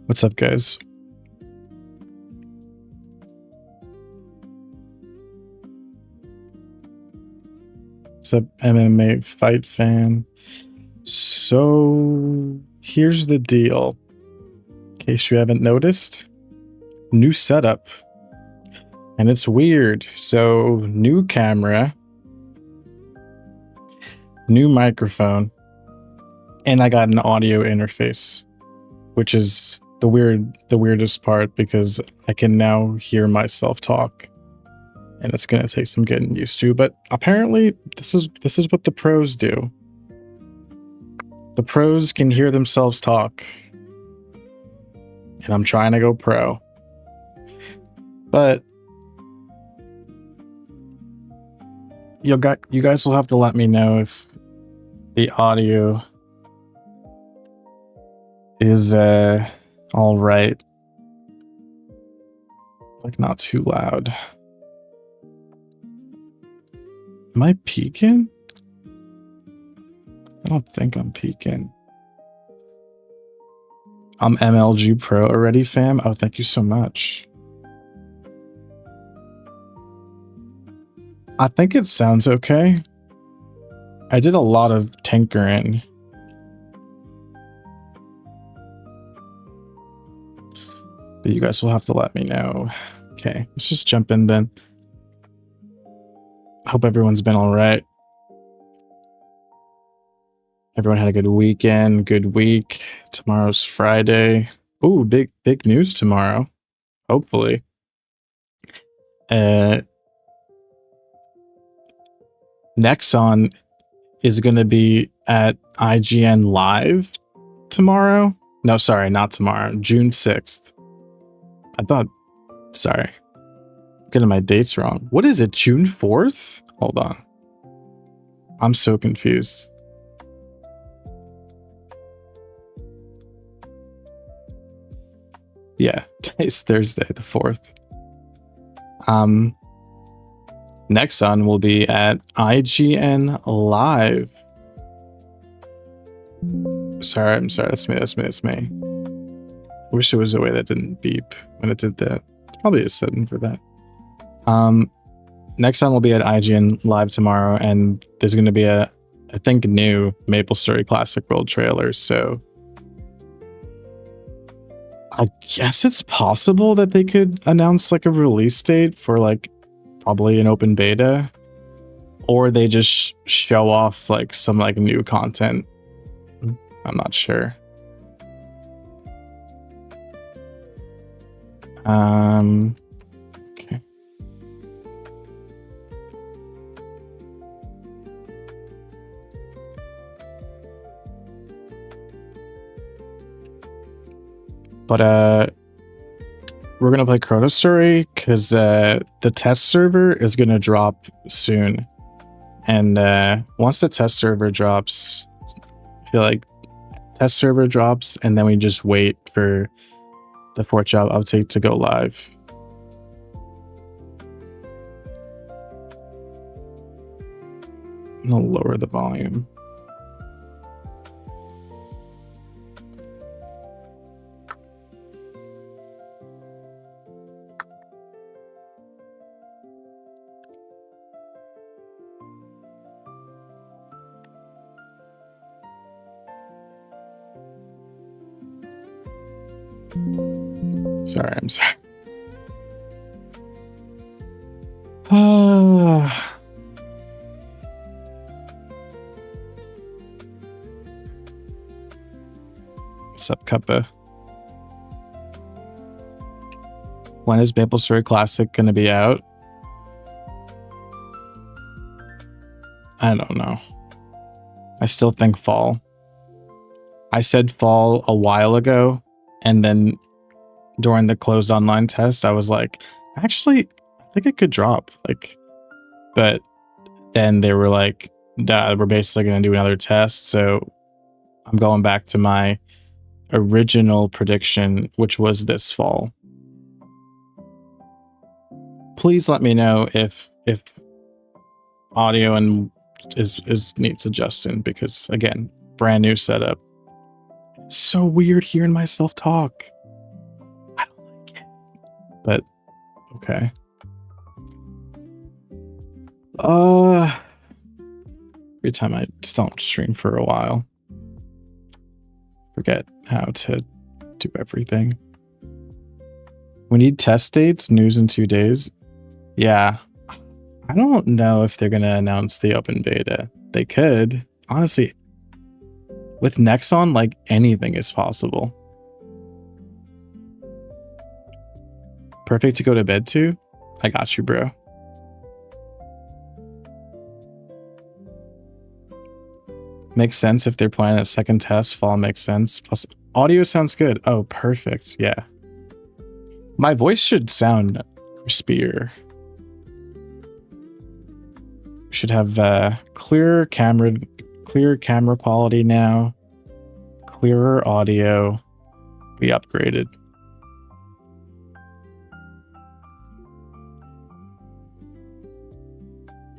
What's up, guys? What's up, MMA fight fan? So here's the deal. In case you haven't noticed, new setup. And it's weird. So new camera, new microphone, and I got an audio interface, which is the weirdest part because I can now hear myself talk, and it's gonna take some getting used to. But apparently, this is what the pros do. The pros can hear themselves talk, and I'm trying to go pro. But you guys will have to let me know if the audio is all right, like not too loud. Am I peeking? I don't think I'm peeking. I'm MLG Pro already, fam. Oh, thank you so much. I think it sounds okay. I did a lot of tinkering. But you guys will have to let me know. Okay, let's just jump in then. Hope everyone's been all right. Everyone had a good weekend, good week. Tomorrow's Friday. Ooh, big news tomorrow. Hopefully. Nexon is going to be at IGN Live tomorrow. No, sorry, not tomorrow. June 6th. Sorry. I'm getting my dates wrong. What is it? June 4th? Hold on. I'm so confused. Yeah, today's Thursday, the 4th. Nexon will be at IGN Live. Sorry, I'm sorry. That's me. I wish there was a way that didn't beep when it did that. Probably a setting for that. Nexon will be at IGN Live tomorrow, and there's going to be I think, new MapleStory Classic World trailer, so I guess it's possible that they could announce like a release date for like probably an open beta, or they just show off like some like new content. I'm not sure. Okay. But we're gonna play chronostory because the test server is gonna drop soon, and once the test server drops, I feel like test server drops, and then we just wait for the 4th job update to go live. I'm gonna lower the volume. Sorry, I'm sorry. What's up, Cuppa? When is MapleStory Classic going to be out? I don't know. I still think fall. I said fall a while ago, and then during the closed online test, I was like, actually, I think it could drop. Like, but then they were like, we're basically going to do another test. So I'm going back to my original prediction, which was this fall. Please let me know if audio and is needs adjusting, because again, brand new setup. It's so weird hearing myself talk. I don't like it. But okay. Every time I don't stream for a while, forget how to do everything. We need test dates, news in 2 days. Yeah. I don't know if they're going to announce the open beta. They could. Honestly, with Nexon, like, anything is possible. Perfect to go to bed to? I got you, bro. Makes sense if they're planning a second test. Fall makes sense. Plus, audio sounds good. Oh, perfect. Yeah. My voice should sound crispier. We should have clear camera quality now. Clearer audio. We upgraded.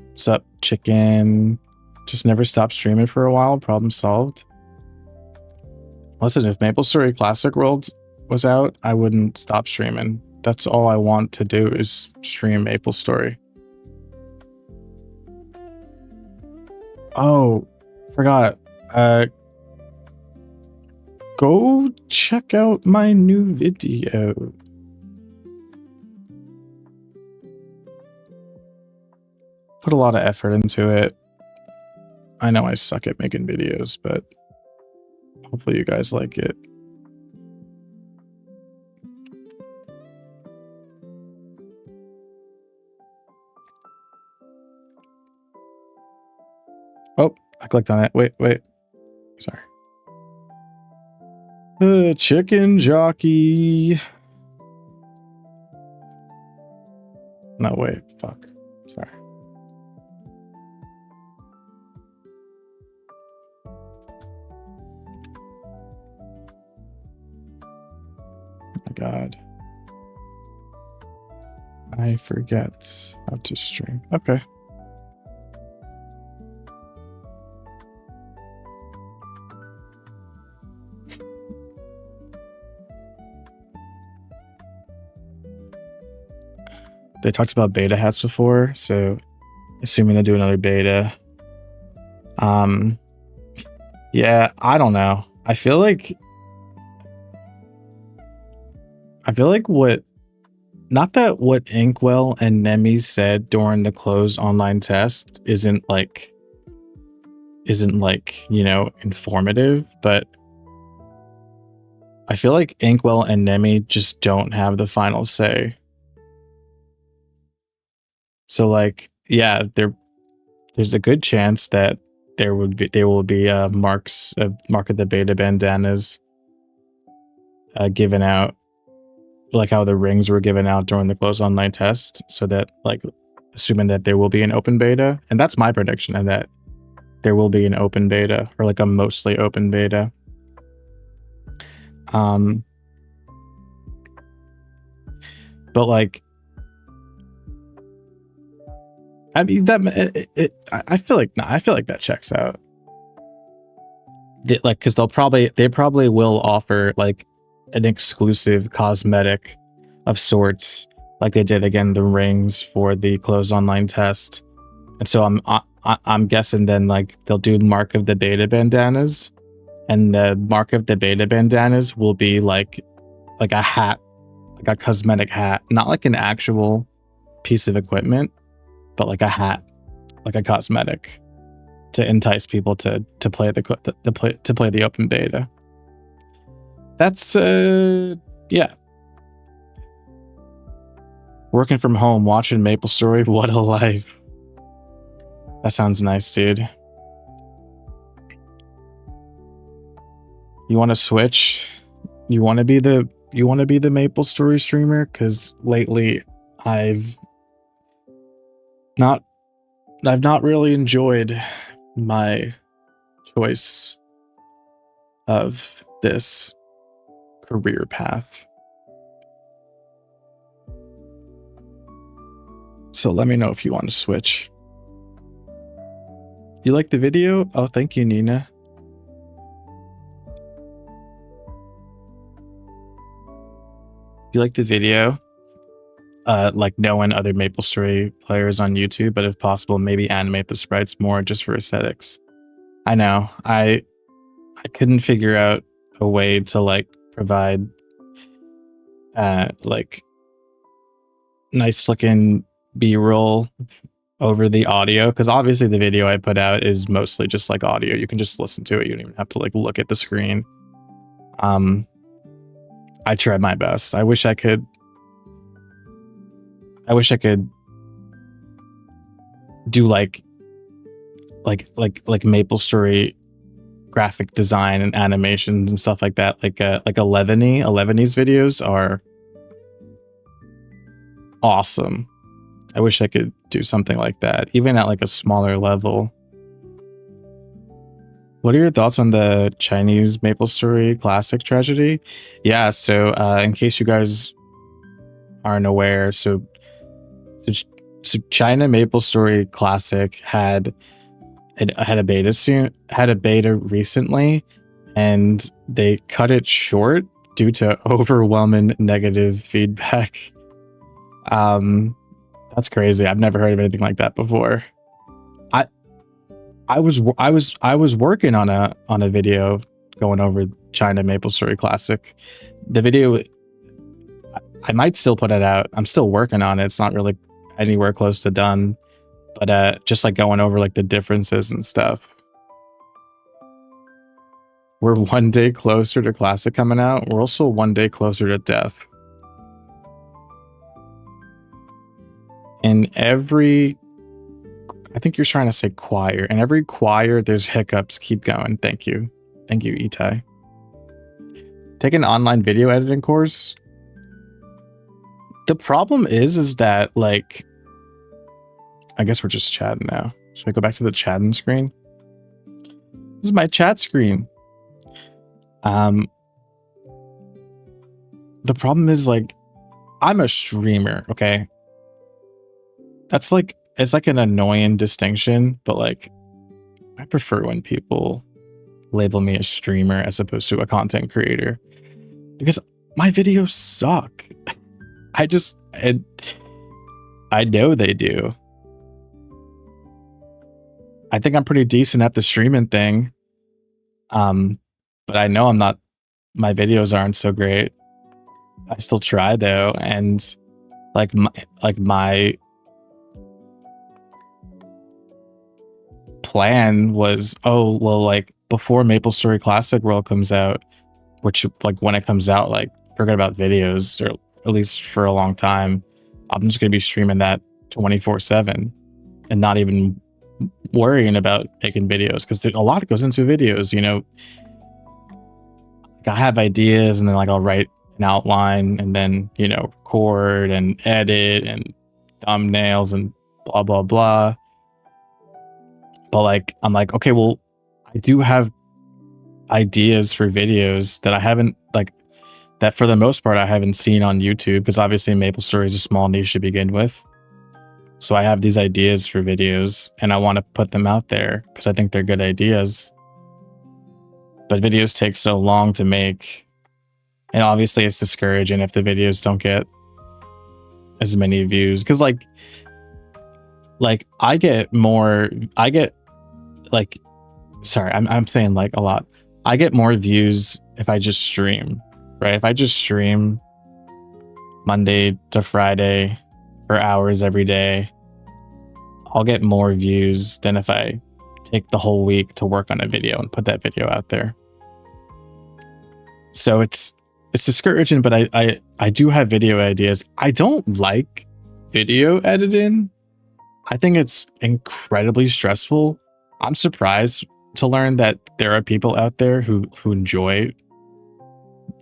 What's up, chicken? Just never stop streaming for a while. Problem solved. Listen, if MapleStory Classic Worlds was out, I wouldn't stop streaming. That's all I want to do is stream MapleStory. Oh, forgot. Go check out my new video. Put a lot of effort into it. I know I suck at making videos, but hopefully you guys like it. Oh, I clicked on it. Wait. Sorry. Chicken jockey. No, wait. Fuck. Sorry. Oh my god. I forget how to stream. Okay. They talked about beta hats before, so assuming they do another beta. Yeah, I don't know. I feel like what Inkwell and Nemi said during the closed online test isn't like, you know, informative, but I feel like Inkwell and Nemi just don't have the final say. So like, yeah, there's a good chance that there will be mark of the beta bandanas given out, like how the rings were given out during the closed online test, so that, like, assuming that there will be an open beta, and that's my prediction, and that there will be an open beta, or like a mostly open beta. But like, I mean, I feel like that checks out. Like, because they probably will offer like an exclusive cosmetic of sorts, like they did again the rings for the closed online test. And so I'm guessing then like they'll do mark of the beta bandanas, and the mark of the beta bandanas will be like a hat, like a cosmetic hat, not like an actual piece of equipment, but like a hat, like a cosmetic, to entice people to play the open beta. That's yeah. Working from home, watching MapleStory, what a life. That sounds nice, dude. You want to switch? You want to be the MapleStory streamer? Because lately I've not really enjoyed my choice of this career path. So let me know if you want to switch. You like the video? Oh, thank you, Nina. You like the video? Like knowing other MapleStory players on YouTube, but if possible, maybe animate the sprites more just for aesthetics. I know. I couldn't figure out a way to like provide like nice looking B-roll over the audio, because obviously the video I put out is mostly just like audio. You can just listen to it. You don't even have to like look at the screen. I tried my best. I wish I could do like MapleStory graphic design and animations and stuff like that. Like Eleveny's videos are awesome. I wish I could do something like that, even at like a smaller level. What are your thoughts on the Chinese MapleStory classic tragedy? Yeah, so in case you guys aren't aware, so China MapleStory Classic had a beta recently, and they cut it short due to overwhelming negative feedback. That's crazy. I've never heard of anything like that before. I was working on a video going over China MapleStory Classic. The video, I might still put it out. I'm still working on it. It's not really anywhere close to done, but just like going over like the differences and stuff. We're one day closer to Classic coming out. We're also one day closer to death. In every, I think you're trying to say choir. In every choir, there's hiccups. Keep going. Thank you. Thank you, Itai. Take an online video editing course. The problem is that like, I guess we're just chatting now. Should I go back to the chatting screen? This is my chat screen. The problem is like, I'm a streamer, okay? That's like, it's like an annoying distinction, but like, I prefer when people label me a streamer as opposed to a content creator, because my videos suck. I know they do. I think I'm pretty decent at the streaming thing. But I know I'm not, my videos aren't so great. I still try though. And like my plan was, oh, well, like before MapleStory Classic World comes out, which like when it comes out, like forget about videos, or at least for a long time, I'm just going to be streaming that 24/7 and not even worrying about making videos, because a lot goes into videos, you know. I have ideas and then like I'll write an outline and then, you know, record and edit and thumbnails and blah blah blah. But like I'm like, okay, well, I do have ideas for videos that I haven't, like, that for the most part I haven't seen on YouTube, because obviously MapleStory is a small niche to begin with. So I have these ideas for videos and I want to put them out there because I think they're good ideas. But videos take so long to make, and obviously it's discouraging if the videos don't get as many views, because like I get like, sorry, I'm saying like a lot. I get more views if I just stream, right? If I just stream Monday to Friday for hours every day, I'll get more views than if I take the whole week to work on a video and put that video out there. So it's discouraging, but I do have video ideas. I don't like video editing. I think it's incredibly stressful. I'm surprised to learn that there are people out there who enjoy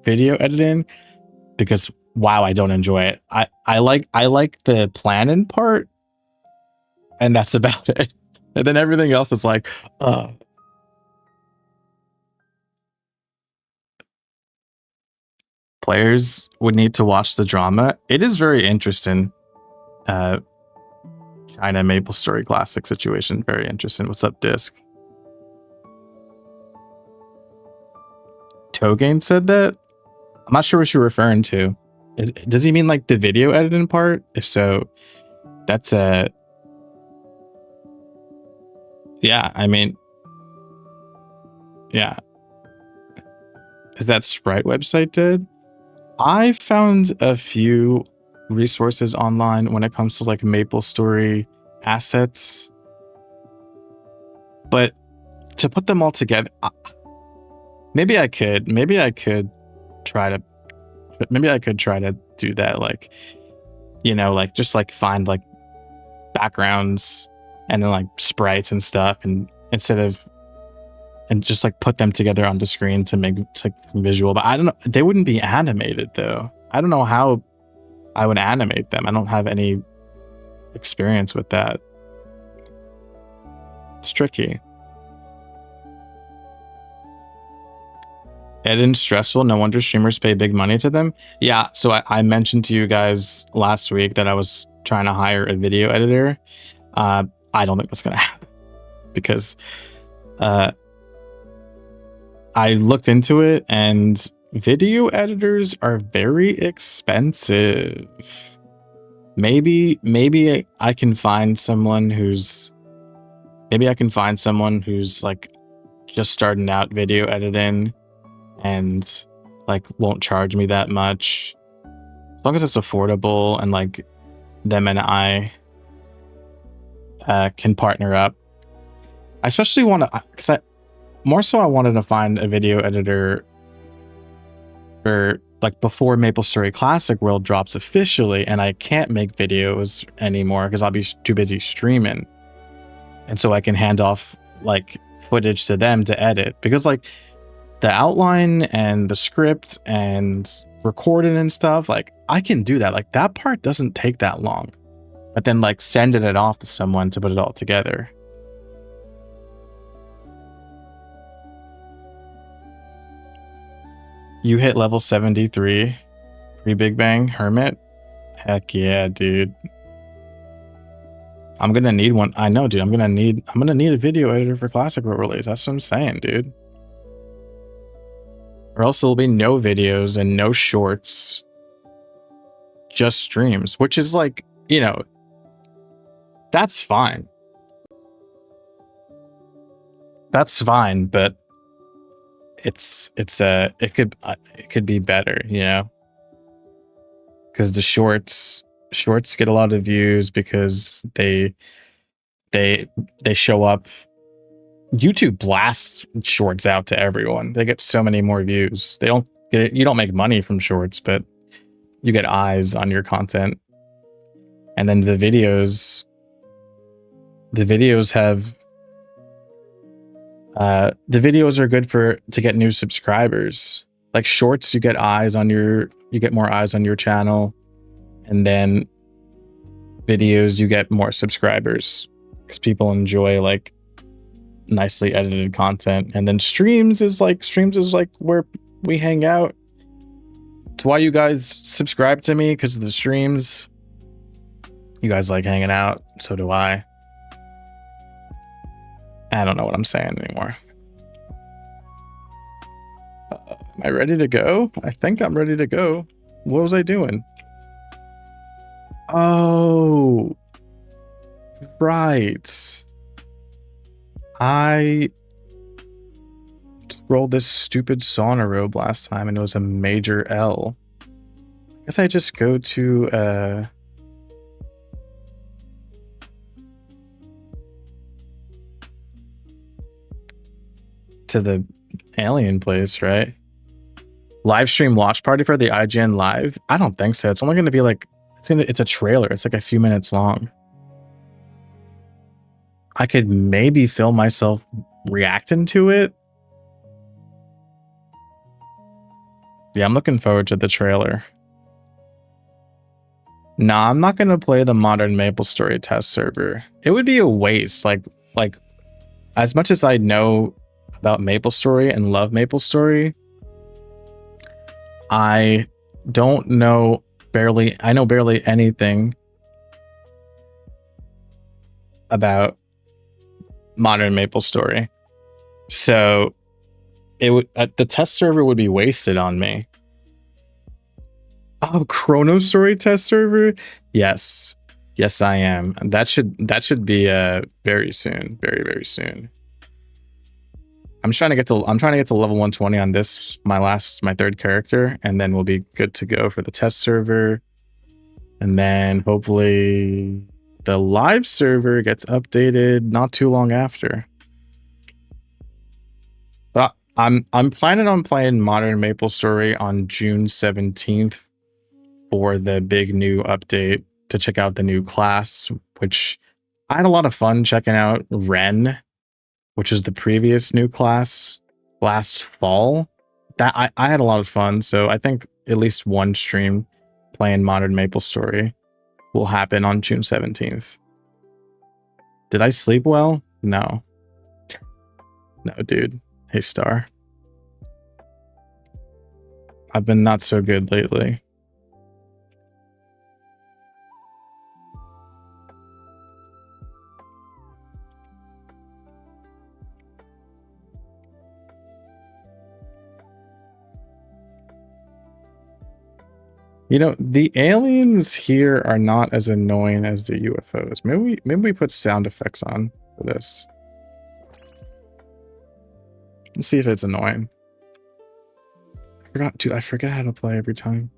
video editing, because wow, I don't enjoy it. I like the planning part, and that's about it. And then everything else is like, players would need to watch the drama. It is very interesting. China Maple Story Classic situation. Very interesting. What's up, Disc? Togain said that? I'm not sure what you're referring to. Does he mean like the video editing part? If so, that's yeah, I mean, yeah. Is that Sprite website dead? I found a few resources online when it comes to like Maple Story assets, but to put them all together, maybe I could try to do that, like, you know, like just like find like backgrounds and then like sprites and stuff, and just like put them together on the screen to make it's like visual. But I don't know, they wouldn't be animated though. I don't know how I would animate them. I don't have any experience with that. It's tricky. Editing stressful. No wonder streamers pay big money to them. Yeah, so I mentioned to you guys last week that I was trying to hire a video editor. I don't think that's gonna happen because I looked into it and video editors are very expensive. Maybe I can find someone who's like just starting out video editing and like won't charge me that much, as long as it's affordable and like them and I can partner up. I especially want to, because I wanted to find a video editor for like before Maple Story Classic World drops officially, and I can't make videos anymore because I'll be too busy streaming, and so I can hand off like footage to them to edit, because like the outline and the script and recording and stuff, like I can do that. Like that part doesn't take that long, but then like sending it off to someone to put it all together. You hit level 73 pre-Big Bang Hermit? Heck yeah, dude. I'm gonna need one. I know, dude. I'm gonna need a video editor for Classic World release. That's what I'm saying, dude. Or else there'll be no videos and no shorts. Just streams, which is like, you know, that's fine. That's fine, but it could be better, you know, because the shorts get a lot of views because they show up. YouTube blasts shorts out to everyone. They get so many more views. You don't make money from shorts, but you get eyes on your content. And then the videos have the videos are good to get new subscribers. Like shorts, you get more eyes on your channel, and then videos, you get more subscribers because people enjoy like nicely edited content. And then streams is like where we hang out. It's why you guys subscribe to me, because of the streams. You guys like hanging out, so do I. I don't know what I'm saying anymore. Am I ready to go? I think I'm ready to go. What was I doing? Oh, right. I rolled this stupid sauna robe last time and it was a major L. I guess I just go to the alien place, right? Live stream watch party for the IGN live? I don't think so. It's only going to be like, it's a trailer. It's like a few minutes long. I could maybe film myself reacting to it. Yeah, I'm looking forward to the trailer. Nah, I'm not going to play the modern Maple Story test server. It would be a waste. Like, like, as much as I know about MapleStory and love MapleStory, I don't know I know barely anything about modern MapleStory. So it would the test server would be wasted on me. Oh, chronostory test server? Yes. Yes, I am. That should be very soon. Very, very soon. I'm trying to get to level 120 on this, my third character, and then we'll be good to go for the test server. And then hopefully the live server gets updated not too long after. But I'm planning on playing Modern MapleStory on June 17th for the big new update to check out the new class, which I had a lot of fun checking out Ren, which is the previous new class last fall. That I had a lot of fun, so I think at least one stream playing Modern MapleStory will happen on June 17th. Did I sleep well? No. No, dude. Hey, Star. I've been not so good lately. You know, the aliens here are not as annoying as the UFOs. Maybe we put sound effects on for this. Let's see if it's annoying. I forget how to play every time.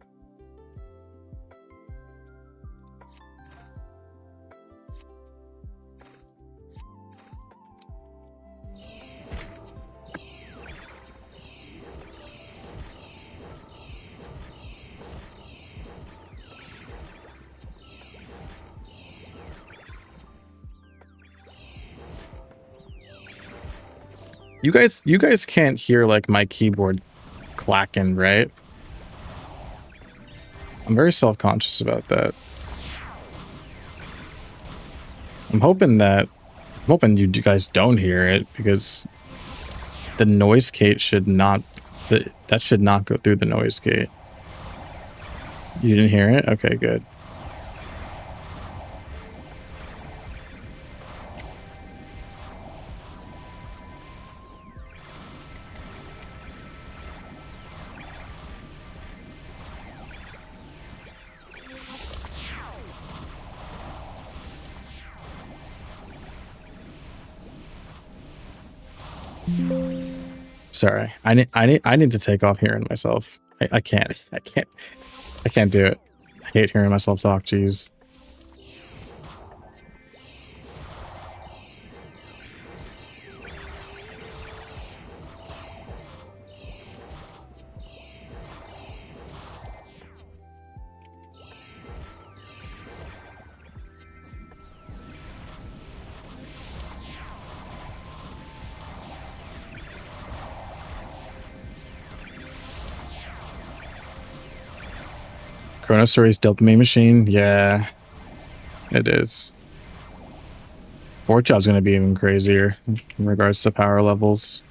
You guys can't hear like my keyboard clacking, right? I'm very self-conscious about that. I'm hoping you guys don't hear it, because the noise gate should not go through the noise gate. You didn't hear it? Okay, good. Sorry, I need to take off hearing myself. I can't do it. I hate hearing myself talk. Jeez. Chronostory's dopamine machine? Yeah, it is. Fourth job's gonna be even crazier in regards to power levels.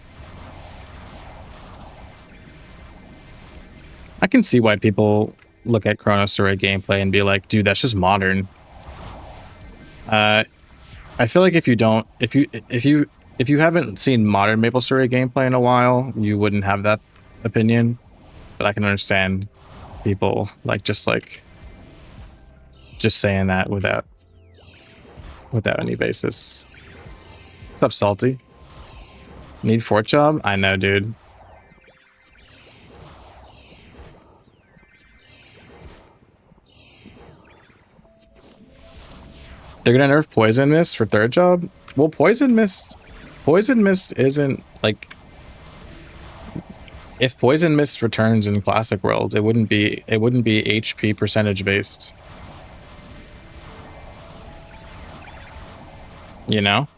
I can see why people look at Chronostory gameplay and be like, dude, that's just modern. I feel like if you haven't seen modern MapleStory gameplay in a while, you wouldn't have that opinion. But I can understand people just saying that without any basis. What's up, Salty? Need fourth job? I know, dude. They're gonna nerf Poison Mist for third job? Well, Poison Mist isn't like, if Poison Mist returns in Classic World, it wouldn't be HP percentage based. You know?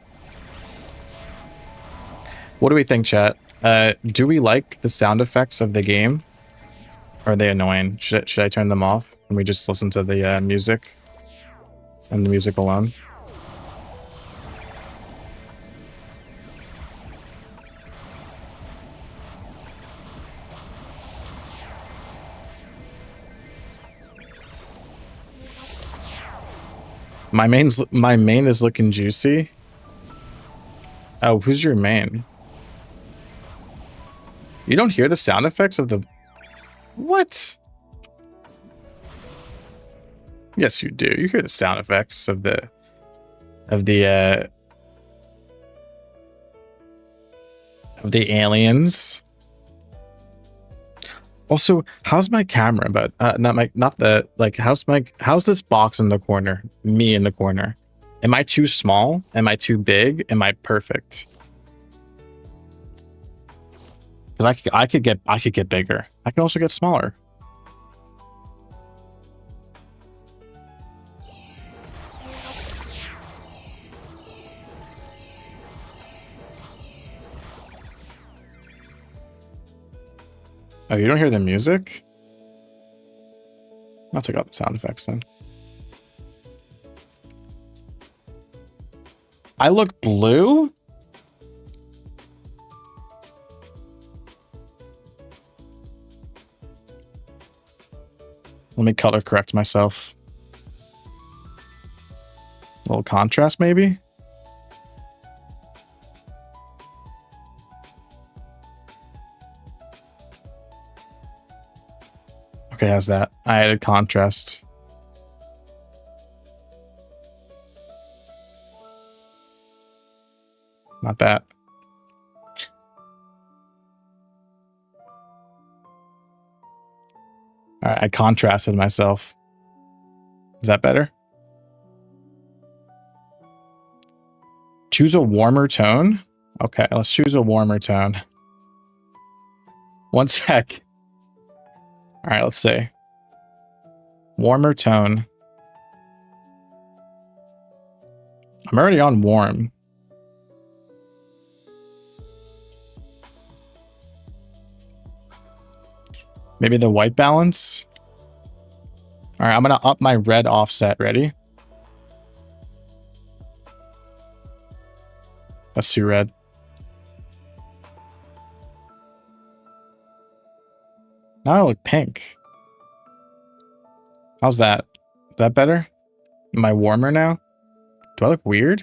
What do we think, chat? Do we like the sound effects of the game? Or are they annoying? Should I turn them off and we just listen to the music and the music alone? My main is looking juicy. Oh, who's your main? You don't hear the sound effects of the... What? Yes, you do. You hear the sound effects of the aliens. Also, how's my camera? But how's this box in the corner? Me in the corner. Am I too small? Am I too big? Am I perfect? Because I could get bigger. I can also get smaller. Oh, you don't hear the music? I'll take out the sound effects then. I look blue? Let me color correct myself. A little contrast, maybe? Okay, how's that? I added contrast. Not that. All right, I contrasted myself. Is that better? Choose a warmer tone? Okay, let's choose a warmer tone. One sec. All right, let's see. Warmer tone. I'm already on warm. Maybe the white balance? All right, I'm going to up my red offset. Ready? That's too red. Now I look pink. How's that? Is that better? Am I warmer now? Do I look weird?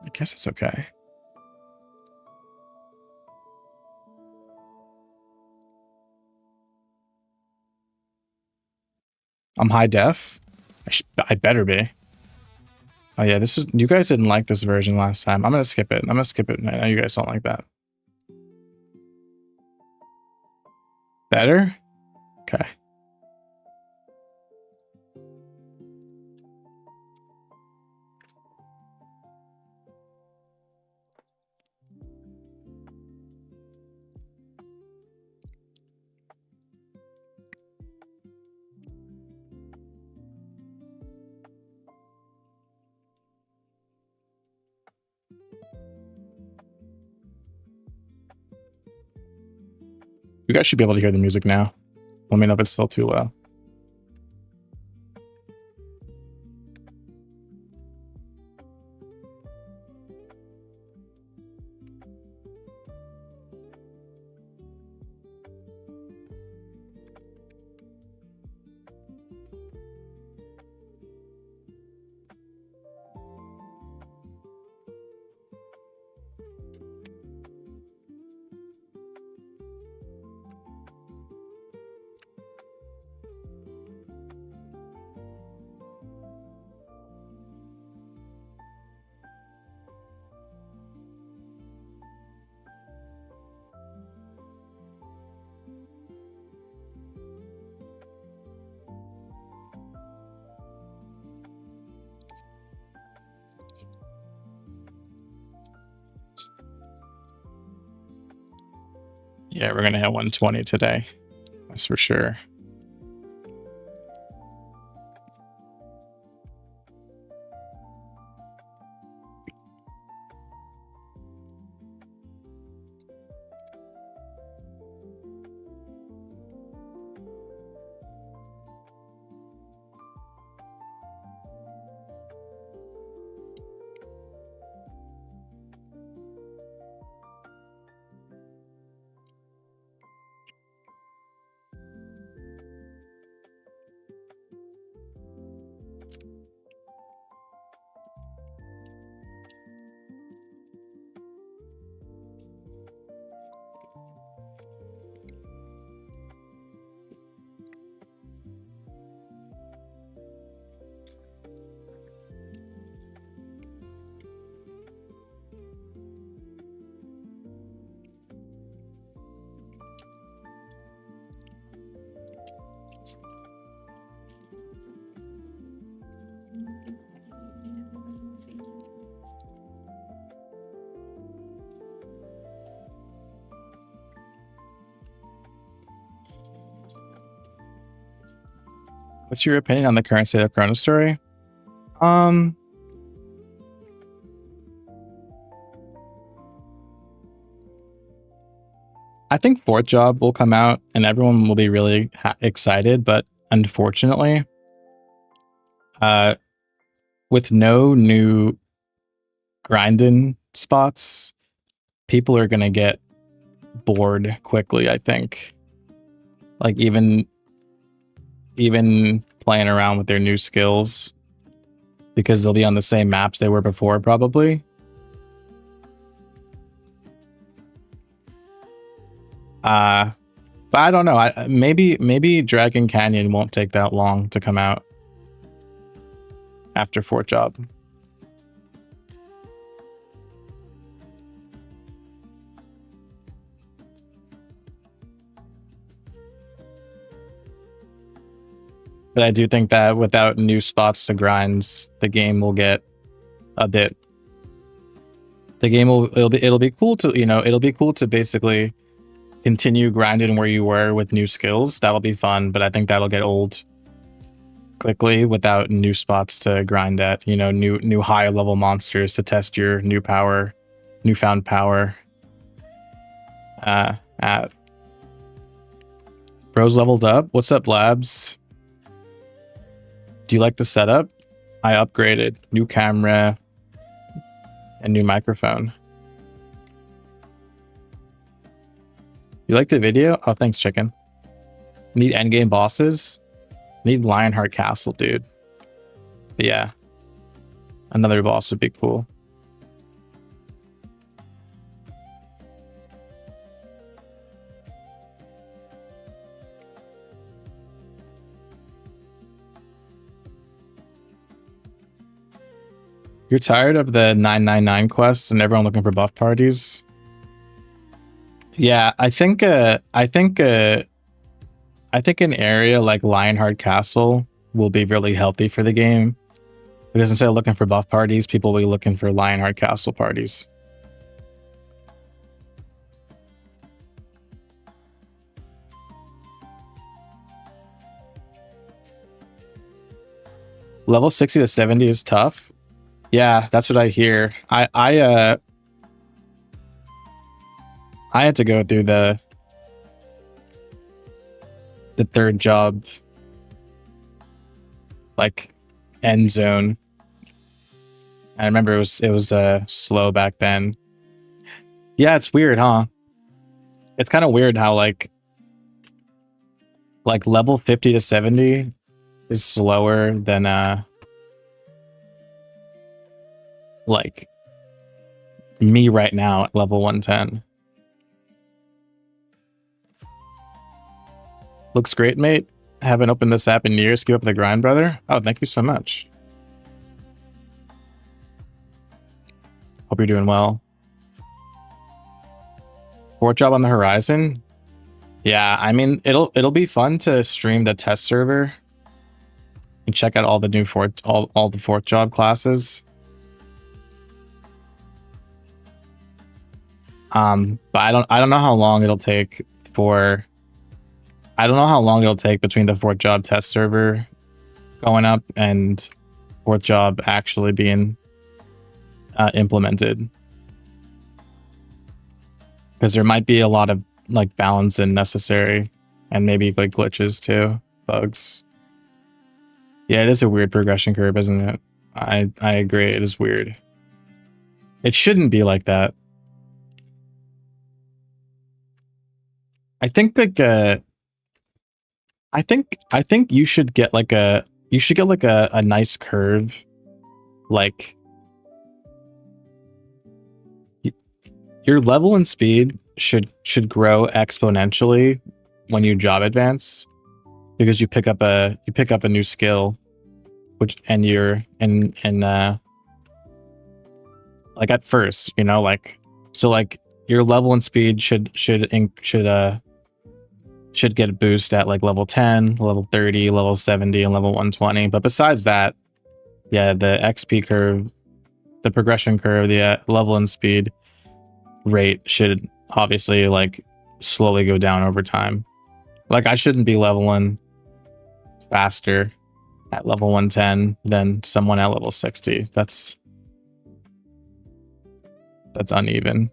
I guess it's okay. I'm high def? I better be. Oh yeah, this is... You guys didn't like this version last time. I'm gonna skip it. I'm gonna skip it. I know you guys don't like that. Better? Okay. You guys should be able to hear the music now. Let me know if it's still too low. Yeah, we're gonna hit 120 today. That's for sure. What's your opinion on the current state of chronostory? I think fourth job will come out and everyone will be really excited, but unfortunately, with no new grinding spots, people are gonna get bored quickly, I think. Like even playing around with their new skills, because they'll be on the same maps they were before, probably. But I don't know. Maybe Dragon Canyon won't take that long to come out after fourth job. But I do think that without new spots to grind, the game will get a bit. The game will it'll be cool to it'll be cool to basically continue grinding where you were with new skills. That'll be fun, but I think that'll get old quickly without new spots to grind at. New higher level monsters to test your newfound power. At Bros leveled up. What's up, Labs? Do you like the setup? I upgraded. New camera and new microphone. You like the video? Oh, thanks, chicken. Need endgame bosses? Need Lionheart Castle, dude. But yeah. Another boss would be cool. You're tired of the 999 quests and everyone looking for buff parties? Yeah, I think an area like Lionheart Castle will be really healthy for the game, because instead of looking for buff parties, people will be looking for Lionheart Castle parties. Level 60 to 70 is tough. Yeah, that's what I hear. I had to go through the third job, like, end zone. I remember it was slow back then. Yeah, it's weird, huh? It's kind of weird how like level 50 to 70 is slower than like me right now at level 110. Looks great, mate. Haven't opened this app in years. Keep up the grind, brother. Oh, thank you so much. Hope you're doing well. Fourth job on the horizon? Yeah, I mean, it'll be fun to stream the test server and check out all the new all the fourth job classes. But I don't know how long it'll take for. I don't know how long it'll take between the fourth job test server going up and fourth job actually being implemented, because there might be a lot of like balancing necessary, and maybe like glitches too, bugs. Yeah, it is a weird progression curve, isn't it? I agree, it is weird. It shouldn't be like that. I think like I think you should get like a nice curve, like your level and speed should grow exponentially when you job advance, because you pick up a new skill, which and you're like at first, like, so like your level and speed should get a boost at like level 10, level 30, level 70, and level 120. But besides that, yeah, the XP curve, the progression curve, the level and speed rate should obviously like slowly go down over time. Like, I shouldn't be leveling faster at level 110 than someone at level 60. That's uneven.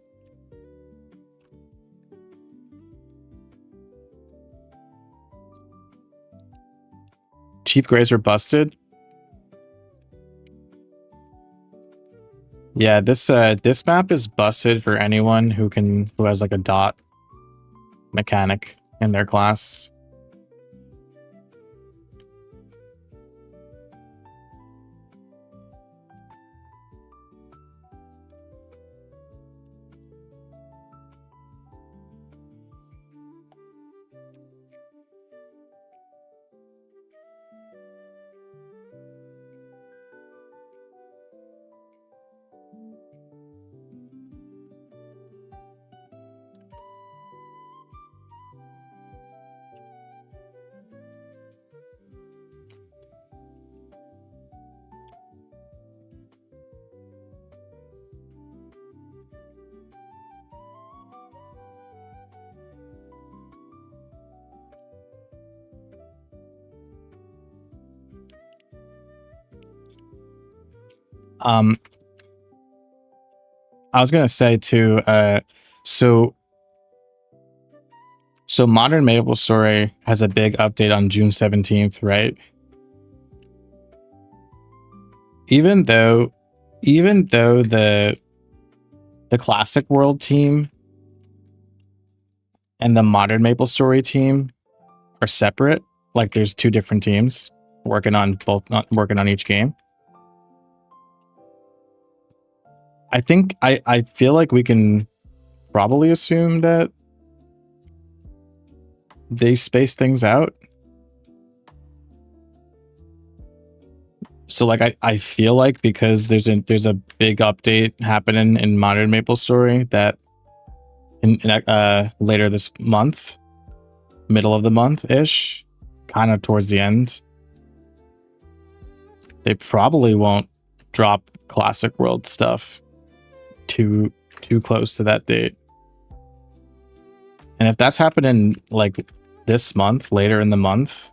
Chief Grazer busted. Yeah, this map is busted for anyone who has like a dot mechanic in their class. I was gonna say too, so Modern MapleStory has a big update on June 17th, right? Even though the Classic World team and the Modern MapleStory team are separate, like there's two different teams working on each game. I feel like we can probably assume that they space things out. So like I feel like because there's a big update happening in Modern MapleStory that in later this month, middle of the month ish, kind of towards the end, they probably won't drop Classic World stuff too close to that date. And if that's happening like this month, later in the month,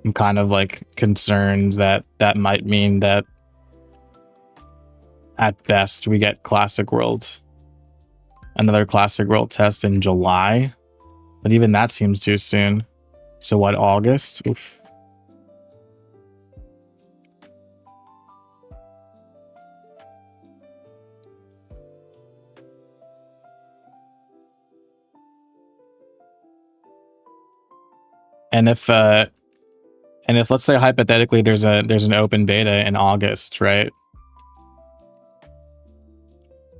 I'm kind of like concerned that might mean that at best we get another Classic World test in July, but even that seems too soon. So what, August? Oof. And if let's say hypothetically there's an open beta in August, right?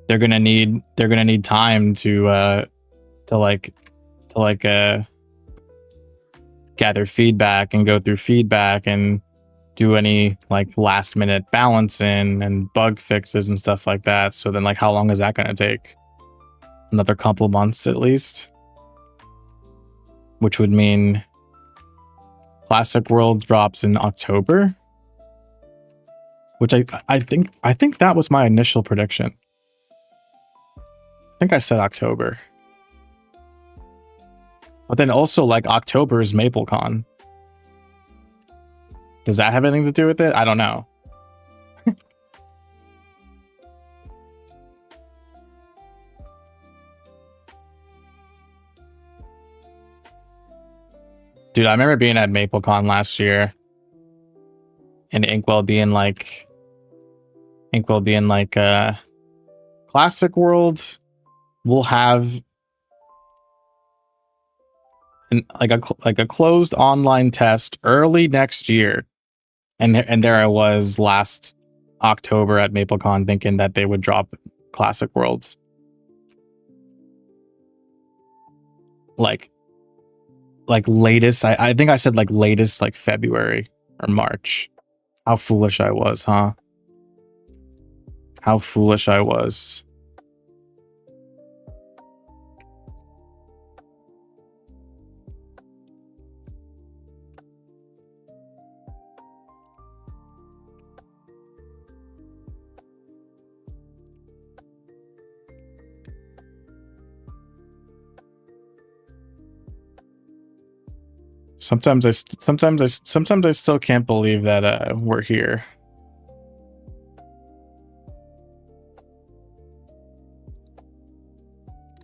They're gonna need time to gather feedback and go through feedback and do any like last minute balancing and bug fixes and stuff like that. So then like how long is that gonna take? Another couple months at least, which would mean Classic World drops in October, which I think that was my initial prediction. I think I said October. But then also like October is MapleCon. Does that have anything to do with it? I don't know. Dude, I remember being at MapleCon last year and Inkwell being like Classic World will have like a closed online test early next year. And there I was last October at MapleCon thinking that they would drop Classic Worlds. Like latest, I think I said like latest like February or March. How foolish I was, huh? How foolish I was. Sometimes I still can't believe that we're here.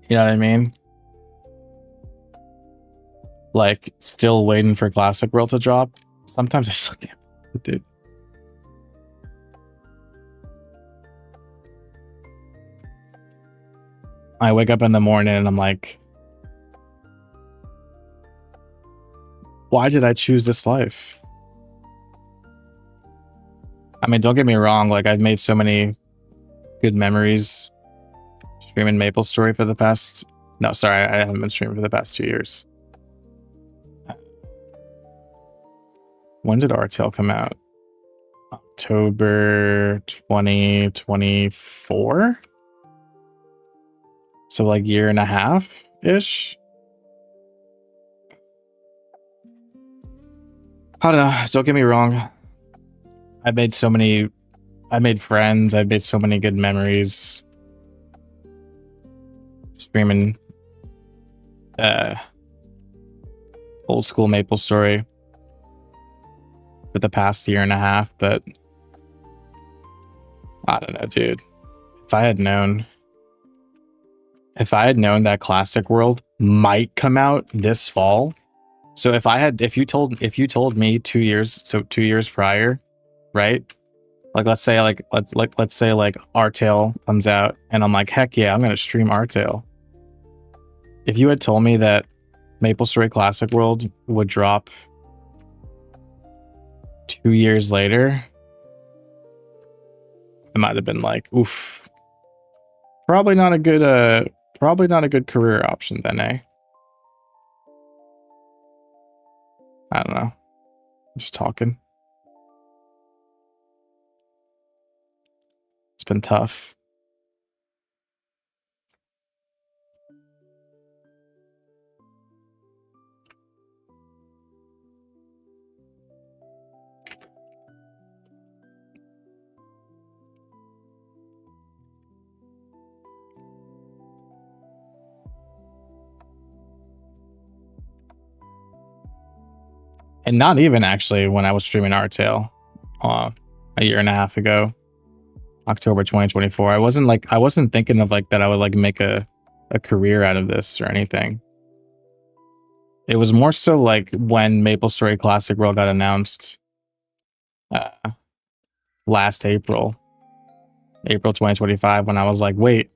You know what I mean? Like, still waiting for Classic World to drop. Sometimes I still can't believe it, dude. I wake up in the morning and I'm like, why did I choose this life? I mean, don't get me wrong, like, I've made so many good memories streaming MapleStory for the past... No, sorry, I haven't been streaming for the past 2 years. When did Artale come out? October 2024? So like year and a half-ish? I don't know, don't get me wrong. I made friends, I made so many good memories streaming old school MapleStory for the past year and a half, but I don't know, dude. If I had known that Classic World might come out this fall. So if you told me 2 years, so 2 years prior, right? Like let's say Artale comes out and I'm like, heck yeah, I'm gonna stream Artale. If you had told me that MapleStory Classic World would drop 2 years later, I might have been like, oof. Probably not a good career option then, eh? I don't know. Just talking. It's been tough. And not even actually when I was streaming Artale a year and a half ago, October 2024. I wasn't thinking of like that I would like make a career out of this or anything. It was more so like when MapleStory Classic World got announced last April 2025, when I was like, wait,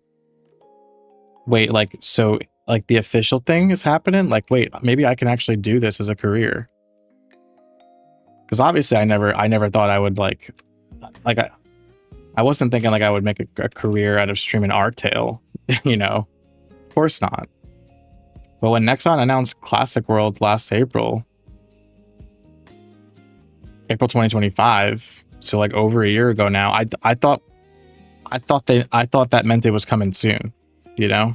like, so like the official thing is happening? Like, wait, maybe I can actually do this as a career. Because obviously I never thought I would like I wasn't thinking like I would make a career out of streaming Artale, you know? Of course not. But when Nexon announced Classic World last April 2025, so like over a year ago now, I thought that meant it was coming soon, you know?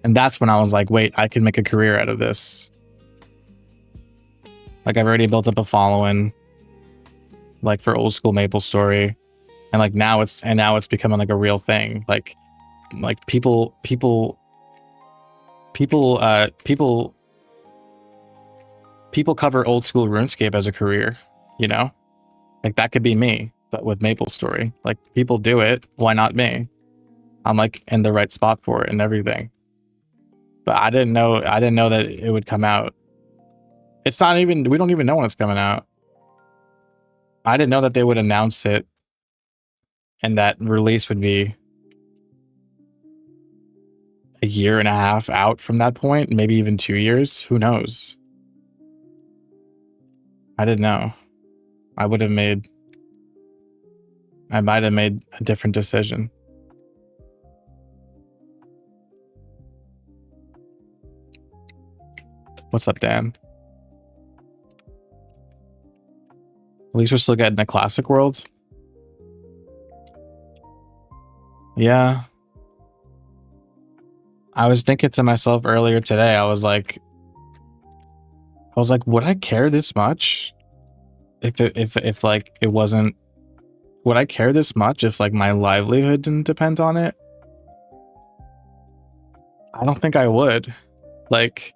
And that's when I was like, wait, I can make a career out of this. Like, I've already built up a following, like, for old school MapleStory, and like now it's becoming like a real thing. Like people cover old school RuneScape as a career, you know? Like, that could be me, but with MapleStory. Like, people do it, why not me? I'm like in the right spot for it and everything. But I didn't know that it would come out. It's not even, we don't even know when it's coming out. I didn't know that they would announce it and that release would be a year and a half out from that point, maybe even 2 years. Who knows? I didn't know. I might have made a different decision. What's up, Dan? At least we're still getting the Classic World. Yeah. I was thinking to myself earlier today, I was like, would I care this much if like it wasn't, would I care this much if like my livelihood didn't depend on it? I don't think I would. Like,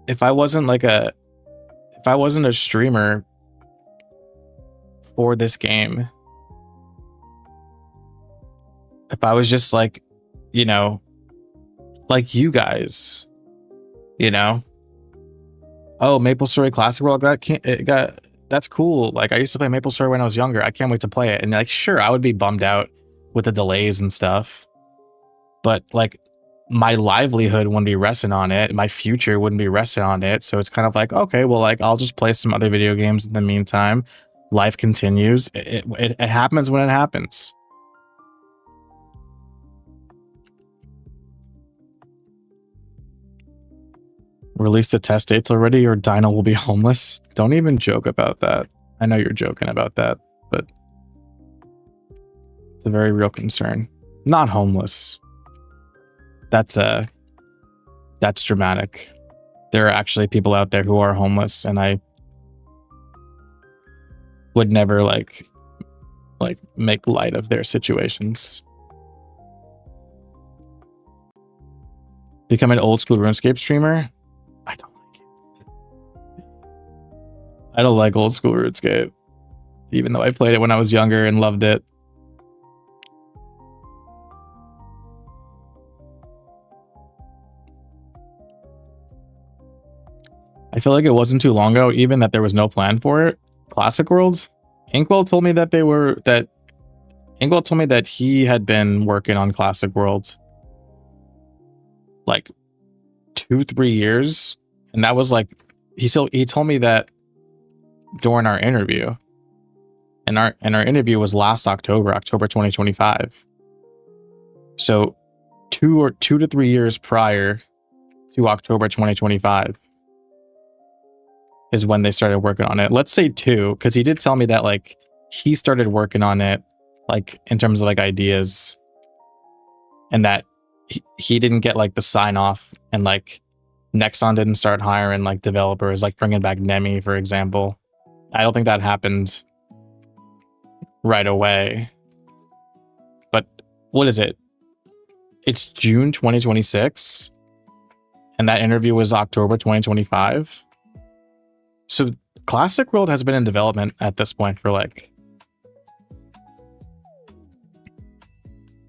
if I wasn't a streamer for this game, if I was just like, you know, like you guys, you know, oh, MapleStory Classic World that's cool. Like, I used to play MapleStory when I was younger. I can't wait to play it. And like, sure, I would be bummed out with the delays and stuff, but like, my livelihood wouldn't be resting on it. My future wouldn't be resting on it. So it's kind of like, okay, well, like, I'll just play some other video games in the meantime. Life continues. It happens when it happens. Release the test dates already, or Dino will be homeless. Don't even joke about that. I know you're joking about that, but it's a very real concern. Not homeless. That's dramatic. There are actually people out there who are homeless, and I would never like make light of their situations. Become an old school RuneScape streamer? I don't like it. I don't like old school RuneScape, even though I played it when I was younger and loved it. I feel like it wasn't too long ago even that there was no plan for it. Classic Worlds? Inkwell told me that Inkwell told me that he had been working on Classic Worlds like 2-3 years, and that was like he told me that during our interview, and our interview was last October 2025. So 2 to 3 years prior to October 2025 is when they started working on it. Let's say 2, because he did tell me that like he started working on it like in terms of like ideas, and that he didn't get like the sign off, and like Nexon didn't start hiring like developers, like bringing back Nemi, for example. I don't think that happened right away. But what is it? It's June 2026, and that interview was October 2025. So Classic World has been in development at this point for like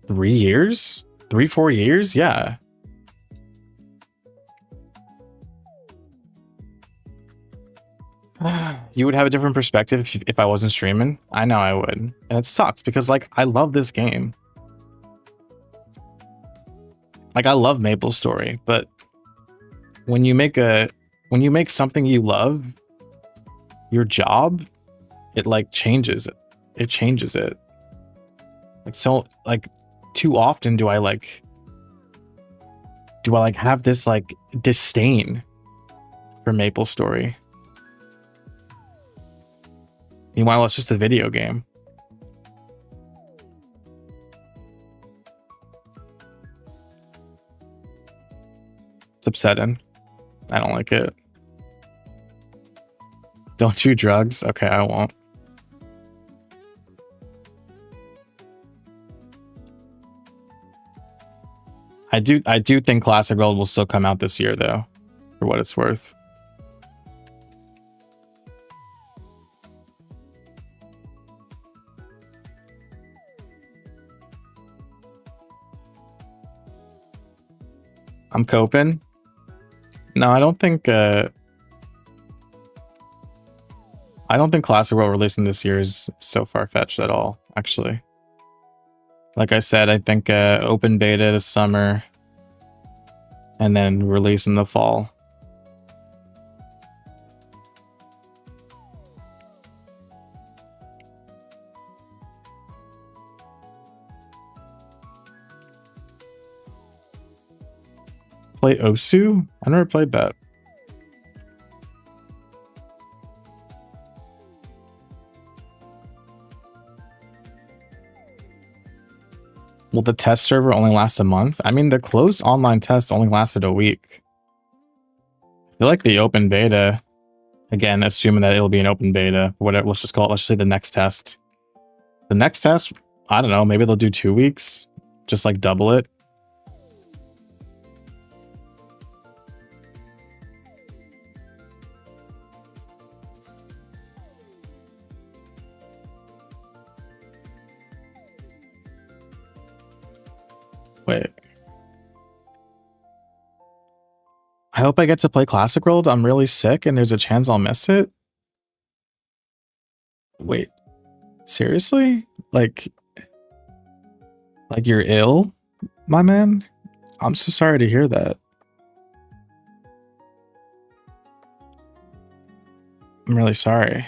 3 years? 3-4 years? Yeah. You would have a different perspective if I wasn't streaming. I know I would. And it sucks because like I love this game. Like I love MapleStory, but when you make something you love your job, it like changes it. It changes it. Like so like too often do I have this like disdain for MapleStory. Meanwhile, it's just a video game. It's upsetting. I don't like it. Don't do drugs? Okay, I won't. I do think Classic World will still come out this year though, for what it's worth. I'm coping. No, I don't think Classic World releasing this year is so far-fetched at all, actually. Like I said, I think open beta this summer and then release in the fall. Play Osu? I never played that. Will the test server only last a month? I mean, the closed online test only lasted a week. I feel like the open beta, again, assuming that it'll be an open beta, whatever, let's just say the next test. The next test, I don't know, maybe they'll do 2 weeks, just like double it. Wait. I hope I get to play Classic World. I'm really sick and there's a chance I'll miss it. Wait, seriously? Like you're ill, my man? I'm so sorry to hear that. I'm really sorry.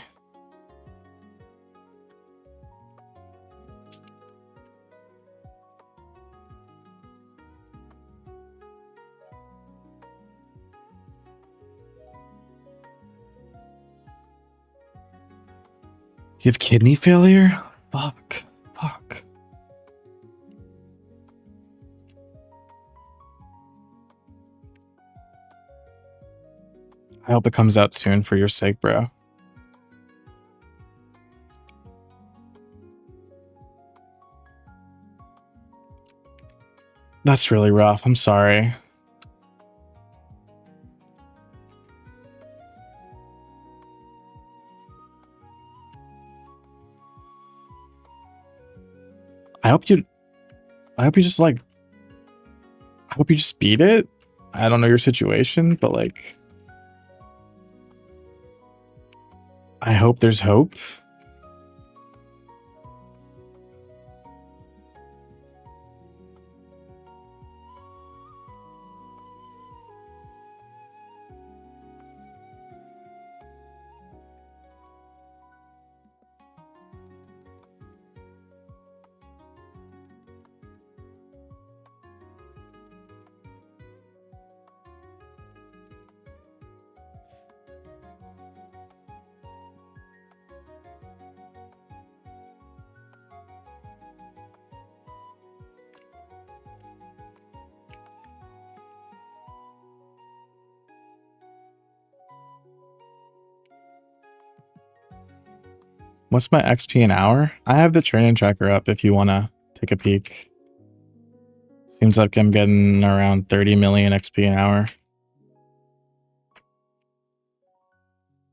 You have kidney failure? Fuck. Fuck. I hope it comes out soon for your sake, bro. That's really rough. I'm sorry. I hope you just like, I hope you just beat it. I don't know your situation, but like, I hope there's hope. What's my XP an hour? I have the training tracker up if you want to take a peek. Seems like I'm getting around 30 million XP an hour.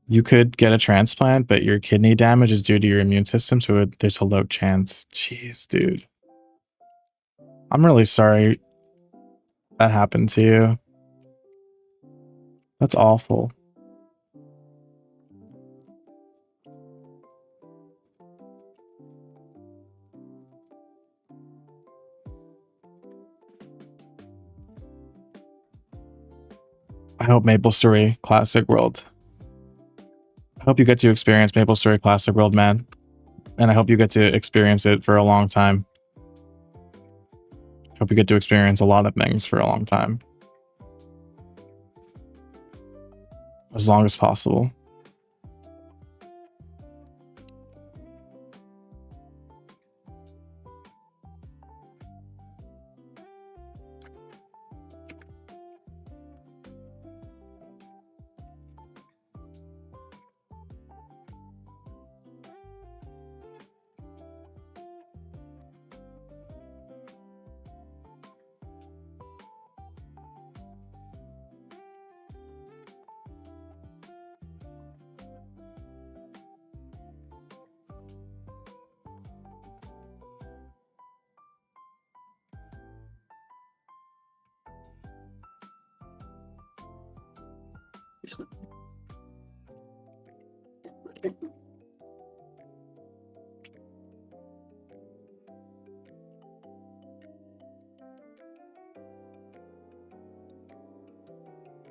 You could get a transplant, but your kidney damage is due to your immune system, so there's a low chance. Jeez, dude. I'm really sorry that happened to you. That's awful. I hope MapleStory Classic World. I hope you get to experience MapleStory Classic World, man. And I hope you get to experience it for a long time. I hope you get to experience a lot of things for a long time. As long as possible.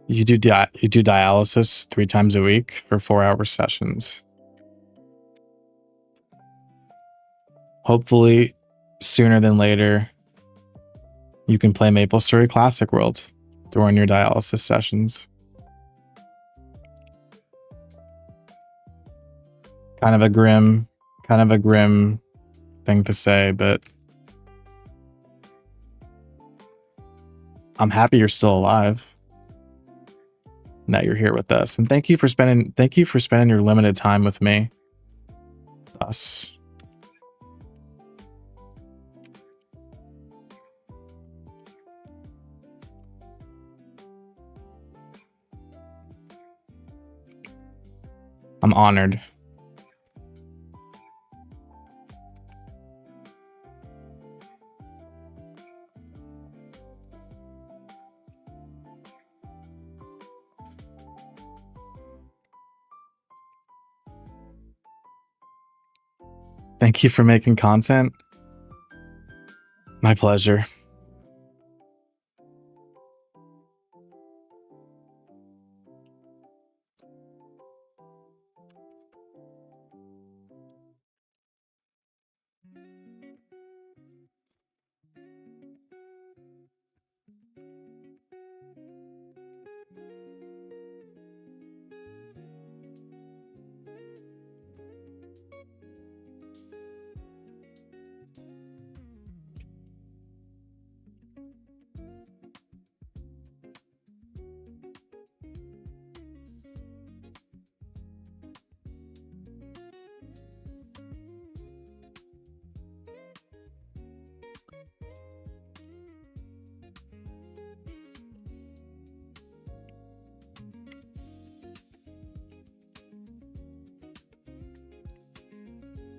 You do dialysis 3 times a week for 4-hour sessions. Hopefully, sooner than later, you can play MapleStory Classic World during your dialysis sessions. Kind of a grim thing to say, but I'm happy you're still alive. Now you're here with us, and thank you for spending your limited time with me. Us. I'm honored. Thank you for making content. My pleasure.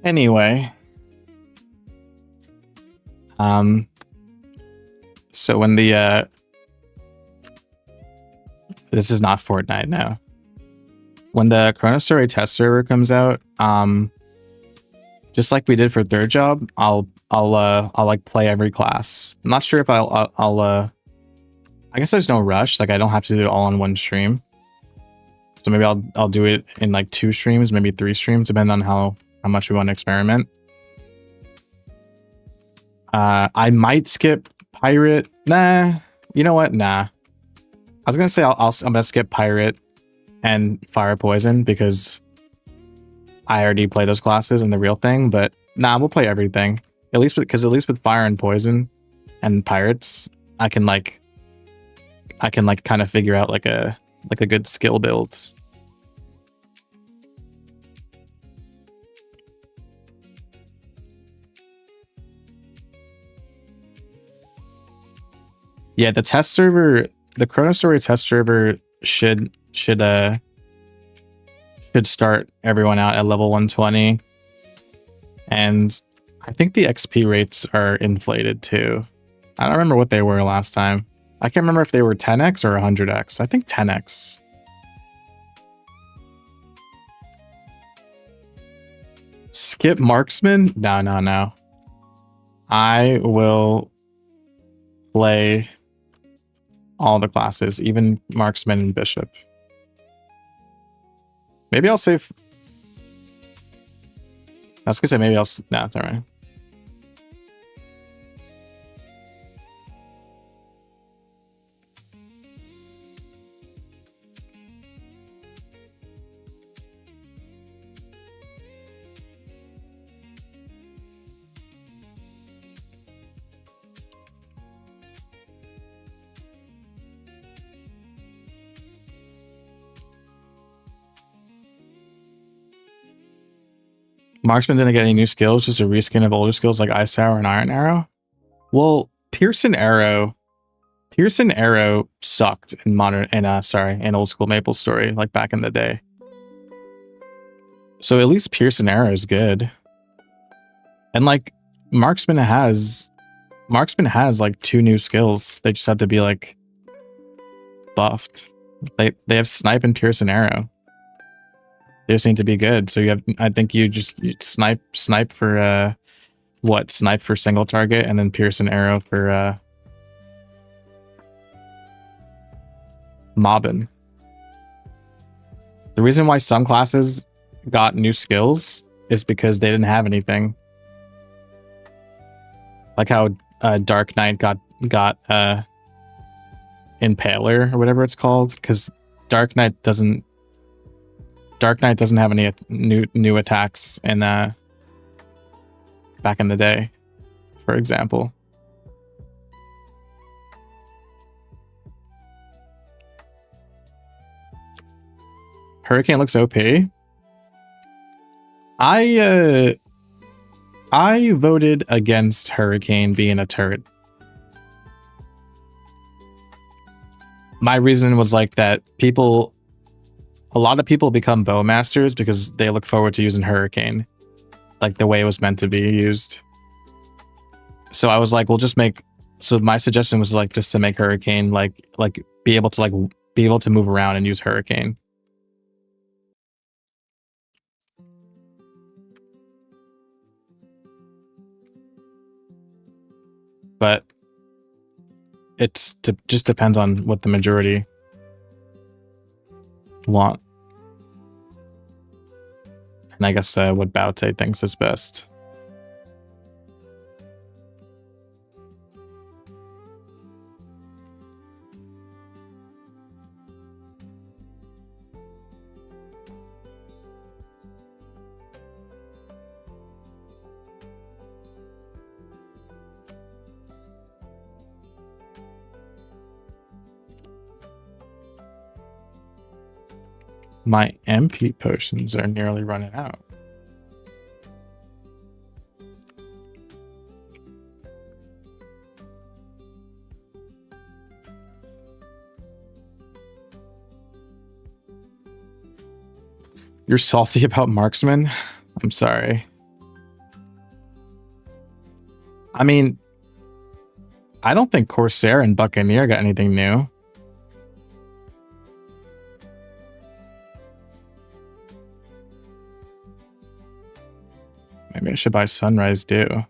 Anyway, so when the this is not Fortnite now. When the chronostory test server comes out, just like we did for third job, I'll like play every class. I'm not sure if I guess there's no rush. Like I don't have to do it all on one stream. So maybe I'll do it in like 2 streams, maybe 3 streams, depending on how much we want to experiment. I might skip pirate. Nah, you know what? Nah. I was gonna say I'm gonna skip pirate and fire poison because I already play those classes in the real thing. But nah, we'll play everything. At least with fire and poison and pirates, I can kind of figure out like a good skill build. Yeah, the test server, the chronostory test server should start everyone out at level 120. And I think the XP rates are inflated too. I don't remember what they were last time. I can't remember if they were 10x or 100x. I think 10x. Skip marksman? No. I will play all the classes, even marksman and bishop. Maybe I'll save. I was gonna say maybe I'll. Nah, it's alright. Marksman didn't get any new skills, just a reskin of older skills like Ice Arrow and Iron Arrow. Well, Piercing Arrow sucked in in old school Maple Story, like back in the day. So at least Piercing Arrow is good. And like Marksman has like 2 new skills. They just have to be like buffed. They have Snipe and Piercing Arrow. They just need to be good. So I think you snipe for snipe for single target and then Piercing Arrow for mobbing. The reason why some classes got new skills is because they didn't have anything. Like how Dark Knight got Impaler or whatever it's called, because Dark Knight doesn't have any new attacks in back in the day, for example. Hurricane looks OP. I voted against Hurricane being a turret. My reason was like that a lot of people become bowmasters because they look forward to using Hurricane, like the way it was meant to be used. So I was like, we'll just make. So my suggestion was like just to make Hurricane like be able to move around and use Hurricane. but just depends on what the majority want. And I guess what Baute thinks is best. My MP potions are nearly running out. You're salty about marksman? I'm sorry. I mean, I don't think Corsair and Buccaneer got anything new. Maybe I should buy Sunrise Dew.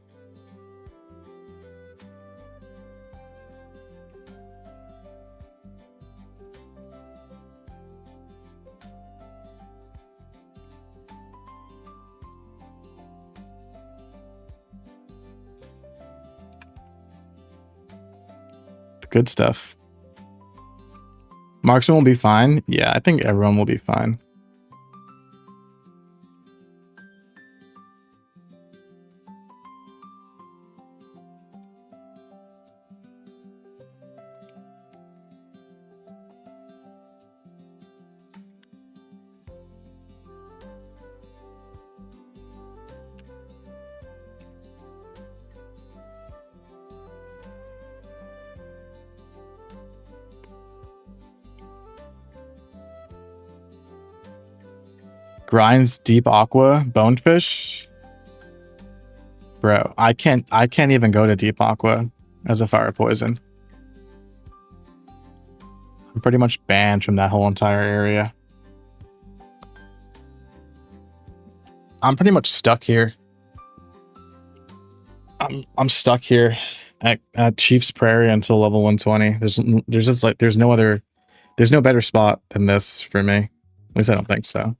Good stuff. Marksman will be fine. Yeah, I think everyone will be fine. Grinds deep aqua bonefish. Bro, I can't even go to deep aqua as a fire poison. I'm pretty much banned from that whole entire area. I'm pretty much stuck here. I'm stuck here at Chief's Prairie until level 120. There's just like there's no better spot than this for me. At least I don't think so.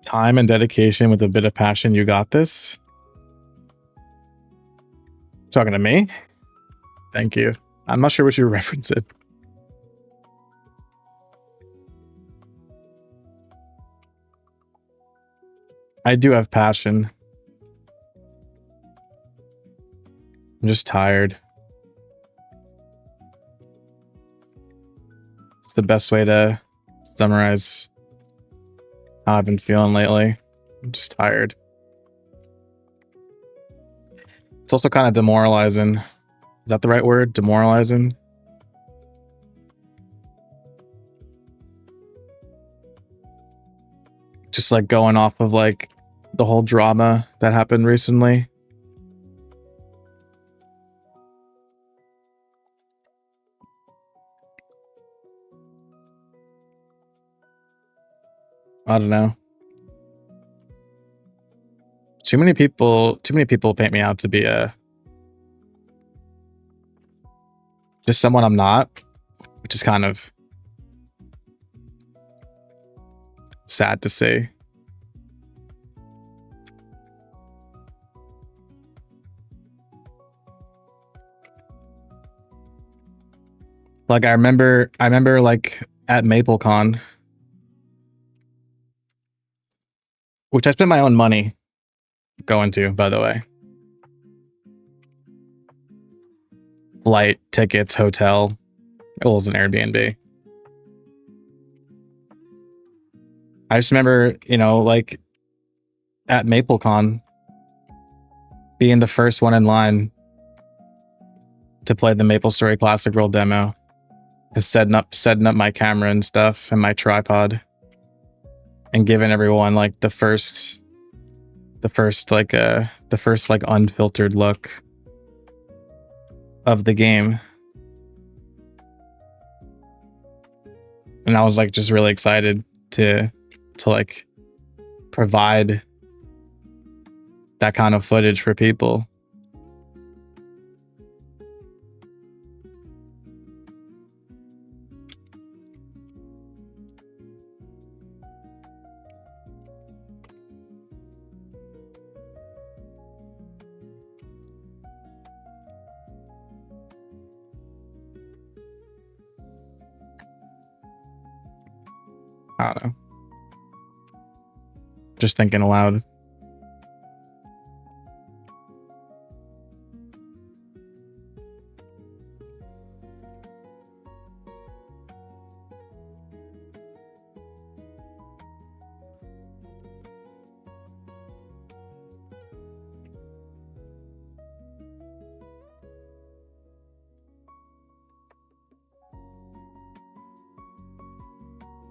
Time and dedication with a bit of passion. You got this. Talking to me? Thank you. I'm not sure what you're referencing. I do have passion. I'm just tired. It's the best way to summarize how I've been feeling lately. I'm just tired. It's also kind of demoralizing. Is that the right word? Demoralizing? Just like going off of like the whole drama that happened recently. I don't know. Too many people paint me out to be just someone I'm not, which is kind of sad to see. Like I remember like at MapleCon, which I spent my own money going to, by the way. Flight, tickets, hotel. It was an Airbnb. I just remember, you know, like at MapleCon, being the first one in line to play the MapleStory Classic World demo, and setting up my camera and stuff and my tripod, and giving everyone like the first unfiltered look of the game. And I was like just really excited to like provide that kind of footage for people. I don't know. Just thinking aloud.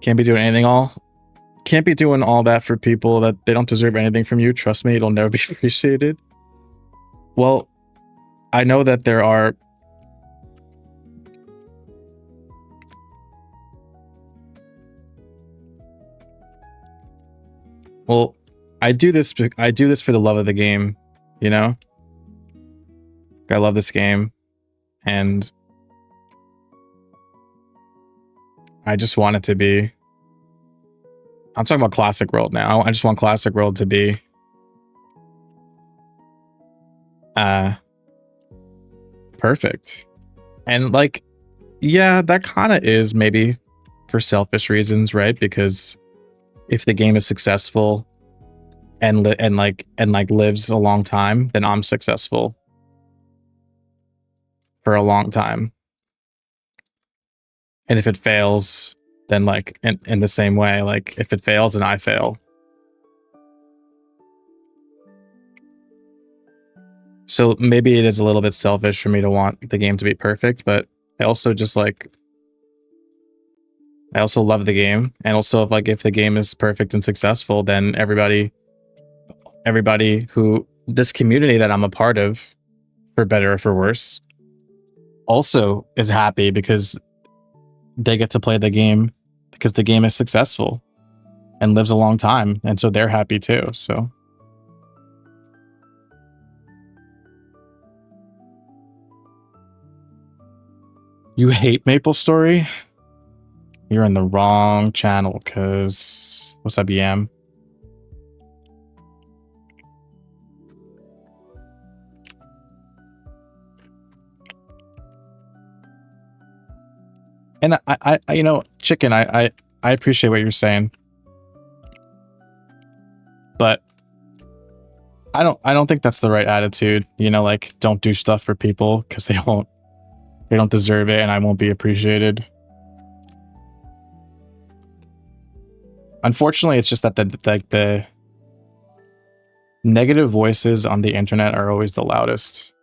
Can't be doing all that for people that they don't deserve anything from you. Trust me, it'll never be appreciated. Well, I know that there are I do this for the love of the game, you know? I love this game, and I just want it to be, I'm talking about Classic World now. I just want Classic World to be perfect. And like, yeah, that kind of is maybe for selfish reasons, right? Because if the game is successful and lives a long time, then I'm successful for a long time. And if it fails, then like in the same way, like if it fails, then I fail. So maybe it is a little bit selfish for me to want the game to be perfect, but I also just like, I also love the game. And also if the game is perfect and successful, then everybody who, this community that I'm a part of, for better or for worse, also is happy because they get to play the game because the game is successful and lives a long time. And so they're happy too. So you hate MapleStory? You're in the wrong channel, cause what's up, Yam? And I you know, Chicken, I appreciate what you're saying, but I don't think that's the right attitude. You know, like, don't do stuff for people because they don't deserve it, and I won't be appreciated. Unfortunately, it's just that the negative voices on the internet are always the loudest.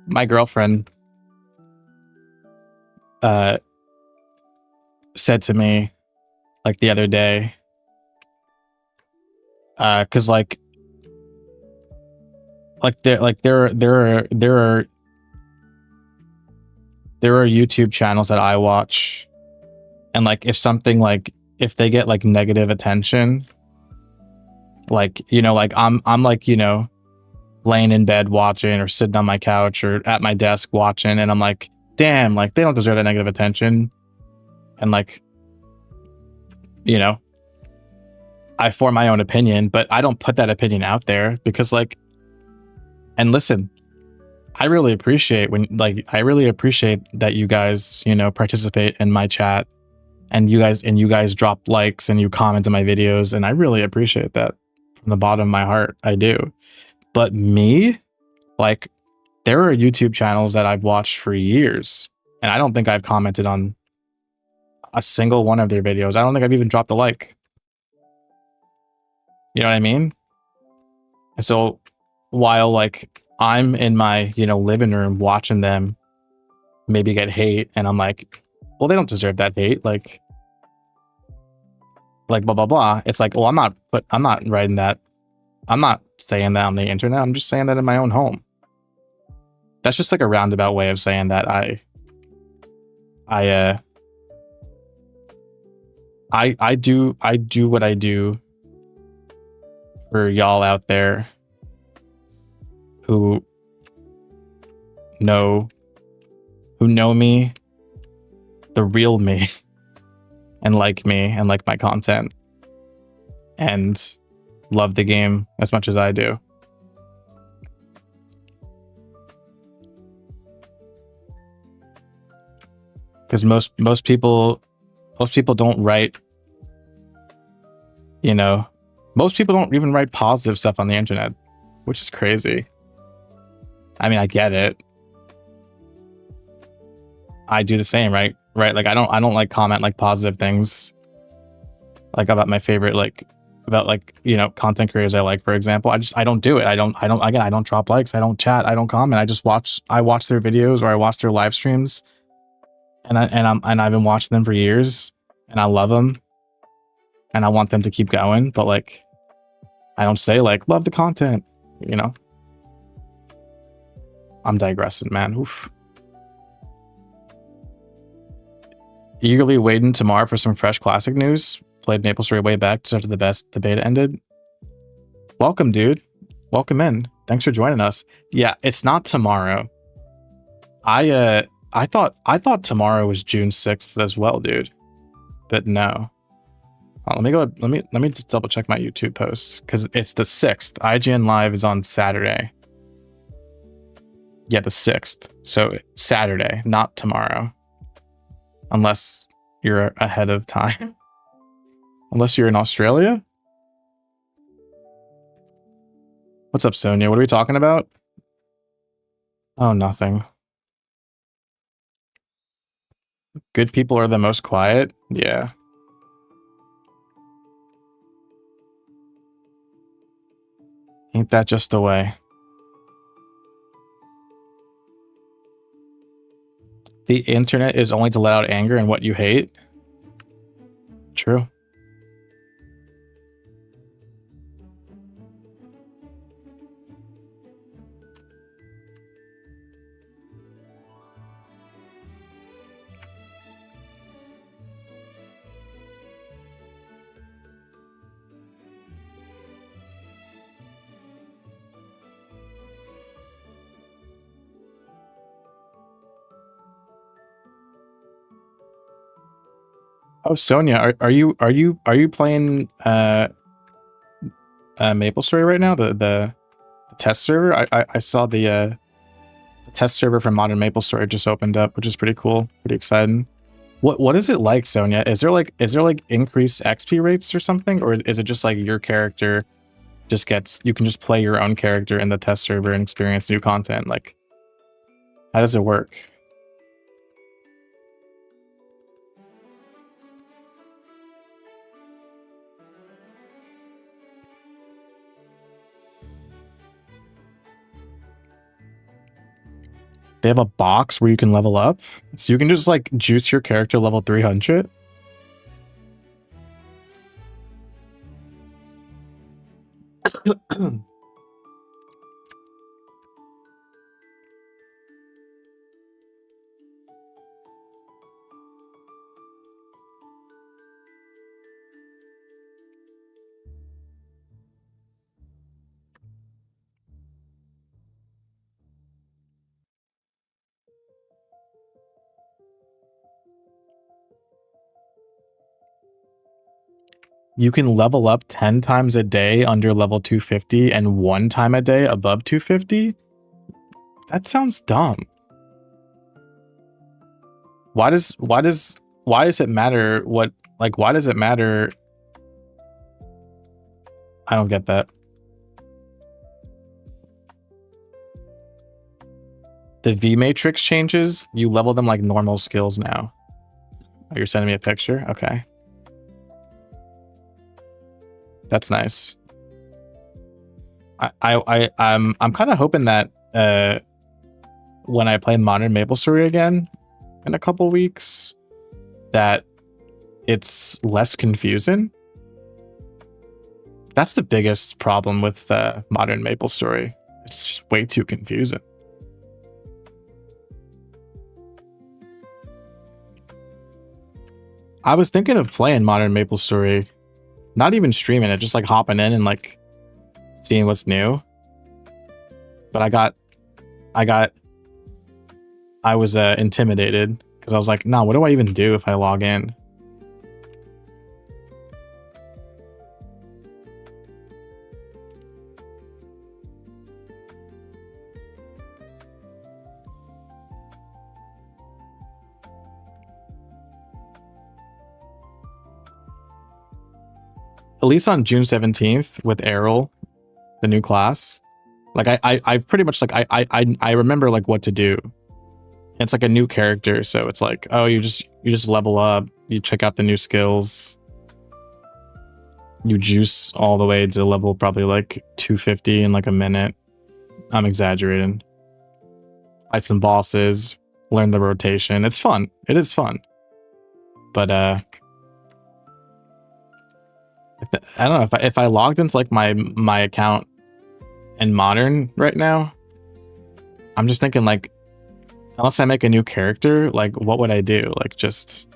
My girlfriend said to me like the other day, because there are YouTube channels that I watch, and like if they get like negative attention, like, you know, like I'm like, you know, laying in bed watching or sitting on my couch or at my desk watching, and I'm like, damn, like they don't deserve that negative attention. And like, you know, I form my own opinion, but I don't put that opinion out there because like, and listen, I really appreciate that you guys, you know, participate in my chat and you guys drop likes and you comment on my videos, and I really appreciate that from the bottom of my heart. I do. But me, like, there are YouTube channels that I've watched for years, and I don't think I've commented on a single one of their videos. I don't think I've even dropped a like. You know what I mean? And so while like I'm in my, living room watching them maybe get hate, and I'm like, well, they don't deserve that hate. Like blah blah blah. It's like, well, I'm not writing that. I'm not saying that on the internet. I'm just saying that in my own home. That's just like a roundabout way of saying that I do what I do for y'all out there who know me, the real me, and like my content, and love the game as much as I do. Because most people don't write, most people don't even write positive stuff on the internet, which is crazy. I mean, I get it. I do the same, right? Like I don't like comment like positive things, like about my favorite, like about like, content creators I like, for example. I don't do it. I don't drop likes. I don't chat. I don't comment. I watch their videos, or I watch their live streams, and I've been watching them for years, and I love them, and I want them to keep going. But like, I don't say like love the content, I'm digressing, man. Oof. Eagerly waiting tomorrow for some fresh classic news. Played MapleStory way back just after the beta ended. Welcome, dude. Welcome in. Thanks for joining us. Yeah, it's not tomorrow. I thought tomorrow was June 6th as well, dude. But no. Let me just double check my YouTube posts, because it's the 6th. IGN Live is on Saturday. Yeah, the 6th. So Saturday, not tomorrow. Unless you're ahead of time. Unless you're in Australia? What's up, Sonia? What are we talking about? Oh, nothing. Good people are the most quiet? Yeah. Ain't that just the way? The internet is only to let out anger and what you hate? True. Oh, Sonia, are you playing MapleStory right now? The test server? I saw the test server for Modern MapleStory just opened up, which is pretty cool, pretty exciting. What is it like, Sonia? Is there like increased XP rates or something, or is it just like your character just you can just play your own character in the test server and experience new content? Like, how does it work? They have a box where you can level up, so you can just like juice your character level 300. You can level up 10 times a day under level 250 and 1 time a day above 250? That sounds dumb. Why does why does it matter what, like, why does it matter? I don't get that. The V matrix changes, you level them like normal skills now. Oh, you're sending me a picture? Okay. That's nice. I'm kind of hoping that when I play Modern MapleStory again in a couple weeks, that it's less confusing. That's the biggest problem with Modern MapleStory. It's just way too confusing. I was thinking of playing Modern MapleStory, not even streaming it, just like hopping in and like seeing what's new. But I was intimidated because I was like, nah, what do I even do if I log in? At least on June 17th with Errol, the new class, like I pretty much like I remember like what to do. It's like a new character, so it's like, oh, you just level up, you check out the new skills, you juice all the way to level probably like 250 in like a minute. I'm exaggerating. Fight some bosses, learn the rotation. It's fun. It is fun. But I don't know if I logged into like my account in Modern right now, I'm just thinking like, unless I make a new character, like what would I do? Like just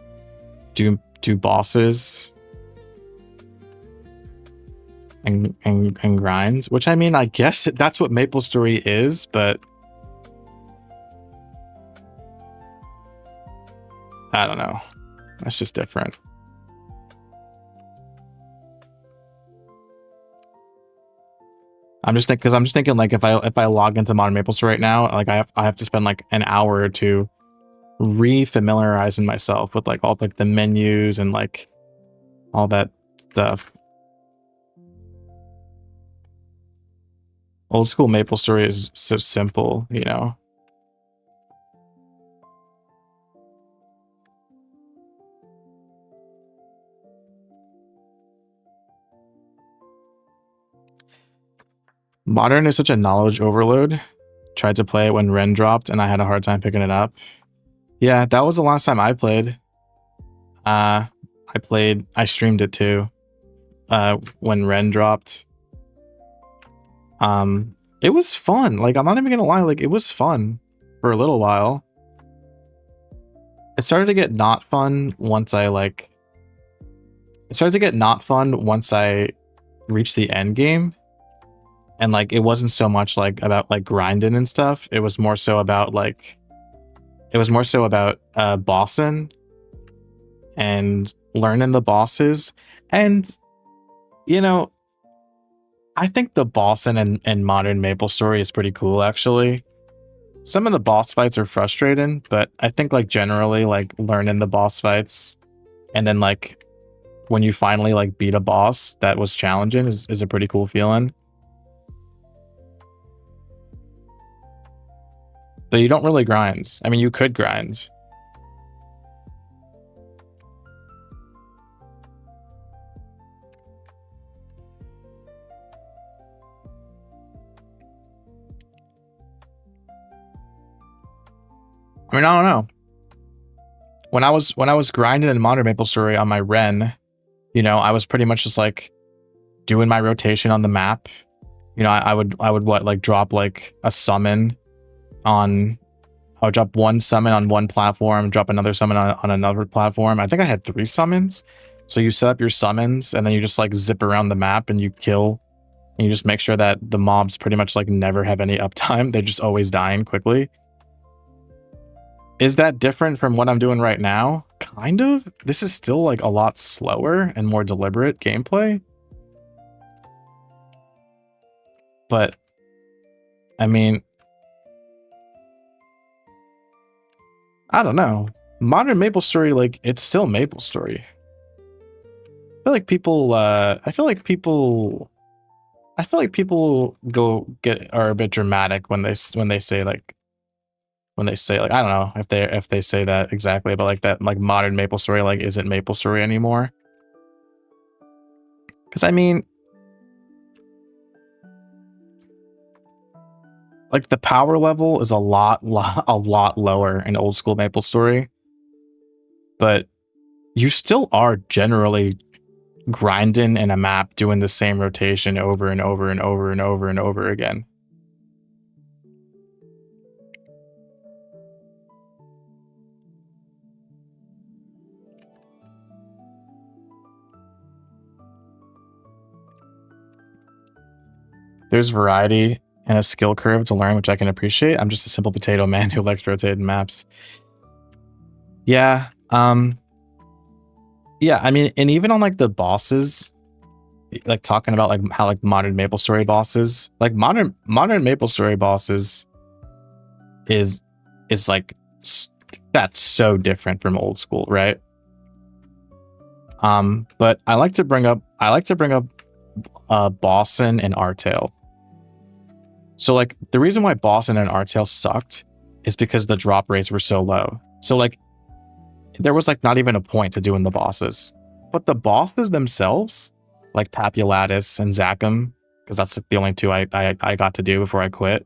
do bosses and grinds, which I mean, I guess that's what MapleStory is, but I don't know. That's just different. I'm just thinking like if I log into Modern MapleStory right now, like I have to spend like an hour or two re-familiarizing myself with like all like the menus and like all that stuff. Old school MapleStory is so simple, you know. Modern is such a knowledge overload. Tried to play it when Ren dropped and I had a hard time picking it up. Yeah, that was the last time I played. I streamed it too. When Ren dropped. It was fun. Like, I'm not even gonna lie, like it was fun for a little while. It started to get not fun once I reached the end game. And like it wasn't so much like about like grinding and stuff. It was more so about bossing and learning the bosses. And you know, I think the bossing and Modern MapleStory is pretty cool actually. Some of the boss fights are frustrating, but I think like generally like learning the boss fights and then like when you finally like beat a boss that was challenging is a pretty cool feeling. But you don't really grind. I mean, you could grind. I mean, I don't know. When I was grinding in Modern MapleStory on my Ren, you know, I was pretty much just like doing my rotation on the map. You know, I would what, like drop like a summon on, I would drop one summon on one platform, drop another summon on another platform. I think I had 3 summons. So you set up your summons and then you just like zip around the map and you kill. And you just make sure that the mobs pretty much like never have any uptime. They're just always dying quickly. Is that different from what I'm doing right now? Kind of. This is still like a lot slower and more deliberate gameplay. But I mean, I don't know. Modern MapleStory, like, it's still MapleStory. I feel like people are a bit dramatic when they say like I don't know if they say that exactly, but like that like modern MapleStory like isn't MapleStory anymore. Because I mean, like the power level is a lot lower in old school MapleStory, but you still are generally grinding in a map doing the same rotation over and over and over and over and over again. There's variety and a skill curve to learn, which I can appreciate. I'm just a simple potato man who likes rotating maps. Yeah. Yeah, I mean, and even on like the bosses, like talking about like how like modern MapleStory bosses, like modern MapleStory bosses is like that's so different from old school, right? But I like to bring up Boston and Artail. So like the reason why Boston and Artail sucked is because the drop rates were so low. So like there was like not even a point to doing the bosses. But the bosses themselves, like Papulatus and Zachem, because that's the only two I got to do before I quit.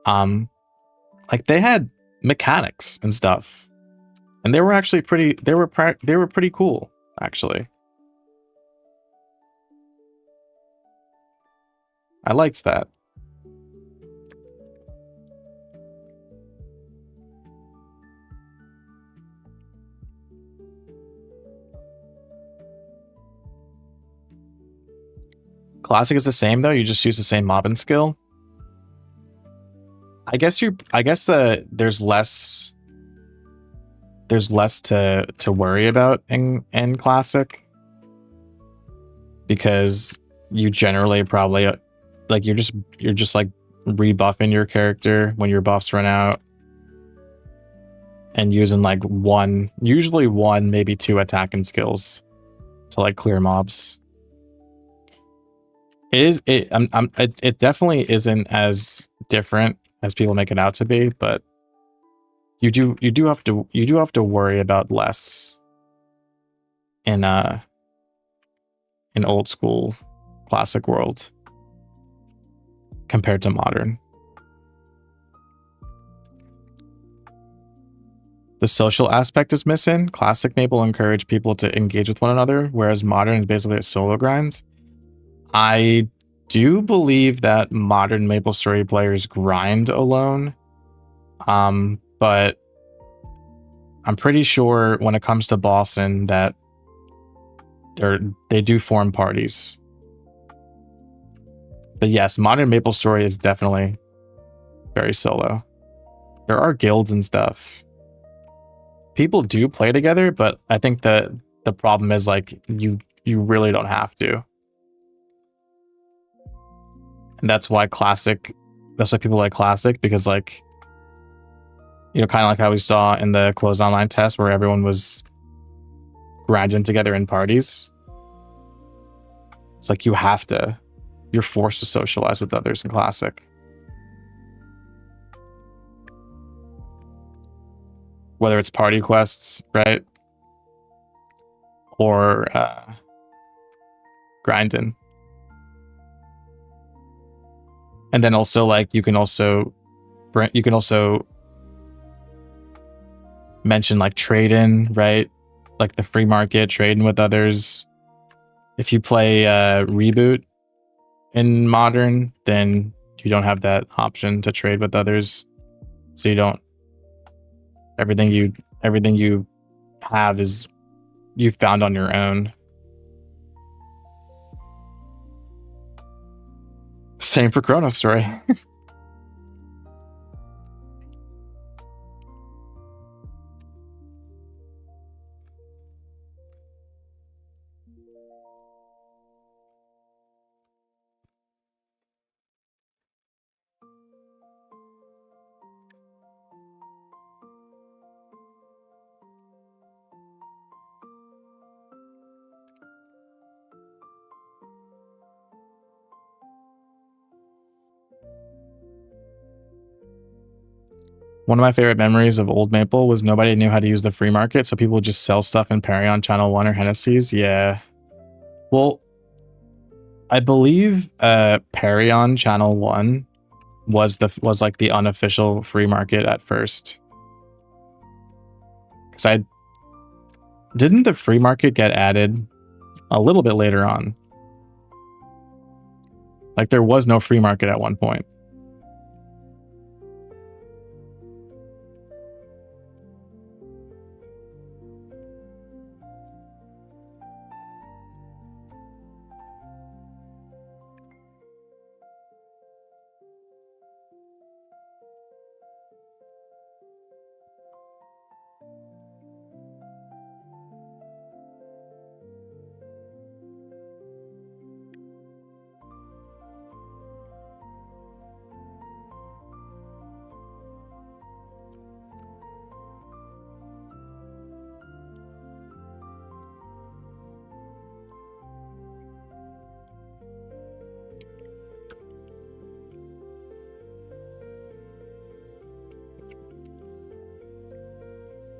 Like they had mechanics and stuff, and they were actually pretty. They were pretty cool, actually. I liked that. Classic is the same though. You just use the same mobbing skill. I guess there's less to worry about in classic, because you generally probably like you're just like rebuffing your character when your buffs run out and using like usually one maybe two attacking skills to like clear mobs. It definitely isn't as different as people make it out to be, but you do have to worry about less in old school classic world compared to modern. The social aspect is missing. Classic Maple encourage people to engage with one another, whereas modern is basically a solo grind. I do believe that modern MapleStory players grind alone, but I'm pretty sure when it comes to Boston that they do form parties. But yes, modern MapleStory is definitely very solo. There are guilds and stuff. People do play together, but I think that the problem is like you really don't have to. And that's why people like classic, because like, you know, kind of like how we saw in the closed online test where everyone was grinding together in parties. It's like you're forced to socialize with others in classic. Whether it's party quests, right? Or grinding. And then also like you can also mention like trading, right? Like the free market, trading with others. If you play Reboot in modern, then you don't have that option to trade with others. So you don't everything you have is you've found on your own. Same for chronostory. One of my favorite memories of Old Maple was nobody knew how to use the free market, so people would just sell stuff in Perry on Channel 1 or Hennessy's. Yeah. Well, I believe Perry on Channel 1 was like the unofficial free market at first. Because didn't the free market get added a little bit later on? Like there was no free market at one point.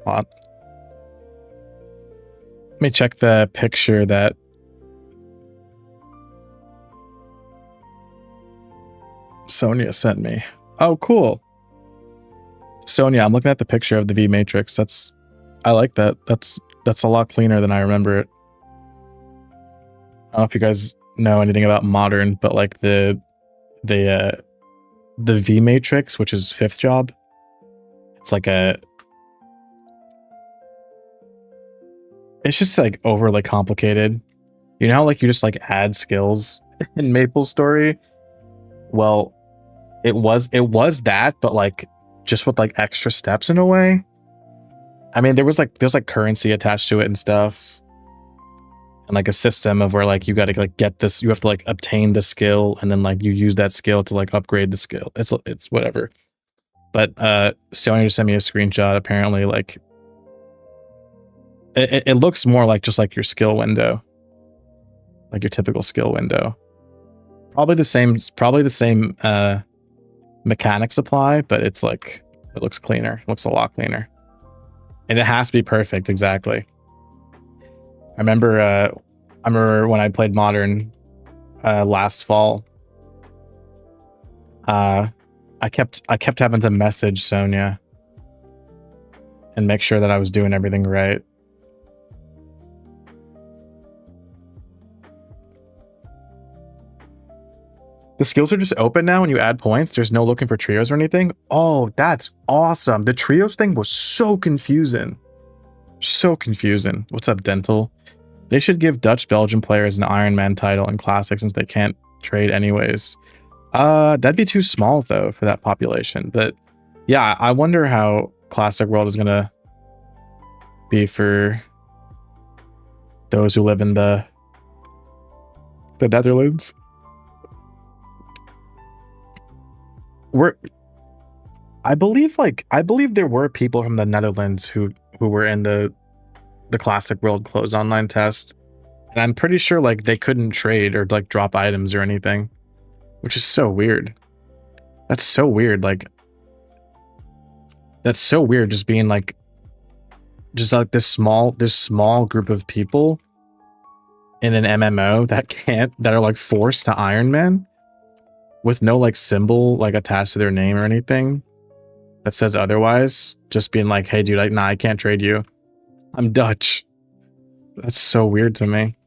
Hold on. Let me check the picture that Sonia sent me. Oh, cool. Sonia, I'm looking at the picture of the V Matrix. I like that. That's a lot cleaner than I remember it. I don't know if you guys know anything about modern, but like the V Matrix, which is Fifth Job, it's like it's just like overly complicated. You know how like you just like add skills in MapleStory? Well, it was that, but like just with like extra steps in a way. I mean, there's like currency attached to it and stuff. And like a system of where like you gotta like get this, you have to like obtain the skill and then like you use that skill to like upgrade the skill. It's whatever. But Sonia just sent me a screenshot. Apparently like it looks more like just like your skill window. Like your typical skill window. Probably the same mechanics apply, but it's like it looks cleaner. It looks a lot cleaner. And it has to be perfect, exactly. I remember when I played Modern last fall. I kept having to message Sonia and make sure that I was doing everything right. The skills are just open now when you add points. There's no looking for trios or anything. Oh, that's awesome. The trios thing was so confusing. So confusing. What's up, Dental? They should give Dutch-Belgian players an Iron Man title in Classic since they can't trade anyways. That'd be too small though for that population. But yeah, I wonder how Classic World is gonna be for those who live in the Netherlands. I believe there were people from the Netherlands who were in the Classic World closed online test, and I'm pretty sure like they couldn't trade or like drop items or anything, which is so weird. That's so weird. Like that's so weird. Just being like this small group of people in an MMO that are like forced to Iron Man with no like symbol like attached to their name or anything that says otherwise. Just being like, hey dude, like, nah, I can't trade you. I'm Dutch. That's so weird to me.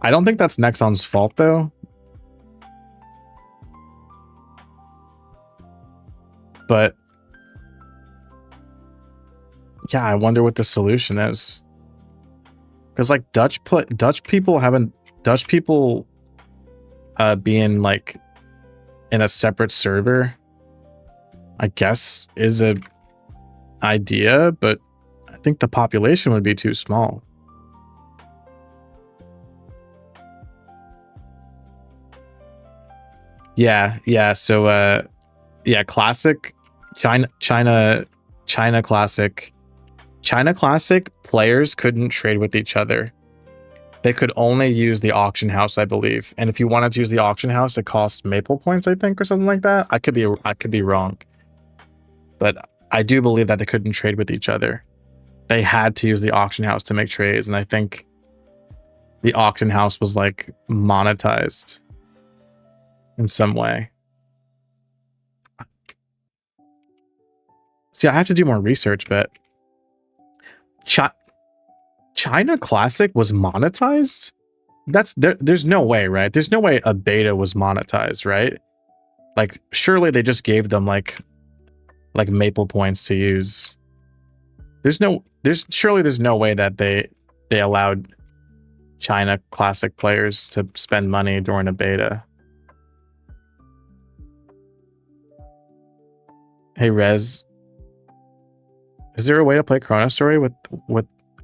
I don't think that's Nexon's fault though. But yeah, I wonder what the solution is. Because like Dutch people being like in a separate server, I guess is a idea, but I think the population would be too small. Yeah. So yeah, Classic, China Classic players couldn't trade with each other. They could only use the auction house, I believe. And if you wanted to use the auction house, it cost Maple points, I think, or something like that. I could be wrong. but I do believe that they couldn't trade with each other. They had to use the auction house to make trades, and I think the auction house was like monetized in some way. See, I have to do more research, but China Classic was monetized? There's no way, right? There's no way a beta was monetized, right? Like, surely they just gave them like Maple points to use. Surely there's no way that they allowed China Classic players to spend money during a beta. Hey Rez, is there a way to play chronostory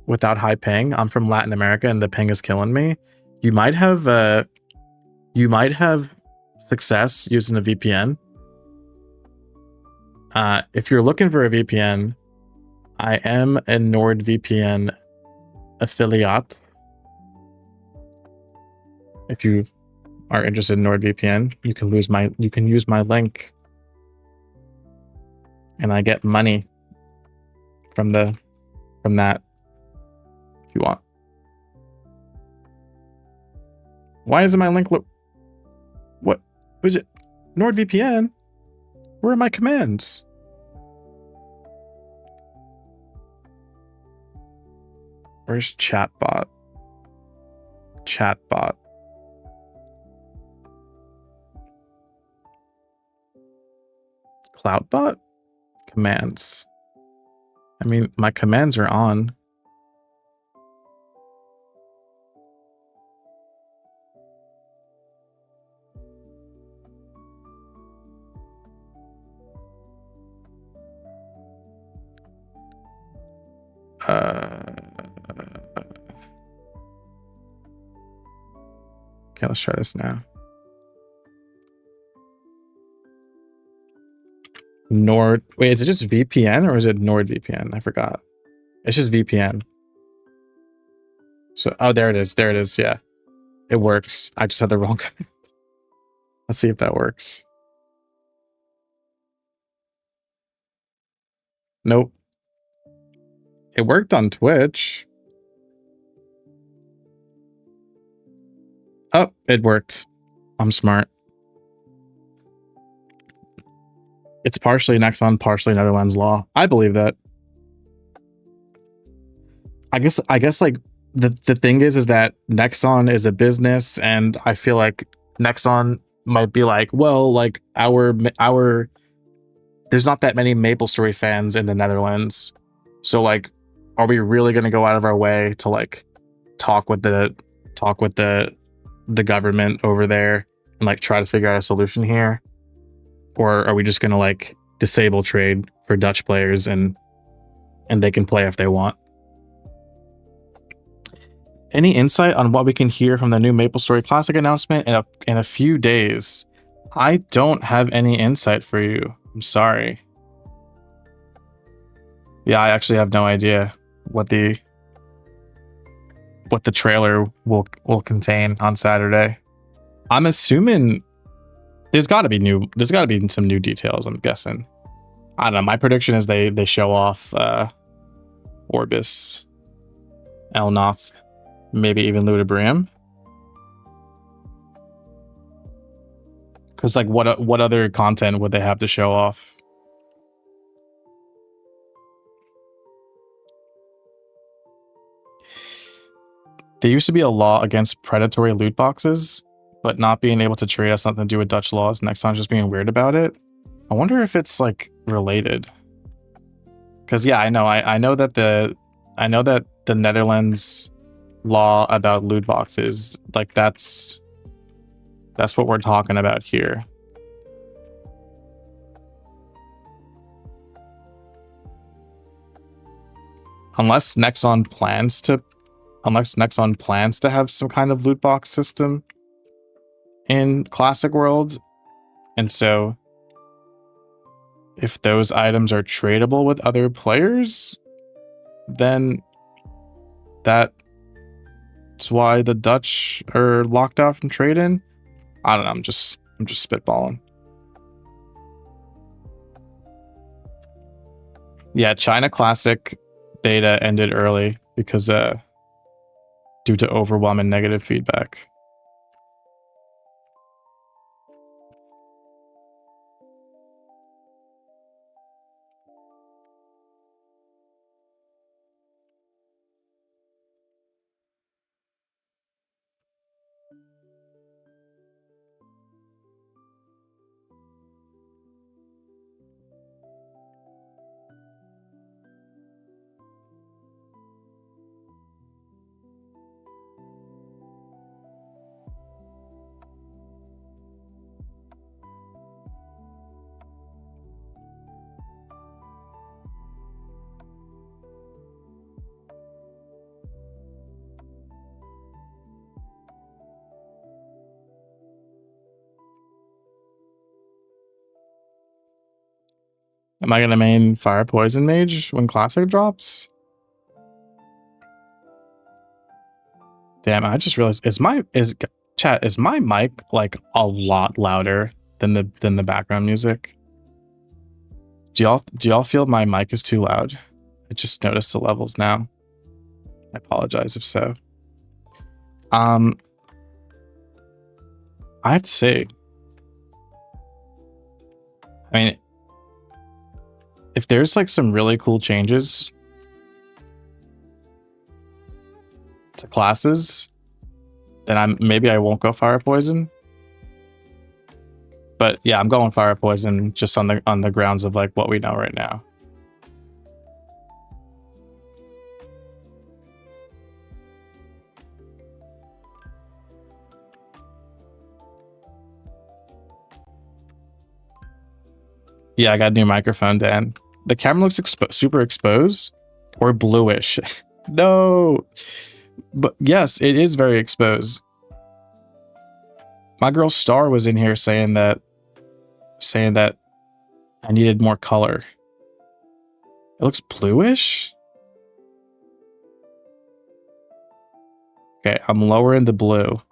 without high ping? I'm from Latin America and the ping is killing me. You might have success using a VPN. If you're looking for a VPN, I am a NordVPN affiliate. If you are interested in NordVPN, you can use my link, and I get money from that if you want. Why isn't my link look? What was it? NordVPN? Where are my commands? Where's chatbot? Chatbot. Cloudbot? Commands. I mean, my commands are on. Okay, let's try this now. Wait, is it just VPN or is it NordVPN? I forgot. It's just VPN. So, oh, there it is. There it is. Yeah, it works. I just had the wrong command. Let's see if that works. Nope. It worked on Twitch. Oh, it worked. I'm smart. It's partially Nexon, partially Netherlands law. I believe that. I guess like the thing is that Nexon is a business, and I feel like Nexon might be like, well, like our there's not that many MapleStory fans in the Netherlands, so like, are we really going to go out of our way to like talk with the government over there and like try to figure out a solution here? Or are we just going to like disable trade for Dutch players and they can play if they want? Any insight on what we can hear from the new MapleStory Classic announcement in a few days? I don't have any insight for you. I'm sorry. Yeah, I actually have no idea what the trailer will contain on Saturday. I'm assuming there's got to be some new details, I'm guessing. I don't know. My prediction is they show off Orbis, Elnoth, maybe even Ludibrium. Because like, what other content would they have to show off? There used to be a law against predatory loot boxes, but not being able to trade has something to do with Dutch laws. Nexon just being weird about it. I wonder if it's like related. Because yeah, I know that the Netherlands law about loot boxes, like that's what we're talking about here. Unless Nexon plans to have some kind of loot box system in Classic World, and so if those items are tradable with other players, then that's why the Dutch are locked out from trading. I don't know. I'm just spitballing. Yeah, China Classic beta ended early because due to overwhelming negative feedback. Am I gonna main Fire Poison Mage when Classic drops? Damn, I just realized is my mic like a lot louder than the background music? Do y'all feel my mic is too loud? I just noticed the levels now. I apologize if so. I'd say, I mean, if there's like some really cool changes to classes, then maybe I won't go Fire Poison. But yeah, I'm going Fire Poison just on the grounds of like what we know right now. Yeah, I got a new microphone, Dan. The camera looks super exposed or bluish. No, but yes, it is very exposed. My girl Star was in here saying that I needed more color. It looks bluish. Okay, I'm lowering the blue.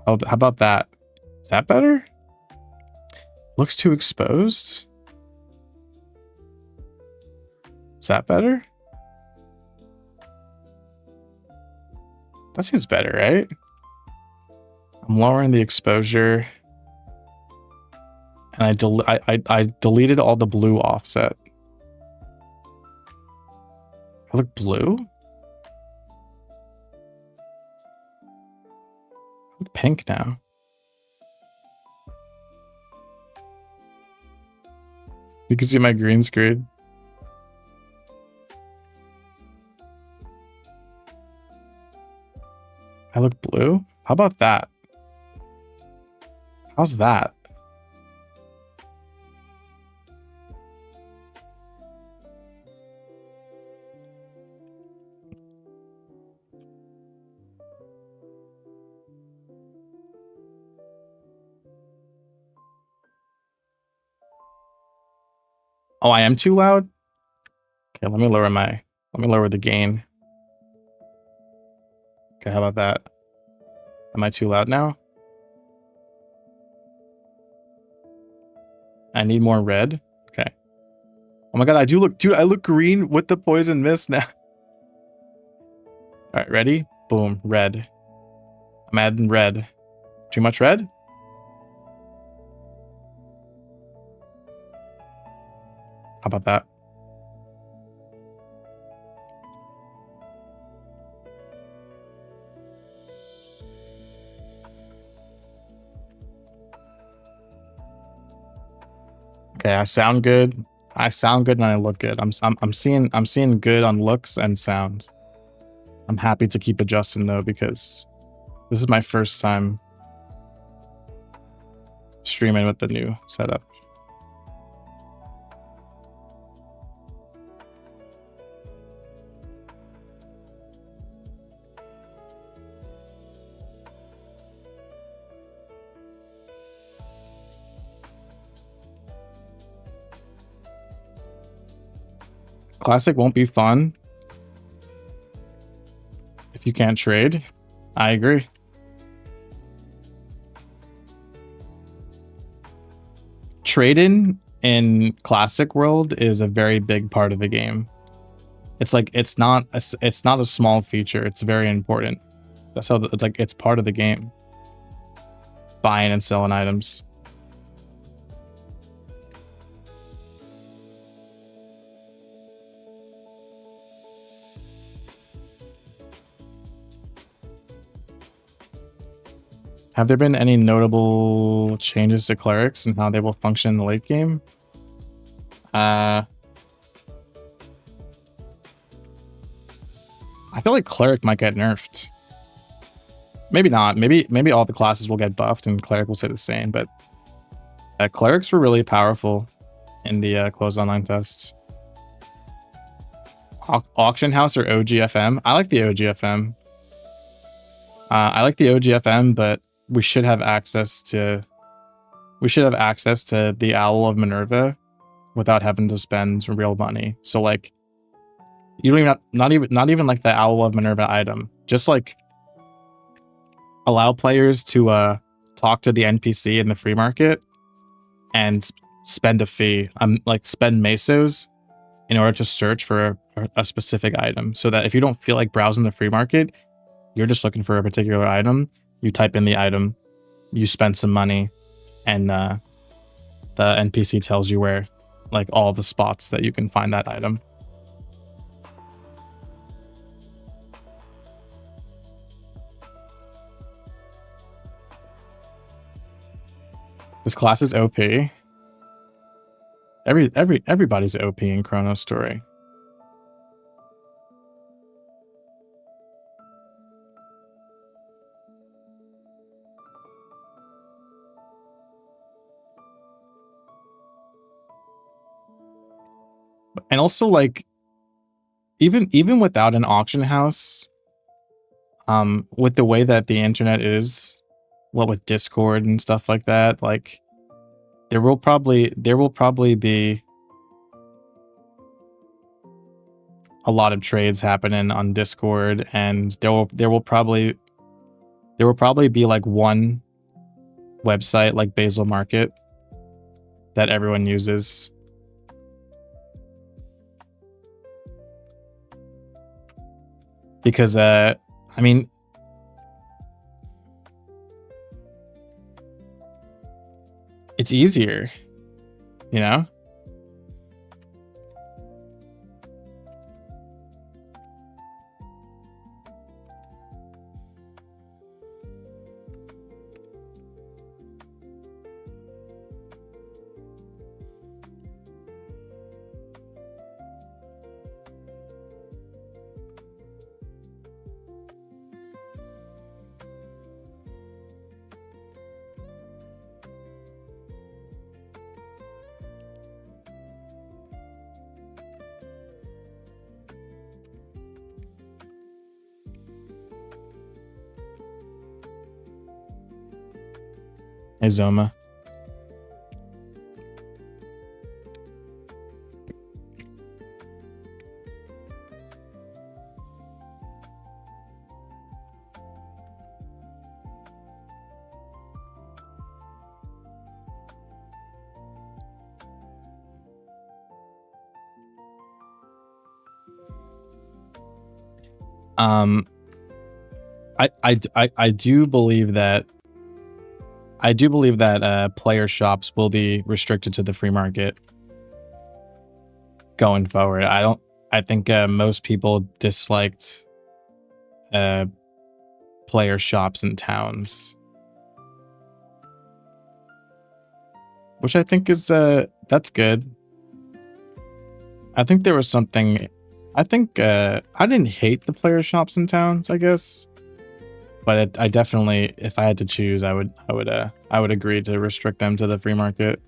Oh, how about that? Is that better? Looks too exposed. Is that better? That seems better, right? I'm lowering the exposure. And I deleted all the blue offset. I look blue? I look pink now. You can see my green screen. I look blue? How about that? How's that? Oh, I am too loud? Okay, let me lower the gain. Okay, how about that? Am I too loud now? I need more red. Okay. Oh my god, I do look, dude, I look green with the poison mist now. All right, ready? Boom, red. I'm adding red. Too much red? How about that? Okay, I sound good. I sound good and I look good. I'm seeing good on looks and sound. I'm happy to keep adjusting though because this is my first time streaming with the new setup. Classic won't be fun if you can't trade. I agree. Trading in classic world is a very big part of the game. It's like it's not a small feature. It's very important. That's how it's like it's part of the game. Buying and selling items. Have there been any notable changes to clerics and how they will function in the late game? I feel like cleric might get nerfed. Maybe not. Maybe all the classes will get buffed and cleric will stay the same. But clerics were really powerful in the closed online test. Auction house or OGFM? I like the OGFM. I like the OGFM, but we should have access to the Owl of Minerva without having to spend real money. So like you don't even not even like the Owl of Minerva item. Just like allow players to talk to the NPC in the free market and spend a fee. Like spend mesos in order to search for a specific item, so that if you don't feel like browsing the free market, you're just looking for a particular item, you type in the item, you spend some money, and the NPC tells you where, like, all the spots that you can find that item. This class is OP. Everybody's OP in chronostory. And also, like, even without an auction house, with the way that the internet is, what with Discord and stuff like that, like there will probably be a lot of trades happening on Discord, and there will probably be like one website like Basil Market that everyone uses. Because I mean, it's easier, you know? Izoma. I do believe that player shops will be restricted to the free market going forward. I think most people disliked player shops in towns, which I think is that's good. I think there was something. I think I didn't hate the player shops in towns, I guess, but I definitely, if I had to choose, I would agree to restrict them to the free market.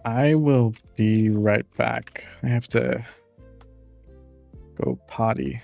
I will be right back. I have to go potty.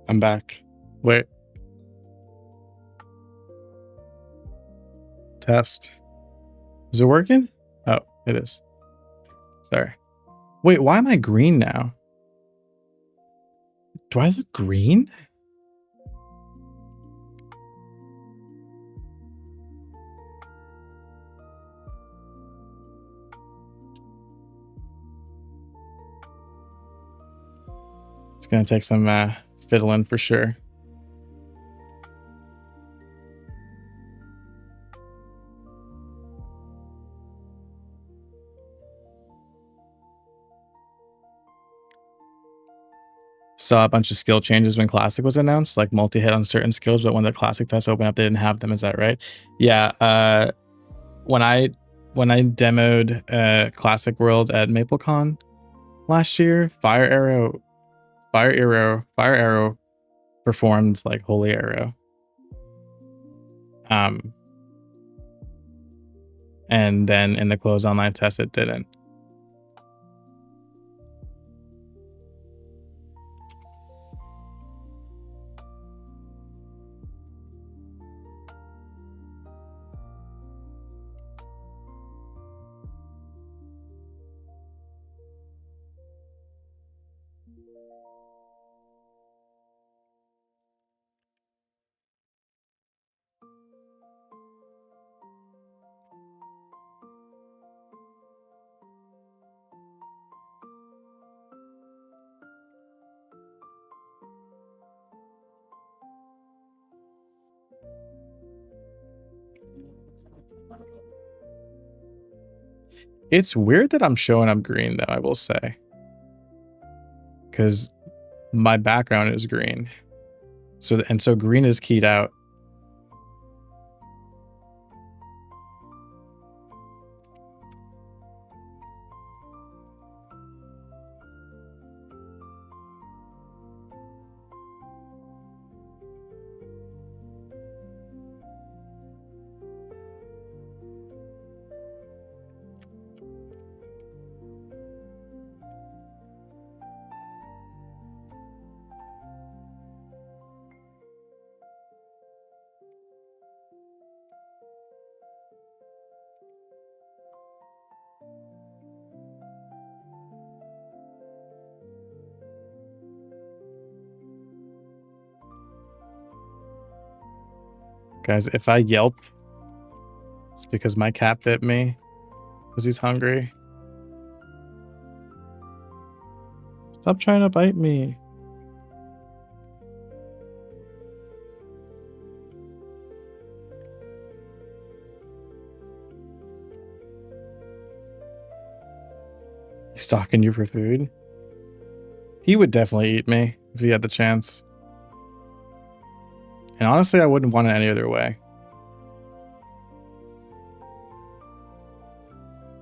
I'm back. Wait, test. Is it working? Oh, it is. Sorry. Wait, why am I green now? Do I look green? It's gonna take some fiddling for sure. Saw a bunch of skill changes when Classic was announced, like multi-hit on certain skills, but when the Classic tests opened up, they didn't have them. Is that right? Yeah. When I demoed Classic World at MapleCon last year, Fire Arrow performed like Holy Arrow. And then in the closed online test, it didn't. It's weird that I'm showing up green, though, I will say. Because my background is green. So green is keyed out. Guys, if I yelp, it's because my cat bit me because he's hungry. Stop trying to bite me. He's stalking you for food. He would definitely eat me if he had the chance. And honestly, I wouldn't want it any other way.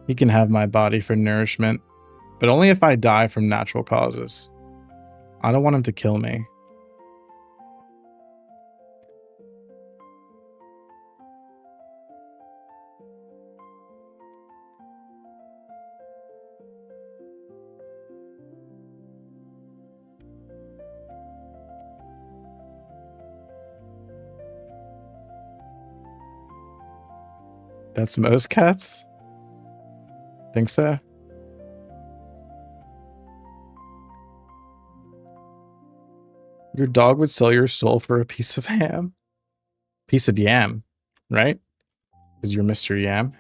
He can have my body for nourishment, but only if I die from natural causes. I don't want him to kill me. That's most cats? Think so? Your dog would sell your soul for a piece of ham. Piece of yam, right? Because you're Mr. Yam.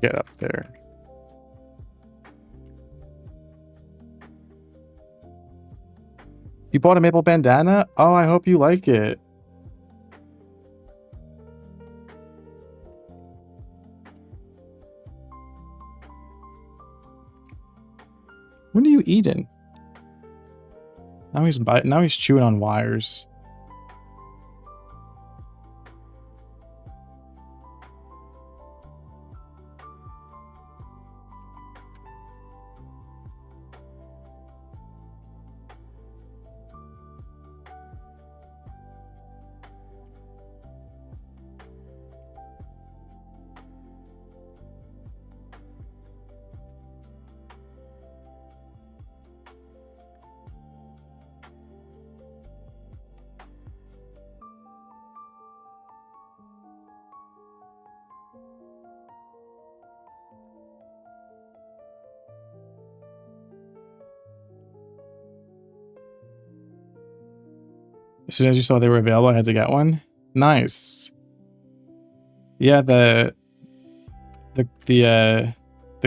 Get up there. You bought a maple bandana? Oh, I hope you like it. When are you eating? Now he's chewing on wires. As soon as you saw they were available, I had to get one. Nice. Yeah, the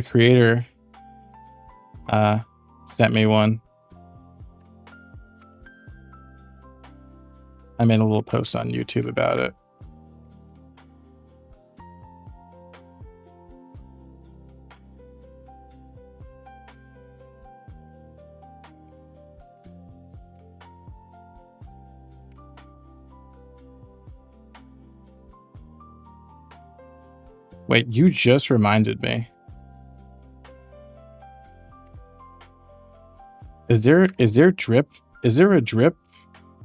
creator sent me one. I made a little post on YouTube about it. Wait, you just reminded me. Is there a drip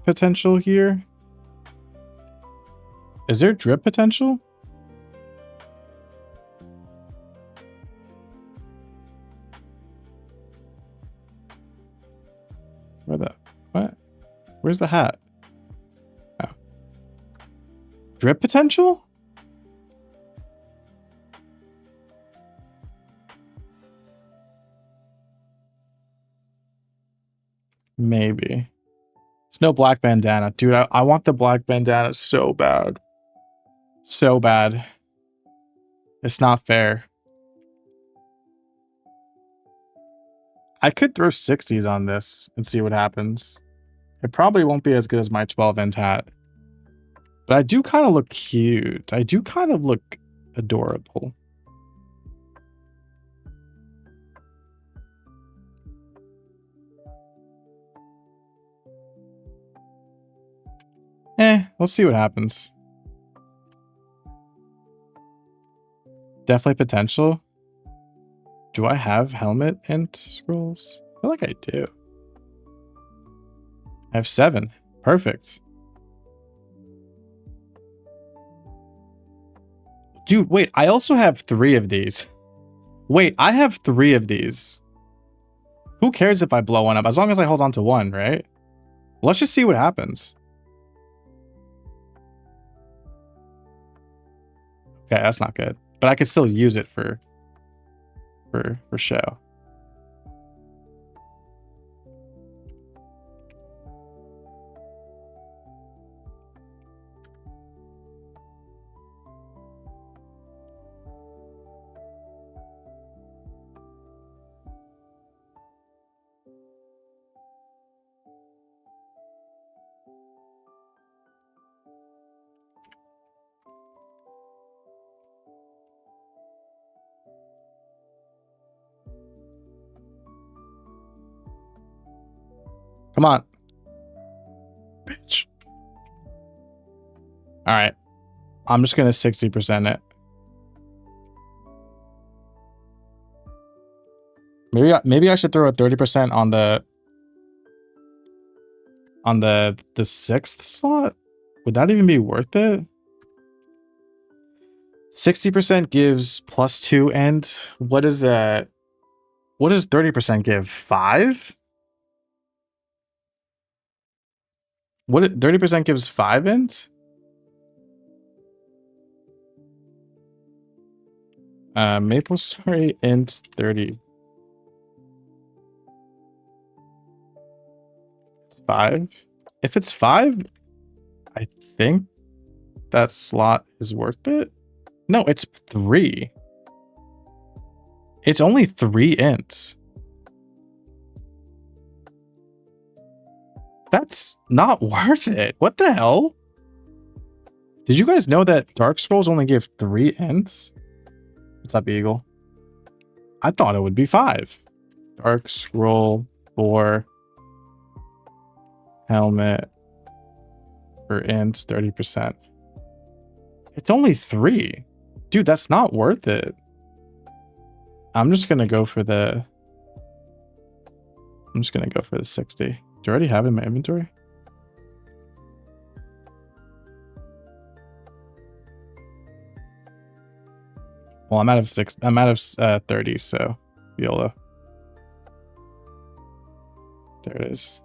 potential here? Is there drip potential? What? Where's the hat? Drip potential? Maybe. There's no black bandana. Dude, I want the black bandana so bad. So bad. It's not fair. I could throw 60s on this and see what happens. It probably won't be as good as my 12-inch hat. But I do kind of look cute. I do kind of look adorable. Let's see what happens. Definitely potential. Do I have helmet and scrolls? I feel like I do. I have 7. Perfect. Dude, wait, I also have 3 of these. Wait, I have 3 of these. Who cares if I blow one up? As long as I hold on to one, right? Let's just see what happens. Okay, that's not good. But I could still use it for show. Come on. Bitch. All right. I'm just going to 60% it. Maybe I should throw a 30% on the 6th slot. Would that even be worth it? 60% gives +2 and what is that? What does 30% give? 5? What 30% gives 5 int? Maple story int 30. It's 5. If it's 5, I think that slot is worth it. No, it's 3. It's only 3 ints. That's not worth it. What the hell? Did you guys know that Dark Scrolls only give 3 ints? What's up, Eagle? I thought it would be 5. Dark Scroll 4 helmet for int 30%. It's only 3. Dude, that's not worth it. I'm just gonna go for the 60. Do you already have it in my inventory? Well, I'm out of 30, so YOLO. There it is.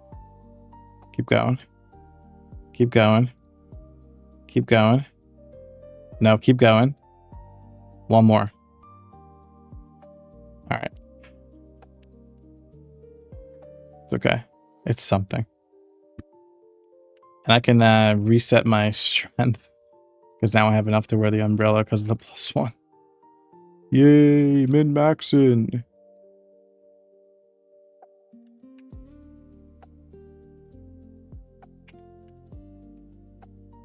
Keep going. Keep going. Keep going. No, keep going. One more. All right. It's okay. It's something. And I can reset my strength because now I have enough to wear the umbrella because of the +1. Yay, min-maxing.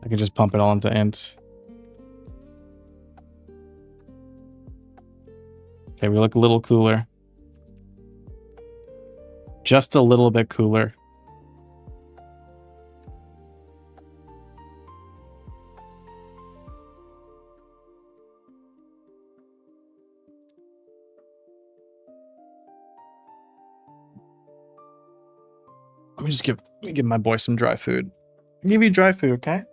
I can just pump it all into int. Okay, we look a little cooler. Just a little bit cooler. Let me give my boy some dry food. I'll give you dry food, okay?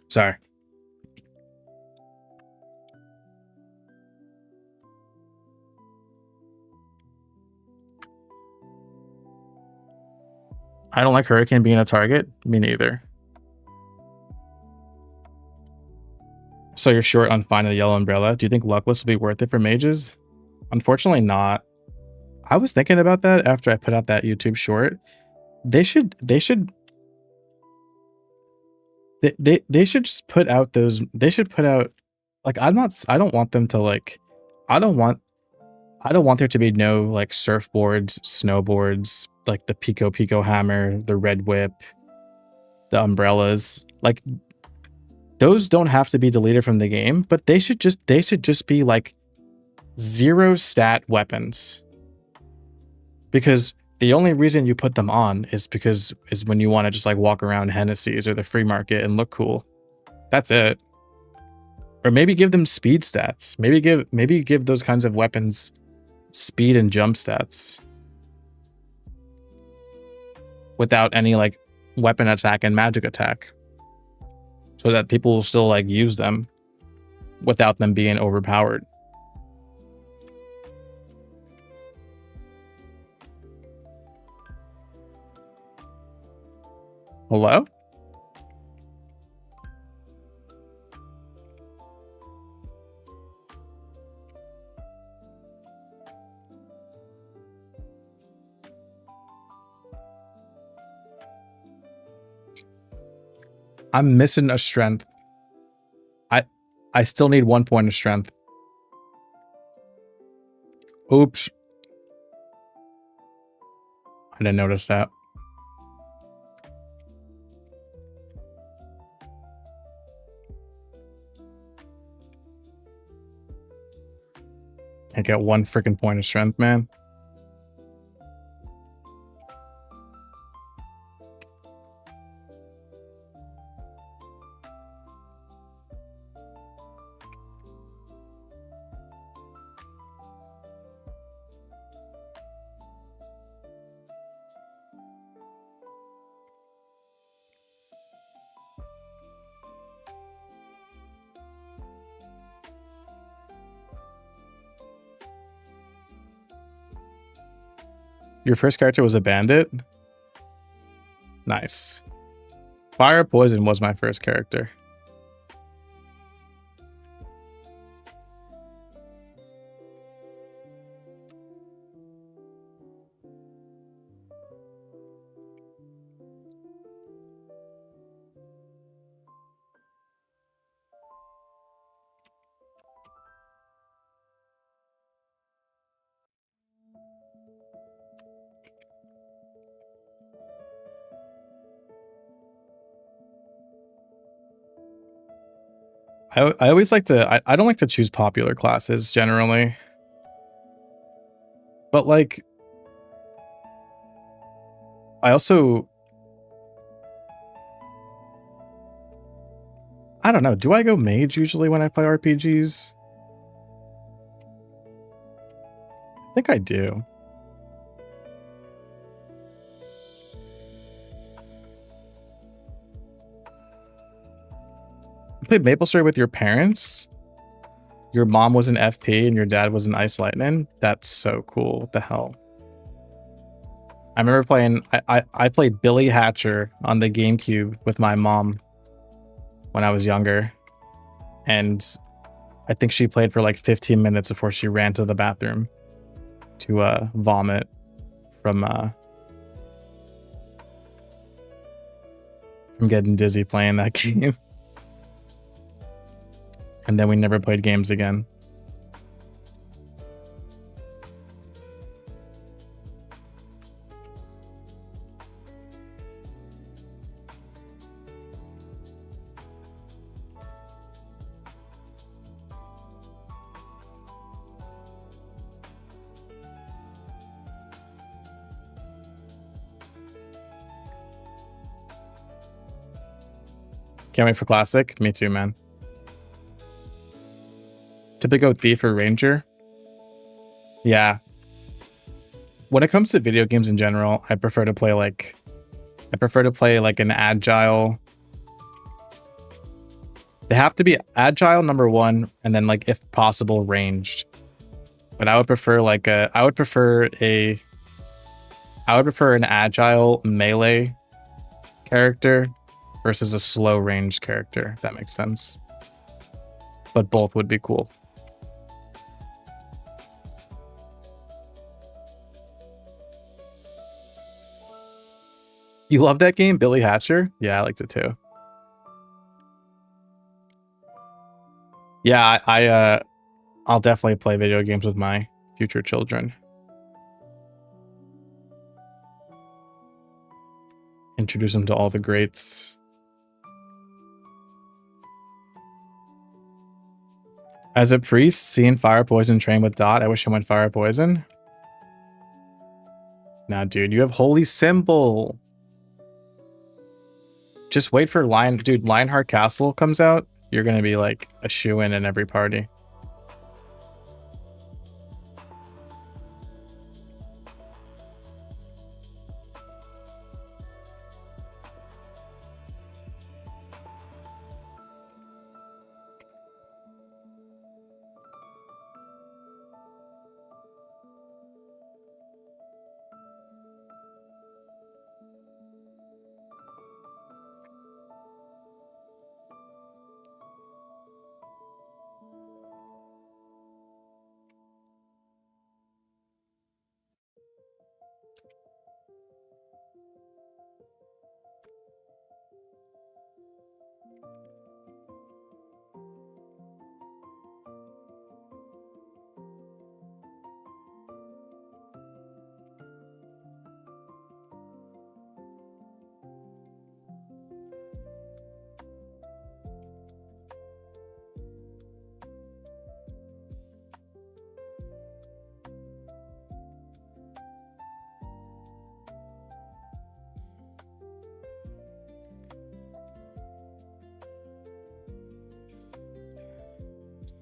Sorry. I don't like Hurricane being a target. Me neither. So you're short on finding the yellow umbrella. Do you think Luckless will be worth it for mages? Unfortunately not. I was thinking about that after I put out that YouTube short. They should just put out those. They should put out, like, I don't want them to, like, I don't want there to be no, like, surfboards, snowboards, like the Pico hammer, the red whip, the umbrellas. Like, those don't have to be deleted from the game, but they should just be like 0 stat weapons. Because the only reason you put them on is when you want to just like walk around Hennessy's or the free market and look cool. That's it. Or maybe give them speed stats. Maybe give those kinds of weapons speed and jump stats without any like weapon attack and magic attack, so that people will still like use them without them being overpowered. Hello? I'm missing a strength. I still need 1 point of strength. Oops. I didn't notice that. I get 1 freaking point of strength, man. Your first character was a bandit? Nice. Fire Poison was my first character. I always like to, I don't like to choose popular classes generally. But like, I also, I don't know, do I go mage usually when I play RPGs? I think I do. You played MapleStory with your parents? Your mom was an FP and your dad was an Ice Lightning? That's so cool. What the hell? I remember playing, I played Billy Hatcher on the GameCube with my mom when I was younger. And I think she played for like 15 minutes before she ran to the bathroom to vomit from getting dizzy playing that game. And then we never played games again. Can't wait for Classic. Me too, man. Typical Thief or Ranger? Yeah. When it comes to video games in general, I prefer to play like an agile They have to be agile, number one, and then like if possible, ranged. But I would prefer like I would prefer an agile melee character versus a slow range character, if that makes sense. But both would be cool. You love that game, Billy Hatcher? Yeah, I liked it too. Yeah, I'll definitely play video games with my future children. Introduce them to all the greats. As a priest, seeing Fire Poison train with Dot, I wish I went Fire Poison. Nah, dude, you have Holy Symbol. Just wait for Lionheart Castle comes out. You're gonna be like a shoo-in in every party.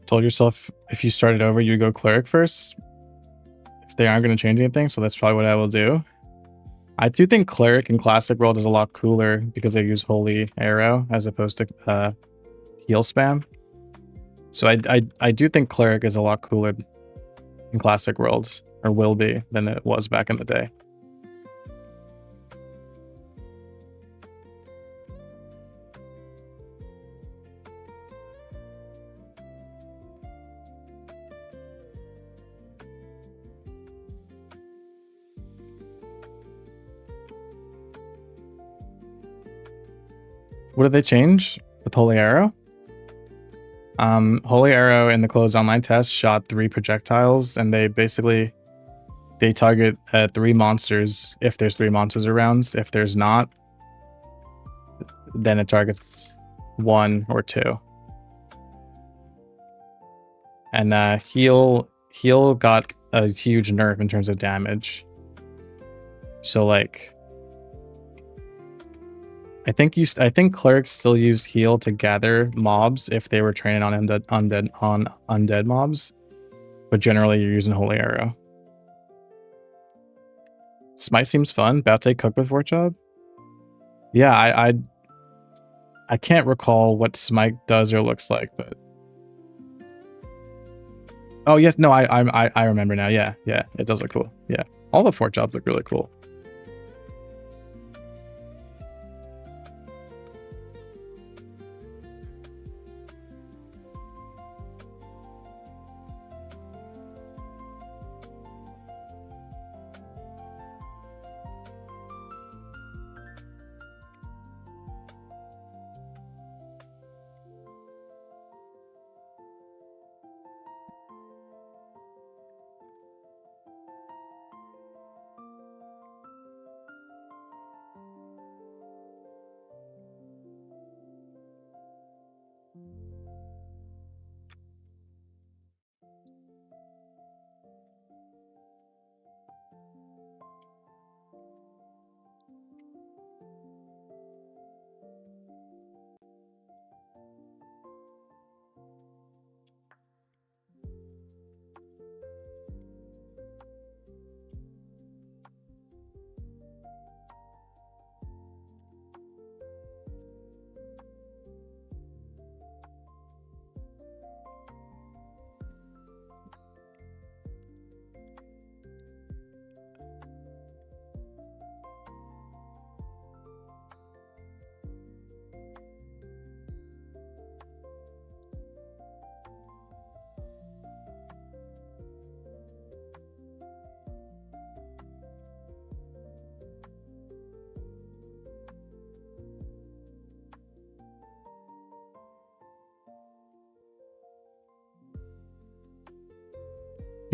Told yourself if you started over, you'd go Cleric first. If they aren't going to change anything, so that's probably what I will do. I do think Cleric in Classic World is a lot cooler because they use Holy Arrow as opposed to heal spam. So I do think Cleric is a lot cooler in Classic Worlds, or will be, than it was back in the day. What did they change with Holy Arrow? Holy Arrow in the closed online test shot 3 projectiles, and they target 3 monsters if there's 3 monsters around. If there's not, then it targets 1 or 2. And heal got a huge nerf in terms of damage. So like, I think clerics still used heal to gather mobs if they were training on undead mobs, but generally you're using Holy Arrow. Smite seems fun. Baute cook with Work Job. Yeah, I can't recall what Smite does or looks like, but oh yes, no, I remember now. Yeah, it does look cool. Yeah, all the Fort Jobs look really cool.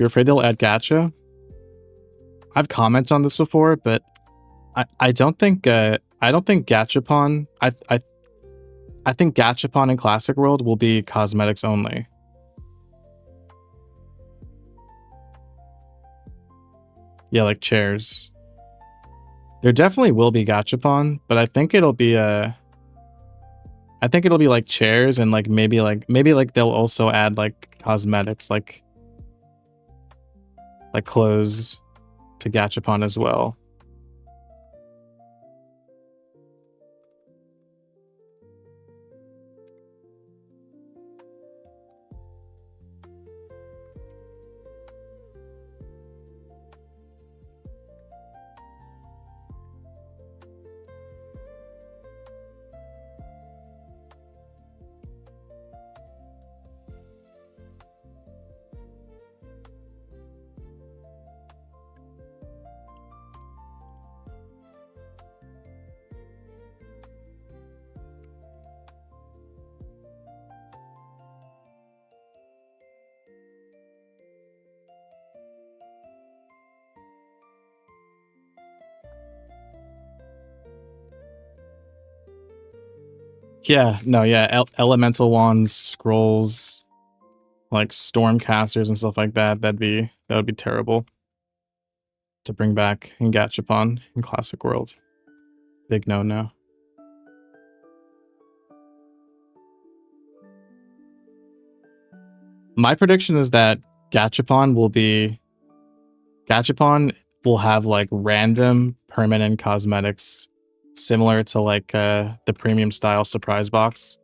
You're afraid they'll add gacha? I've commented on this before, but I don't think gachapon. I think gachapon in Classic World will be cosmetics only. Yeah, like chairs. There definitely will be gachapon, but I think it'll be like chairs and like maybe they'll also add like cosmetics like clothes to gachapon as well. Yeah, no, yeah, elemental wands, scrolls, like stormcasters and stuff like that. That would be terrible to bring back in gachapon in Classic World. Big no. My prediction is that gachapon will have like random permanent cosmetics similar to like the premium style surprise box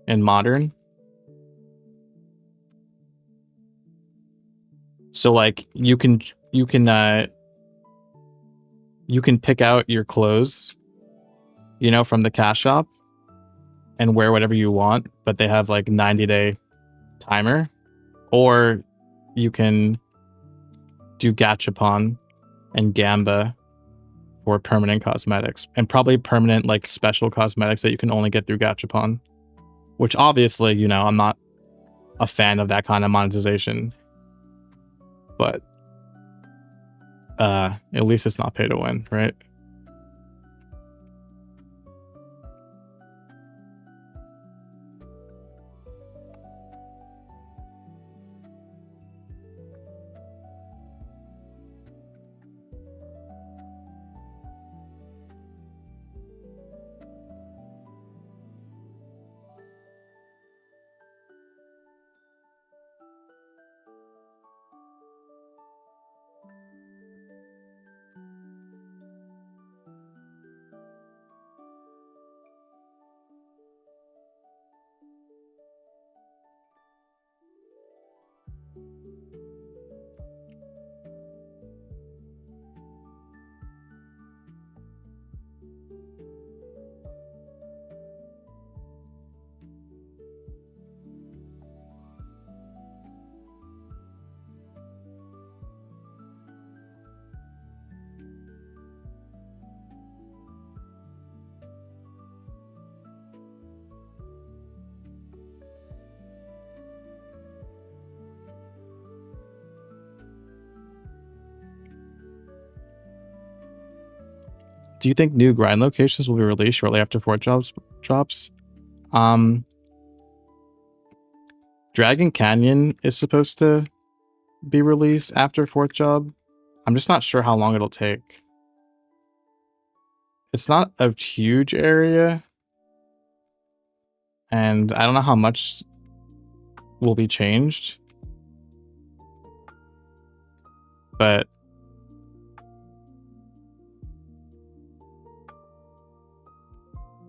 in modern. So like you can pick out your clothes, you know, from the cash shop and wear whatever you want, but they have like 90-day timer. Or you can do gachapon and gamba for permanent cosmetics, and probably permanent like special cosmetics that you can only get through gachapon, which obviously, you know, I'm not a fan of that kind of monetization, but at least it's not pay to win, right? Do you think new grind locations will be released shortly after Fort drops? Dragon Canyon is supposed to be released after Fort Job. I'm just not sure how long it'll take. It's not a huge area, and I don't know how much will be changed, but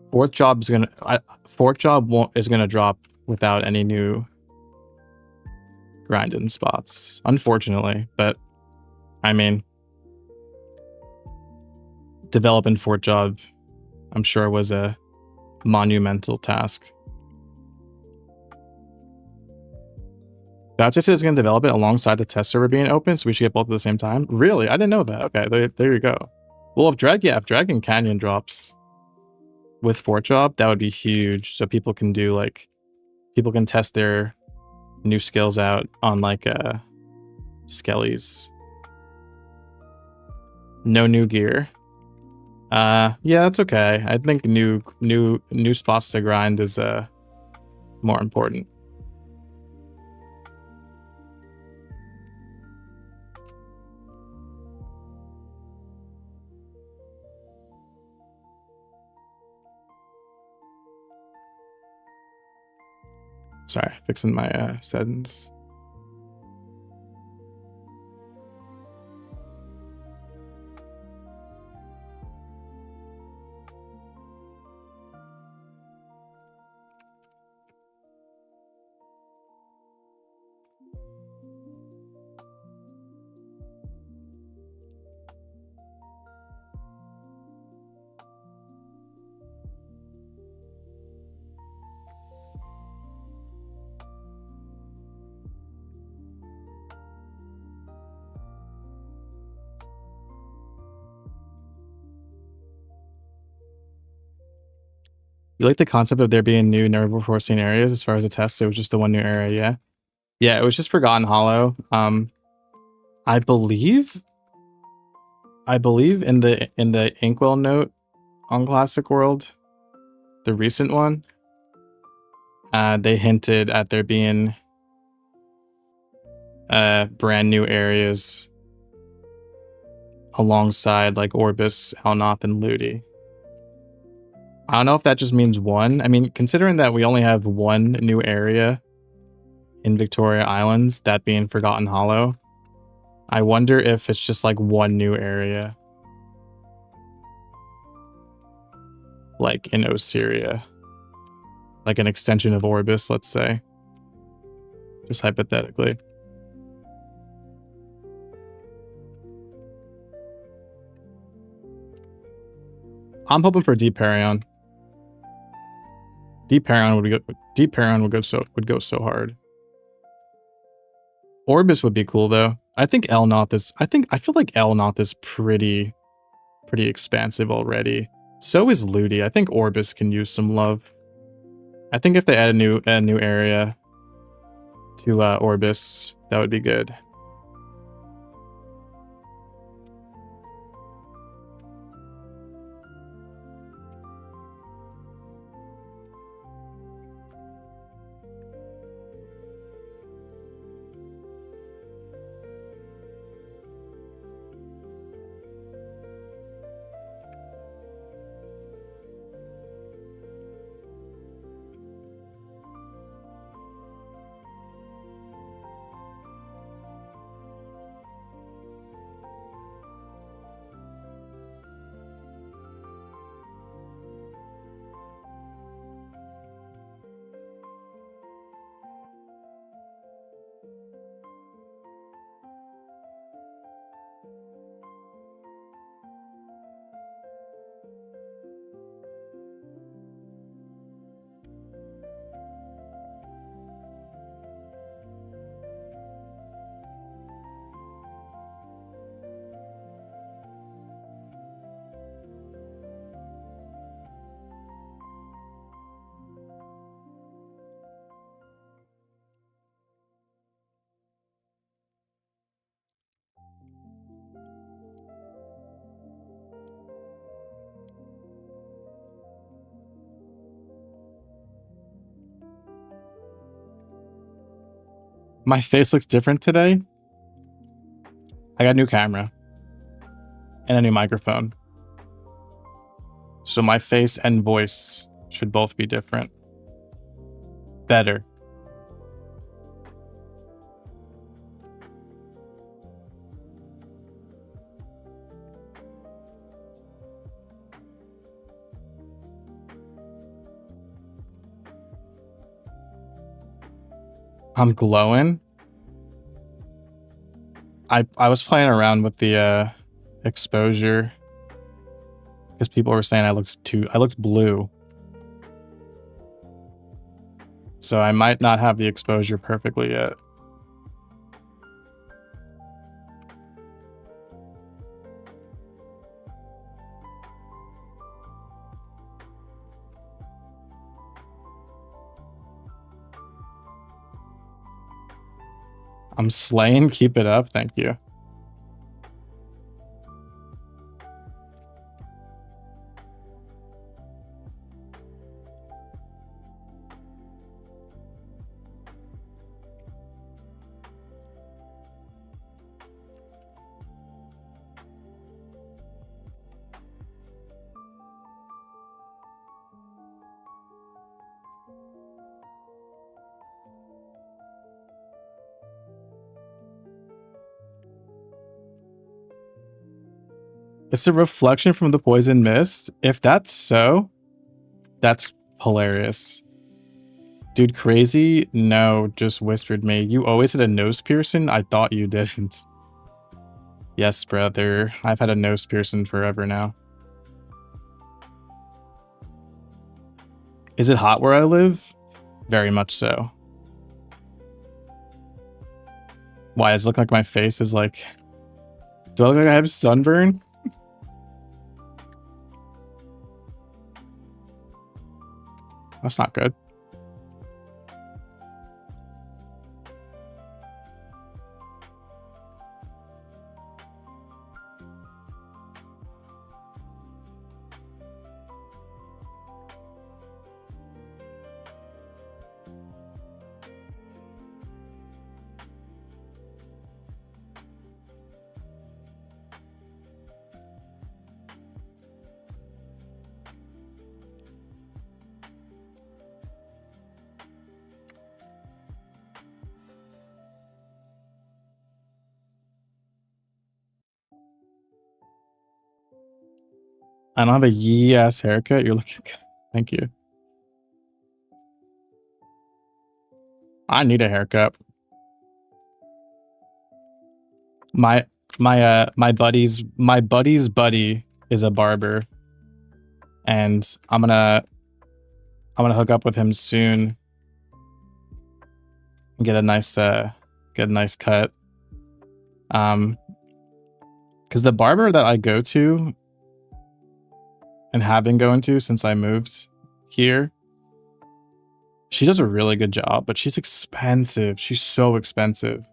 Fort Job is gonna drop without any new grinding spots, unfortunately. But I mean, developing Fort Job, I'm sure, was a monumental task. Baptist is going to develop it alongside the test server being open, so we should get both at the same time. Really? I didn't know that. Okay, there you go. Well, if Dragon Canyon drops with Fort Job, that would be huge. So people can test their new skills out on like Skellies. No new gear. Yeah, that's okay. I think new spots to grind is more important. Sorry, fixing my settings. You like the concept of there being new, never before seen areas as far as a test? It was just the one new area, yeah? Yeah, it was just Forgotten Hollow. I believe in the Inkwell note on Classic World, the recent one, they hinted at there being brand new areas alongside like Orbis, Elnoth, and Ludi. I don't know if that just means one. I mean, considering that we only have one new area in Victoria Islands, that being Forgotten Hollow, I wonder if it's just like one new area. Like in Osiria. Like an extension of Orbis, let's say. Just hypothetically. I'm hoping for Deep Perion. Deep Perion would go so hard. Orbis would be cool though. I feel like Elnoth is pretty expansive already. So is Ludi. I think Orbis can use some love. I think if they add a new area to Orbis, that would be good. My face looks different today. I got a new camera and a new microphone. So my face and voice should both be different. Better. I'm glowing. I was playing around with the exposure because people were saying I looked blue. So I might not have the exposure perfectly yet. I'm slaying. Keep it up. Thank you. It's a reflection from the poison mist. If that's so, that's hilarious. Dude, crazy? No, just whispered me. You always had a nose piercing? I thought you didn't. Yes, brother. I've had a nose piercing forever now. Is it hot where I live? Very much so. Why, does it look like my face is like... Do I look like I have sunburn? That's not good. I don't have a yee-ass haircut. You're looking good. Thank you. I need a haircut. My buddy's buddy is a barber, and I'm gonna hook up with him soon and get a nice cut. Because the barber that I go to and have been going to since I moved here, she does a really good job, but she's expensive. She's so expensive.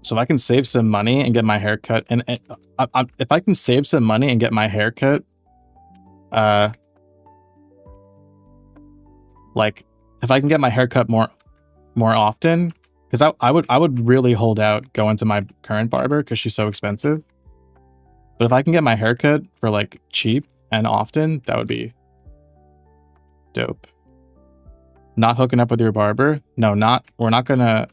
So if I can save some money and get my hair cut, and if I can save some money and get my hair cut, like if I can get my hair cut more often, because I would really hold out going to my current barber because she's so expensive. But if I can get my hair cut for like cheap and often, that would be dope. Not hooking up with your barber? No, we're not gonna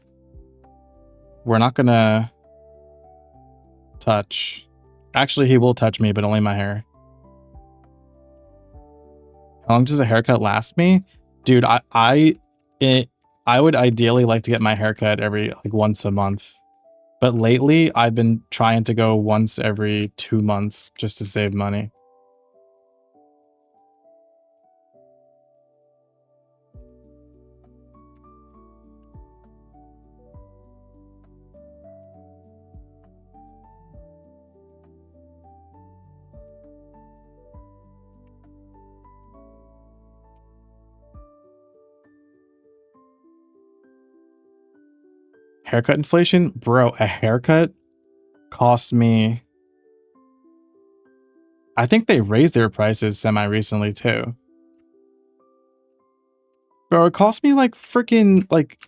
touch. Actually, he will touch me, but only my hair. How long does a haircut last me? Dude, I would ideally like to get my haircut every like once a month. But lately, I've been trying to go once every 2 months just to save money. Haircut inflation? Bro, a haircut cost me... I think they raised their prices semi-recently too. Bro, it cost me like freaking like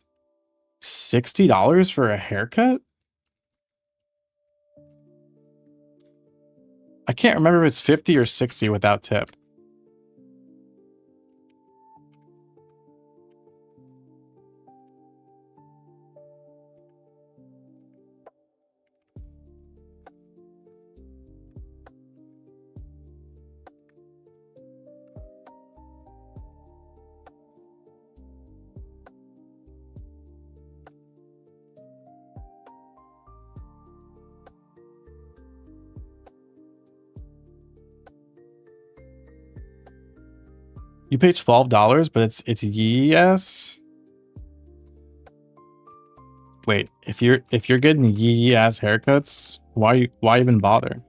$60 for a haircut? I can't remember if it's 50 or 60 without tip. You pay $12, but it's yes. Wait, if you're getting yee ass haircuts, why even bother?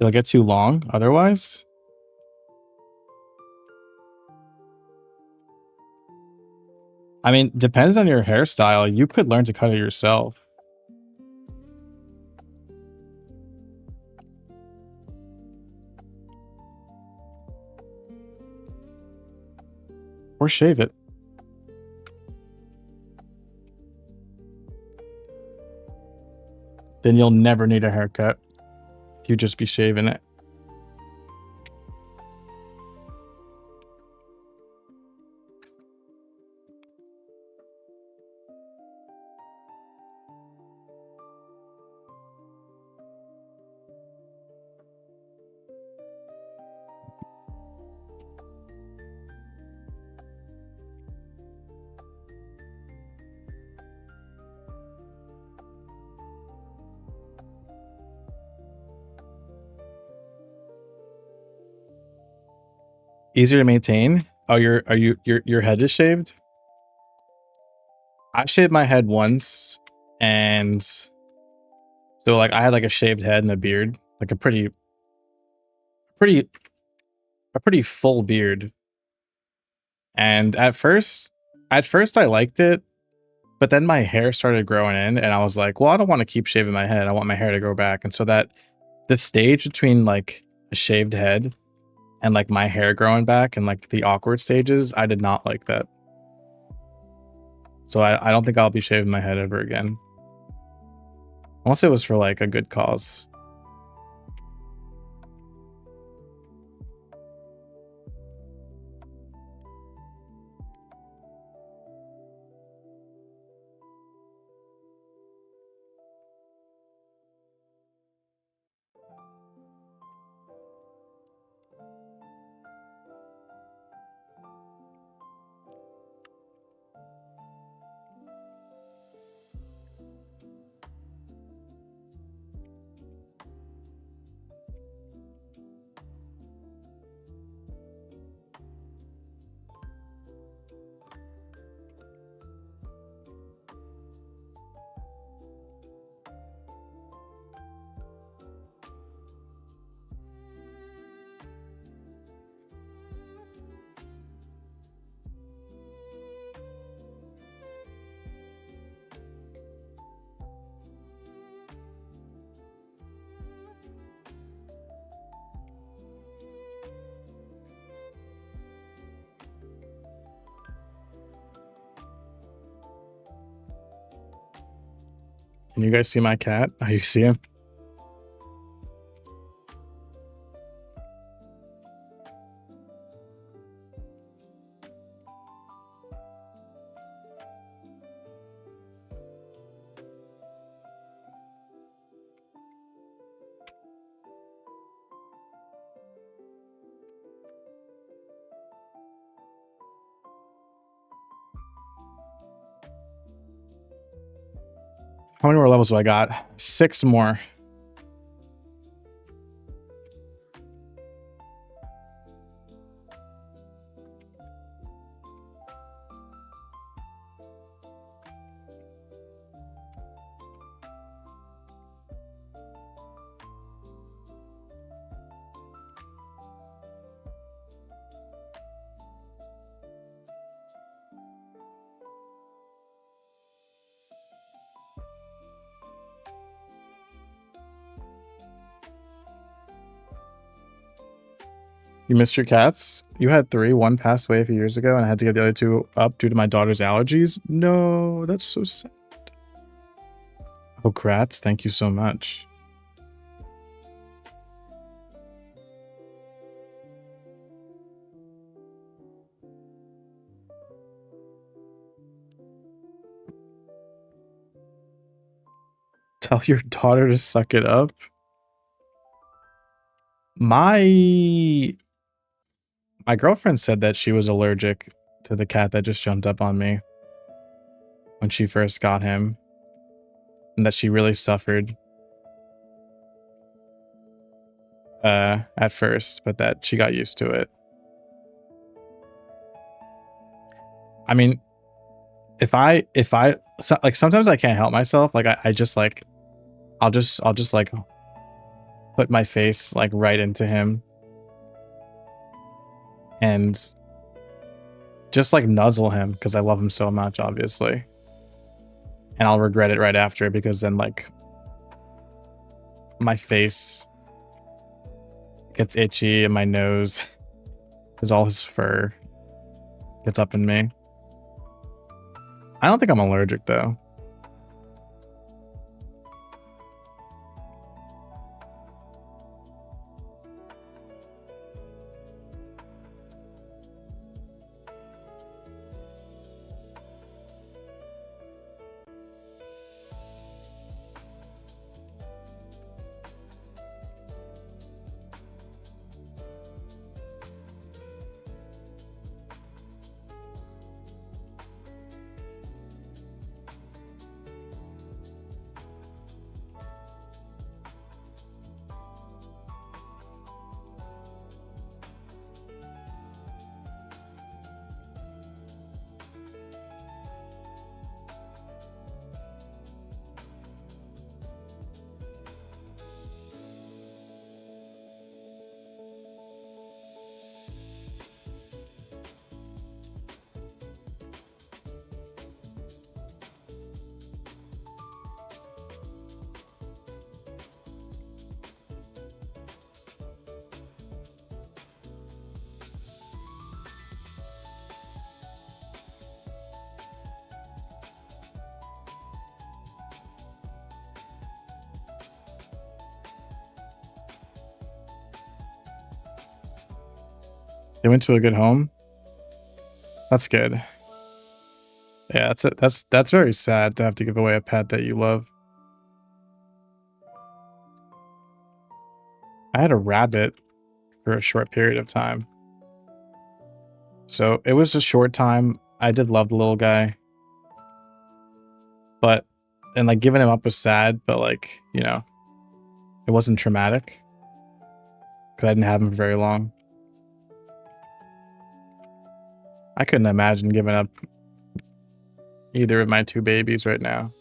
It'll get too long otherwise. I mean, depends on your hairstyle. You could learn to cut it yourself. Or shave it. Then you'll never need a haircut. You just be shaving it. Easier to maintain. Oh, your head is shaved? I shaved my head once, and so like I had like a shaved head and a beard, like a pretty full beard. And at first I liked it, but then my hair started growing in, and I was like, well, I don't want to keep shaving my head. I want my hair to grow back. And so that the stage between like a shaved head and like my hair growing back and like the awkward stages, I did not like that. So I don't think I'll be shaving my head ever again. Unless it was for like a good cause. Can you guys see my cat? Oh, you see him? How many more levels do I got? 6 more. You missed your cats? You had 3. One passed away a few years ago, and I had to get the other 2 up due to my daughter's allergies. No, that's so sad. Oh, Kratz, thank you so much. Tell your daughter to suck it up. My girlfriend said that she was allergic to the cat that just jumped up on me when she first got him, and that she really suffered at first, but that she got used to it. I mean, if I like, sometimes I can't help myself. Like I just like, I'll just like put my face like right into him and just like nuzzle him because I love him so much, obviously. And I'll regret it right after because then like my face gets itchy and my nose because all his fur gets up in me. I don't think I'm allergic though. They went to a good home. That's good. Yeah, that's very sad to have to give away a pet that you love. I had a rabbit for a short period of time. So it was a short time. I did love the little guy. But and like giving him up was sad, but like, you know, it wasn't traumatic because I didn't have him for very long. I couldn't imagine giving up either of my two babies right now.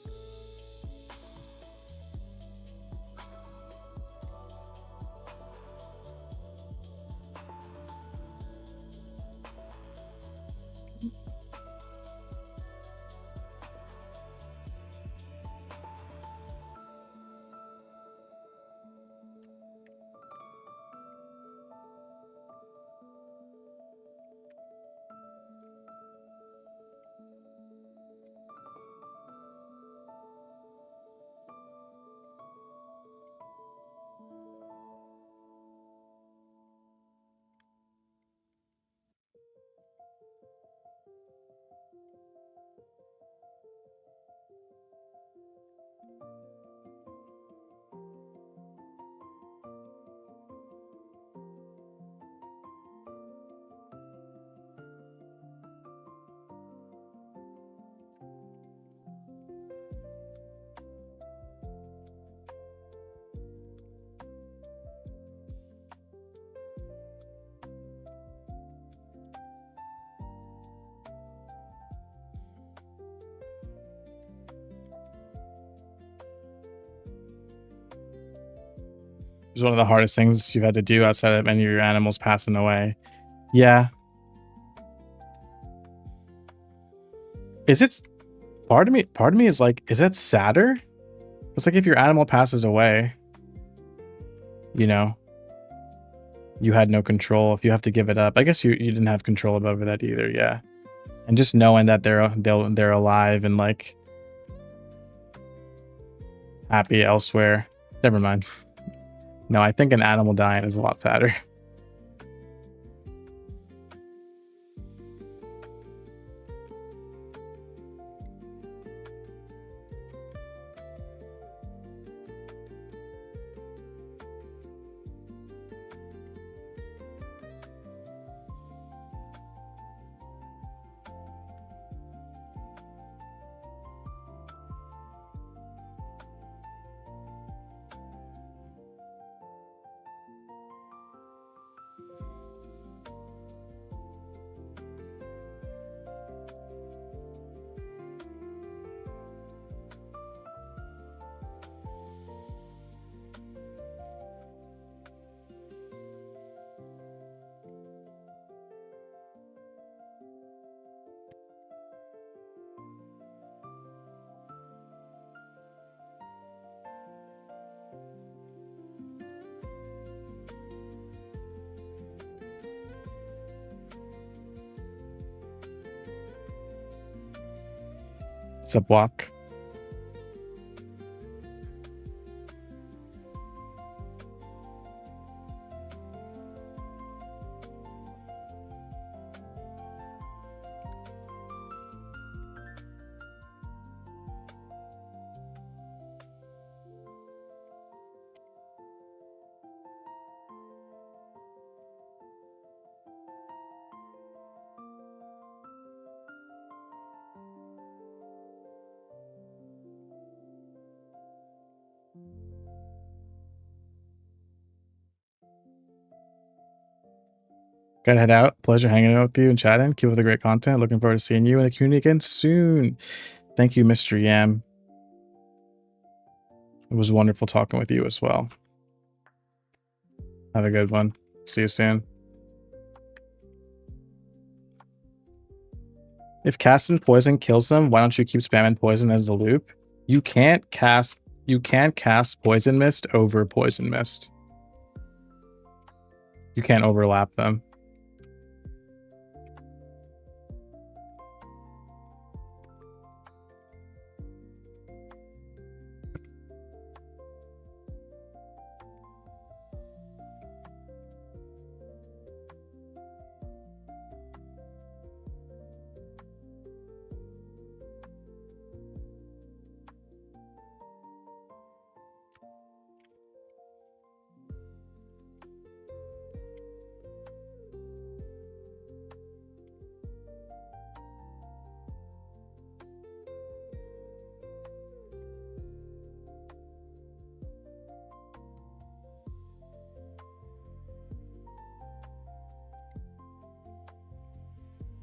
It was one of the hardest things you've had to do outside of any of your animals passing away. Yeah. Is it part of me is like, is that sadder? It's like if your animal passes away, you know, you had no control. If you have to give it up, I guess you didn't have control over that either. Yeah, and just knowing that they're alive and like happy elsewhere. Never mind. No, I think an animal dying is a lot sadder. What's up, Walk? Gotta head out. Pleasure hanging out with you and chatting. Keep up the great content. Looking forward to seeing you in the community again soon. Thank you, Mr. Yam. It was wonderful talking with you as well. Have a good one. See you soon. If casting poison kills them, why don't you keep spamming poison as the loop? You can't cast poison mist over poison mist. You can't overlap them.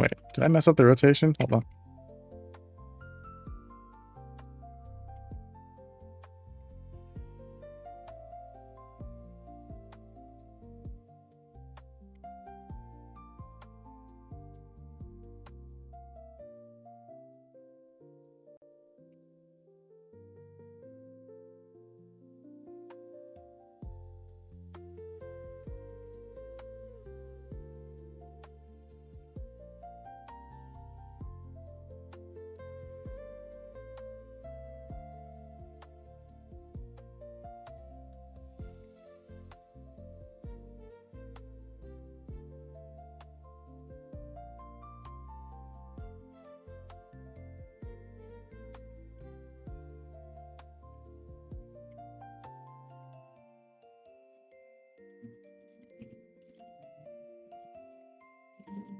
Wait, did I mess up the rotation? Hold on.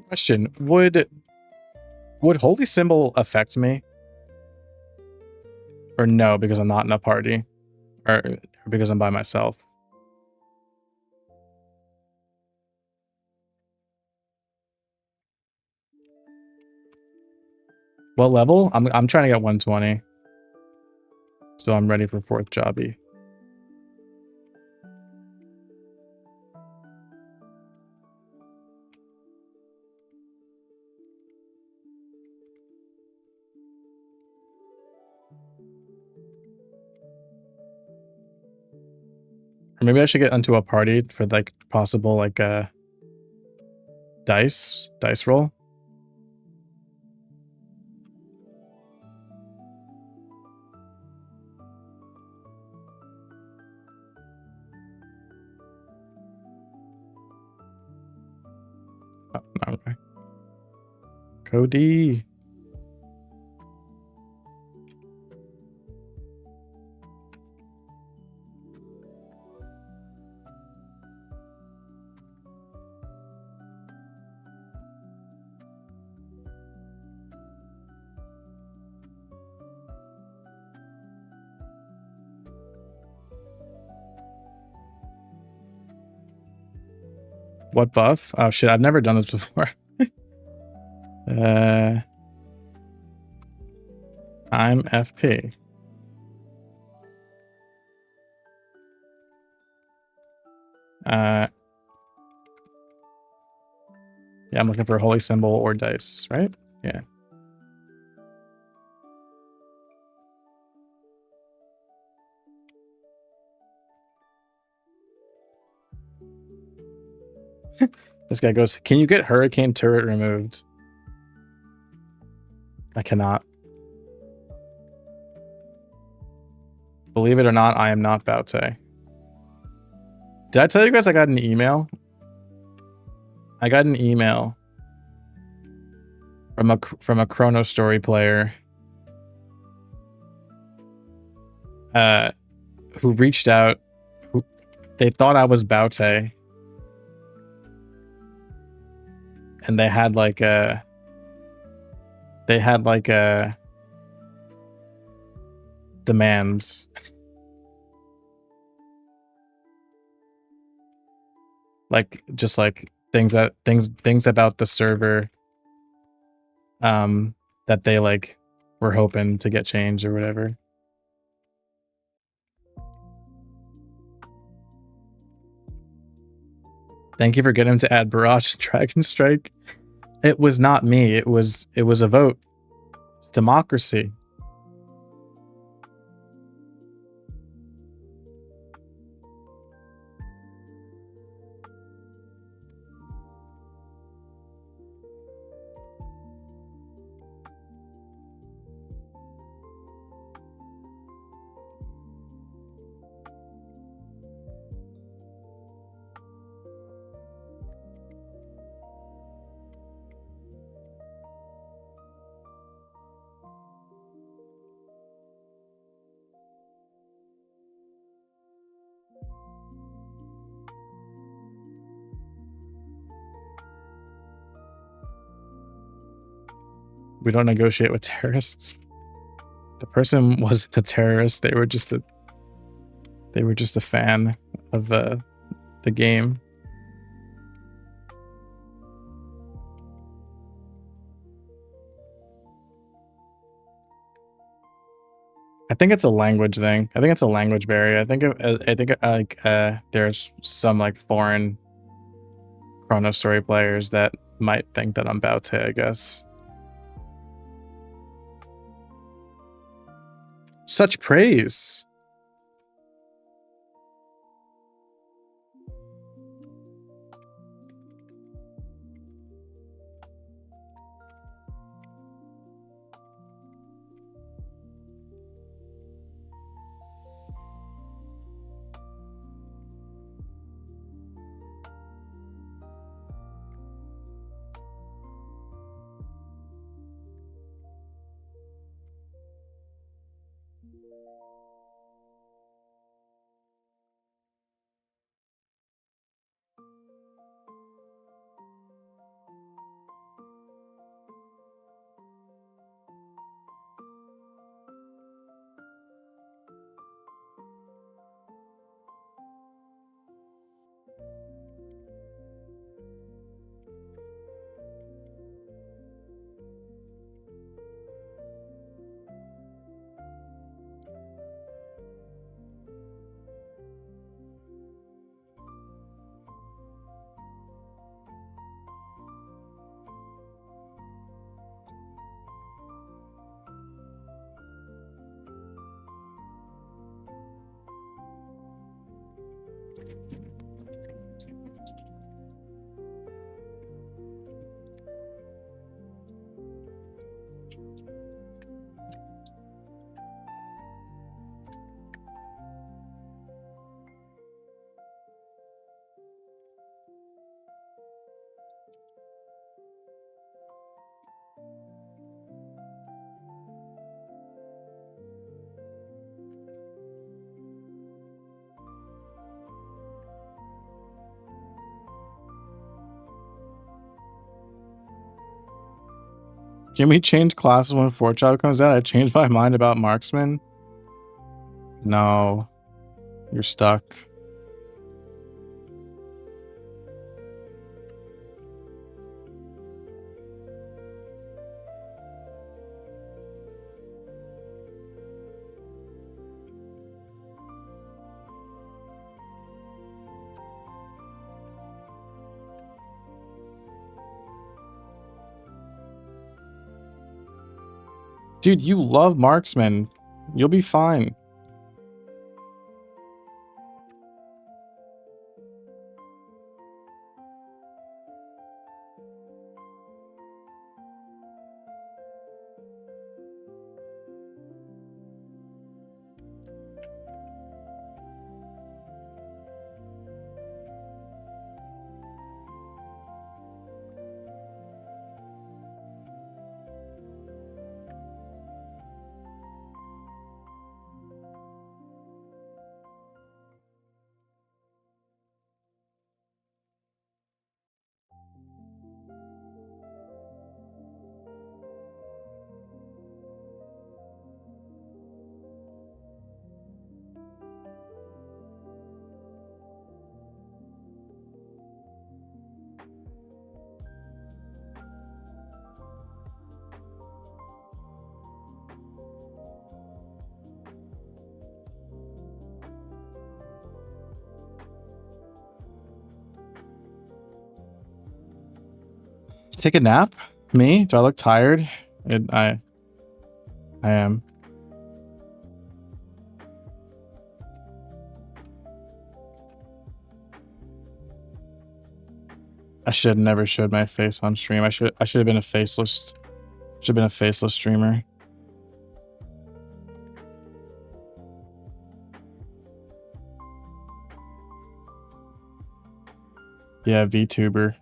Question: Would Holy Symbol affect me? Or no, because I'm not in a party? Or because I'm by myself? What level? I'm trying to get 120. So I'm ready for 4th jobby. Or maybe I should get into a party for like possible like dice roll. Oh, okay. Cody. What buff? Oh shit, I've never done this before. I'm FP. Yeah, I'm looking for a holy symbol or dice, right? Yeah. This guy goes, can you get hurricane turret removed? I cannot. Believe it or not, I am not Baute. Did I tell you guys I got an email? I got an email from a chronostory player who reached out. Who they thought I was Baute, and they had like a demands. Like just like things about the server that they like were hoping to get changed or whatever. Thank you for getting him to add Barrage and Dragon Strike. It was not me. It was a vote. It's democracy. We don't negotiate with terrorists. The person wasn't a terrorist. They were just a fan of the game. I think it's a language thing. I think it's a language barrier. I think there's some like foreign chronostory players that might think that I'm Baute, I guess. Such praise. Can we change classes when 4-Child comes out? I changed my mind about Marksman. No. You're stuck. Dude, you love Marksman. You'll be fine. Take a nap? Me? Do I look tired? I am. I should have never showed my face on stream. I should have been a faceless. Should have been a faceless streamer. Yeah, VTuber.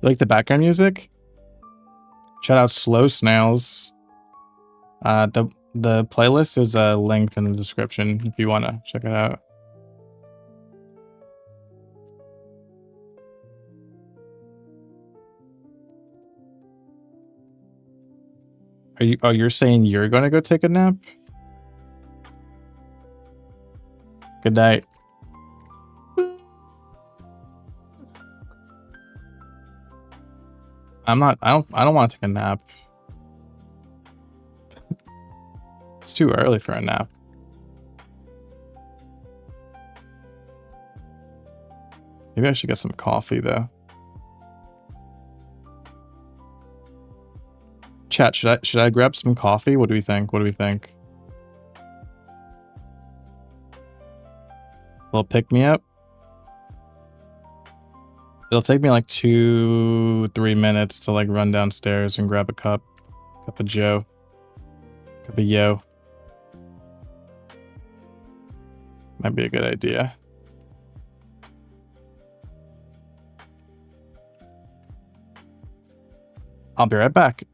Like the background music? Shout out Slow Snails. The playlist is linked in the description if you want to check it out. You're saying you're gonna go take a nap? Good night. I don't want to take a nap. It's too early for a nap. Maybe I should get some coffee though. Chat, should I grab some coffee? What do we think? What do we think? A little pick me up? It'll take me like 2-3 minutes to like run downstairs and grab a cup of Joe. Cup of yo. Might be a good idea. I'll be right back.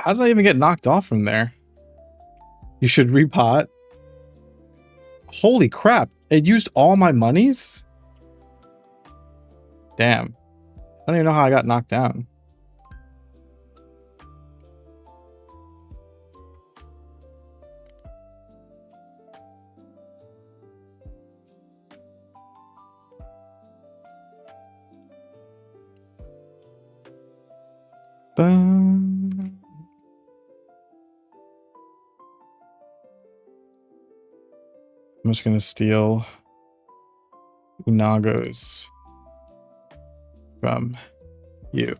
How did I even get knocked off from there? You should repot. Holy crap. It used all my monies? Damn. I don't even know how I got knocked down. Boom. I'm just gonna steal Unagos from you.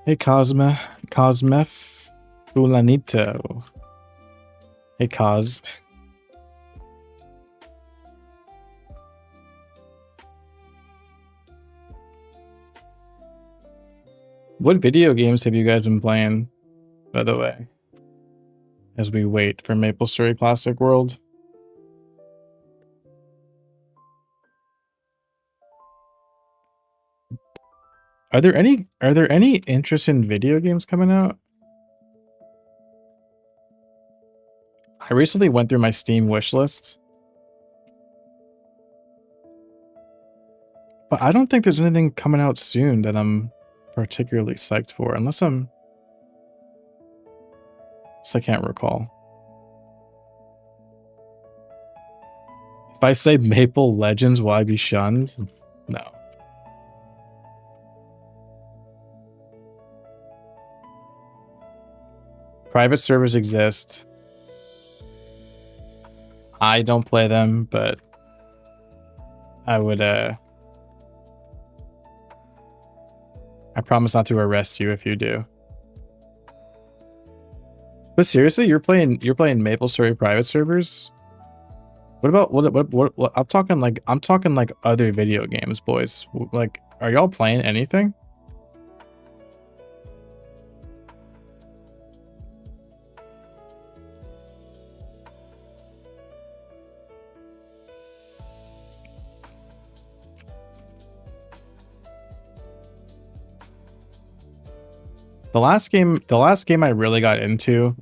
Hey Cosmef Fulanito. Hey Cos. What video games have you guys been playing, by the way? As we wait for MapleStory Classic World. Are there any interesting video games coming out? I recently went through my Steam wish list. But I don't think there's anything coming out soon that I'm particularly psyched for, unless I can't recall. If I say Maple Legends, will I be shunned? No. Private servers exist. I don't play them, but I would, I promise not to arrest you if you do. But seriously, you're playing MapleStory private servers? What about what I'm talking like other video games, boys. Like, are y'all playing anything? The last game I really got into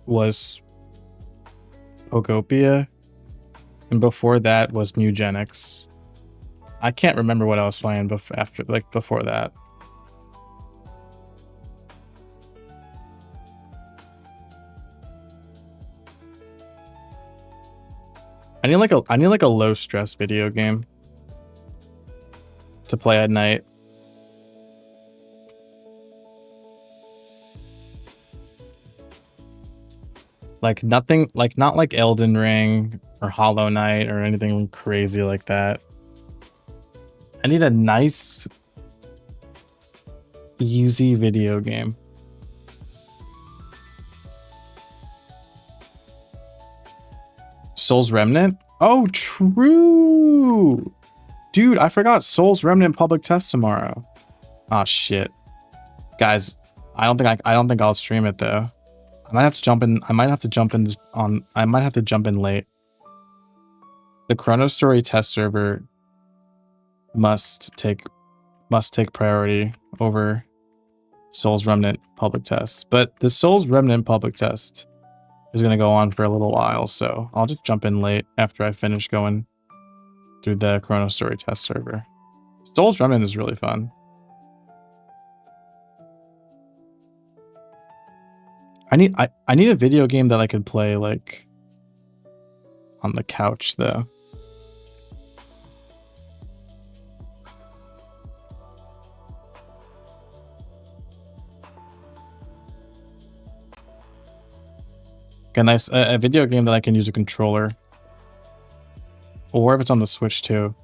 was Pogopia, and before that was Mugenics. I can't remember what I was playing before that. I need like a low stress video game to play at night. Like nothing, like not like Elden Ring or Hollow Knight or anything crazy like that. I need a nice, easy video game. Souls Remnant? Oh, true! Dude, I forgot Souls Remnant public test tomorrow. Oh shit. Guys, I don't think I'll stream it though. I might have to jump in late. The chronostory test server must take priority over Souls Remnant public test. But the Souls Remnant public test is going to go on for a little while, so I'll just jump in late after I finish going through the chronostory test server. Souls Remnant is really fun. I need a video game that I could play like on the couch though. A video game that I can use a controller, or if it's on the Switch too.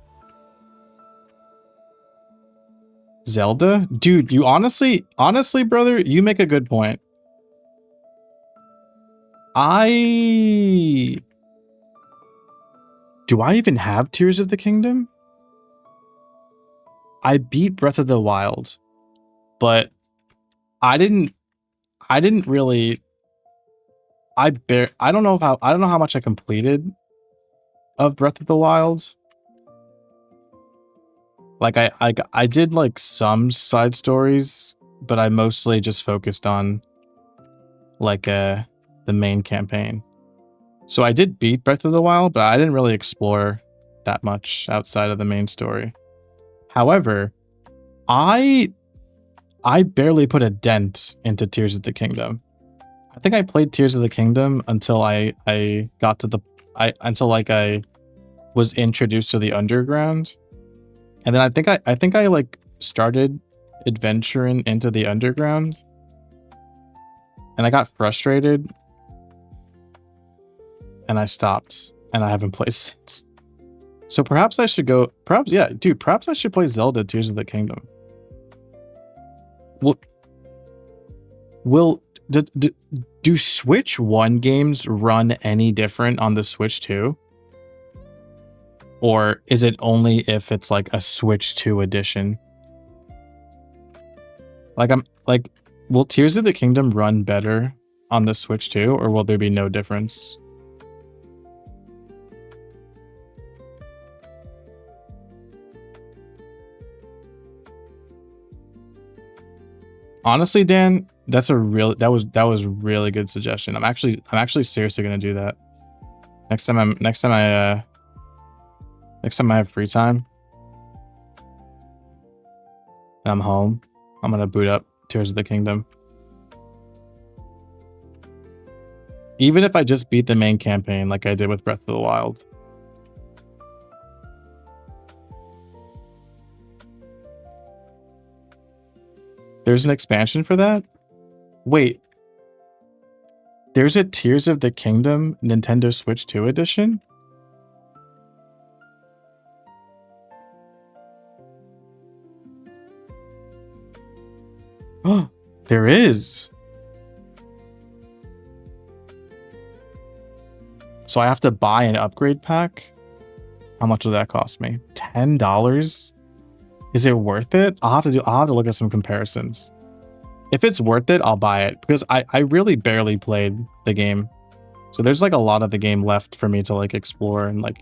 Zelda? Dude, you honestly, brother, you make a good point. Do I even have Tears of the Kingdom? I beat Breath of the Wild, but I didn't really, I don't know how much I completed of Breath of the Wild. Like I did like some side stories, but I mostly just focused on like the main campaign. So I did beat Breath of the Wild, but I didn't really explore that much outside of the main story. However, I barely put a dent into Tears of the Kingdom. I think I played Tears of the Kingdom until I got to the until like I was introduced to the underground. And then I think I like started adventuring into the underground. And I got frustrated. And I stopped. And I haven't played since. So perhaps I should go, yeah, dude, perhaps I should play Zelda Tears of the Kingdom. Do Switch 1 games run any different on the Switch 2? Or is it only if it's like a Switch 2 edition? Like, will Tears of the Kingdom run better on the Switch 2, or will there be no difference? Honestly, Dan, that was really good suggestion. I'm actually seriously gonna do that. Next time I have free time and I'm home, I'm gonna boot up Tears of the Kingdom. Even if I just beat the main campaign like I did with Breath of the Wild. There's an expansion for that? Wait. There's a Tears of the Kingdom Nintendo Switch 2 edition? Oh, there is. So I have to buy an upgrade pack? How much will that cost me? $10? Is it worth it? I'll have to look at some comparisons. If it's worth it, I'll buy it because I really barely played the game. So there's like a lot of the game left for me to like explore and like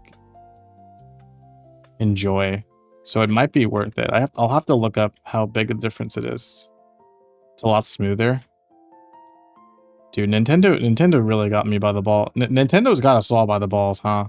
enjoy. So it might be worth it. I'll have to look up how big a difference it is. It's a lot smoother. Dude, Nintendo really got me by the ball. Nintendo's got us all by the balls, huh?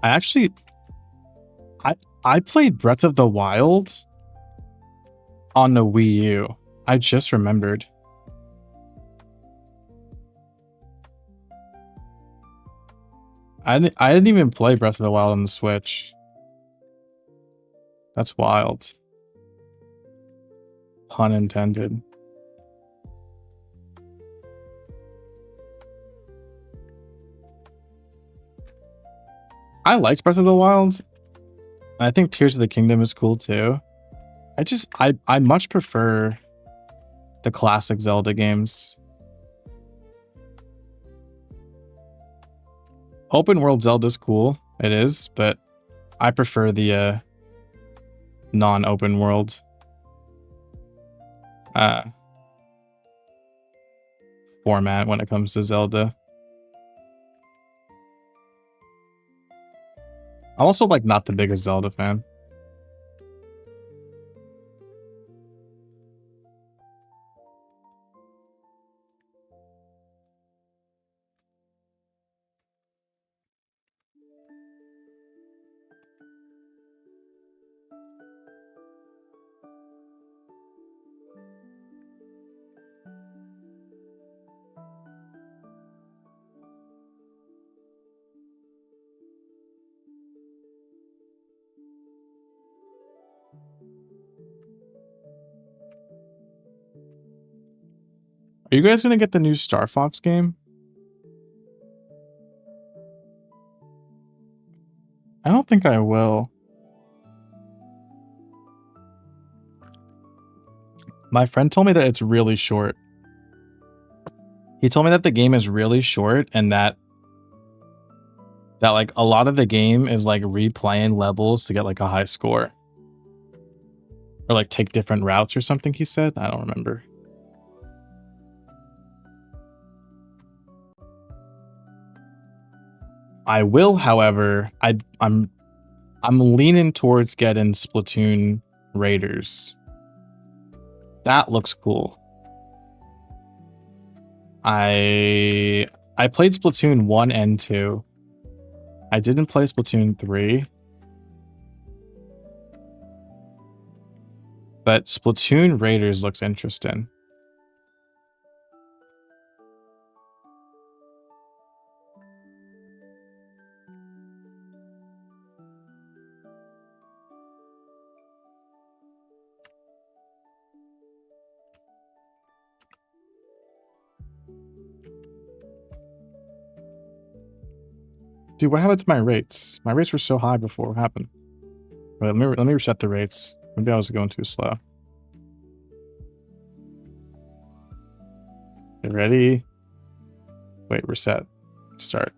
I played Breath of the Wild on the Wii U. I just remembered. I didn't even play Breath of the Wild on the Switch. That's wild. Pun intended. I liked Breath of the Wild. I think Tears of the Kingdom is cool too. I much prefer the classic Zelda games. Open world Zelda's cool. It is, but I prefer the non-open world format when it comes to Zelda. I'm also like not the biggest Zelda fan. Are you guys gonna get the new Star Fox game? I don't think I will. My friend told me that it's really short. He told me that the game is really short and that like a lot of the game is like replaying levels to get like a high score. Or like take different routes or something, he said. I don't remember. I will, however, I'm leaning towards getting Splatoon Raiders. That looks cool. I played Splatoon 1 and 2. I didn't play Splatoon 3. But Splatoon Raiders looks interesting. Dude, what happened to my rates? My rates were so high before. What happened? Wait, let me reset the rates. Maybe I was going too slow. Okay, ready? Wait, reset. Start.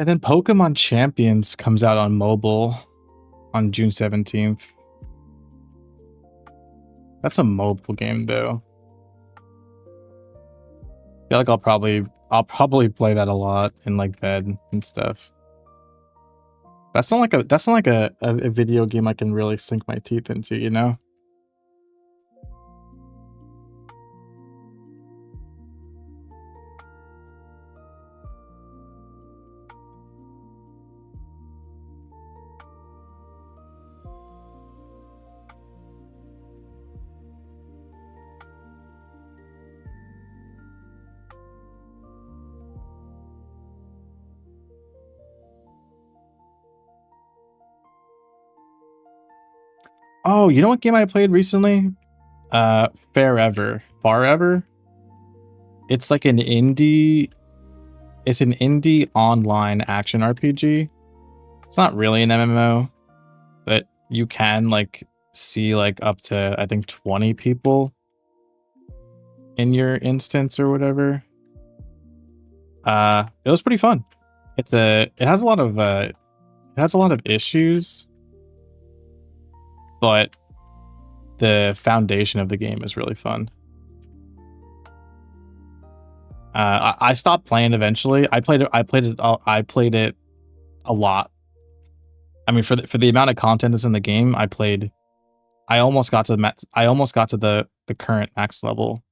And then Pokemon Champions comes out on mobile on June 17th. That's a mobile game though. I feel like I'll probably play that a lot in like bed and stuff. That's not like a video game I can really sink my teeth into, you know? Oh, you know what game I played recently? Farever. It's like an indie online action RPG. It's not really an MMO, but you can like see like up to I think 20 people in your instance or whatever. It was pretty fun. it has a lot of issues, but the foundation of the game is really fun. I stopped playing eventually. I played it a lot. I mean, for the amount of content that's in the game, I almost got to the current max level.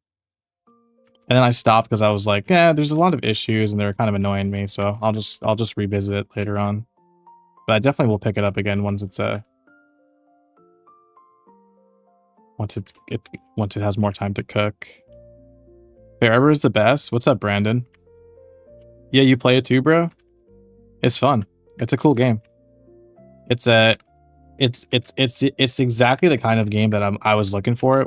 And then I stopped because I was like, yeah, there's a lot of issues and they're kind of annoying me, so I'll just revisit it later on. But I definitely will pick it up again once it has more time to cook. Wherever is the best. What's up, Brandon? Yeah, you play it too, bro? It's fun. It's a cool game. It's exactly the kind of game that I was looking for,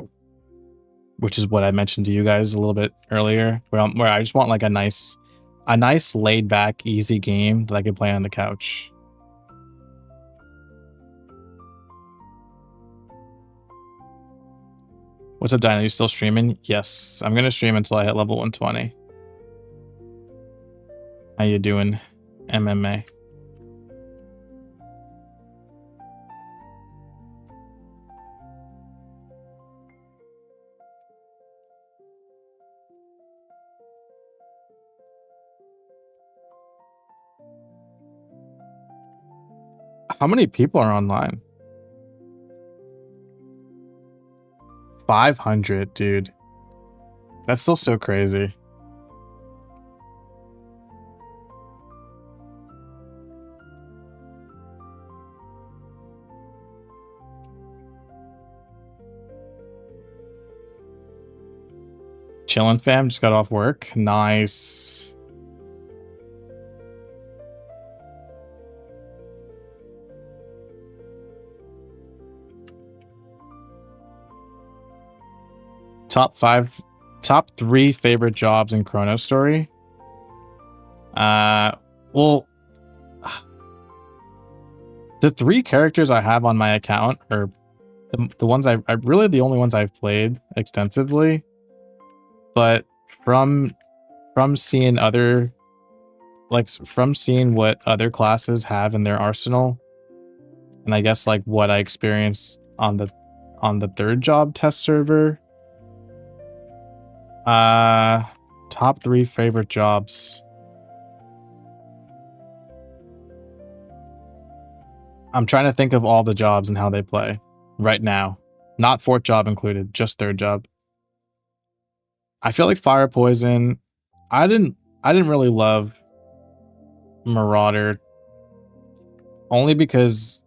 which is what I mentioned to you guys a little bit earlier, where I just want like a nice laid back, easy game that I can play on the couch. What's up, Dino? You still streaming? Yes, I'm gonna stream until I hit level 120. How you doing, MMA? How many people are online? 500, dude. That's still so crazy. Chillin', fam. Just got off work. Nice. Top 3 favorite jobs in chronostory. Well, the 3 characters I have on my account are the ones I really the only ones I've played extensively. But from seeing what other classes have in their arsenal, and I guess like what I experienced on the 3rd job test server. Top 3 favorite jobs. I'm trying to think of all the jobs and how they play right now. Not 4th job included, just 3rd job. I feel like Fire Poison. I didn't really love Marauder, only because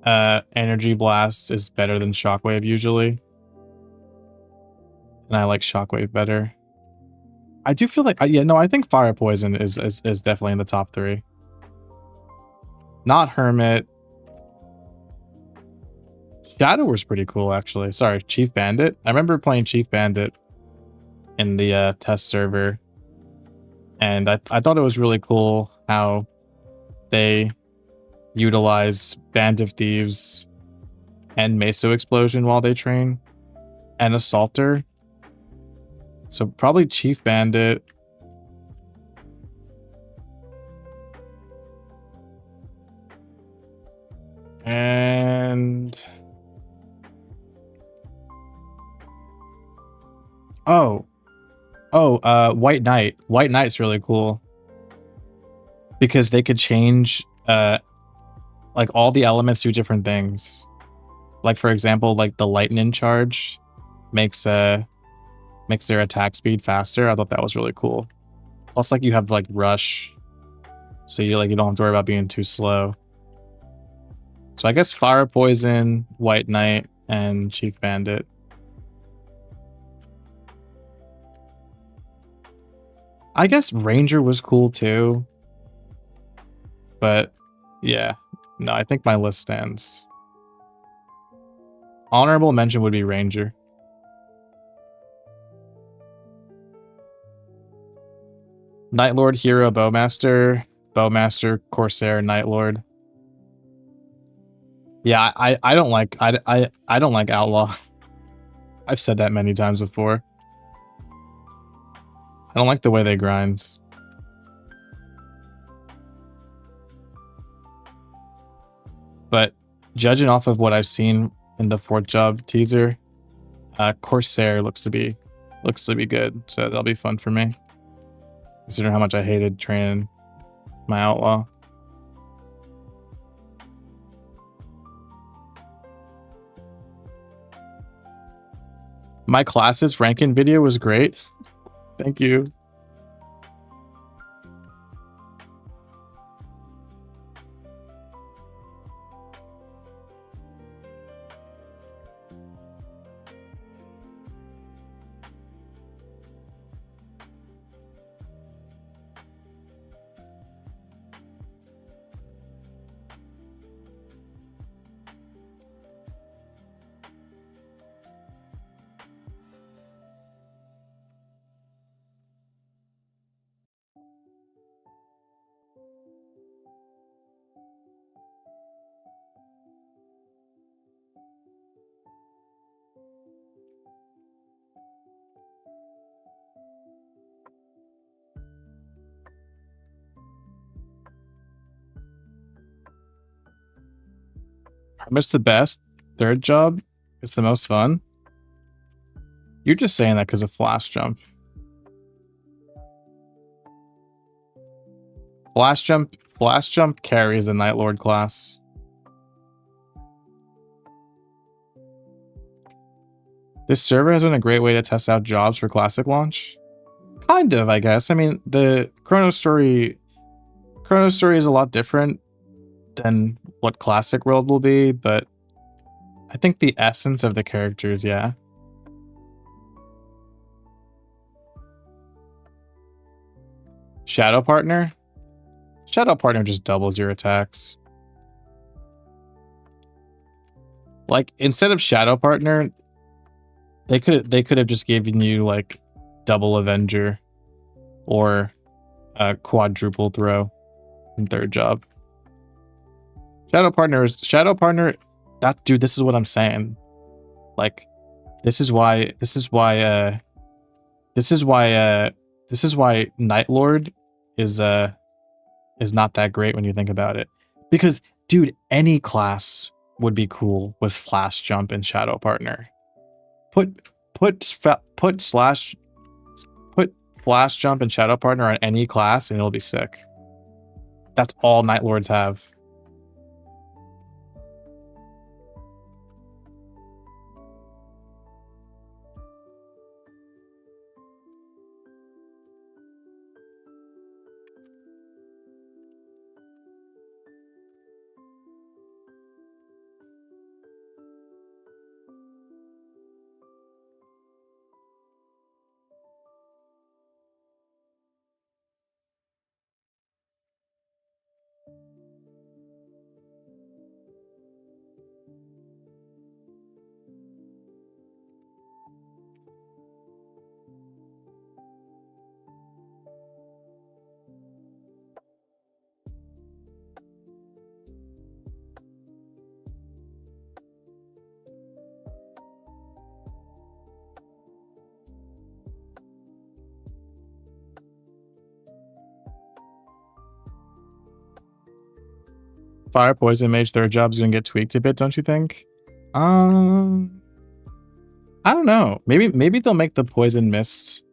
Energy Blast is better than Shockwave usually. And I like Shockwave better. I do feel like I think Fire Poison is definitely in the top 3. Not Hermit. Shadow was pretty cool, actually. Sorry, Chief Bandit. I remember playing Chief Bandit in the test server, and I thought it was really cool how they utilize Band of Thieves and Meso Explosion while they train, and Assaulter. So probably Chief Bandit. And White Knight. White Knight's really cool because they could change like all the elements do different things. Like for example, like the lightning charge makes their attack speed faster. I thought that was really cool. Plus, like you have like rush, so you don't have to worry about being too slow. So I guess Fire Poison, White Knight, and Chief Bandit. I guess Ranger was cool too. But yeah, no, I think my list stands. Honorable mention would be Ranger. Nightlord, Hero, Bowmaster, Corsair, Nightlord. Yeah, I don't like I don't like Outlaw. I've said that many times before. I don't like the way they grind. But judging off of what I've seen in the fourth job teaser, Corsair looks to be good. So that'll be fun for me. Considering how much I hated training my outlaw. My class's ranking video was great. Thank you. I missed the best. Third job is the most fun. You're just saying that because of flash jump. Flash jump carries a Night Lord class. This server has been a great way to test out jobs for classic launch. Kind of, I guess. I mean, the chronostory is a lot different than what classic world will be, but I think the essence of the characters, yeah. Shadow partner just doubles your attacks. Like, instead of shadow partner, they could have just given you like double Avenger or a quadruple throw in third job. Shadow partner, that dude, this is what I'm saying. Like, this is why Night Lord is not that great when you think about it. Because, dude, any class would be cool with flash jump and shadow partner. Put flash jump and shadow partner on any class and it'll be sick. That's all Night Lords have. Fire Poison Mage third job's gonna get tweaked a bit, don't you think? I don't know. Maybe they'll make the Poison Mist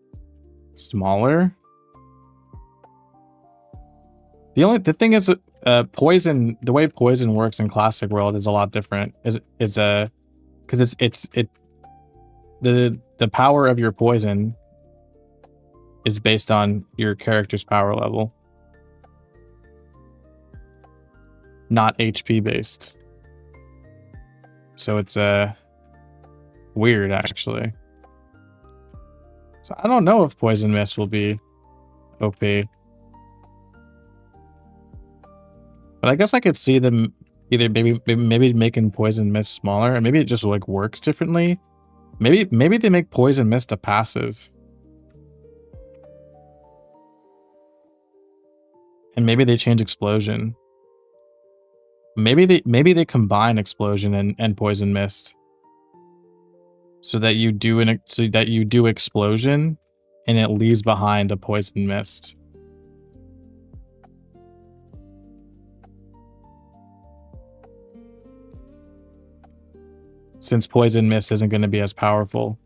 smaller. The thing is, poison. The way poison works in Classic World is a lot different. Because the power of your poison is based on your character's power level, not HP based. So it's weird actually. So I don't know if Poison Mist will be OP. But I guess I could see them either maybe making Poison Mist smaller, and maybe it just like works differently. Maybe they make Poison Mist a passive. And maybe they change Explosion. Maybe they combine Explosion and Poison Mist. So that you do Explosion and it leaves behind a Poison Mist. since poison mist isn't going to be as powerful.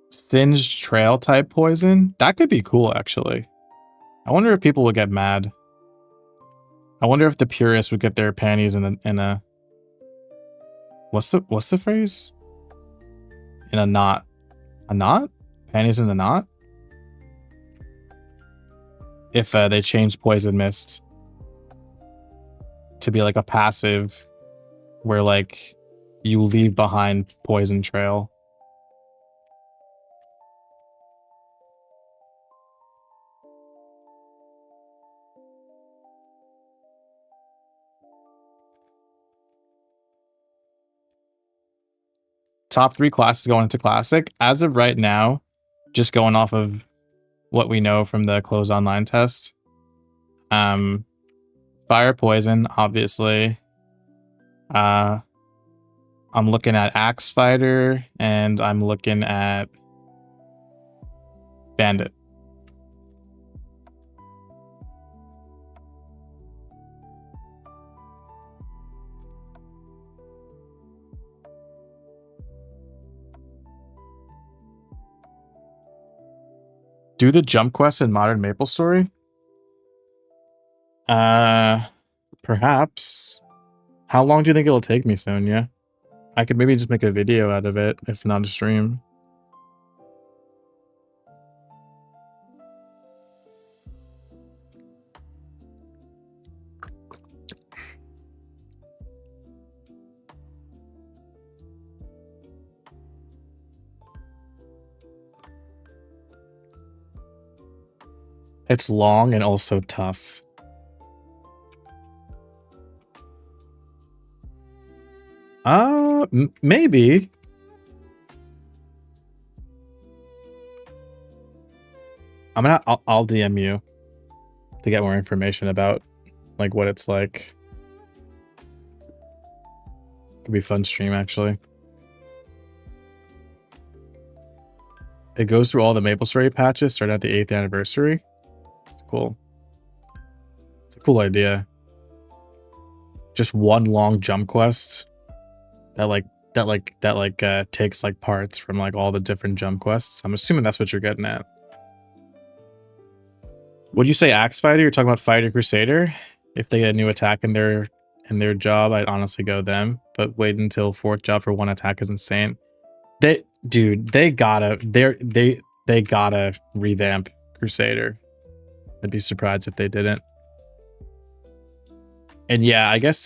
Singed trail type poison? That could be cool, actually. I wonder if people would get mad. I wonder if the purists would get their panties in a what's the phrase? In a knot. A knot? Panties in a knot? If they change poison mist to be like a passive where like you leave behind poison trail. Top 3 classes going into Classic. As of right now, just going off of what we know from the closed online test. Fire Poison, obviously. I'm looking at Axe Fighter, and I'm looking at Bandit. Do the jump quest in Modern MapleStory? Perhaps. How long do you think it'll take me, Sonia? I could maybe just make a video out of it, if not a stream. It's long and also tough. Maybe. I'll DM you to get more information about like what it's like. Could be a fun stream, actually. It goes through all the MapleStory patches starting at the 8th anniversary. It's cool. It's a cool idea. Just one long jump quest that takes like parts from like all the different jump quests. I'm assuming that's what you're getting at. Would you say Axe Fighter? You're talking about Fighter Crusader? If they get a new attack in their job, I'd honestly go them. But wait until 4th job for one attack is insane. They gotta revamp Crusader. I'd be surprised if they didn't. And yeah, I guess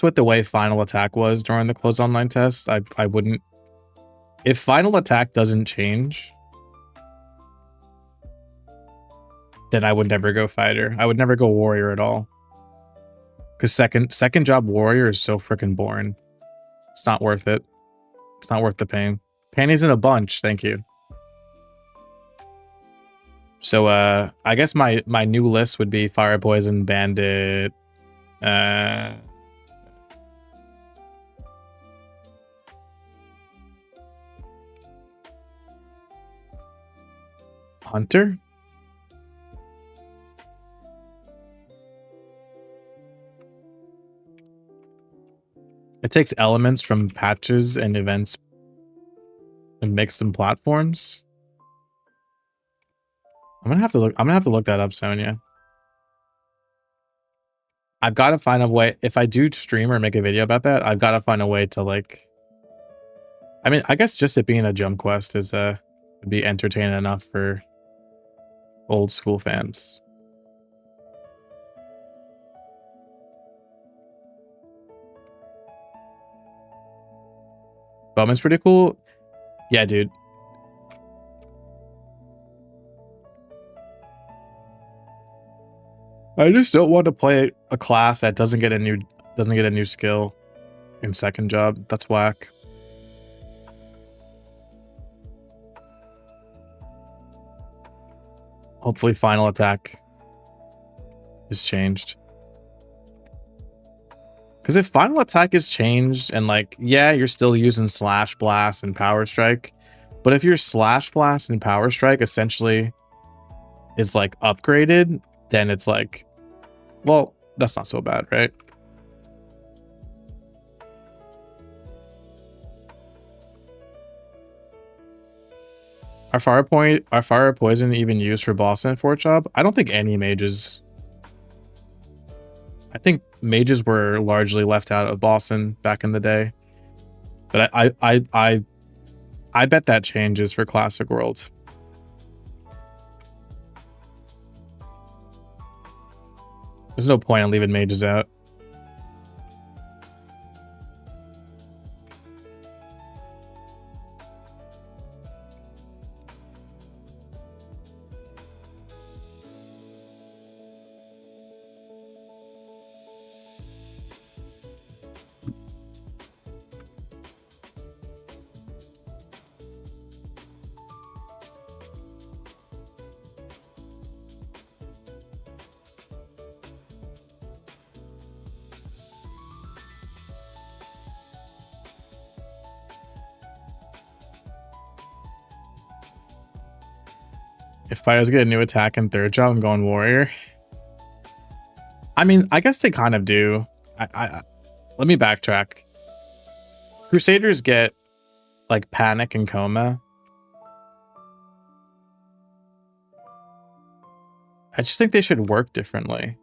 with the way Final Attack was during the closed online test, I wouldn't. If Final Attack doesn't change, then I would never go Fighter. I would never go Warrior at all. Because second job Warrior is so freaking boring. It's not worth it. It's not worth the pain. Panties in a bunch, thank you. So I guess my new list would be Fire Poison, Bandit, Hunter? It takes elements from patches and events and makes them platforms. I'm gonna have to look that up, Sonia. I've got to find a way. If I do stream or make a video about that, I've got to find a way to like. I mean, I guess just it being a jump quest is be entertaining enough for old school fans. Bowman's pretty cool. Yeah, dude. I just don't want to play a class that doesn't get a new skill in second job. That's whack. Hopefully Final Attack is changed. Because if final attack is changed and like, yeah, you're still using slash blast and power strike, but if your slash blast and power strike essentially is like upgraded, then it's like, well, that's not so bad, right? Are fire poison even used for boss and fort job? I don't think any mages. I think mages were largely left out of Boston back in the day. But I bet that changes for Classic World. There's no point in leaving mages out. If I was get a new attack in third job, I'm going warrior. I mean, I guess they kind of do. Let me backtrack. Crusaders get like panic and coma. I just think they should work differently.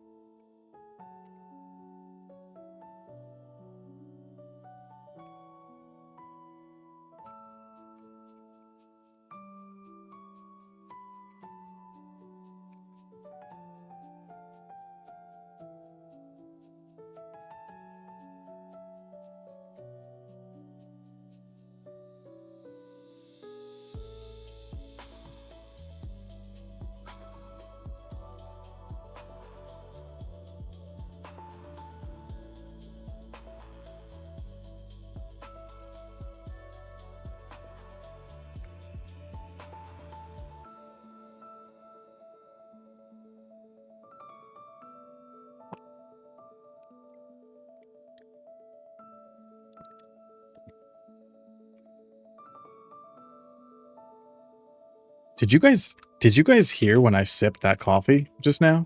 Did you guys hear when I sipped that coffee just now?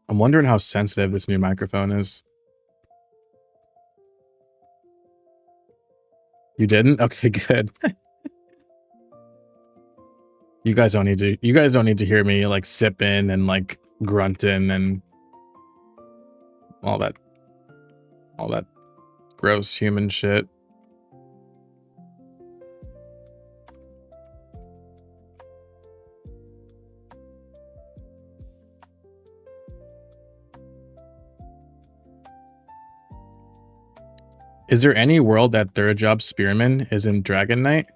I'm wondering how sensitive this new microphone is. You didn't? Okay, good. You guys don't need to hear me like sipping and like grunting and all that gross human shit. Is there any world that third job spearman is in Dragon Knight?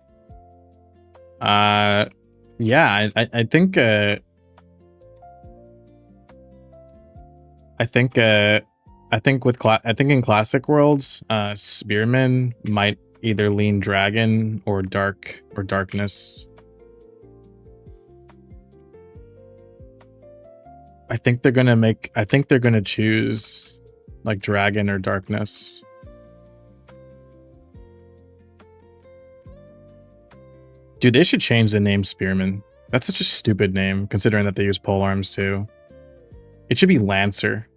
Yeah, I think I think in classic worlds, spearman might either lean dragon or darkness. I think they're gonna choose like dragon or darkness. Dude, they should change the name Spearman. That's such a stupid name, considering that they use pole arms too. It should be Lancer.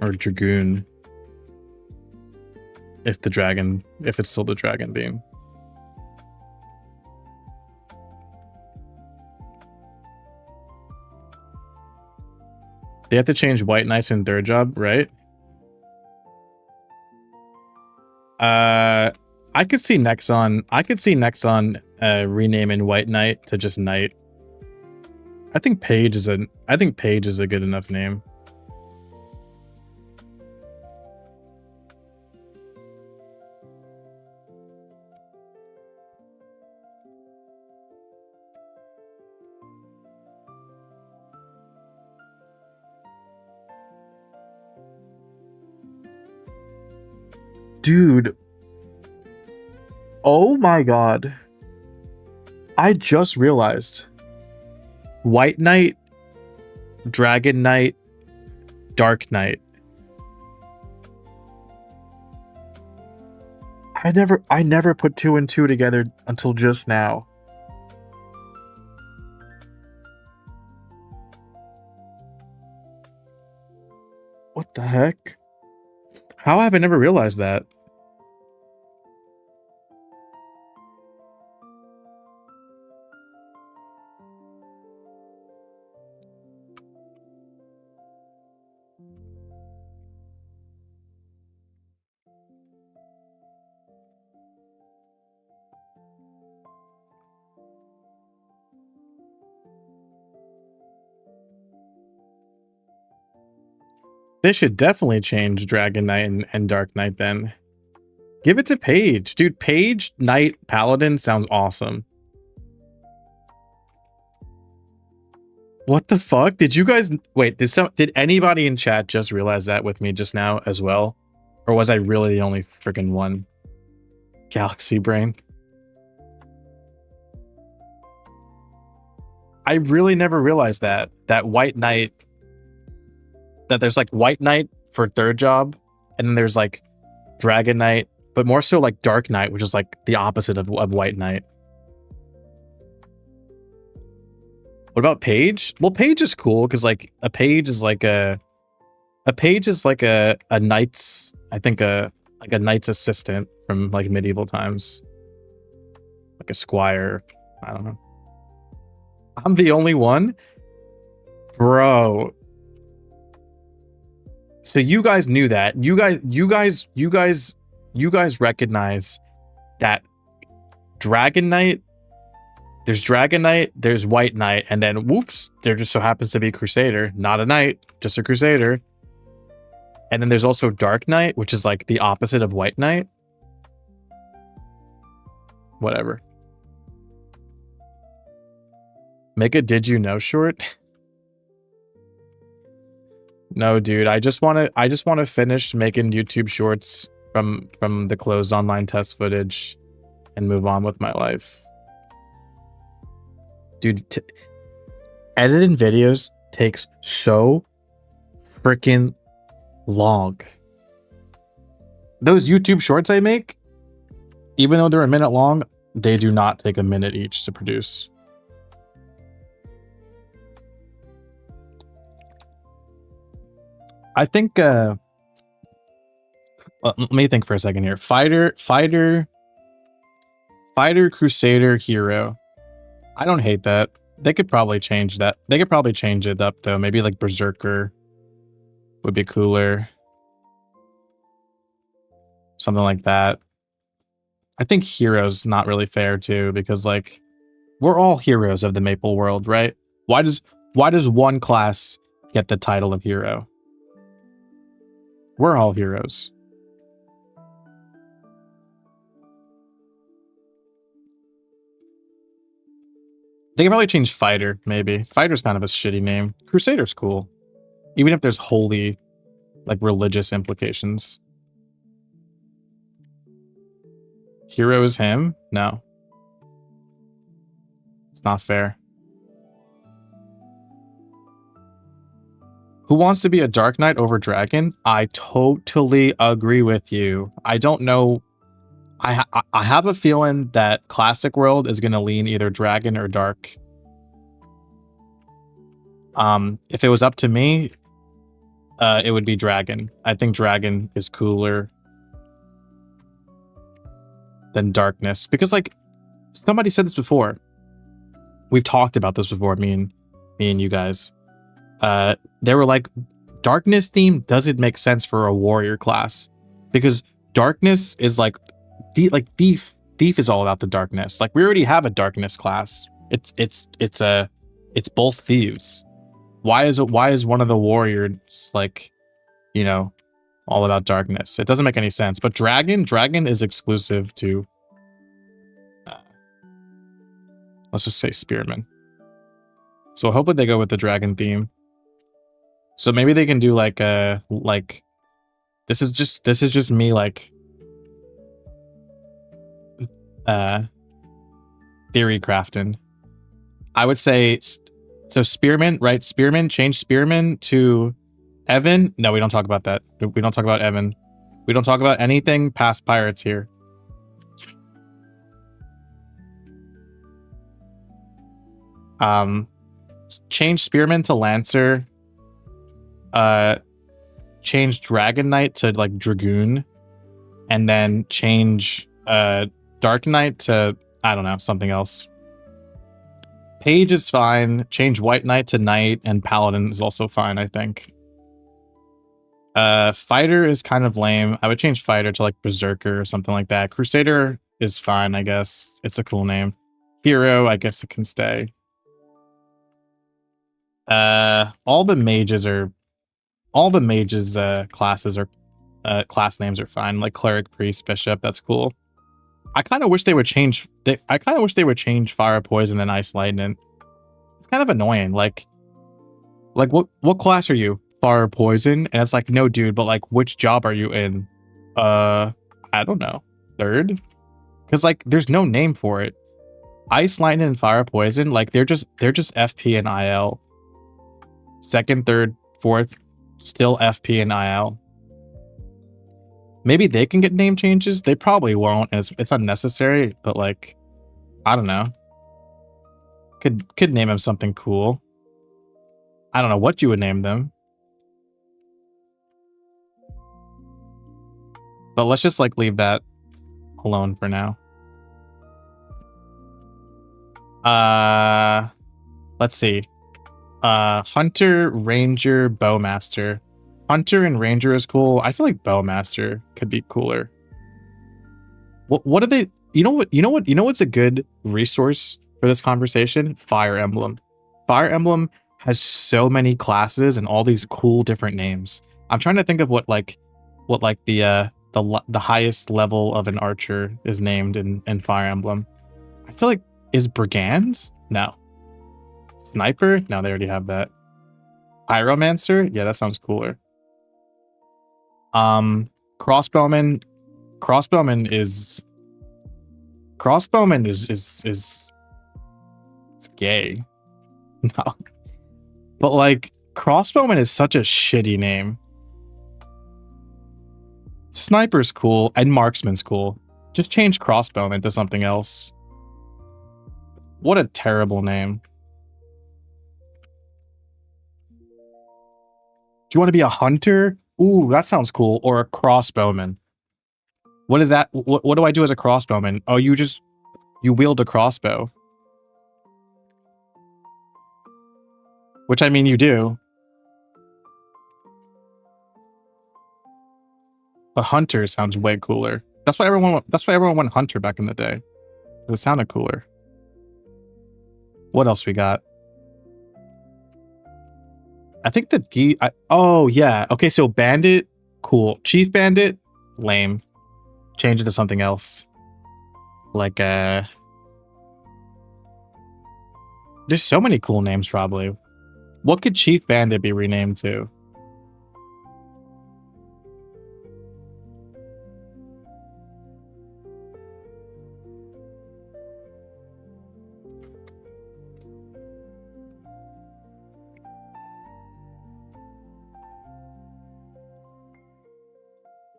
Or Dragoon. If it's still the dragon theme. They have to change White Knights in third job, right? I could see Nexon renaming White Knight to just Knight. I think Page is a good enough name. Dude, Oh my god. I just realized. White Knight, Dragon Knight, Dark Knight. I never put 2 and 2 together until just now. What the heck? How have I never realized that? They should definitely change Dragon Knight and Dark Knight then. Give it to Paige. Dude, Paige Knight Paladin sounds awesome. What the fuck? Did you guys wait, did anybody in chat just realize that with me just now as well? Or was I really the only freaking one? Galaxy brain. I really never realized that White Knight, that there's like White Knight for third job, and then there's like Dragon Knight, but more so like Dark Knight, which is like the opposite of White Knight. What about Page? Well, Page is cool because like a page is like a knight's, I think like a knight's assistant from like medieval times, like a squire. I don't know. I'm the only one, bro. So you guys knew that. You guys recognize that Dragon Knight. There's Dragon Knight, there's White Knight, and then whoops, there just so happens to be Crusader. Not a knight, just a Crusader. And then there's also Dark Knight, which is like the opposite of White Knight. Whatever. Make a did you know short? No, dude, I just want to finish making YouTube shorts from the closed online test footage and move on with my life. Dude, editing videos takes so freaking long. Those YouTube shorts I make, even though they're a minute long, they do not take a minute each to produce. I think, let me think for a second here. Fighter, Crusader, Hero. I don't hate that. They could probably change that. They could probably change it up though. Maybe like Berserker would be cooler. Something like that. I think Hero's not really fair too, because like we're all heroes of the Maple world, right? Why does one class get the title of hero? We're all heroes. They can probably change Fighter, maybe. Fighter's kind of a shitty name. Crusader's cool. Even if there's holy, like, religious implications. Hero is him? No. It's not fair. Who wants to be a Dark Knight over Dragon? I totally agree with you. I don't know. I have a feeling that Classic World is going to lean either Dragon or Dark. If it was up to me, it would be Dragon. I think Dragon is cooler than Darkness. Because, like, somebody said this before. We've talked about this before, me and you guys. They were like, Darkness theme doesn't make sense for a warrior class. Because Darkness is like thief is all about the darkness. Like, we already have a Darkness class. It's both thieves. Why is one of the warriors, like, you know, all about darkness? It doesn't make any sense. But Dragon is exclusive to let's just say Spearman. So hopefully they go with the Dragon theme. So maybe they can do like this is just me, like, theory crafting. I would say so. Spearman, right? Spearman. Change Spearman to Evan. No, we don't talk about that. We don't talk about Evan. We don't talk about anything past pirates here. Change Spearman to Lancer. Change Dragon Knight to like Dragoon, and then change Dark Knight to, I don't know, something else. Page is fine. Change White Knight to Knight, and Paladin is also fine, I think. Fighter is kind of lame. I would change Fighter to like Berserker or something like that. Crusader is fine, I guess. It's a cool name. Hero, I guess it can stay. All the mages classes are class names are fine. Like Cleric, Priest, Bishop, that's cool. I kind of wish they would change. Fire, Poison, and Ice Lightning. It's kind of annoying. Like what class are you? Fire, Poison, and it's like, no, dude. But like, which job are you in? I don't know. Third, because like, there's no name for it. Ice, Lightning, and Fire, Poison. Like they're just FP and IL. Second, third, fourth, still FP and IL. Maybe they can get name changes. They probably won't, and it's unnecessary. But like, I don't know. Could name him something cool. I don't know what you would name them. But let's just like leave that alone for now. Let's see. Hunter, Ranger, Bowmaster. Hunter and Ranger is cool. I feel like Bowmaster could be cooler. What are they? You know what's a good resource for this conversation? Fire Emblem. Fire Emblem has so many classes and all these cool different names. I'm trying to think of what the highest level of an archer is named in Fire Emblem. I feel like, is Brigands? No. Sniper? No, they already have that. Pyromancer? Yeah, that sounds cooler. Crossbowman. Crossbowman is it's gay. No. But like, Crossbowman is such a shitty name. Sniper's cool and Marksman's cool. Just change Crossbowman to something else. What a terrible name. Do you want to be a hunter? Ooh, that sounds cool. Or a crossbowman. What is that? What do I do as a crossbowman? Oh, you wield a crossbow. Which, I mean, you do. But hunter sounds way cooler. That's why everyone went hunter back in the day. It sounded cooler. What else we got? I think oh yeah. Okay, so bandit, cool. Chief bandit, lame. Change it to something else. Like there's so many cool names probably. What could Chief Bandit be renamed to?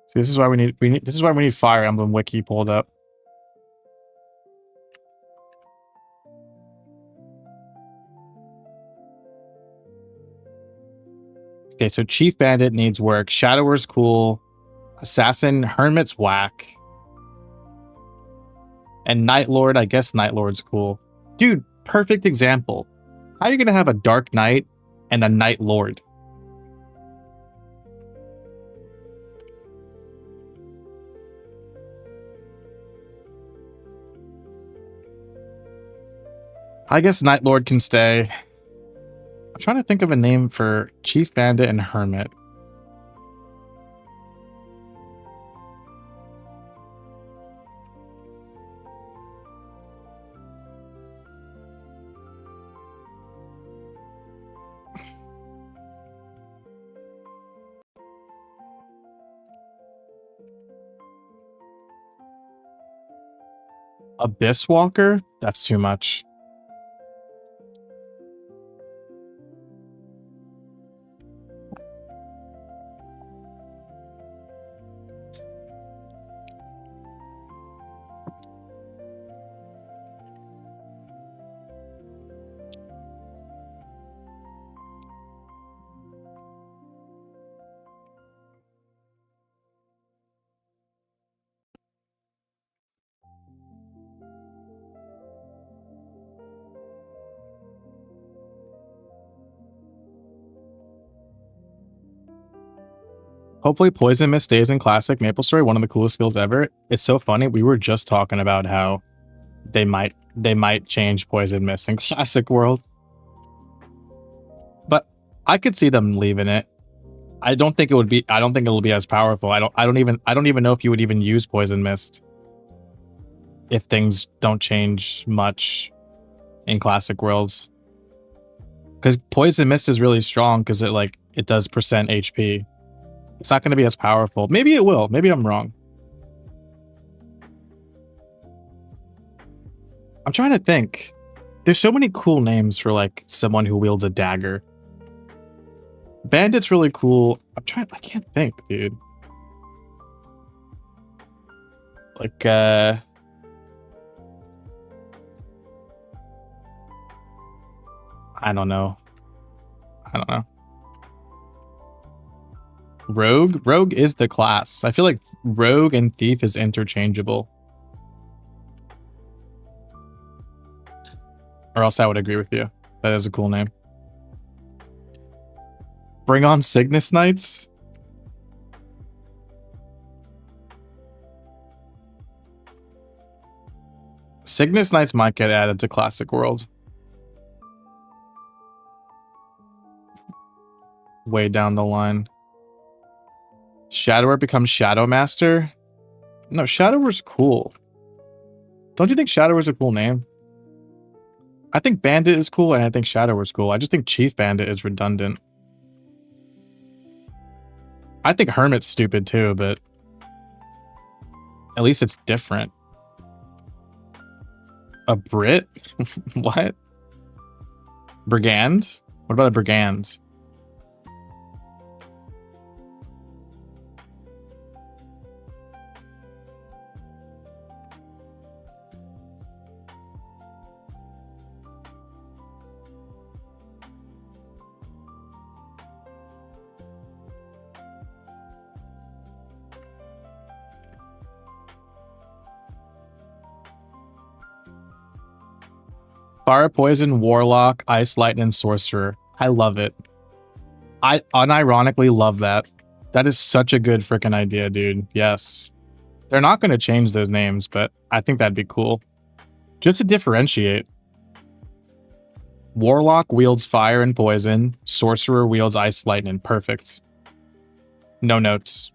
See, this is why we need Fire Emblem Wiki pulled up. Okay, so Chief Bandit needs work. Shadower's cool. Assassin, Hermit's whack. And Night Lord, I guess Night Lord's cool. Dude, perfect example. How are you gonna have a Dark Knight and a Night Lord? I guess Night Lord can stay. I'm trying to think of a name for Chief Bandit and Hermit. Abyss Walker? That's too much. Hopefully Poison Mist stays in classic MapleStory, one of the coolest skills ever. It's so funny. We were just talking about how they might change Poison Mist in classic world. But I could see them leaving it. I don't think it'll be as powerful. I don't even know if you would even use Poison Mist if things don't change much in classic worlds. Because Poison Mist is really strong because it does percent HP. It's not going to be as powerful. Maybe it will. Maybe I'm wrong. I'm trying to think. There's so many cool names for like someone who wields a dagger. Bandit's really cool. I can't think, dude. Like, I don't know. Rogue is the class. I feel like Rogue and Thief is interchangeable. Or else I would agree with you. That is a cool name. Bring on Cygnus Knights? Cygnus Knights might get added to Classic World. Way down the line. Shadower becomes Shadow Master? No, Shadower's cool. Don't you think Shadower's a cool name? I think Bandit is cool, and I think Shadower's cool. I just think Chief Bandit is redundant. I think Hermit's stupid too, but at least it's different. A Brit? What? Brigand? What about a Brigand? Fire, Poison, Warlock, Ice, Lightning, Sorcerer. I love it. I unironically love that. That is such a good freaking idea, dude. Yes. They're not going to change those names, but I think that'd be cool. Just to differentiate. Warlock wields fire and poison. Sorcerer wields ice, lightning. Perfect. No notes.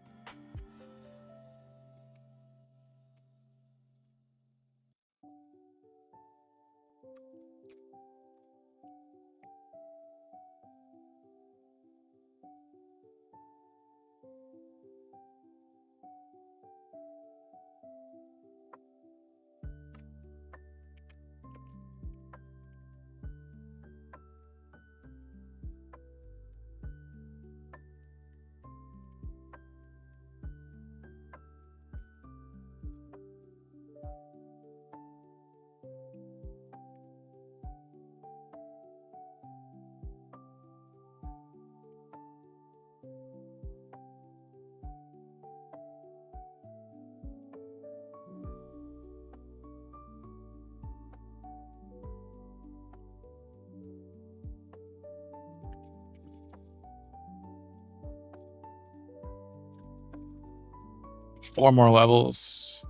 Four more levels.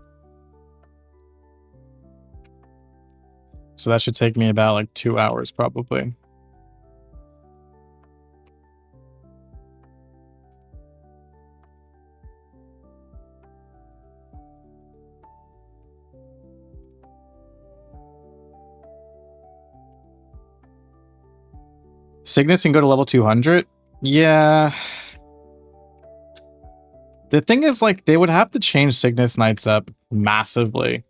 So that should take me about like 2 hours probably. Cygnus can go to level 200? Yeah. The thing is, like, they would have to change Cygnus Knights up massively.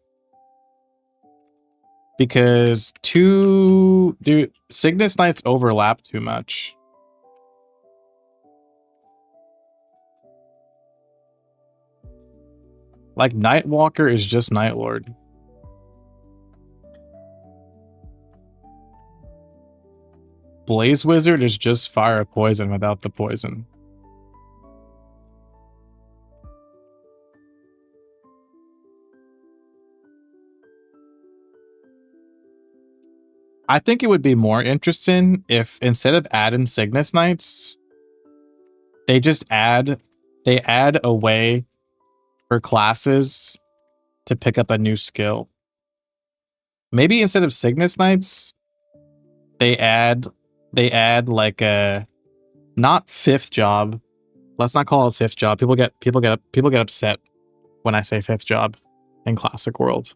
Because Cygnus Knights overlap too much. Like, Nightwalker is just Nightlord. Blaze Wizard is just fire poison without the poison. I think it would be more interesting if instead of adding Cygnus Knights, they add a way for classes to pick up a new skill. Maybe instead of Cygnus Knights, they add like a not fifth job. Let's not call it fifth job. People get upset when I say fifth job in Classic World.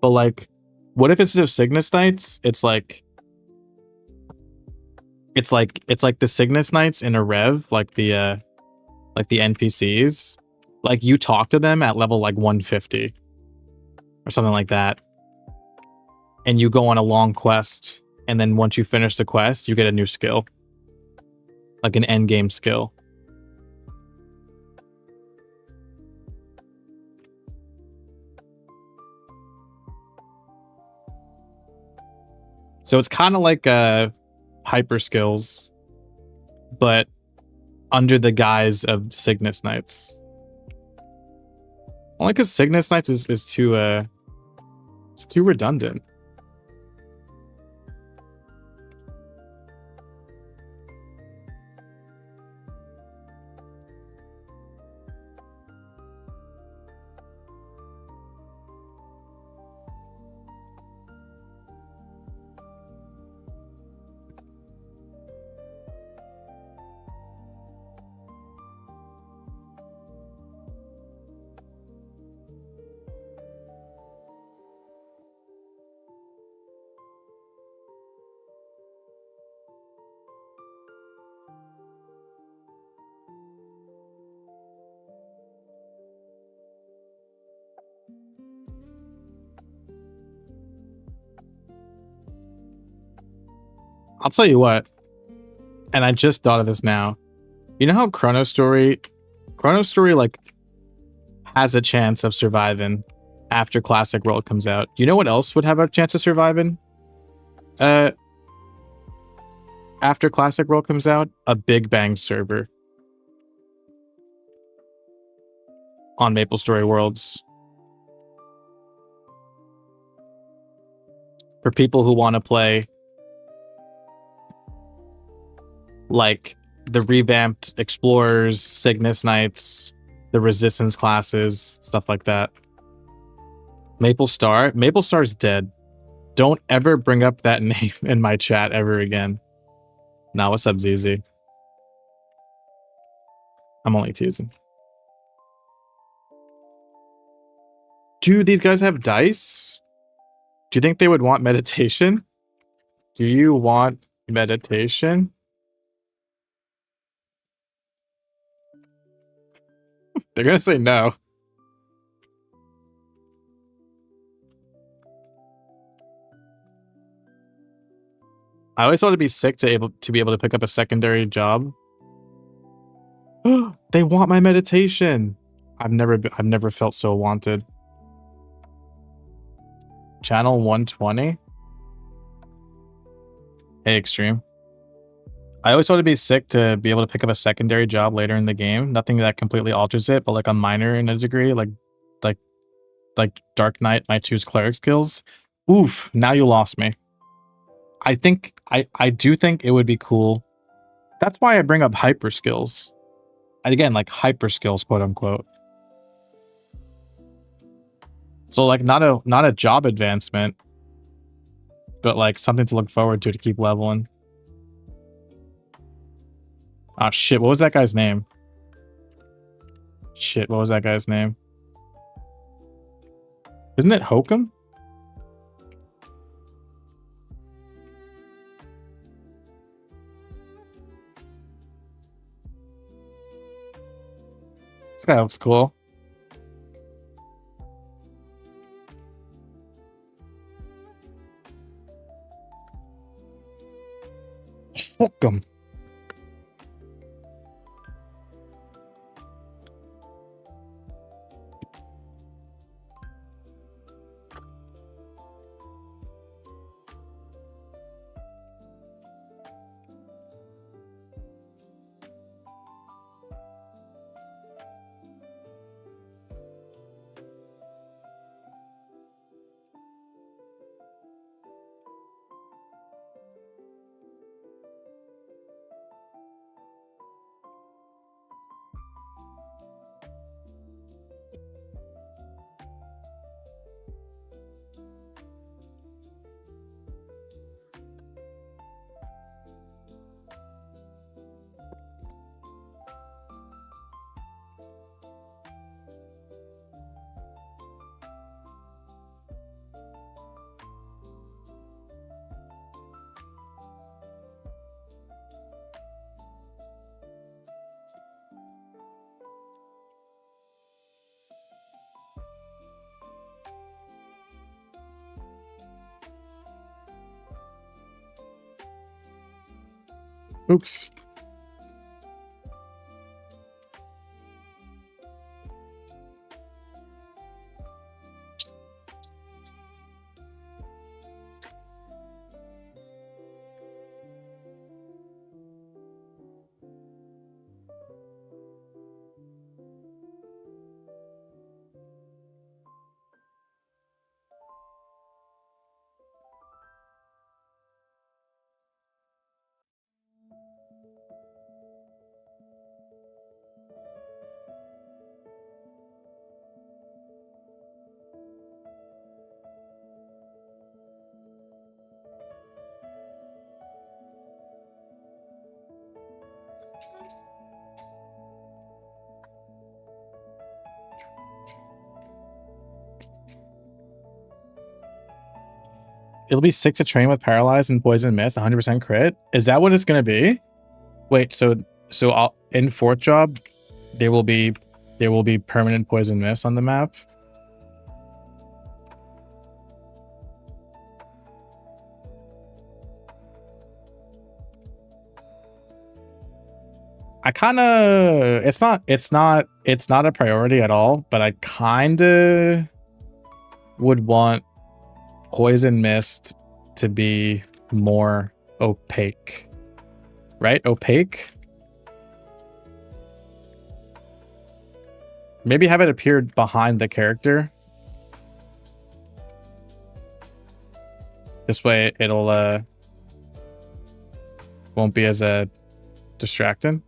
But like, what if instead of Cygnus Knights, it's like the Cygnus Knights in a rev, like the NPCs. Like, you talk to them at level like 150 or something like that, and you go on a long quest, and then once you finish the quest, you get a new skill, like an end game skill. So it's kind of like hyper skills, but under the guise of Cygnus Knights. Only because Cygnus Knights is too it's too redundant. I'll tell you what, and I just thought of this now. You know how chronostory like has a chance of surviving after Classic World comes out. You know what else would have a chance of surviving? After Classic World comes out, a Big Bang server on MapleStory Worlds. For people who want to play like the revamped Explorers, Cygnus Knights, the Resistance classes, stuff like that. MapleStar's dead. Don't ever bring up that name in my chat ever again. Nah, what's up, ZZ? I'm only teasing. Do these guys have dice? Do you think they would want meditation? Do you want meditation? They're gonna say no. I always want to be sick to be able to pick up a secondary job. They want my meditation. I've never felt so wanted. Channel 120. Hey, Extreme. I always want to be sick to be able to pick up a secondary job later in the game. Nothing that completely alters it, but like a minor in a degree, like Dark Knight might choose cleric skills. Oof, now you lost me. I do think it would be cool. That's why I bring up hyper skills. And again, like hyper skills, quote unquote. So like not a job advancement, but like something to look forward to keep leveling. Oh shit, what was that guy's name? Shit, what was that guy's name? Isn't it Hokum? This guy looks cool. Gum. Oops. It'll be sick to train with paralyzed and poison mist, 100% crit. Is that what it's gonna be? Wait, so I'll, in fourth job, there will be permanent poison mist on the map. I kind of, it's not a priority at all, but I kind of would want poison mist to be more opaque, right? Opaque. Maybe have it appear behind the character. This way it'll won't be as distracting.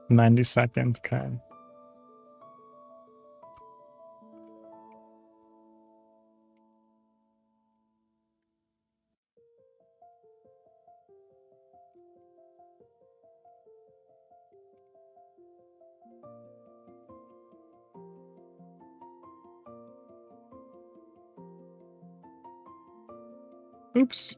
90 seconds, okay. Oops.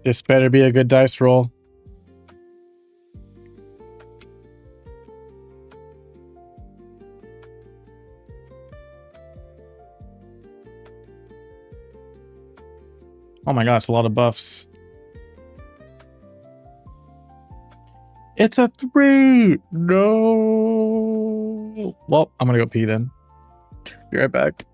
This better be a good dice roll. Oh my god, it's a lot of buffs. It's a 3! No! Well, I'm gonna go pee then. Be right back.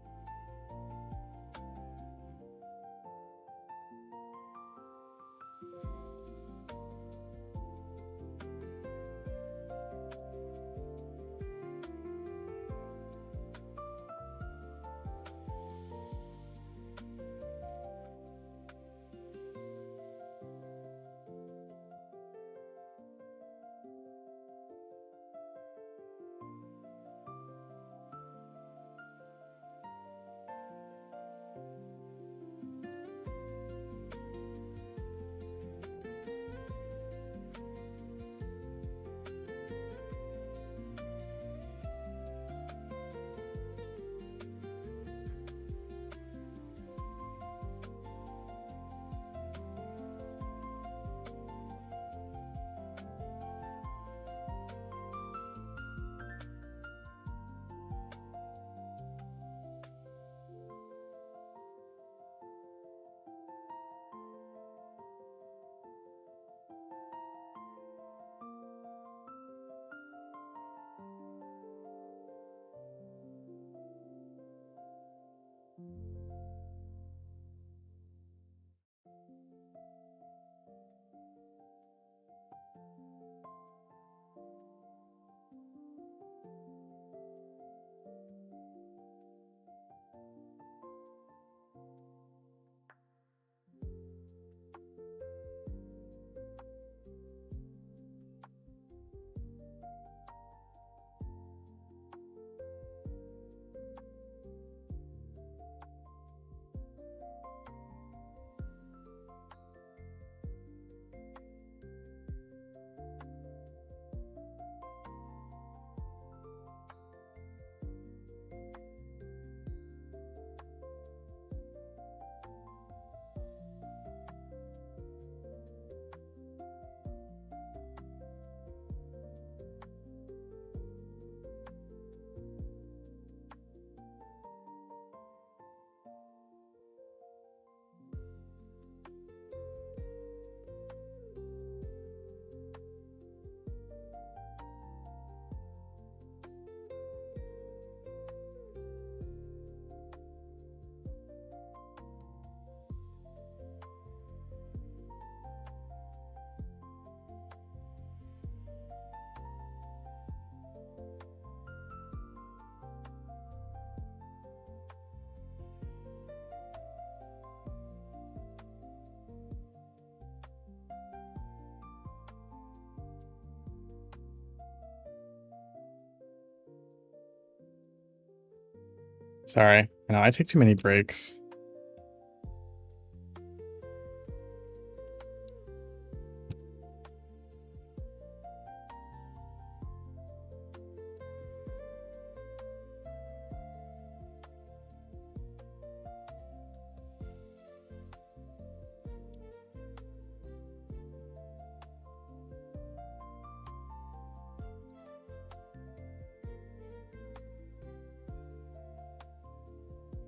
Sorry. No, I take too many breaks.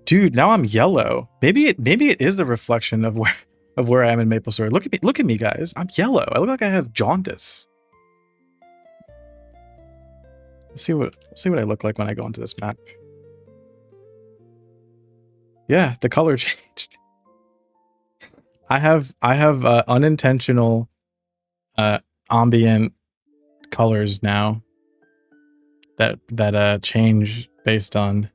Dude, now I'm yellow. Maybe it is the reflection of where I am in MapleStory. Look at me, guys. I'm yellow. I look like I have jaundice. Let's see what I look like when I go into this map. Yeah, the color changed. I have unintentional ambient colors now that change based on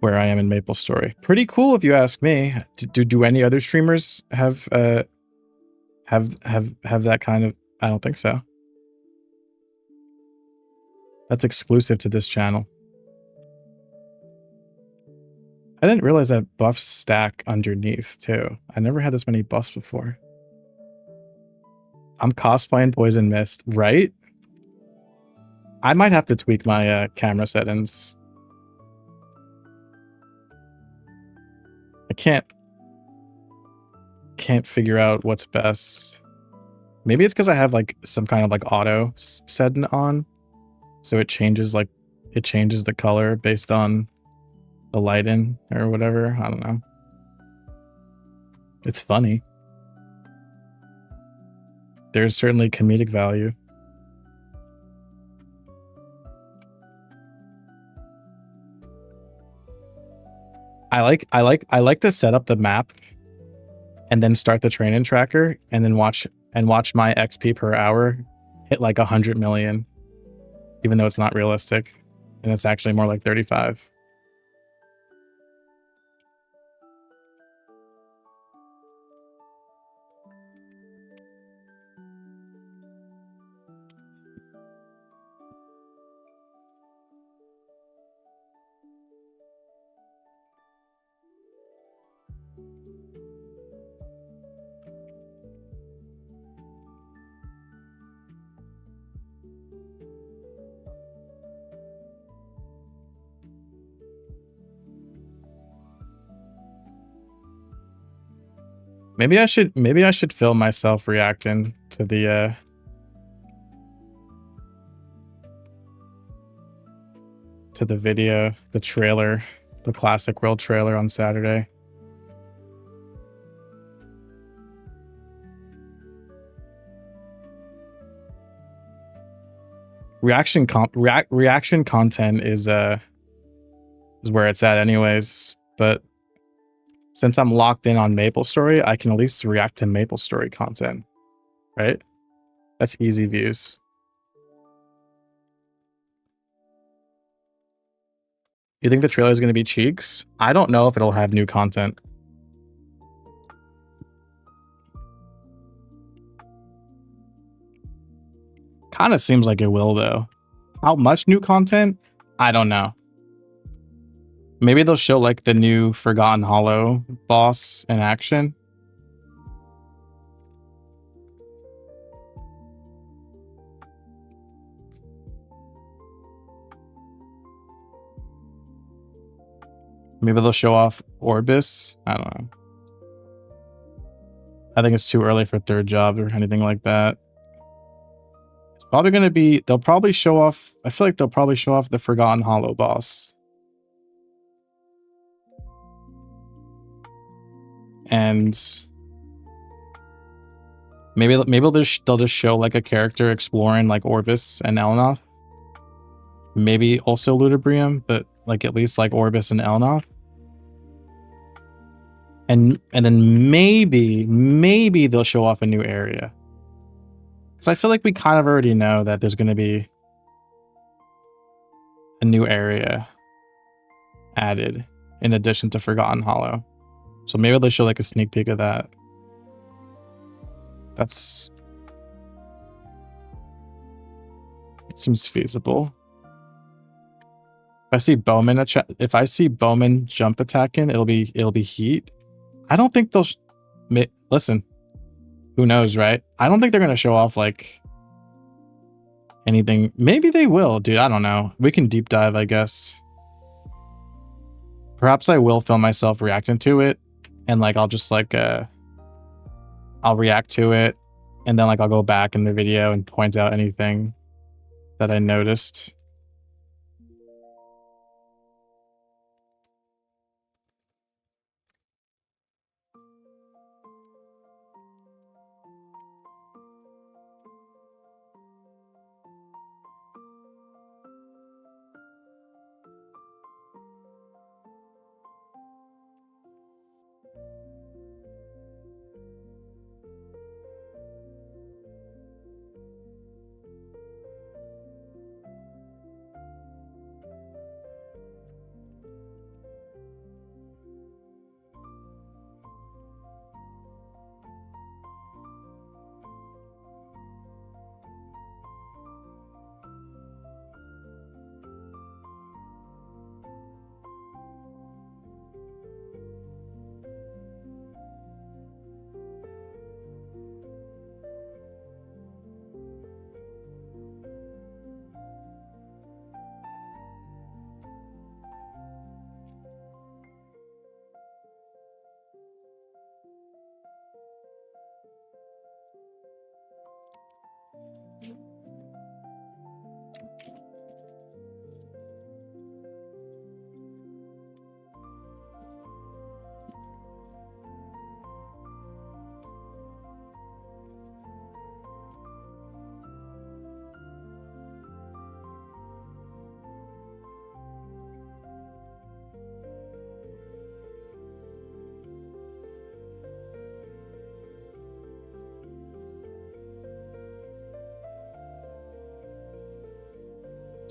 where I am in MapleStory. Pretty cool if you ask me. Do any other streamers have that kind of? I don't think so. That's exclusive to this channel. I didn't realize that buffs stack underneath too. I never had this many buffs before. I'm cosplaying Poison Mist, right? I might have to tweak my camera settings. I can't figure out what's best. Maybe it's because I have like some kind of like auto setting on, so it changes the color based on the lighting or whatever. I don't know. It's funny. There's certainly comedic value. I like to set up the map and then start the training tracker and then watch my XP per hour hit like 100 million, even though it's not realistic and it's actually more like 35. Maybe I should film myself reacting to the video, the trailer, the Classic World trailer on Saturday. Reaction content is where it's at anyways, but since I'm locked in on MapleStory, I can at least react to MapleStory content, right? That's easy views. You think the trailer is going to be cheeks? I don't know if it'll have new content. Kind of seems like it will, though. How much new content? I don't know. Maybe they'll show like the new Forgotten Hollow boss in action. Maybe they'll show off Orbis. I don't know. I think it's too early for third job or anything like that. It's probably going to be, they'll probably show off, I feel like they'll probably show off the Forgotten Hollow boss. And maybe they'll just show like a character exploring like Orbis and Elnoth. Maybe also Ludibrium, but like at least like Orbis and Elnoth. And then maybe they'll show off a new area. Because I feel like we kind of already know that there's going to be a new area added in addition to Forgotten Hollow. So maybe they'll show like a sneak peek of that. It seems feasible. If I see Bowman jump attacking, it'll be heat. I don't think they'll listen. Who knows, right? I don't think they're gonna show off like anything. Maybe they will, dude. I don't know. We can deep dive, I guess. Perhaps I will film myself reacting to it, and like I'll just like I'll react to it, and then like I'll go back in the video and point out anything that I noticed.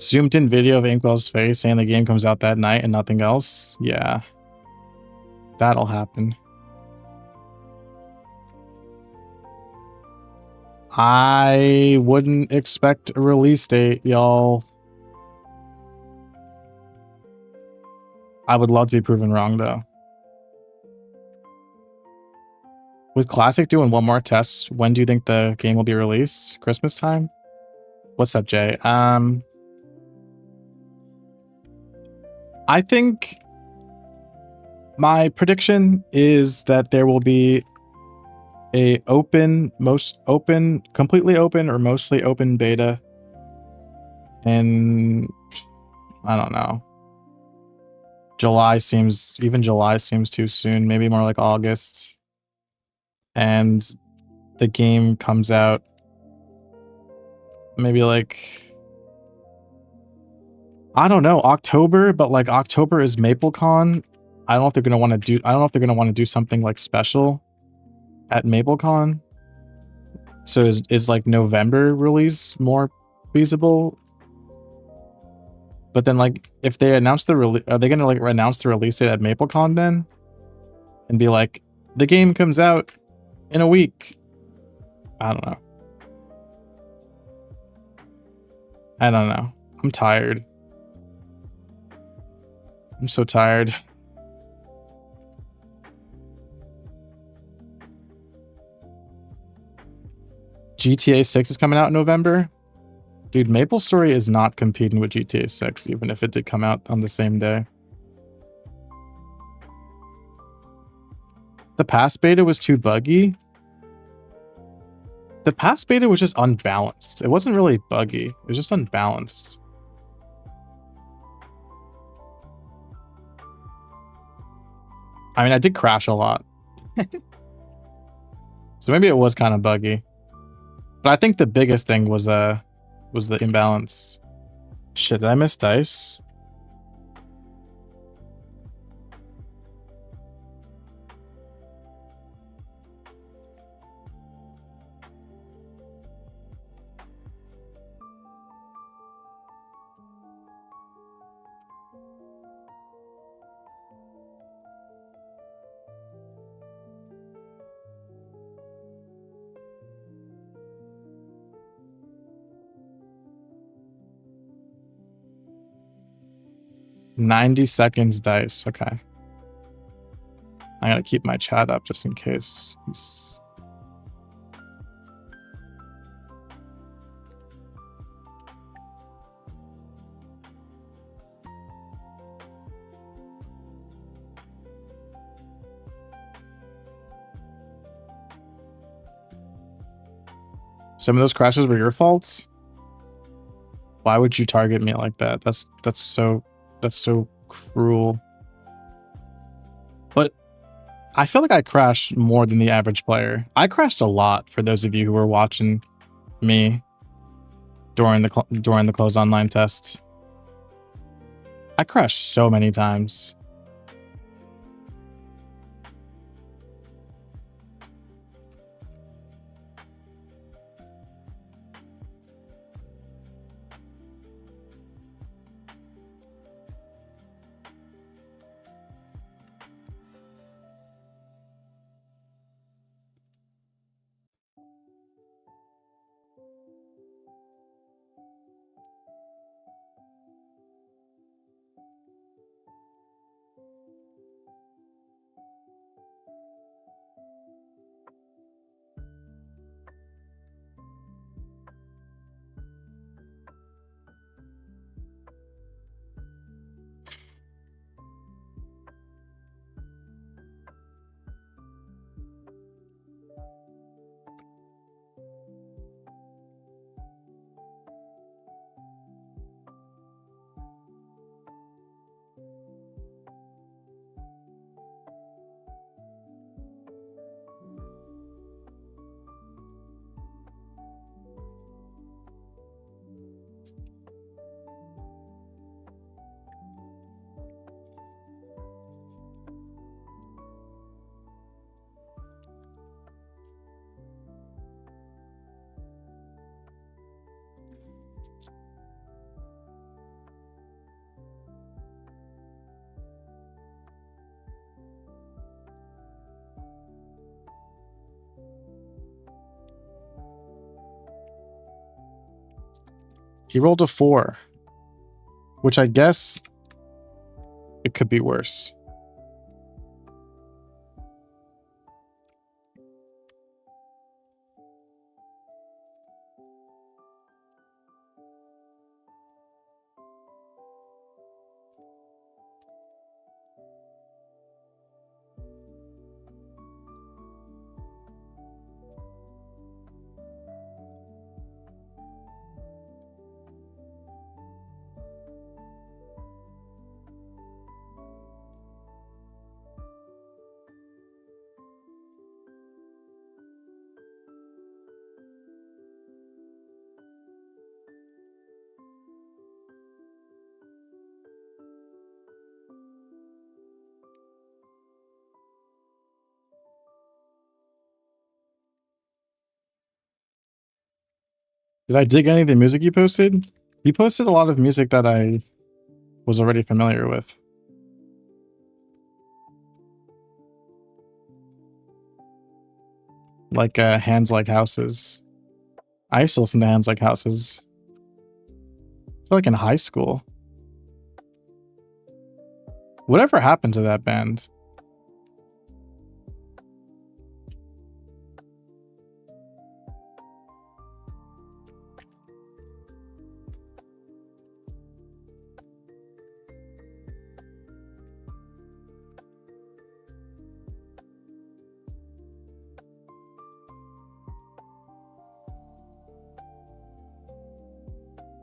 Zoomed in video of Inkwell's face saying the game comes out that night and nothing else? Yeah. That'll happen. I wouldn't expect a release date, y'all. I would love to be proven wrong, though. With Classic doing one more test, when do you think the game will be released? Christmas time? What's up, Jay? I think my prediction is that there will be a completely open or mostly open beta. And I don't know. July seems too soon. Maybe more like August. And the game comes out maybe like, I don't know, October, but like October is MapleCon. I don't know if they're gonna want to do something like special at MapleCon. So is like November release more feasible? But then like if they announce the release, are they gonna like announce the release date at MapleCon then? And be like, the game comes out in a week. I don't know. I'm tired. I'm so tired. GTA 6 is coming out in November. Dude, MapleStory is not competing with GTA 6, even if it did come out on the same day. The past beta was too buggy. The past beta was just unbalanced. It wasn't really buggy. It was just unbalanced. I mean, I did crash a lot. So maybe it was kind of buggy. But I think the biggest thing was the imbalance. Shit, did I miss dice? $90 seconds dice. Okay. I gotta keep my chat up just in case. Some of those crashes were your faults? Why would you target me like that? That's so cruel. But I feel like I crashed more than the average player. I crashed a lot for those of you who were watching me during the closed online test. I crashed so many times. He rolled a 4, which I guess it could be worse. Did I dig any of the music you posted? You posted a lot of music that I was already familiar with. Like Hands Like Houses. I used to listen to Hands Like Houses. I feel like in high school. Whatever happened to that band?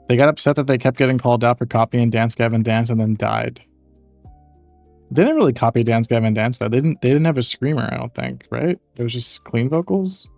They got upset that they kept getting called out for copying Dance Gavin Dance and then died. They didn't really copy Dance Gavin Dance though. They didn't have a screamer, I don't think, right? It was just clean vocals.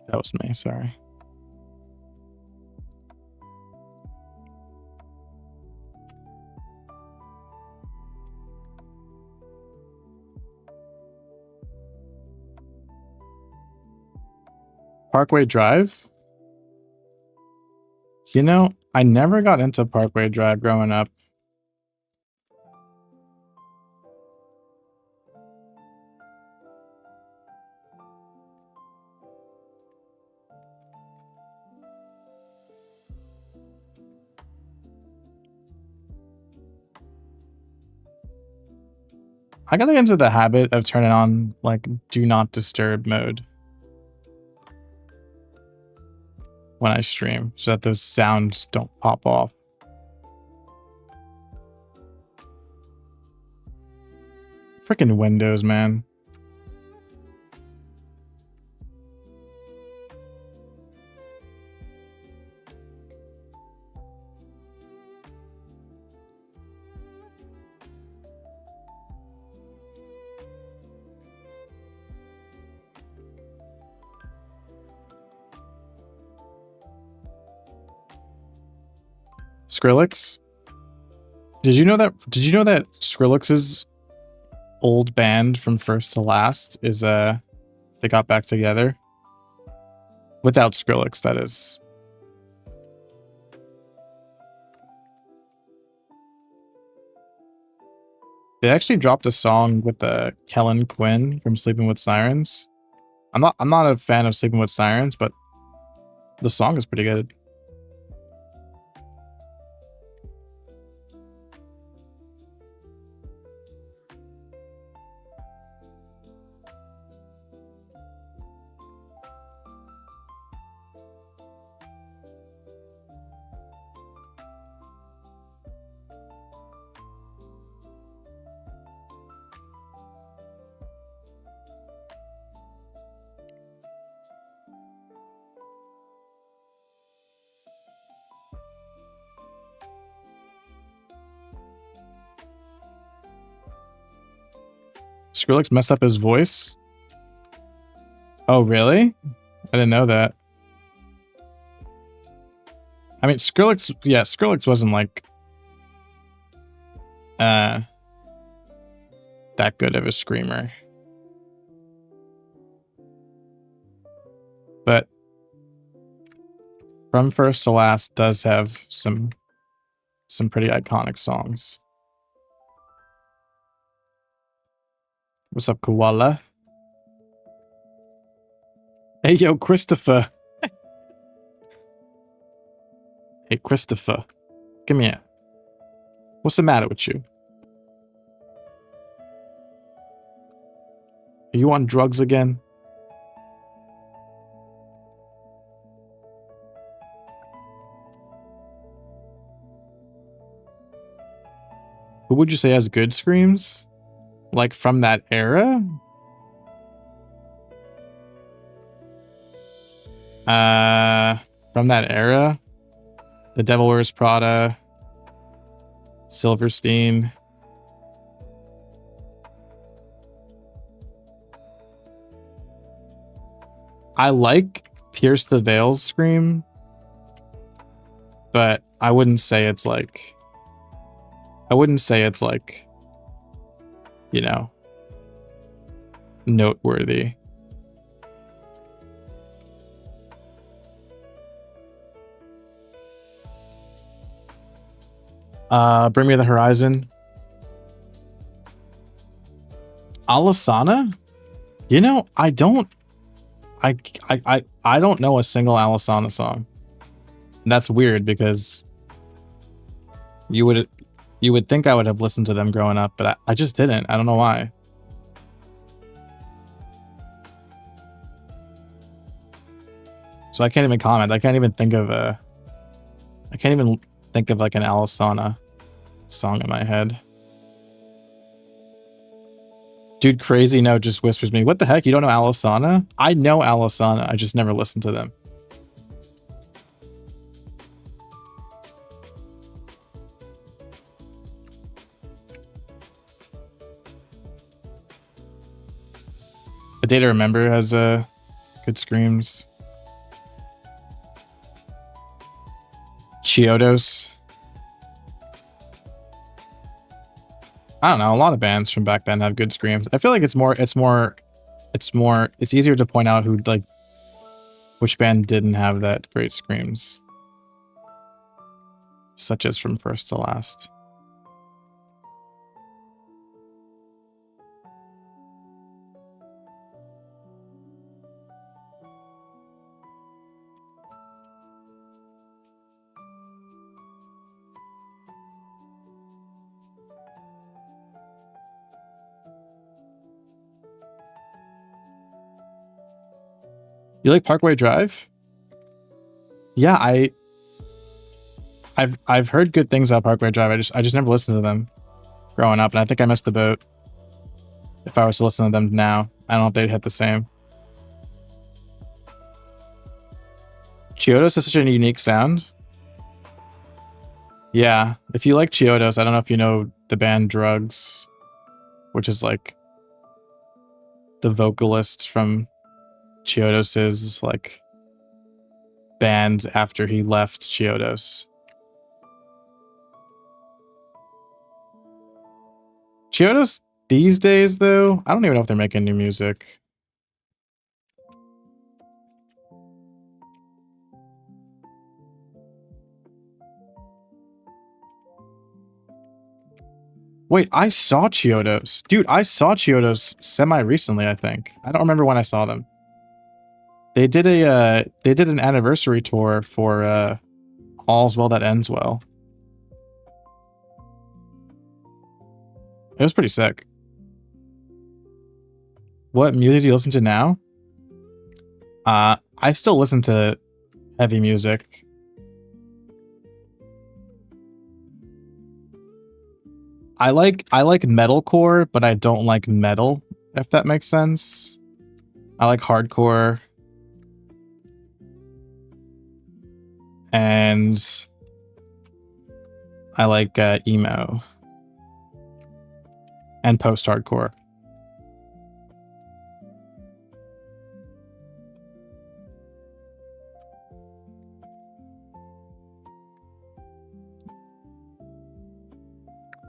That was me, sorry. Parkway Drive? You know, I never got into Parkway Drive growing up. I gotta get into the habit of turning on, like, do not disturb mode when I stream, so that those sounds don't pop off. Freaking Windows, man. Skrillex? Did you know that Skrillex's old band from First to Last is they got back together? Without Skrillex, that is. They actually dropped a song with Kellen Quinn from Sleeping with Sirens. I'm not a fan of Sleeping with Sirens, but the song is pretty good. Skrillex messed up his voice? Oh, really? I didn't know that. I mean, Skrillex, yeah, Skrillex wasn't like that good of a screamer. But From First to Last does have some pretty iconic songs. What's up, Koala? Hey, yo, Christopher. Hey, Christopher. Come here. What's the matter with you? Are you on drugs again? Who would you say has good screams? Like from that era? From that era? The Devil Wears Prada, Silverstein. I like Pierce the Veil's scream, but I wouldn't say it's like, you know, noteworthy. Bring Me the Horizon. Alisana? You know, I don't know a single Alisana song. And that's weird because you would think I would have listened to them growing up, but I just didn't. I don't know why. So I can't even comment. I can't even think of like an Alisana song in my head. Dude, Crazy No just whispers me, what the heck? You don't know Alisana? I know Alisana. I just never listened to them. A Day to Remember has good screams. Chiodos. I don't know, a lot of bands from back then have good screams. I feel like it's easier to point out who, like, which band didn't have that great screams. Such as From First to Last. You like Parkway Drive? Yeah, I've heard good things about Parkway Drive. I just never listened to them growing up, and I think I missed the boat. If I was to listen to them now, I don't know if they'd hit the same. Chiodos is such a unique sound. Yeah, if you like Chiodos, I don't know if you know the band Drugs, which is like the vocalist from Chiodos's like band after he left Chiodos. Chiodos these days, though, I don't even know if they're making new music. Wait, I saw Chiodos. Dude, I saw Chiodos semi-recently, I think. I don't remember when I saw them. They did an anniversary tour for All's Well That Ends Well. It was pretty sick. What music do you listen to now? I still listen to heavy music. I like metalcore, but I don't like metal, if that makes sense. I like hardcore. And I like emo. And post-hardcore.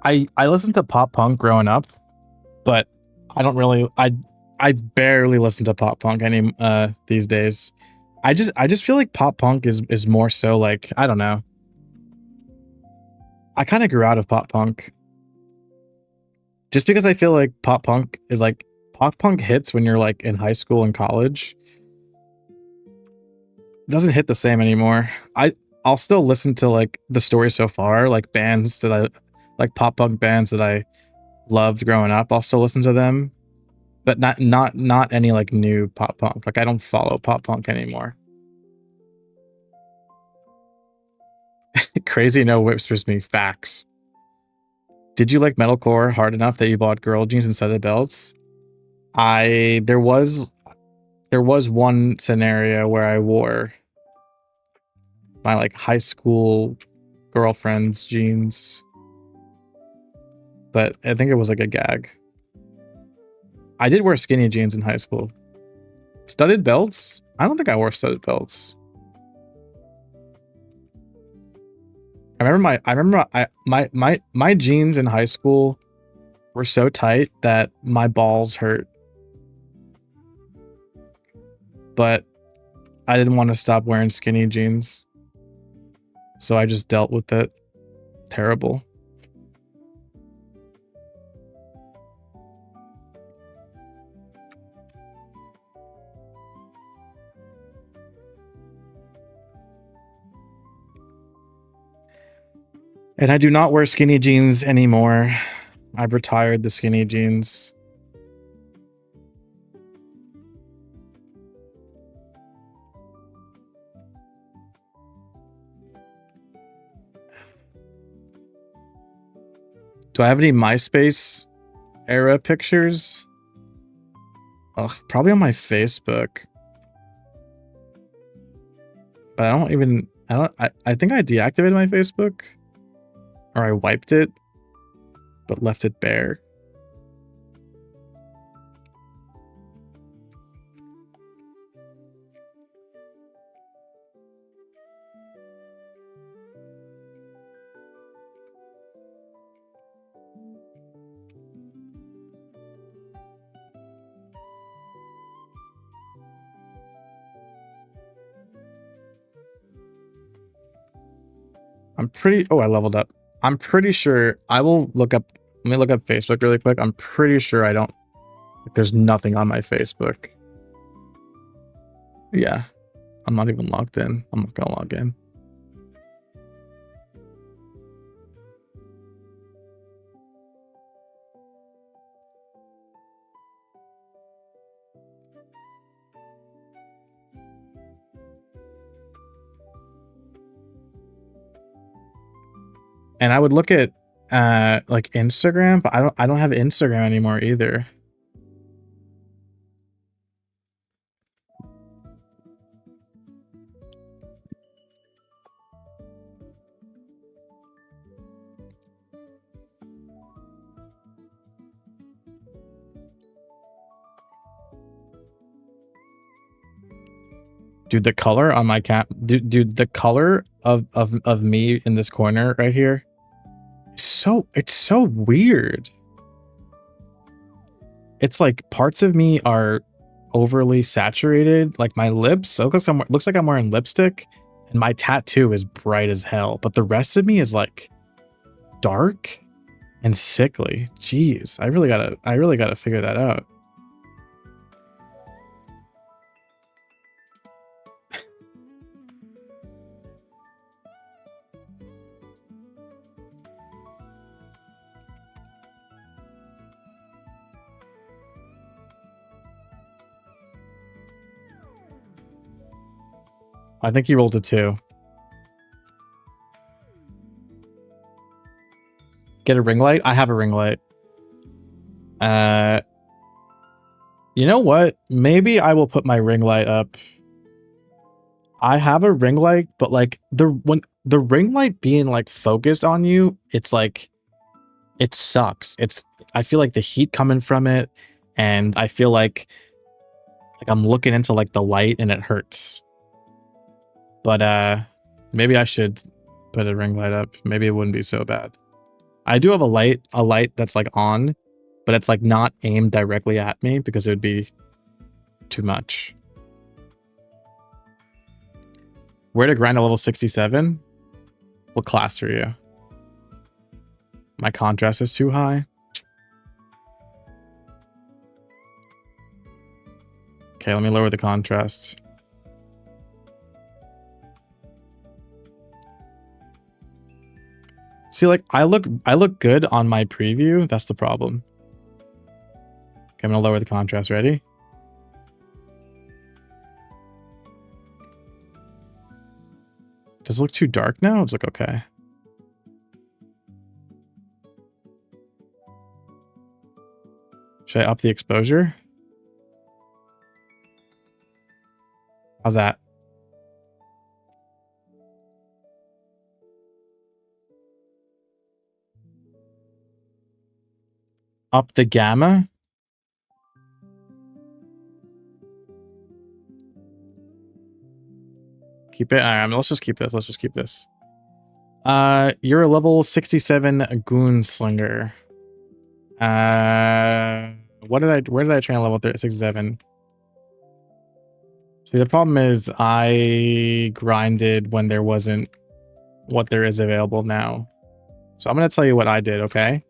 I listened to pop punk growing up, but I don't really I barely listen to pop punk any these days. I just feel like pop punk is more so like, I don't know. I kind of grew out of pop punk. Just because I feel like pop punk hits when you're like in high school and college. It doesn't hit the same anymore. I'll still listen to like the story so far, like bands that I like, pop punk bands that I loved growing up. I'll still listen to them, but not any like new pop punk. Like I don't follow pop punk anymore. Crazy no whispers me facts. Did you like metalcore hard enough that you bought girl jeans instead of belts? There was one scenario where I wore my like high school girlfriend's jeans, but I think it was like a gag. I did wear skinny jeans in high school. Studded belts? I don't think I wore studded belts. I remember my jeans in high school were so tight that my balls hurt. But I didn't want to stop wearing skinny jeans. So I just dealt with it. Terrible. And I do not wear skinny jeans anymore. I've retired the skinny jeans. Do I have any MySpace era pictures? Ugh, probably on my Facebook. But I think I deactivated my Facebook. Or I wiped it, but left it bare. Oh, I leveled up. I'm pretty sure I will look up. Let me look up Facebook really quick. I'm pretty sure I don't. Like, there's nothing on my Facebook. Yeah, I'm not even logged in. I'm not gonna log in. And I would look at like Instagram, but I don't have Instagram anymore either. Dude, the color on my cat, dude, the color of me in this corner right here, it's so weird. It's like parts of me are overly saturated, like my lips. Looks like I'm wearing lipstick, and my tattoo is bright as hell. But the rest of me is like dark and sickly. Jeez, I really gotta figure that out. I think he rolled a 2. Get a ring light? I have a ring light. You know what? Maybe I will put my ring light up. I have a ring light, but like when the ring light being like focused on you, it's like it sucks. I feel like the heat coming from it, and I feel like I'm looking into like the light and it hurts. But maybe I should put a ring light up. Maybe it wouldn't be so bad. I do have a light that's like on, but it's like not aimed directly at me because it would be too much. Where to grind a level 67? What class are you? My contrast is too high. Okay, let me lower the contrast. See, like I look good on my preview. That's the problem. Okay, I'm gonna lower the contrast. Ready? Does it look too dark now? It's like okay. Should I up the exposure? How's that? Up the gamma? Keep it. All right, let's just keep this. Let's just keep this. You're a level 67 Goonslinger. Where did I train level 67? See, the problem is I grinded when there wasn't what there is available now. So I'm going to tell you what I did, okay?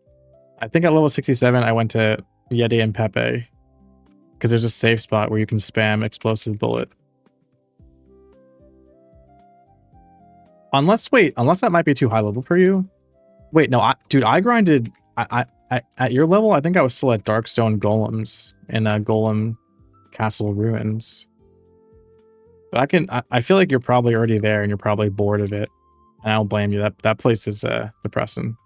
I think at level 67, I went to Yeti and Pepe because there's a safe spot where you can spam explosive bullet. Unless that might be too high level for you. Wait, no, dude, I grinded. At your level, I think I was still at Darkstone Golems in Golem Castle Ruins. But I feel like you're probably already there and you're probably bored of it. And I don't blame you. That place is depressing.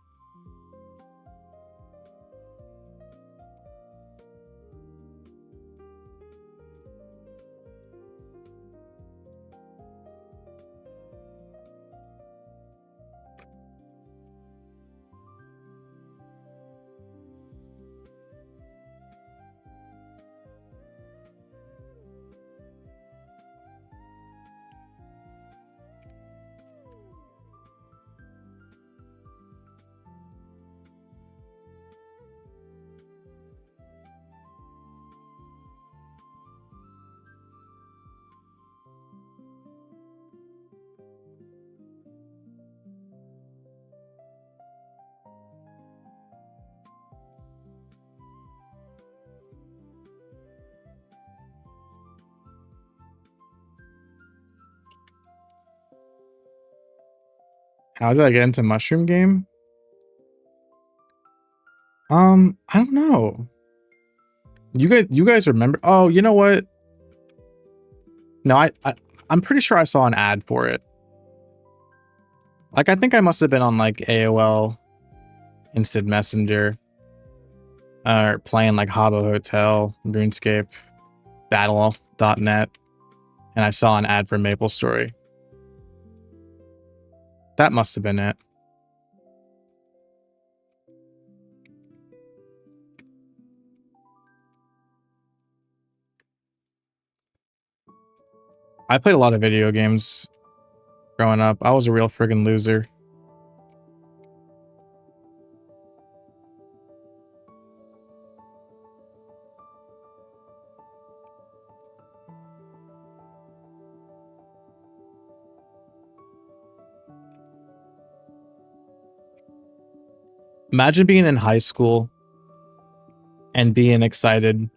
How did I get into Mushroom Game? I don't know. You guys remember? Oh, you know what? No, I'm pretty sure I saw an ad for it. Like, I think I must have been on like AOL Instant Messenger, or playing like Habbo Hotel, RuneScape, Battle.net, and I saw an ad for MapleStory. That must have been it. I played a lot of video games growing up. I was a real friggin' loser. Imagine being in high school and being excited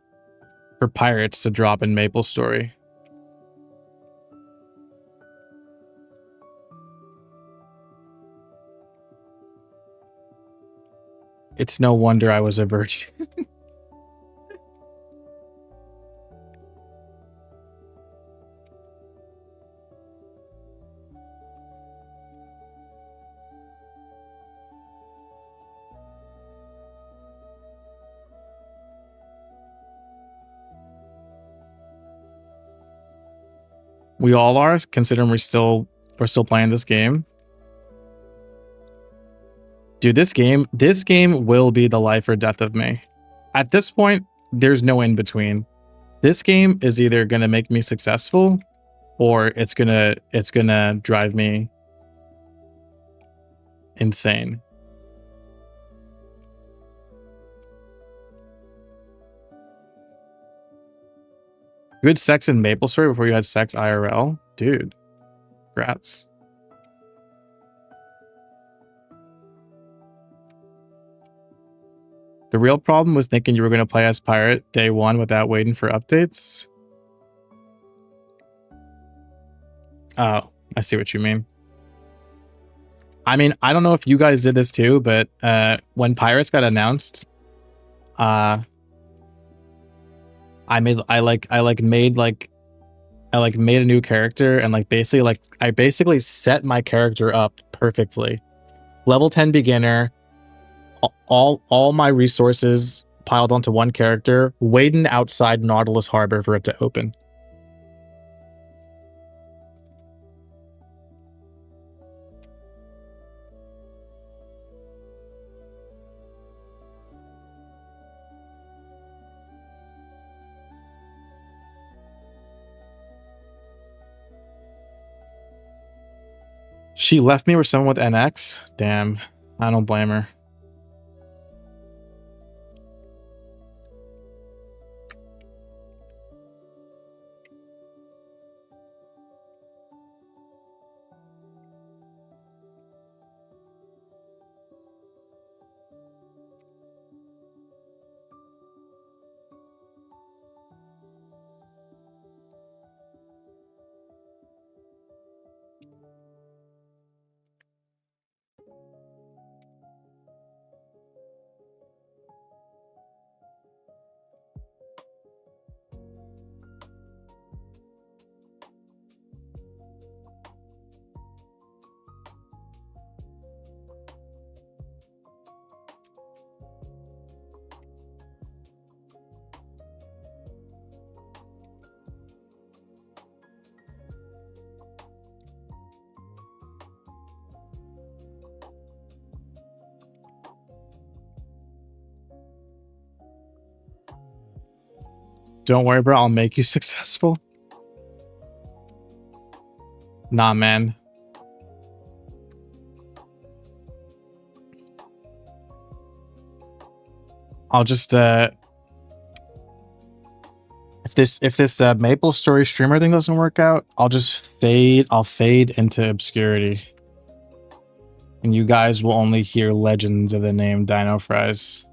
for pirates to drop in MapleStory. It's no wonder I was a virgin. We all are, considering we're still playing this game. Dude, this game will be the life or death of me. At this point, there's no in between. This game is either gonna make me successful, or it's gonna drive me insane. You had sex in MapleStory before you had sex IRL? Dude, congrats. The real problem was thinking you were going to play as pirate day one without waiting for updates. Oh, I see what you mean. I mean, I don't know if you guys did this too, but when pirates got announced, I made a new character, and I basically set my character up perfectly. Level 10 beginner, all my resources piled onto one character, waiting outside Nautilus Harbor for it to open. She left me with someone with NX? Damn, I don't blame her. Don't worry, bro. I'll make you successful. Nah, man. I'll just if this MapleStory streamer thing doesn't work out, I'll fade into obscurity. And you guys will only hear legends of the name dinofries.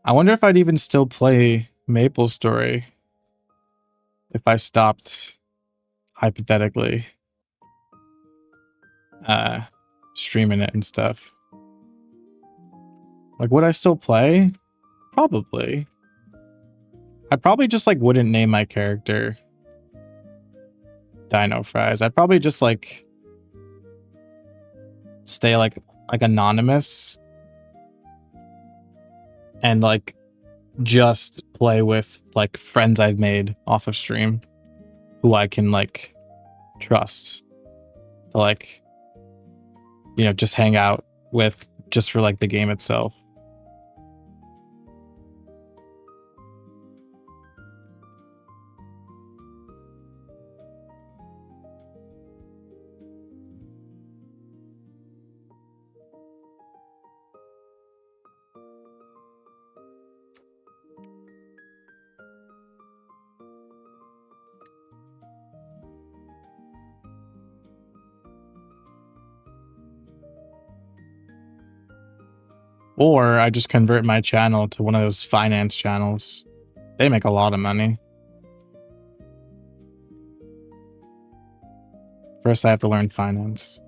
I wonder if I'd even still play MapleStory if I stopped, hypothetically, streaming it and stuff. Like, would I still play? Probably. I probably just like wouldn't name my character Dinofries. I'd probably just like stay like anonymous and like just play with like friends I've made off of stream who I can like trust to like, you know, just hang out with just for like the game itself. Or I just convert my channel to one of those finance channels. They make a lot of money. First, I have to learn finance.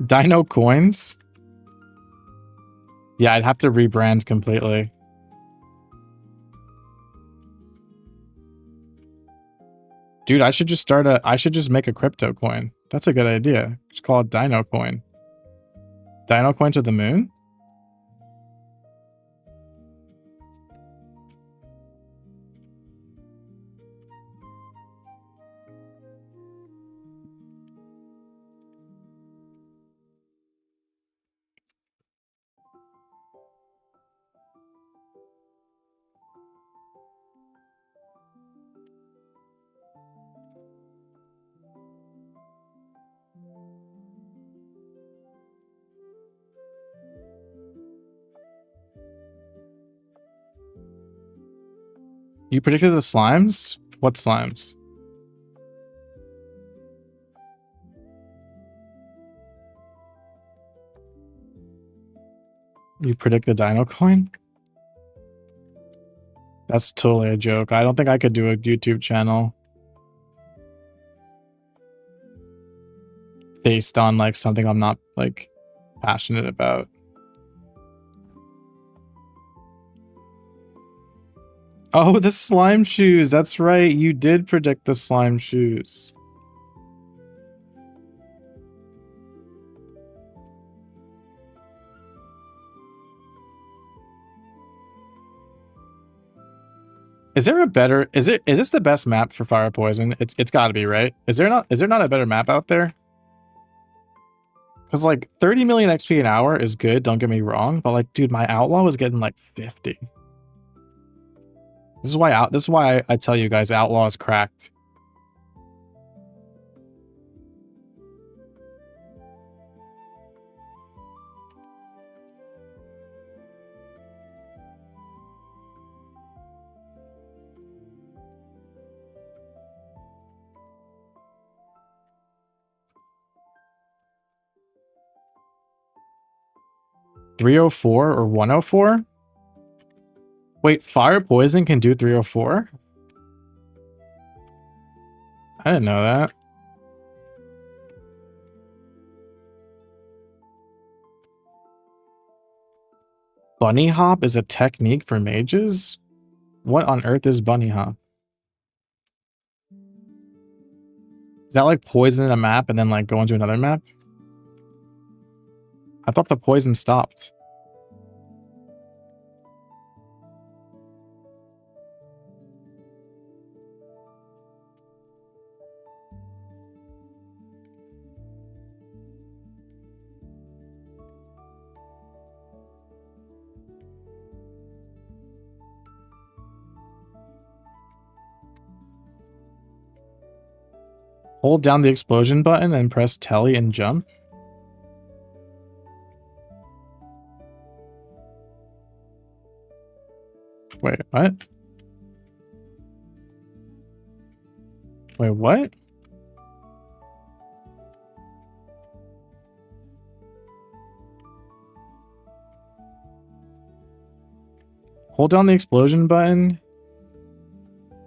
Dino coins? Yeah, I'd have to rebrand completely. Dude, I should just make a crypto coin. That's a good idea. Just call it Dino coin. Dino coin to the moon? You predicted the slimes? What slimes? You predict the Dino coin? That's totally a joke. I don't think I could do a YouTube channel based on like something I'm not like passionate about. Oh, the slime shoes. That's right. You did predict the slime shoes. Is there a better is this the best map for fire poison? It's gotta be, right? Is there not a better map out there? Because like 30 million XP an hour is good, don't get me wrong, but like dude, my outlaw was getting like 50. This is why I tell you guys outlaw is cracked. $304 or $104? Wait, fire poison can do 304? I didn't know that. Bunny hop is a technique for mages? What on earth is bunny hop? Is that like poison a map and then like go into another map? I thought the poison stopped. Hold down the explosion button and press telly and jump. Wait, what? Wait, what? Hold down the explosion button,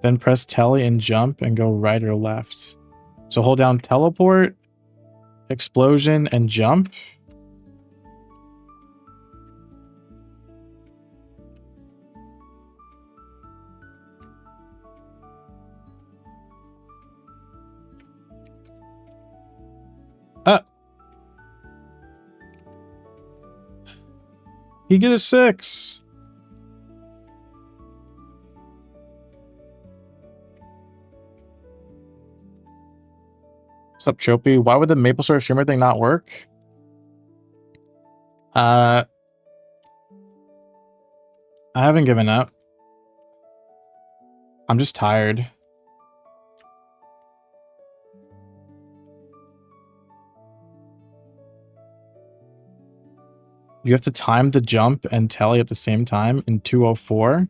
then press telly and jump and go right or left. So hold down teleport, explosion, and jump. He get a 6. What's up, Chopy? Why would the maple syrup streamer thing not work? I haven't given up. I'm just tired. You have to time the jump and telly at the same time in 204?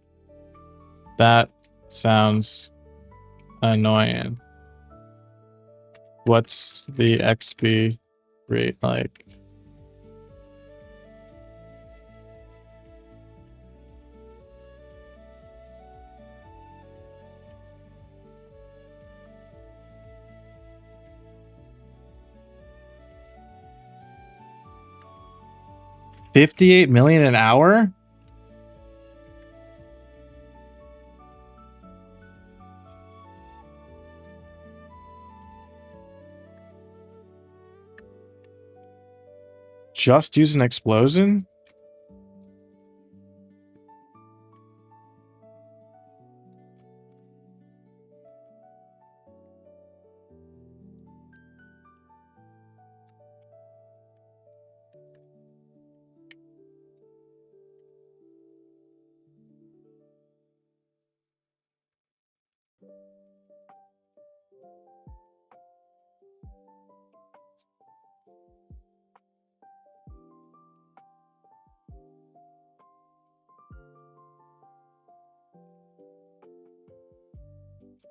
That sounds annoying. What's the XP rate like? $58 million an hour? Just use an explosion?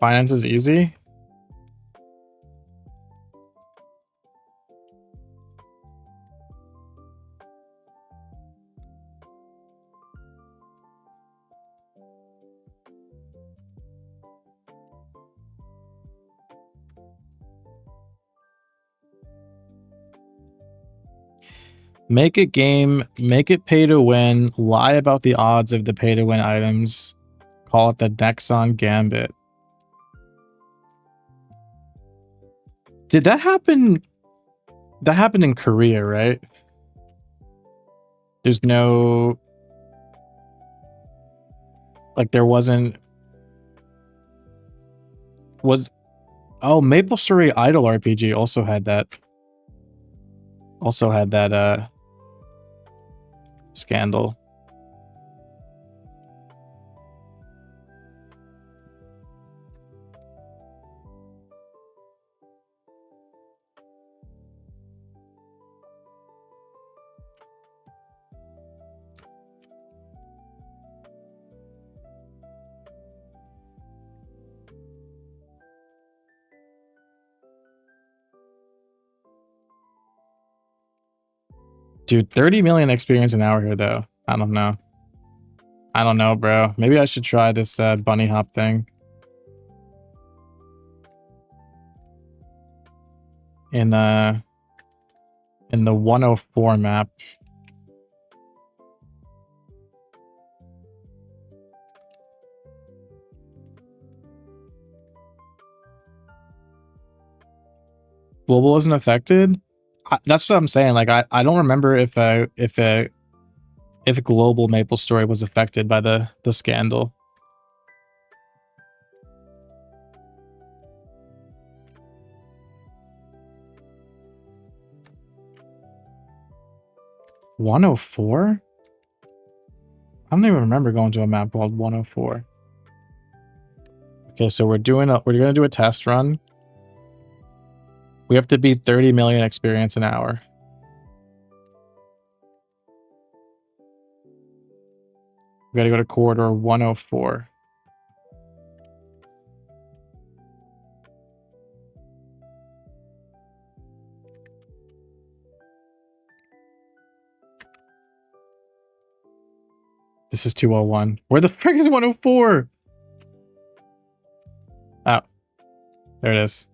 Finance is easy? Make a game, make it pay to win, lie about the odds of the pay to win items, call it the Nexon Gambit. Did that happen? That happened in Korea, right? There's no... Like, there wasn't... Was... Oh, Maple Story Idol RPG also had that. Also had that, scandal. Dude, 30 million experience an hour here, though. I don't know. I don't know, bro. Maybe I should try this bunny hop thing. In the 104 map. Global isn't affected? That's what I'm saying. Like, I don't remember if a global Maple Story was affected by the scandal. $104? I don't even remember going to a map called 104. Okay, so we're gonna do a test run. We have to beat 30 million experience an hour. We gotta go to corridor 104. This is 201. Where the frick is 104? Oh, there it is.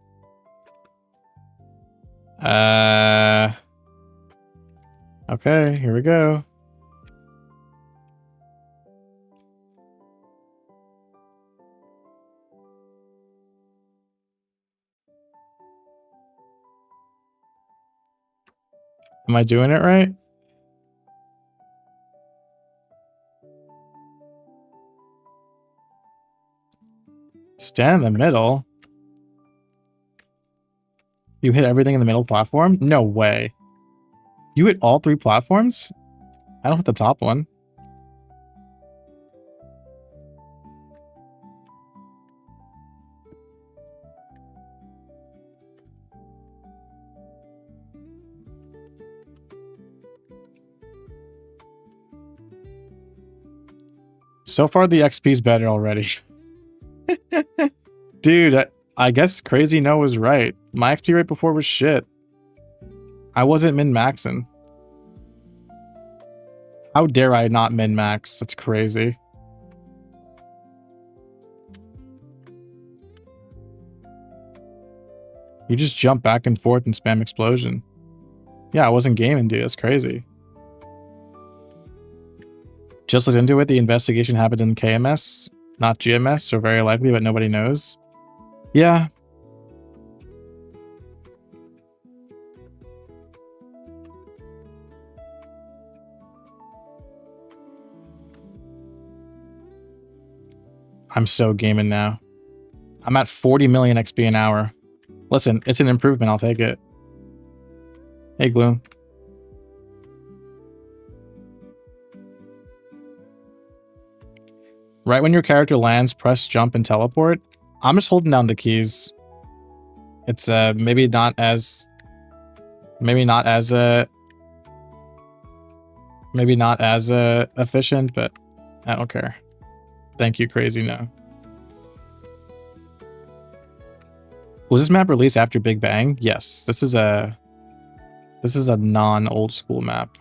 Okay, here we go. Am I doing it right? Stand in the middle? You hit everything in the middle platform? No way. You hit all 3 platforms? I don't hit the top one. So far, the XP's better already. Dude, I guess Crazy No was right. My XP rate before was shit. I wasn't min-maxing. How dare I not min-max? That's crazy. You just jump back and forth and spam explosion. Yeah, I wasn't gaming, dude. That's crazy. Just looked into it. The investigation happened in KMS, not GMS, so very likely, but nobody knows. Yeah. I'm so gaming now. I'm at 40 million XP an hour. Listen, it's an improvement. I'll take it. Hey, Gloom. Right when your character lands, press jump and teleport. I'm just holding down the keys. It's maybe not as efficient, but I don't care. Thank you, Crazy No. Was this map released after Big Bang? Yes. This is a non-old school map.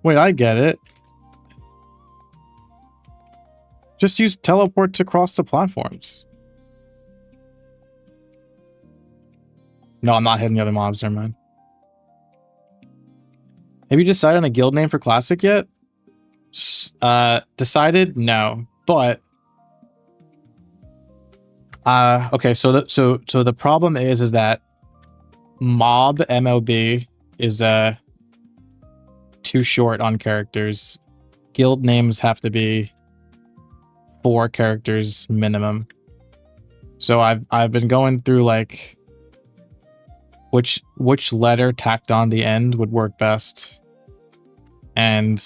Wait, I get it. Just use teleport to cross the platforms. No, I'm not hitting the other mobs, never mind. Have you decided on a guild name for Classic yet? Decided? No. But okay, so the problem is that MOB is too short on characters. Guild names have to be 4 characters minimum. So I've been going through like which letter tacked on the end would work best. And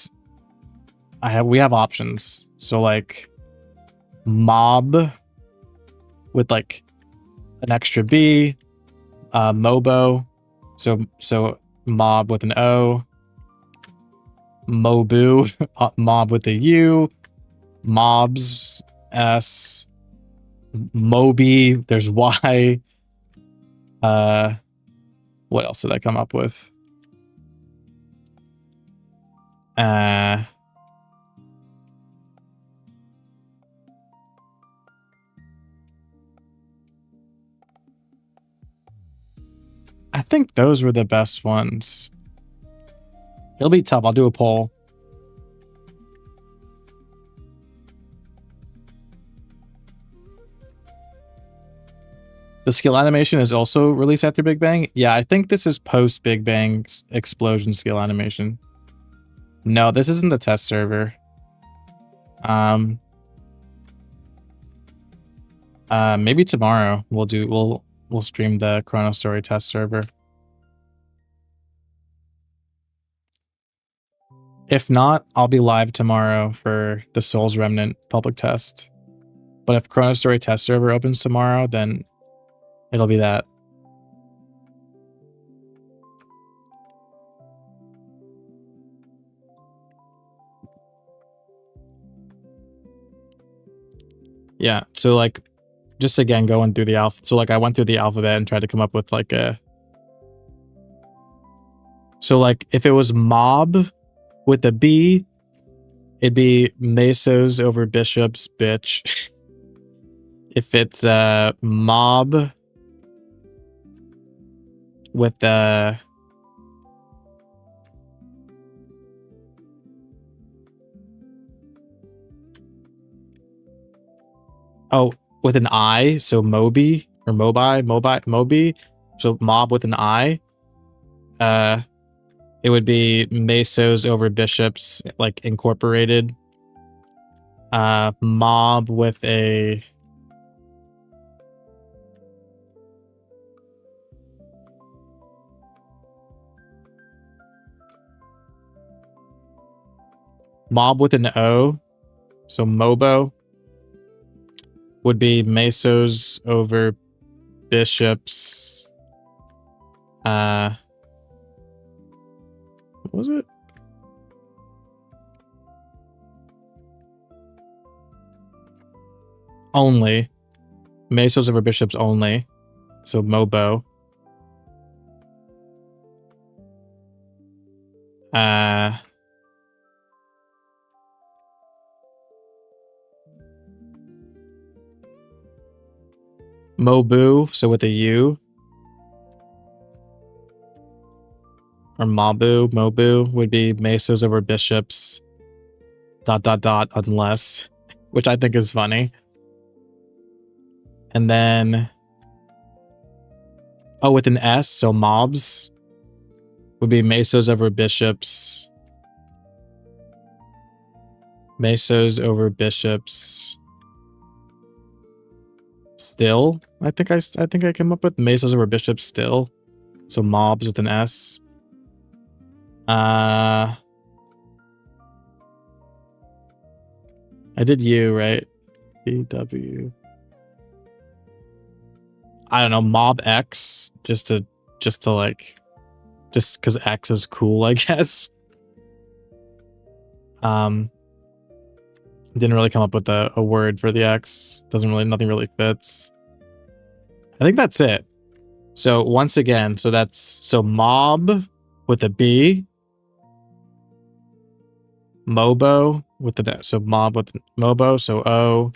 we have options. So like mob with like an extra B, Mobo. So mob with an O, Mobu, mob with a U, mobs S, Moby, there's Y. What else did I come up with? I think those were the best ones. It'll be tough. I'll do a poll. The skill animation is also released after Big Bang? Yeah, I think this is post Big Bang explosion skill animation. No, this isn't the test server. Maybe tomorrow we'll stream the chronostory test server. If not, I'll be live tomorrow for the Souls Remnant public test. But if chronostory test server opens tomorrow, then it'll be that. Yeah, so like, just again going through the so like I went through the alphabet and tried to come up with like a. So like if it was mob with a B, it'd be mesos over bishops, bitch. If it's mob with a with an I, so Moby or Moby. So mob with an I. It would be mesos over bishops, like incorporated. Mob with a mob with an O, so Mobo would be mesos over bishops. What was it? Only. Mesos over bishops only. So Mobo. Mobu, so with a U. Or Mobu would be mesos over bishops. ... unless, which I think is funny. And then, with an S, so mobs would be mesos over bishops. Mesos over bishops. Still, I think I came up with mesos over bishops still. So mobs with an S. I did U, right? BW. I don't know, mob X, just because X is cool, I guess. Didn't really come up with a word for the X. Nothing really fits. I think that's it. So once again, so mob with a B. Mobo with the, so mob with Mobo, so O.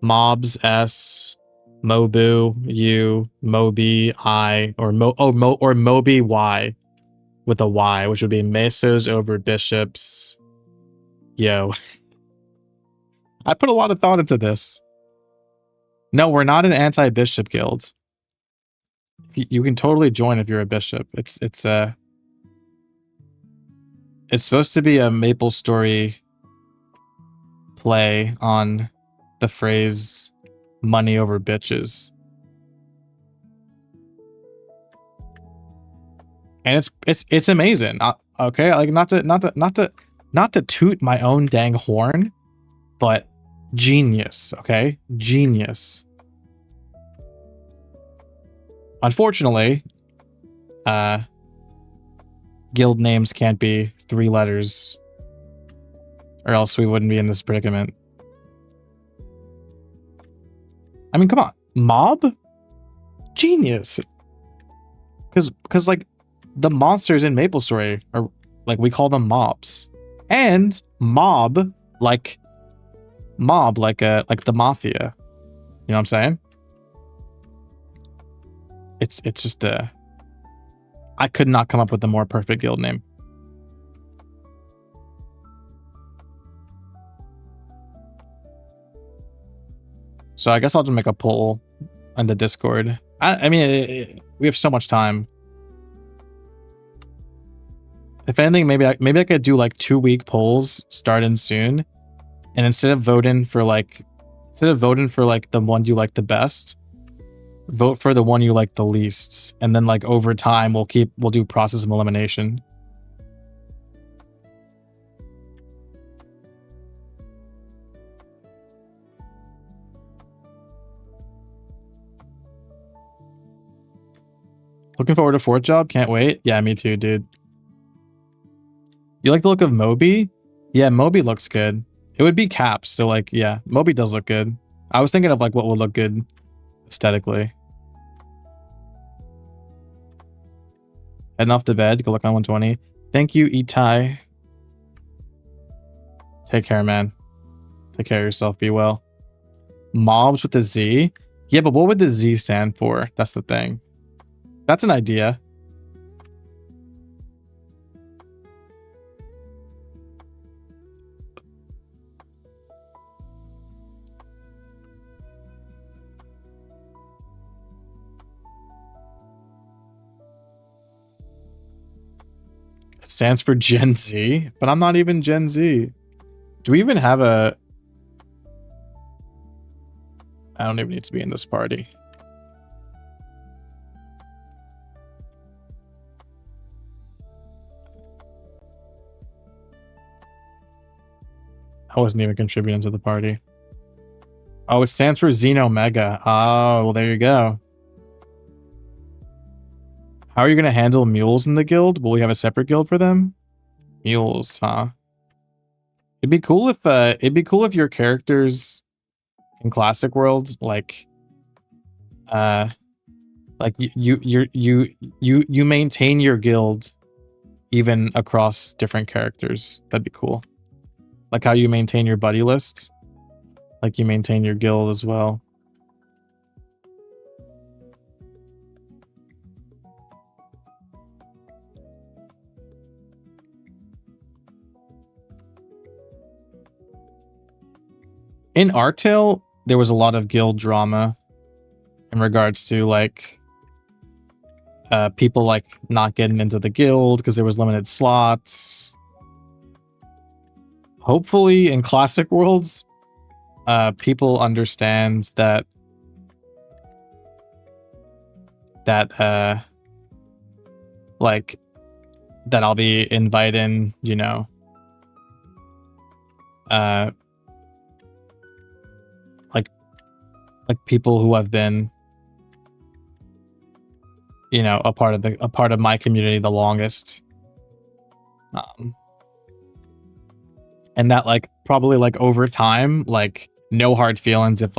Mobs S. Mobu U. Moby I, or Moby Y with a Y, which would be mesos over bishops. Yo. I put a lot of thought into this. No, we're not an anti-bishop guild. You can totally join if you're a bishop. It's supposed to be a MapleStory play on the phrase money over bitches. And it's amazing. Okay, like not to toot my own dang horn, but genius, okay? Genius. Unfortunately, guild names can't be 3 letters, or else we wouldn't be in this predicament. I mean, come on. Mob? Genius. Because like, the monsters in MapleStory are, like, we call them mobs. And mob, like the mafia. You know what I'm saying? It's just I could not come up with a more perfect guild name. So I guess I'll just make a poll on the Discord. I mean, we have so much time. If anything, maybe I could do like 2-week polls starting soon, and instead of voting for like the one you like the best, vote for the one you like the least, and then like over time we'll do process of elimination. Looking forward to fourth job. Can't wait. Yeah, me too, dude. You like the look of Moby? Yeah, Moby looks good. It would be Caps, so like, yeah, Moby does look good. I was thinking of like what would look good aesthetically. Heading off to bed. Go look on 120. Thank you, Itai. Take care, man. Take care of yourself. Be well. Mobs with a Z? Yeah, but what would the Z stand for? That's the thing. That's an idea. It stands for Gen Z, but I'm not even Gen Z. Do we even have a... I don't even need to be in this party. I wasn't even contributing to the party. Oh, it stands for Xenomega. Oh, well, there you go. How are you going to handle mules in the guild? Will we have a separate guild for them? Mules, huh? It'd be cool if your characters in Classic World, like you maintain your guild even across different characters. That'd be cool. Like how you maintain your buddy list, like you maintain your guild as well. In Artale, there was a lot of guild drama in regards to like people like not getting into the guild because there was limited slots. Hopefully in Classic Worlds, people understand that like that I'll be inviting, you know, like people who have been, you know, a part of my community the longest. And that like probably like over time, like no hard feelings if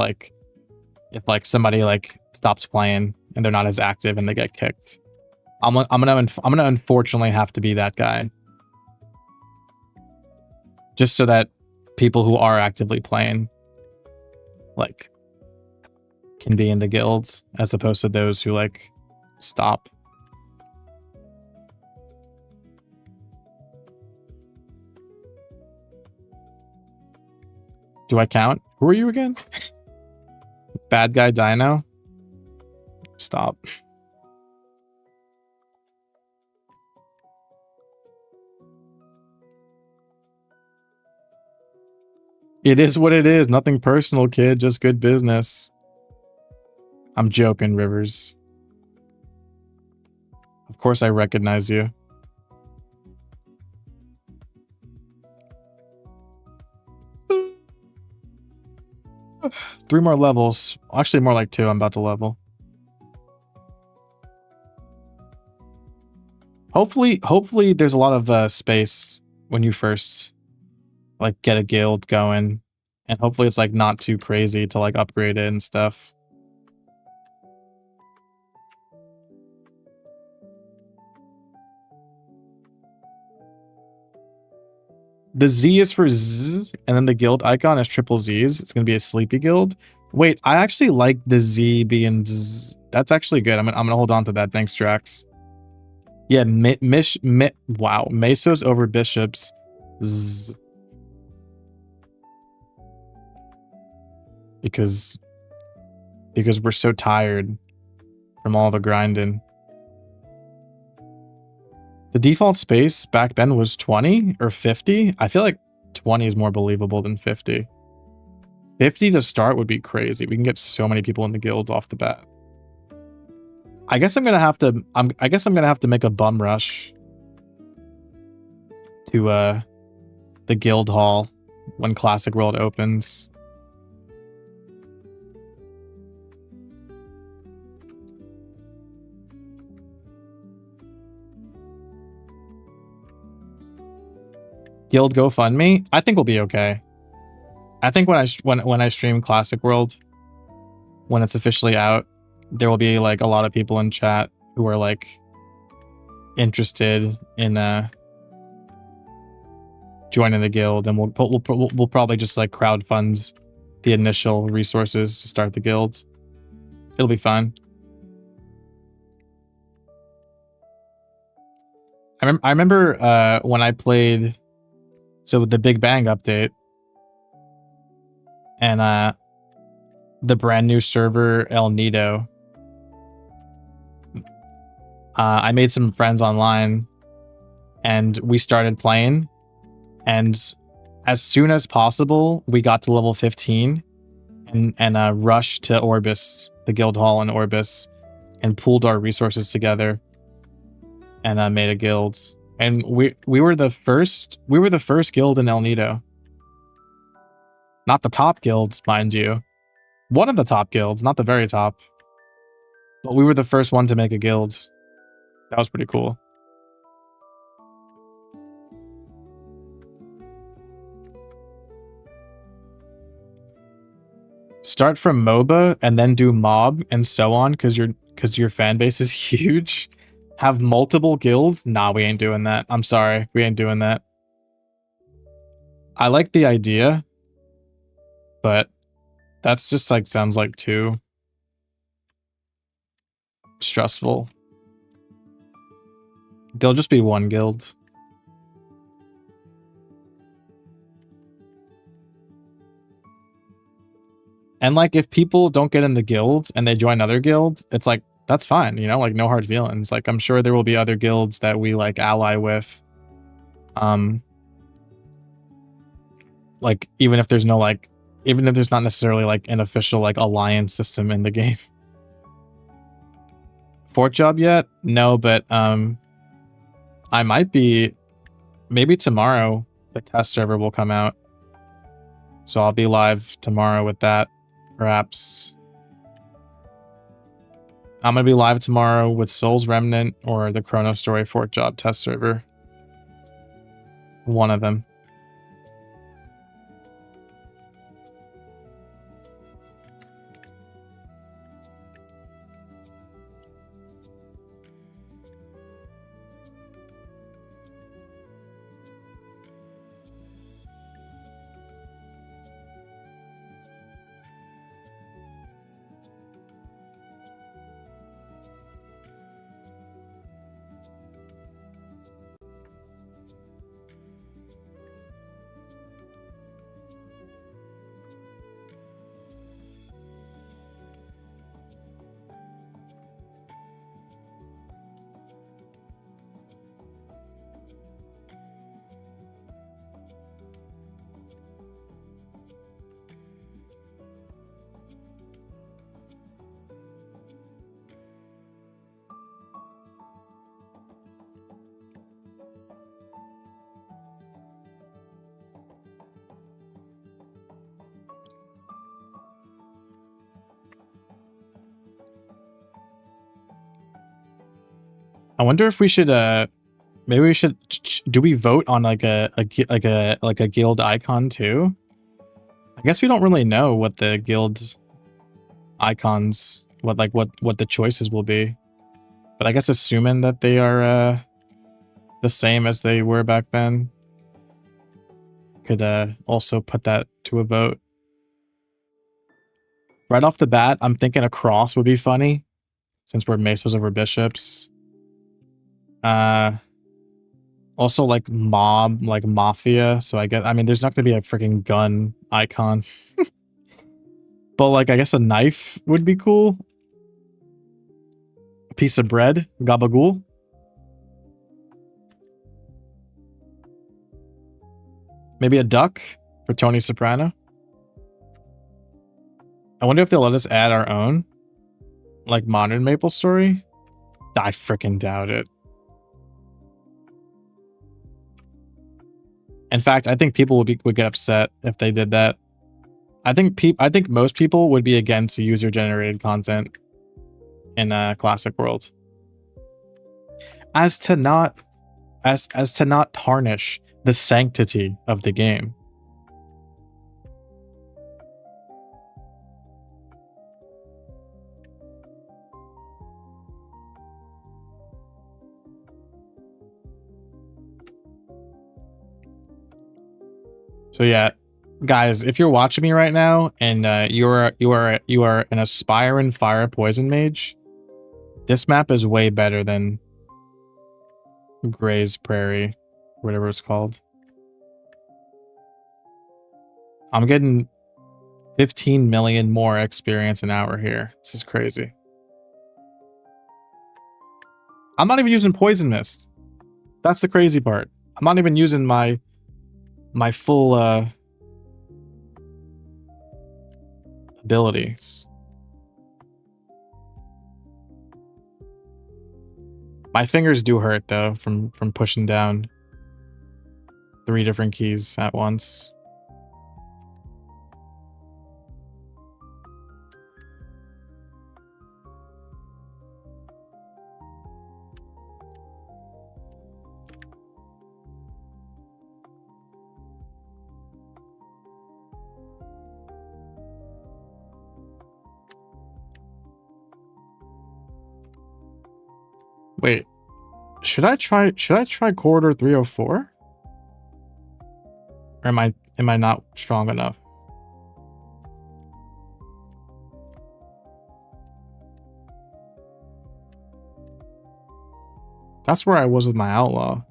somebody like stops playing and they're not as active and they get kicked. I'm gonna unfortunately have to be that guy, just so that people who are actively playing like can be in the guilds as opposed to those who like stop. Do I count? Who are you again? Bad guy Dino? Stop. It is what it is. Nothing personal, kid. Just good business. I'm joking, Rivers. Of course I recognize you. Three more levels. Actually, more like 2. I'm about to level. Hopefully there's a lot of space when you first like get a guild going, and hopefully it's like not too crazy to like upgrade it and stuff. The Z is for Z, and then the guild icon is triple Z's. It's gonna be a sleepy guild. Wait, I actually like the Z being Z. That's actually good. I'm gonna hold on to that. Thanks, Drax. Yeah, wow, Mesos over bishops. Z. Because because we're so tired from all the grinding. The default space back then was 20 or 50. I feel like 20 is more believable than 50. 50 to start would be crazy. We can get so many people in the guild off the bat. I guess I'm gonna have to make a bum rush to the guild hall when Classic World opens. Guild GoFundMe? I think we'll be okay. I think when I stream Classic World, when it's officially out, there will be like a lot of people in chat who are like interested in joining the guild, and we'll probably just like crowdfund the initial resources to start the guild. It'll be fun. I remember when I played, so the Big Bang update and the brand new server El Nido. I made some friends online and we started playing, and as soon as possible we got to level 15 and rushed to Orbis, the guild hall in Orbis, and pooled our resources together and made a guild. And we were the first guild in El Nido. Not the top guild, mind you. One of the top guilds, not the very top. But we were the first one to make a guild. That was pretty cool. Start from MOBA and then do mob and so on because your fan base is huge. Have multiple guilds? Nah, we ain't doing that. I'm sorry, we ain't doing that. I like the idea, but that's just like sounds like too stressful. There'll just be one guild. And like if people don't get in the guilds and they join other guilds, it's like that's fine, you know, like no hard feelings. Like I'm sure there will be other guilds that we like ally with. Like even if there's not necessarily like an official like alliance system in the game. Fort job yet? No, but I might be, maybe tomorrow the test server will come out. So I'll be live tomorrow with that, perhaps. I'm gonna be live tomorrow with Soul's Remnant or the chronostory Fort job test server. One of them. I wonder if we should maybe we should do we vote on like a guild icon too? I guess we don't really know what the guild icons, what the choices will be. But I guess assuming that they are the same as they were back then, could also put that to a vote. Right off the bat, I'm thinking a cross would be funny, since we're Mesos over bishops. Also like mob, like mafia. So I mean, there's not gonna be a freaking gun icon. But like, I guess a knife would be cool. A piece of bread, gabagool. Maybe a duck for Tony Soprano. I wonder if they'll let us add our own, like modern MapleStory. I freaking doubt it. In fact, I think people would get upset if they did that. I think most people would be against user-generated content in a classic world, as to not tarnish the sanctity of the game. So yeah, guys, if you're watching me right now and you are an aspiring fire poison mage, this map is way better than Gray's Prairie, whatever it's called. I'm getting 15 million more experience an hour here. This is crazy. I'm not even using Poison Mist. That's the crazy part. I'm not even using my full abilities. My fingers do hurt though from pushing down 3 different keys at once. Wait, should I try corridor 304? Or am I not strong enough? That's where I was with my outlaw.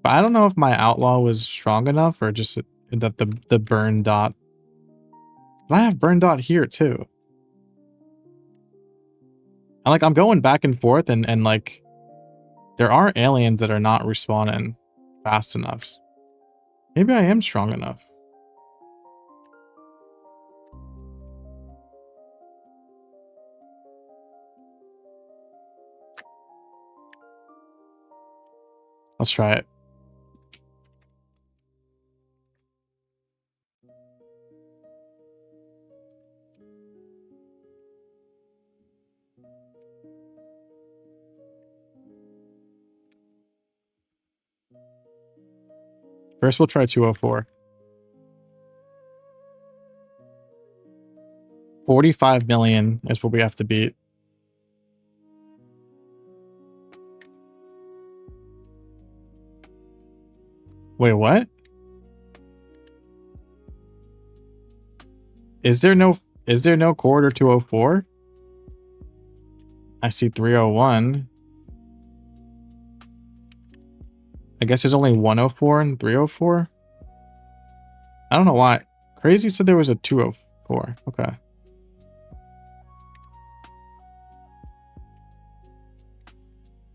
But I don't know if my outlaw was strong enough or just that the burn dot. But I have burn dot here too. And like I'm going back and forth and like there are aliens that are not respawning fast enough. Maybe I am strong enough. Let's try it. First, we'll try 204. 45 million is what we have to beat. Wait, what? Is there no corridor 204? I see 301. I guess there's only 104 and 304. I don't know why. Crazy said there was a 204. Okay.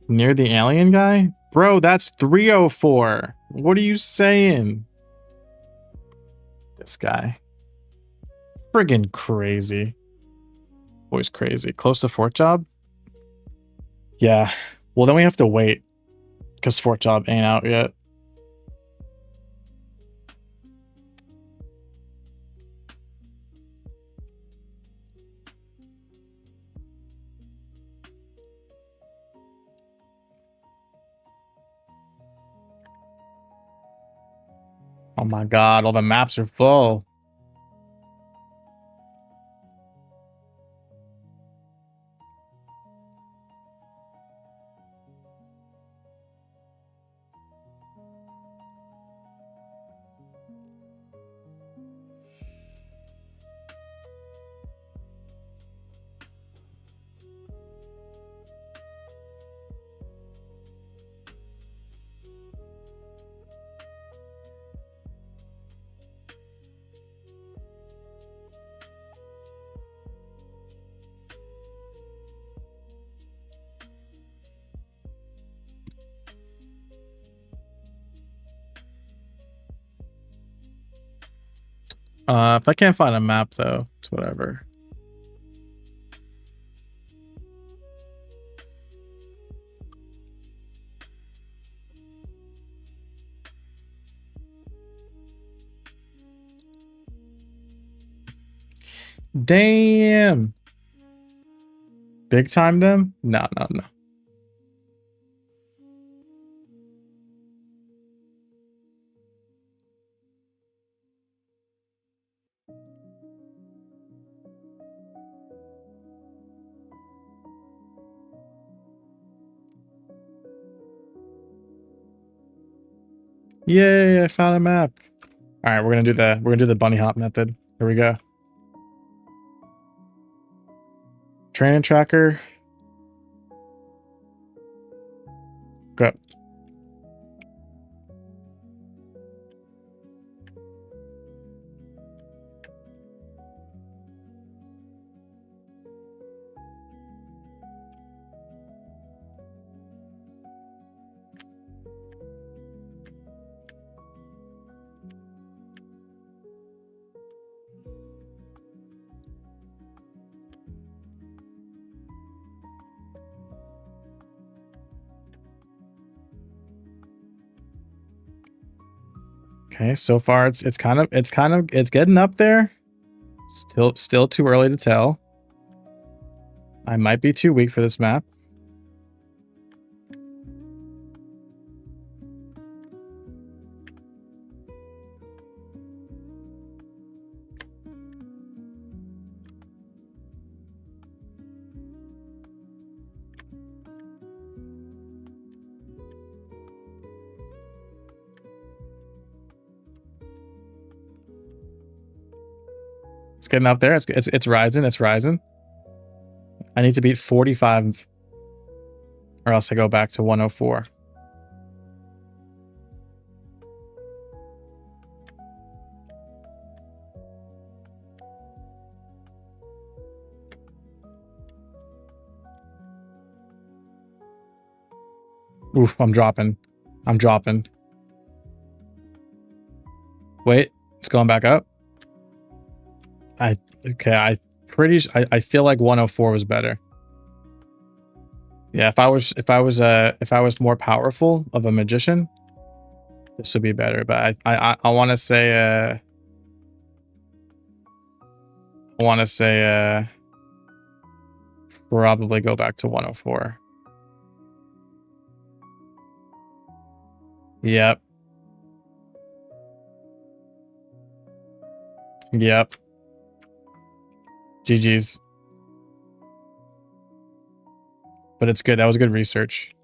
Near the alien guy? Bro, that's 304. What are you saying? This guy. Friggin' crazy. Always crazy. Close to Fort Job? Yeah. Well, then we have to wait. Because Fort Job ain't out yet. Oh my god, all the maps are full. If I can't find a map though, it's whatever. Damn. Big time them? No, no, no. Yay, I found a map. All right, we're gonna do the bunny hop method. Here we go. Training tracker. Go. Okay, so far it's getting up there. Still too early to tell. I might be too weak for this map. It's getting up there. It's rising. It's rising. I need to beat 45 or else I go back to 104. Oof, I'm dropping. I'm dropping. Wait, it's going back up. I feel like 104 was better. Yeah, if I was more powerful of a magician, this would be better. But I want to say probably go back to 104. Yep. Yep. GG's. But it's good. That was good research.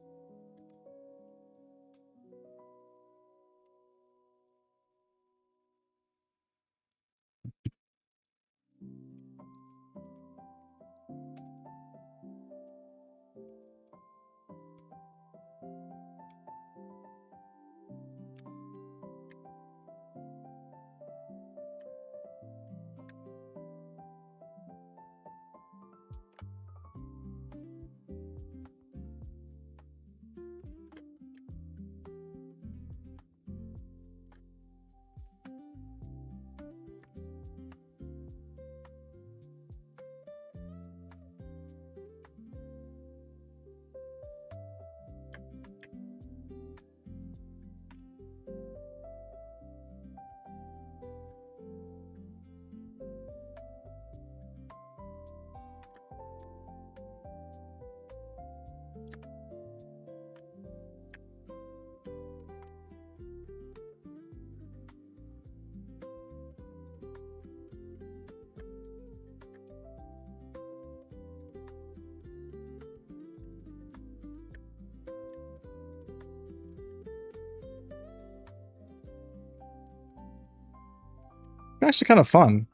Actually kind of fun.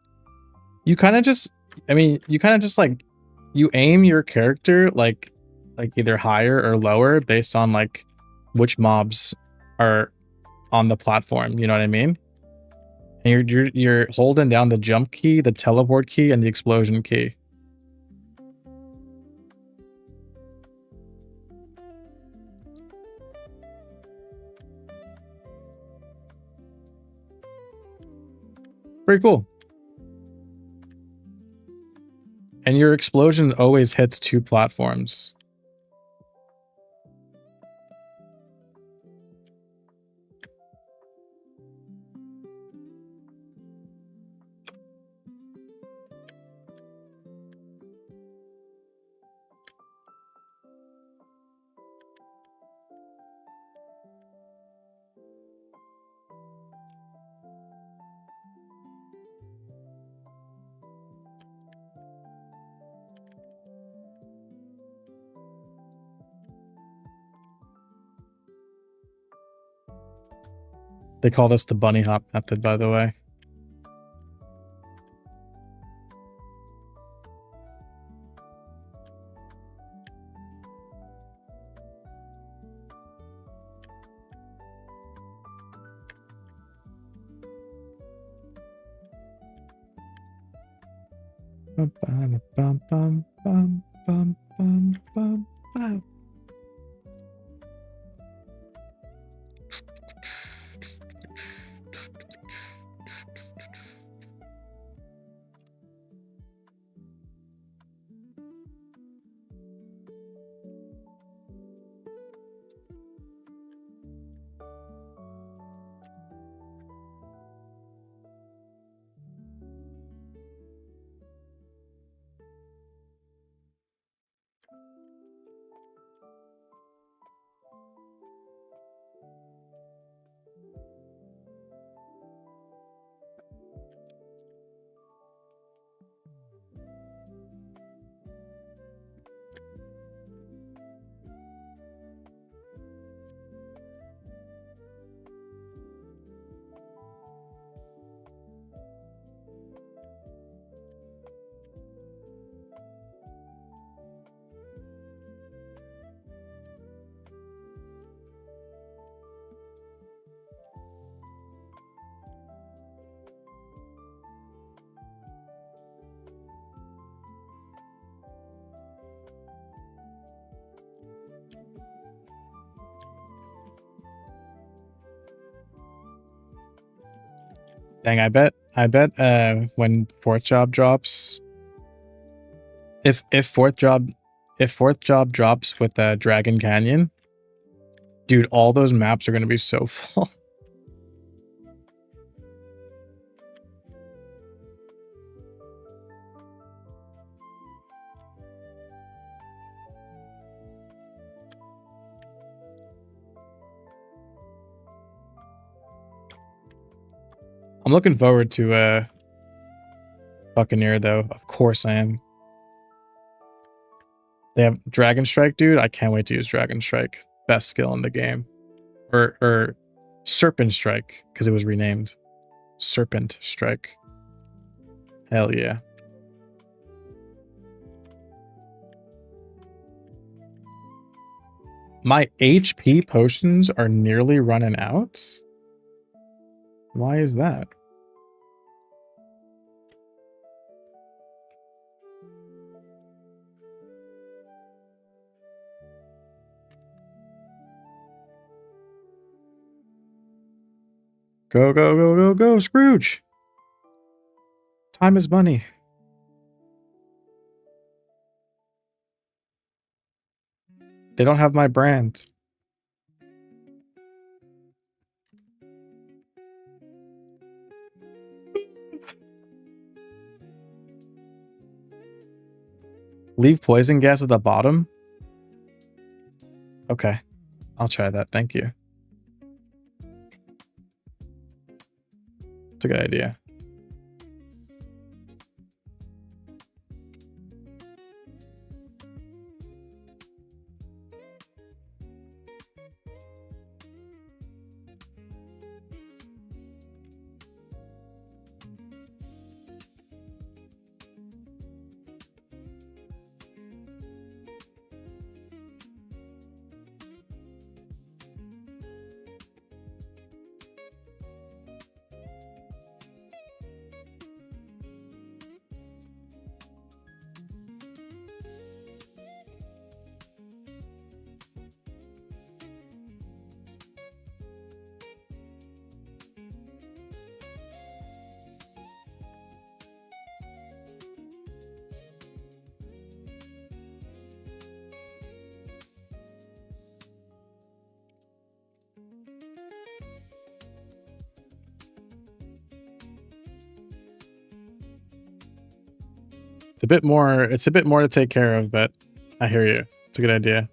You kind of just, like, you aim your character like either higher or lower based on like which mobs are on the platform. You know what I mean? And you're holding down the jump key, the teleport key, and the explosion key. Pretty cool. And your explosion always hits 2 platforms. They call this the bunny hop method, by the way. Dang, I bet when fourth job drops, if fourth job drops with Dragon Canyon, dude, all those maps are gonna be so full. I'm looking forward to Buccaneer though. Of course I am. They have Dragon Strike, dude. I can't wait to use Dragon Strike. Best skill in the game. Or Serpent Strike, because it was renamed. Serpent Strike. Hell yeah. My HP potions are nearly running out? Why is that? Go, go, go, go, go, Scrooge! Time is money. They don't have my brand. Leave poison gas at the bottom? Okay. I'll try that. Thank you. It's a good idea. It's a bit more to take care of, but I hear you. It's a good idea.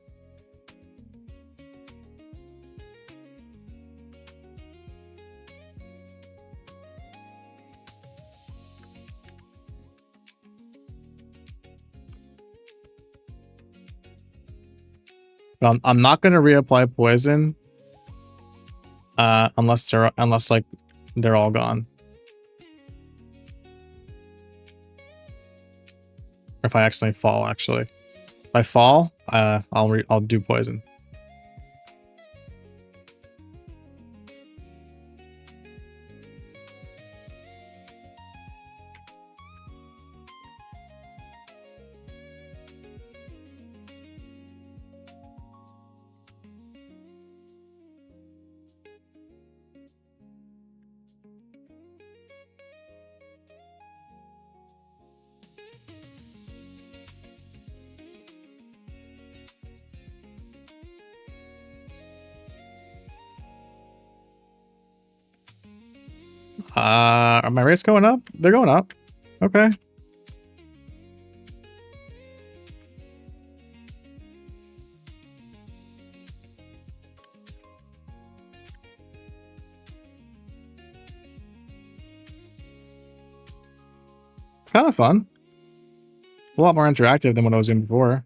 I'm not gonna reapply poison, unless like they're all gone. Or if I accidentally fall, actually, if I fall, I'll do poison. Are my rates going up? They're going up. Okay. It's kind of fun. It's a lot more interactive than what I was doing before.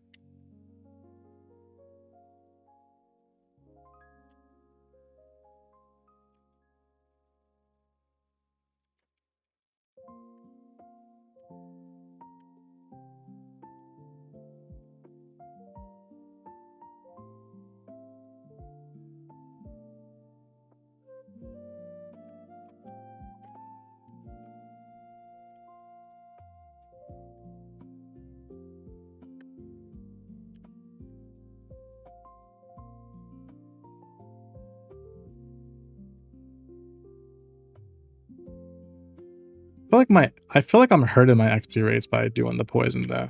I feel like I'm hurting my XP rates by doing the poison though.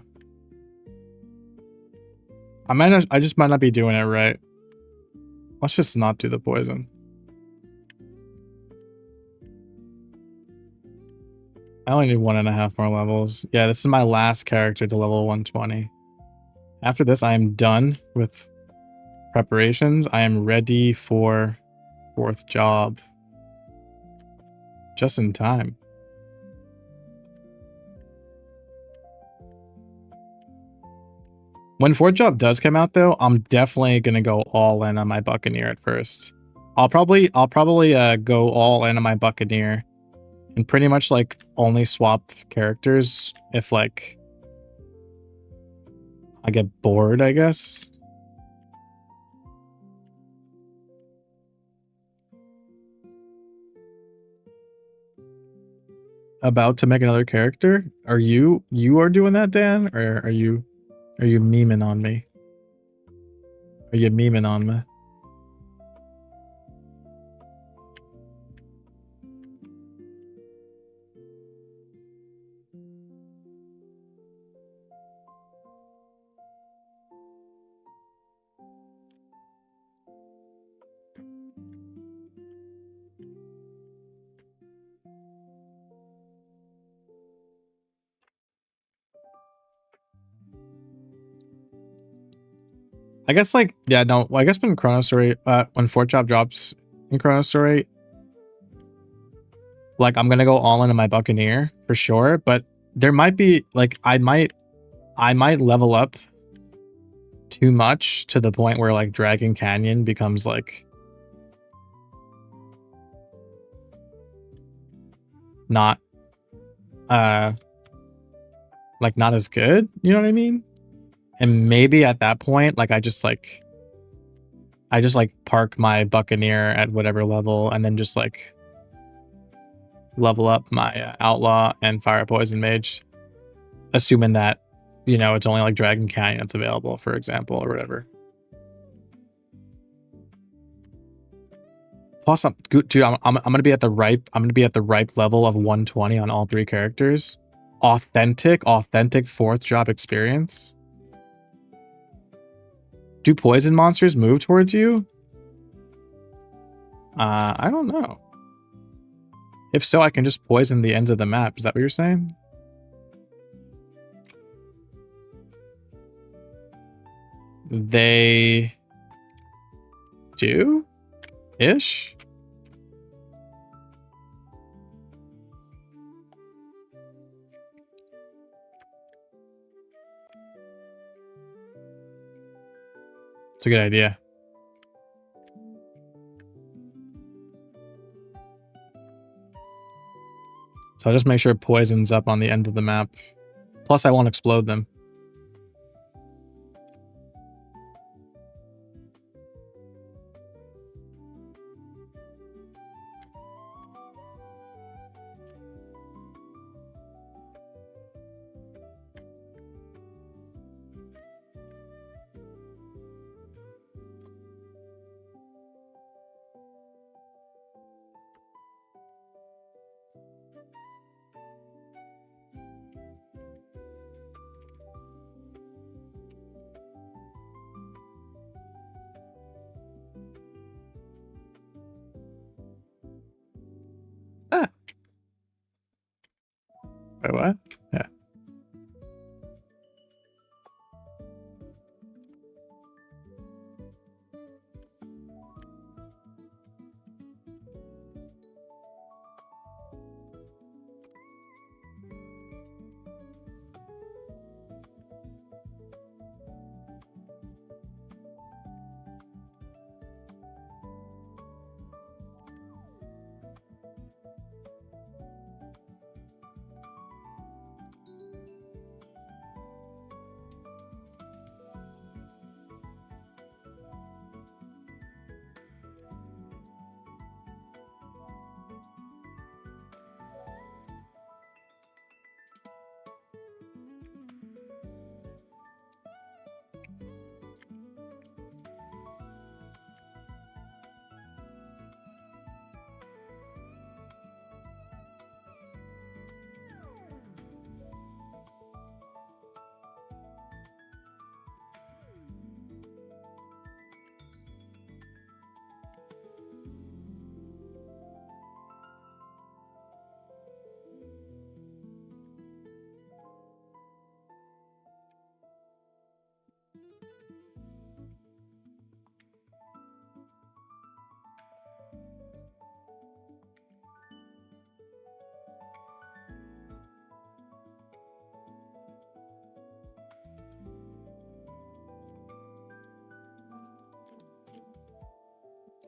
I just might not be doing it right. Let's just not do the poison. I only need 1.5 more levels. Yeah, this is my last character to level 120. After this, I am done with preparations. I am ready for 4th job. Just in time. When 4th job does come out though, I'm definitely gonna go all in on my Buccaneer at first. I'll probably go all in on my Buccaneer and pretty much like only swap characters if like I get bored, I guess. About to make another character? Are you doing that, Dan? Or are you memeing on me? Are you memeing on me? I guess like, yeah, no, well, I guess when chronostory, when 4th job drops in chronostory, like I'm gonna go all into my Buccaneer for sure, but there might be like I might level up too much to the point where like Dragon Canyon becomes like not like not as good, you know what I mean? And maybe at that point, like I just park my Buccaneer at whatever level and then just like level up my Outlaw and Fire Poison Mage, assuming that, you know, it's only like Dragon Canyon that's available, for example, or whatever. Plus, I'm gonna be at the ripe level of 120 on all 3 characters. Authentic 4th job experience. Do poison monsters move towards you? I don't know. If so, I can just poison the ends of the map. Is that what you're saying? They do? Ish? It's a good idea. So I'll just make sure poison's up on the end of the map. Plus, I won't explode them. Ah. Wait, what? Yeah.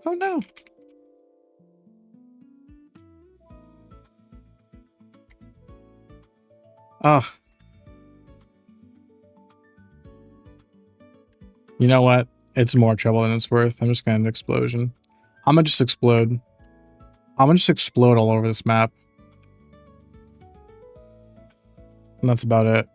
Oh no. Oh. You know what? It's more trouble than it's worth. I'm just gonna end explosion. I'm gonna just explode. I'm gonna just explode all over this map. And that's about it.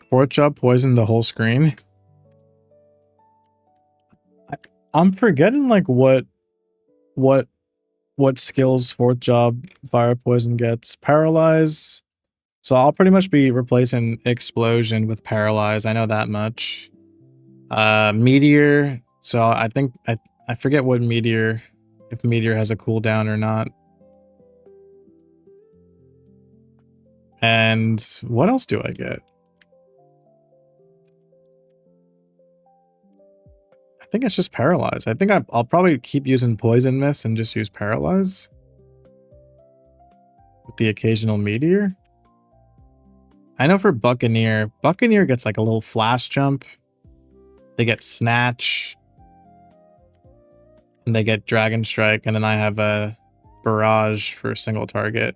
Fourth job poisoned the whole screen. I'm forgetting like what skills fourth job fire poison gets. Paralyze. So I'll pretty much be replacing explosion with paralyze. I know that much. Meteor. So I think I forget what meteor, if meteor has a cooldown or not. And what else do I get? I think it's just paralyze. I think I'll probably keep using poison mist and just use paralyze with the occasional meteor. I know for Buccaneer gets like a little flash jump. They get snatch. And they get dragon strike, and then I have a barrage for a single target.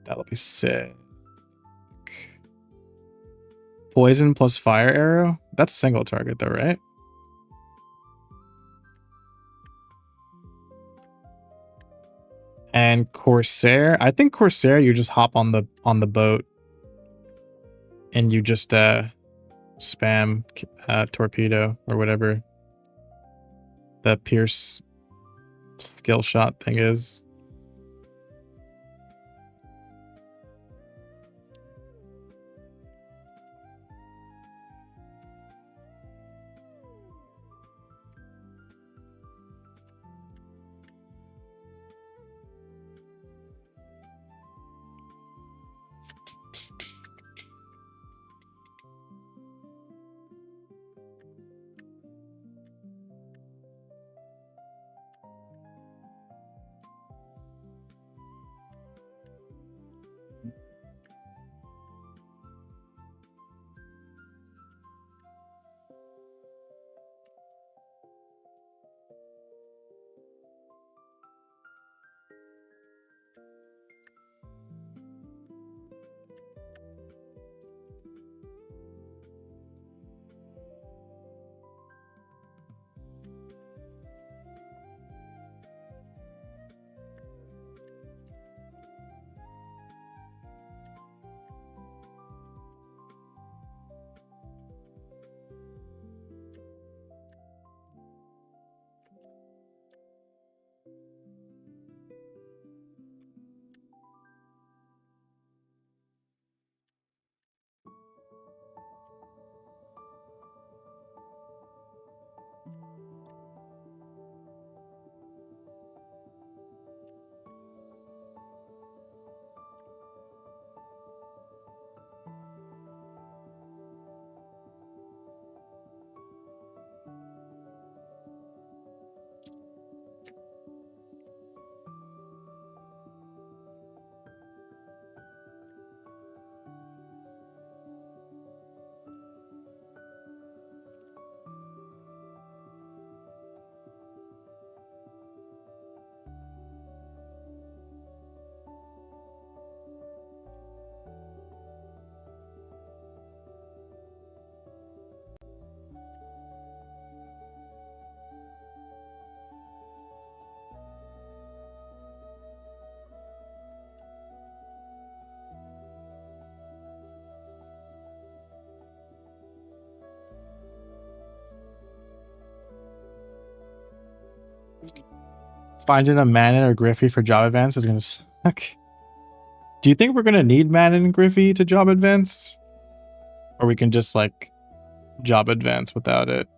That'll be sick. Poison plus fire arrow? That's single target though, right? And Corsair, I think Corsair, you just hop on the boat and you just spam torpedo or whatever the Pierce skill shot thing is. Finding a Manon or Griffey for job advance is gonna suck. Do you think we're gonna need Manon and Griffey to job advance? Or we can just like job advance without it?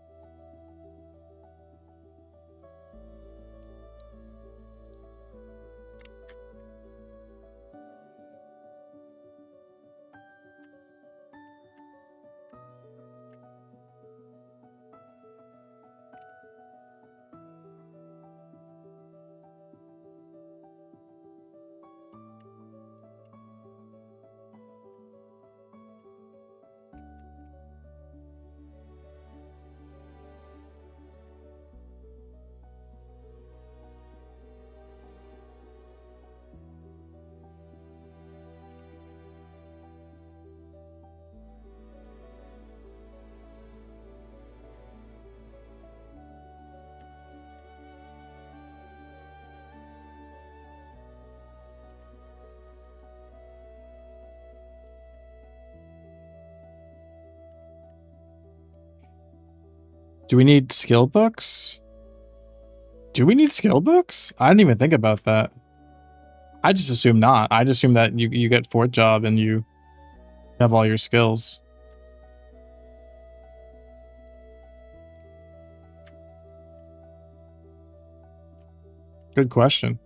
Do we need skill books? Do we need skill books? I didn't even think about that. I just assume not. I just assume that you get fourth job and you have all your skills. Good question.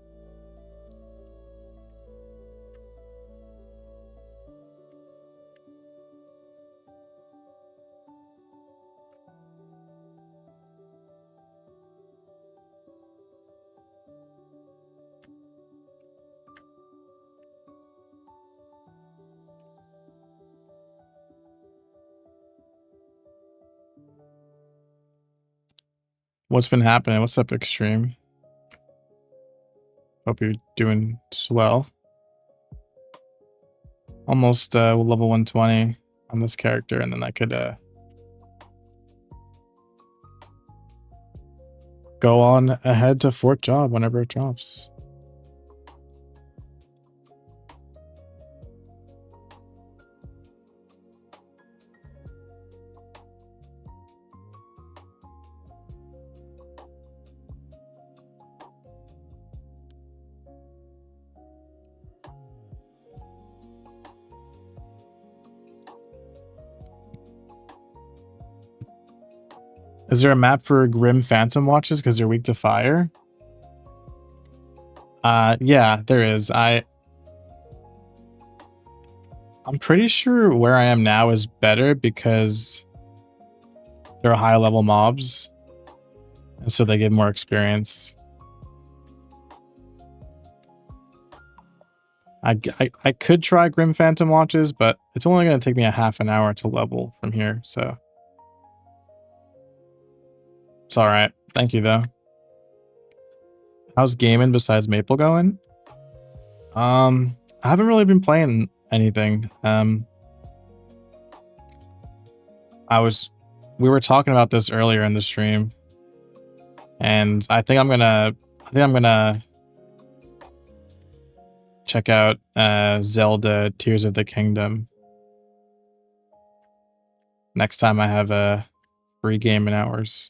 What's been happening? What's up, Extreme? Hope you're doing swell. Almost level 120 on this character, and then I could go on ahead to fourth job whenever it drops. Is there a map for Grim Phantom Watches because they're weak to fire? Yeah, there is. I'm pretty sure where I am now is better because they're high level mobs, and so they get more experience. I could try Grim Phantom Watches, but it's only going to take me a half an hour to level from here, so it's all right. Thank you though. How's gaming besides Maple going? I haven't really been playing anything. We were talking about this earlier in the stream, and I think I'm gonna check out Zelda Tears of the Kingdom next time I have a free gaming hours.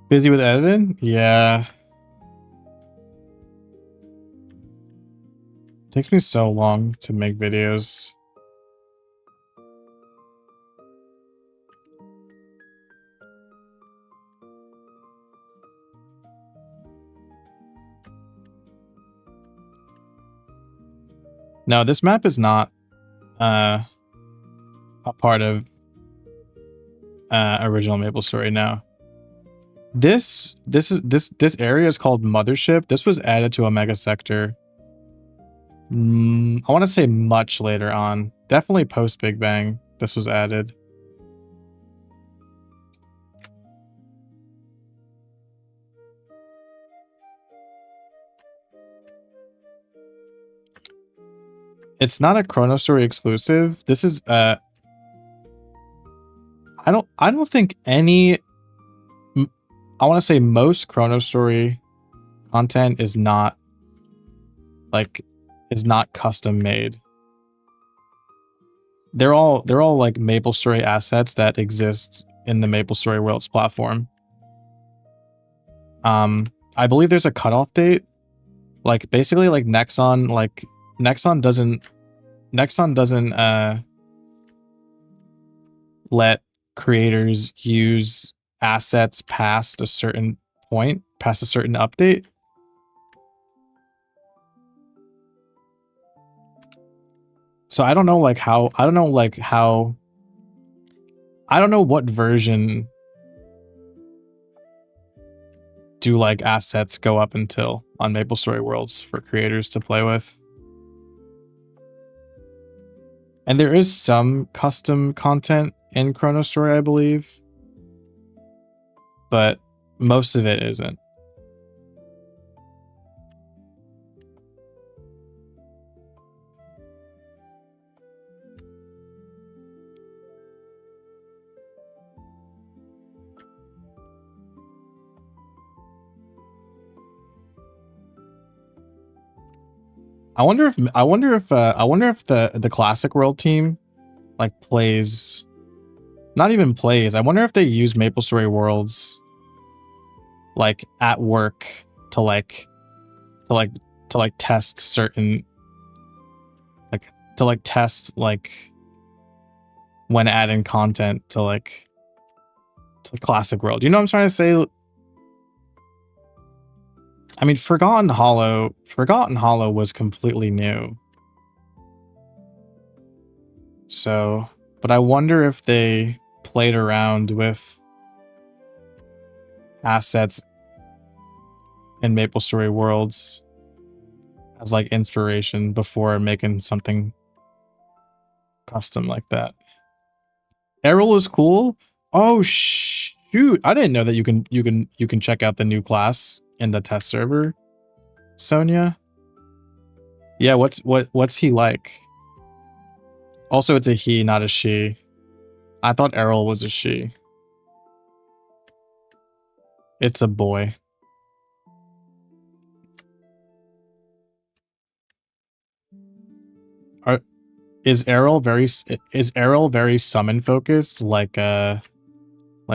Busy with editing? Yeah. Takes me so long to make videos. No, this map is not a part of original MapleStory now. This area is called Mothership. This was added to Omega Sector. I want to say much later on. Definitely post Big Bang. This was added. It's not a chronostory exclusive. This is I don't think any. I want to say most chronostory content is not custom made. They're all like MapleStory assets that exist in the MapleStory Worlds platform. I believe there's a cutoff date. Like basically like Nexon doesn't let creators use assets past a certain point, past a certain update. So I don't know what version do like assets go up until on MapleStory Worlds for creators to play with. And there is some custom content in chronostory, I believe, but most of it isn't. I wonder if the Classic World team like plays, not even plays. I wonder if they use MapleStory Worlds like at work to test certain test when adding content to Classic World. You know what I'm trying to say? I mean, Forgotten Hollow was completely new. So, but I wonder if they played around with assets in MapleStory Worlds as like inspiration before making something custom like that. Errol is cool. Oh Shoot, I didn't know that you can check out the new class in the test server, Sonia. Yeah, what's he like? Also, it's a he, not a she. I thought Errol was a she. It's a boy. Is Errol very summon focused? Like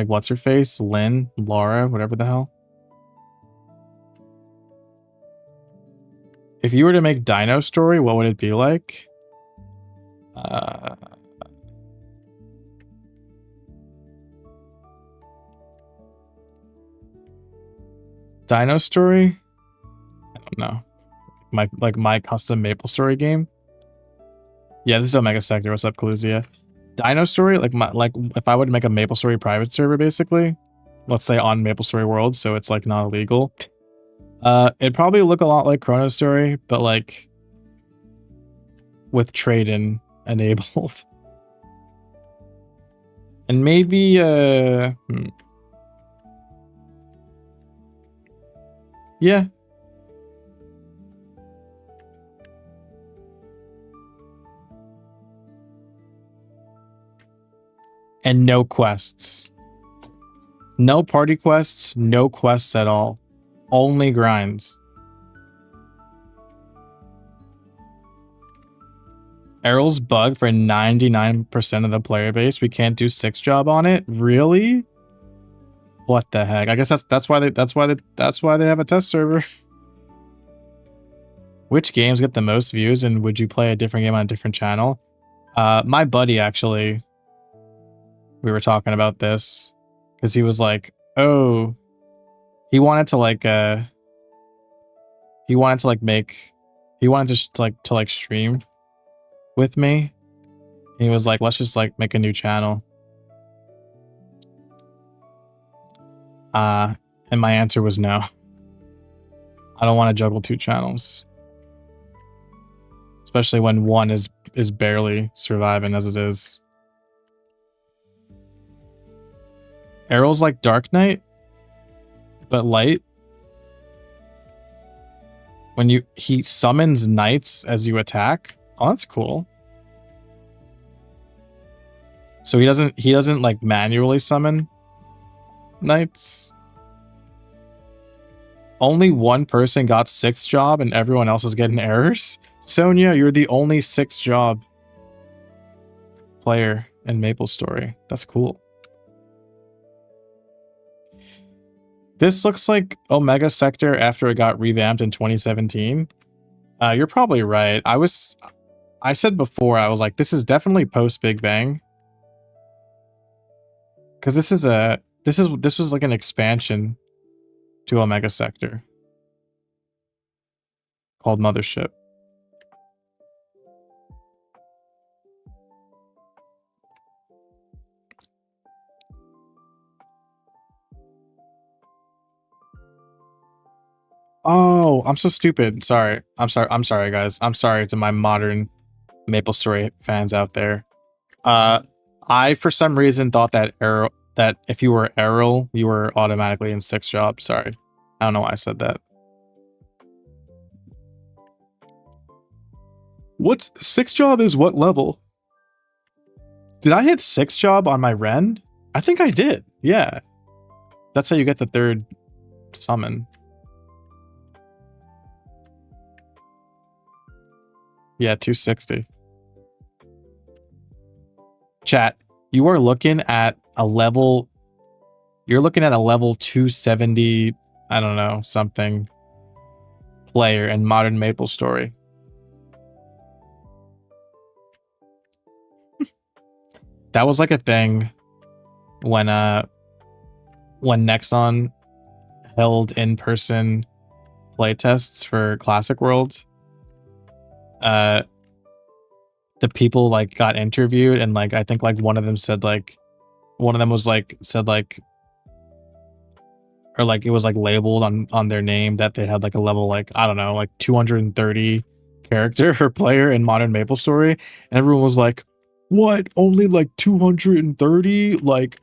what's her face? Lynn, Laura, whatever the hell. If you were to make Dino Story, what would it be like? Dino Story? I don't know. My custom Maple Story game. Yeah, this is Omega Sector. What's up, Coluzia? Dino Story, like if I would make a Maple Story private server, basically, let's say on Maple Story World, so it's like not illegal. It'd probably look a lot like Chrono Story, but like with trade-in enabled. And maybe yeah. And no quests. No party quests, no quests at all. Only grinds. Errol's bug for 99% of the player base. We can't do 6 job on it. Really? What the heck? I guess that's why they have a test server. Which games get the most views, and would you play a different game on a different channel? My buddy actually. We were talking about this because he was like, "Oh, he wanted to stream with me." And he was like, "Let's just like make a new channel." And my answer was no. I don't want to juggle 2 channels, especially when one is barely surviving as it is. Errol's like Dark Knight, but light. When he summons knights as you attack. Oh, that's cool. So he doesn't like manually summon knights. Only one person got 6th job and everyone else is getting errors. Sonia, you're the only 6th job player in Maple Story. That's cool. This looks like Omega Sector after it got revamped in 2017. You're probably right. I said before, I was like, this is definitely post Big Bang. Because this was like an expansion to Omega Sector called Mothership. Oh, I'm so stupid. Sorry. I'm sorry, guys. I'm sorry to my modern Maple Story fans out there. I for some reason thought that if you were Errol, you were automatically in 6th job. Sorry. I don't know why I said that. What's 6th job is what level? Did I hit 6th job on my Ren? I think I did. Yeah. That's how you get the 3rd summon. Yeah, 260. Chat, you are looking at a level... You're looking at a level 270, I don't know, something player in modern Maple Story. That was like a thing when Nexon held in-person playtests for Classic World. The people like got interviewed and like I think like one of them said like or like it was like labeled on their name that they had like a level like I don't know like 230 character for player in modern Maple Story, and everyone was like, what, only like 230? Like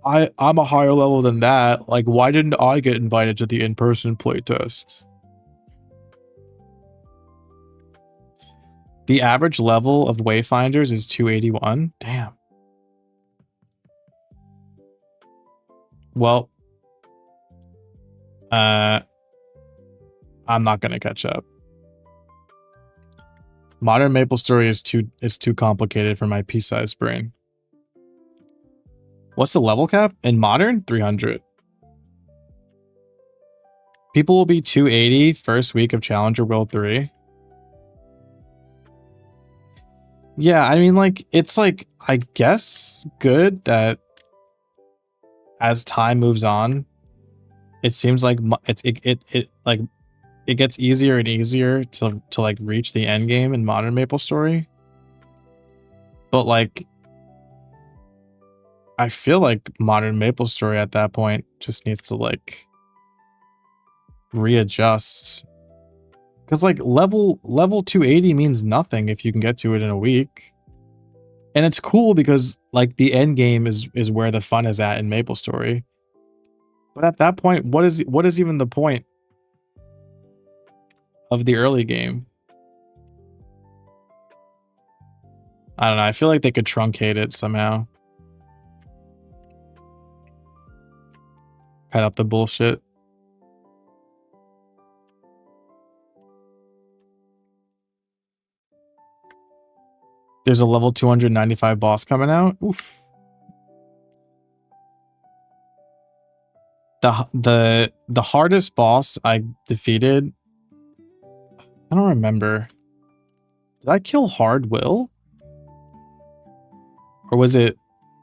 I'm a higher level than that. Like, why didn't I get invited to the in-person playtests? The average level of Wayfinders is 281. Damn. Well, I'm not gonna catch up. Modern MapleStory is too complicated for my pea-sized brain. What's the level cap in Modern? 300. People will be 280 first week of Challenger World 3. Yeah, I mean, like, it's like, I guess good that as time moves on, it seems like it gets easier and easier to like reach the end game in Modern MapleStory. But like, I feel like Modern MapleStory at that point just needs to like readjust, because like level 280 means nothing if you can get to it in a week. And it's cool because like the end game is where the fun is at in MapleStory. But at that point, what is even the point of the early game? I don't know. I feel like they could truncate it somehow. Cut up the bullshit. There's a level 295 boss coming out. Oof. The hardest boss I defeated, I don't remember. Did I kill Hard Will? Or was it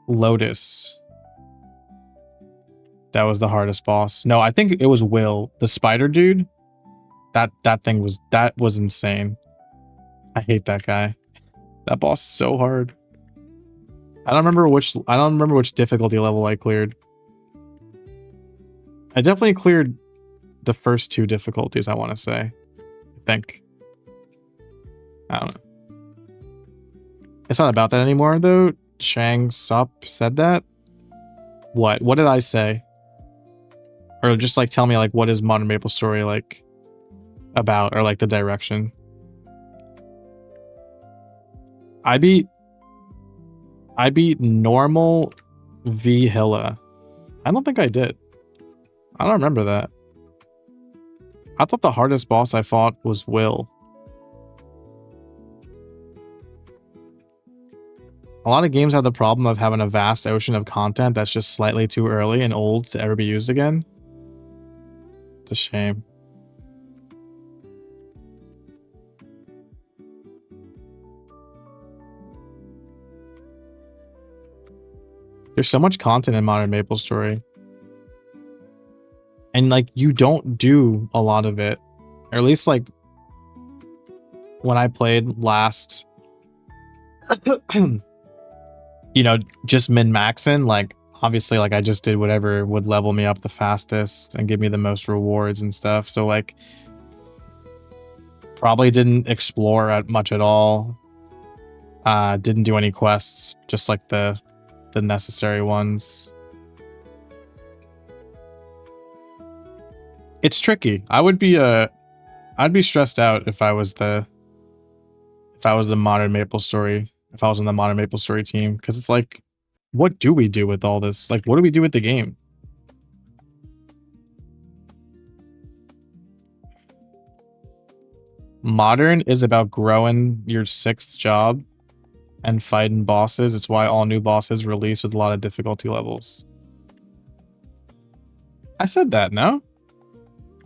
Lotus? That was the hardest boss. No, I think it was Will, the spider dude. That thing was insane. I hate that guy. That boss is so hard. I don't remember which difficulty level I cleared. I definitely cleared the first 2 difficulties, I want to say. I think. I don't know. It's not about that anymore, though. Shang Sup said that. What did I say? Or just like tell me like what is Modern MapleStory like about, or like the direction. I beat normal V Hilla. I don't think I did. I don't remember that. I thought the hardest boss I fought was Will. A lot of games have the problem of having a vast ocean of content that's just slightly too early and old to ever be used again. It's a shame. There's so much content in Modern MapleStory. And like, you don't do a lot of it. Or at least like, when I played last, you know, just min-maxing, like, obviously, like, I just did whatever would level me up the fastest and give me the most rewards and stuff. So, like, probably didn't explore much at all. Didn't do any quests, just like the necessary ones. It's tricky. I'd be stressed out if I was the Modern MapleStory, if I was on the Modern MapleStory team, because it's like, what do we do with all this? Like, what do we do with the game? Modern is about growing your 6th job and fighting bosses. It's why all new bosses release with a lot of difficulty levels. I said that, no?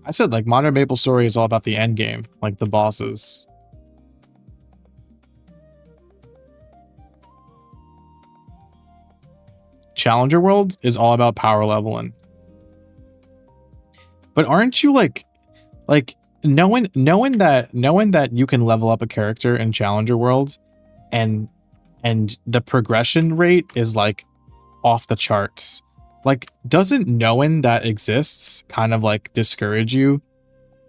I said, like, Modern MapleStory is all about the end game, like the bosses. Challenger World is all about power leveling. But aren't you like knowing that you can level up a character in Challenger World and the progression rate is like off the charts. Like, doesn't knowing that exists kind of like discourage you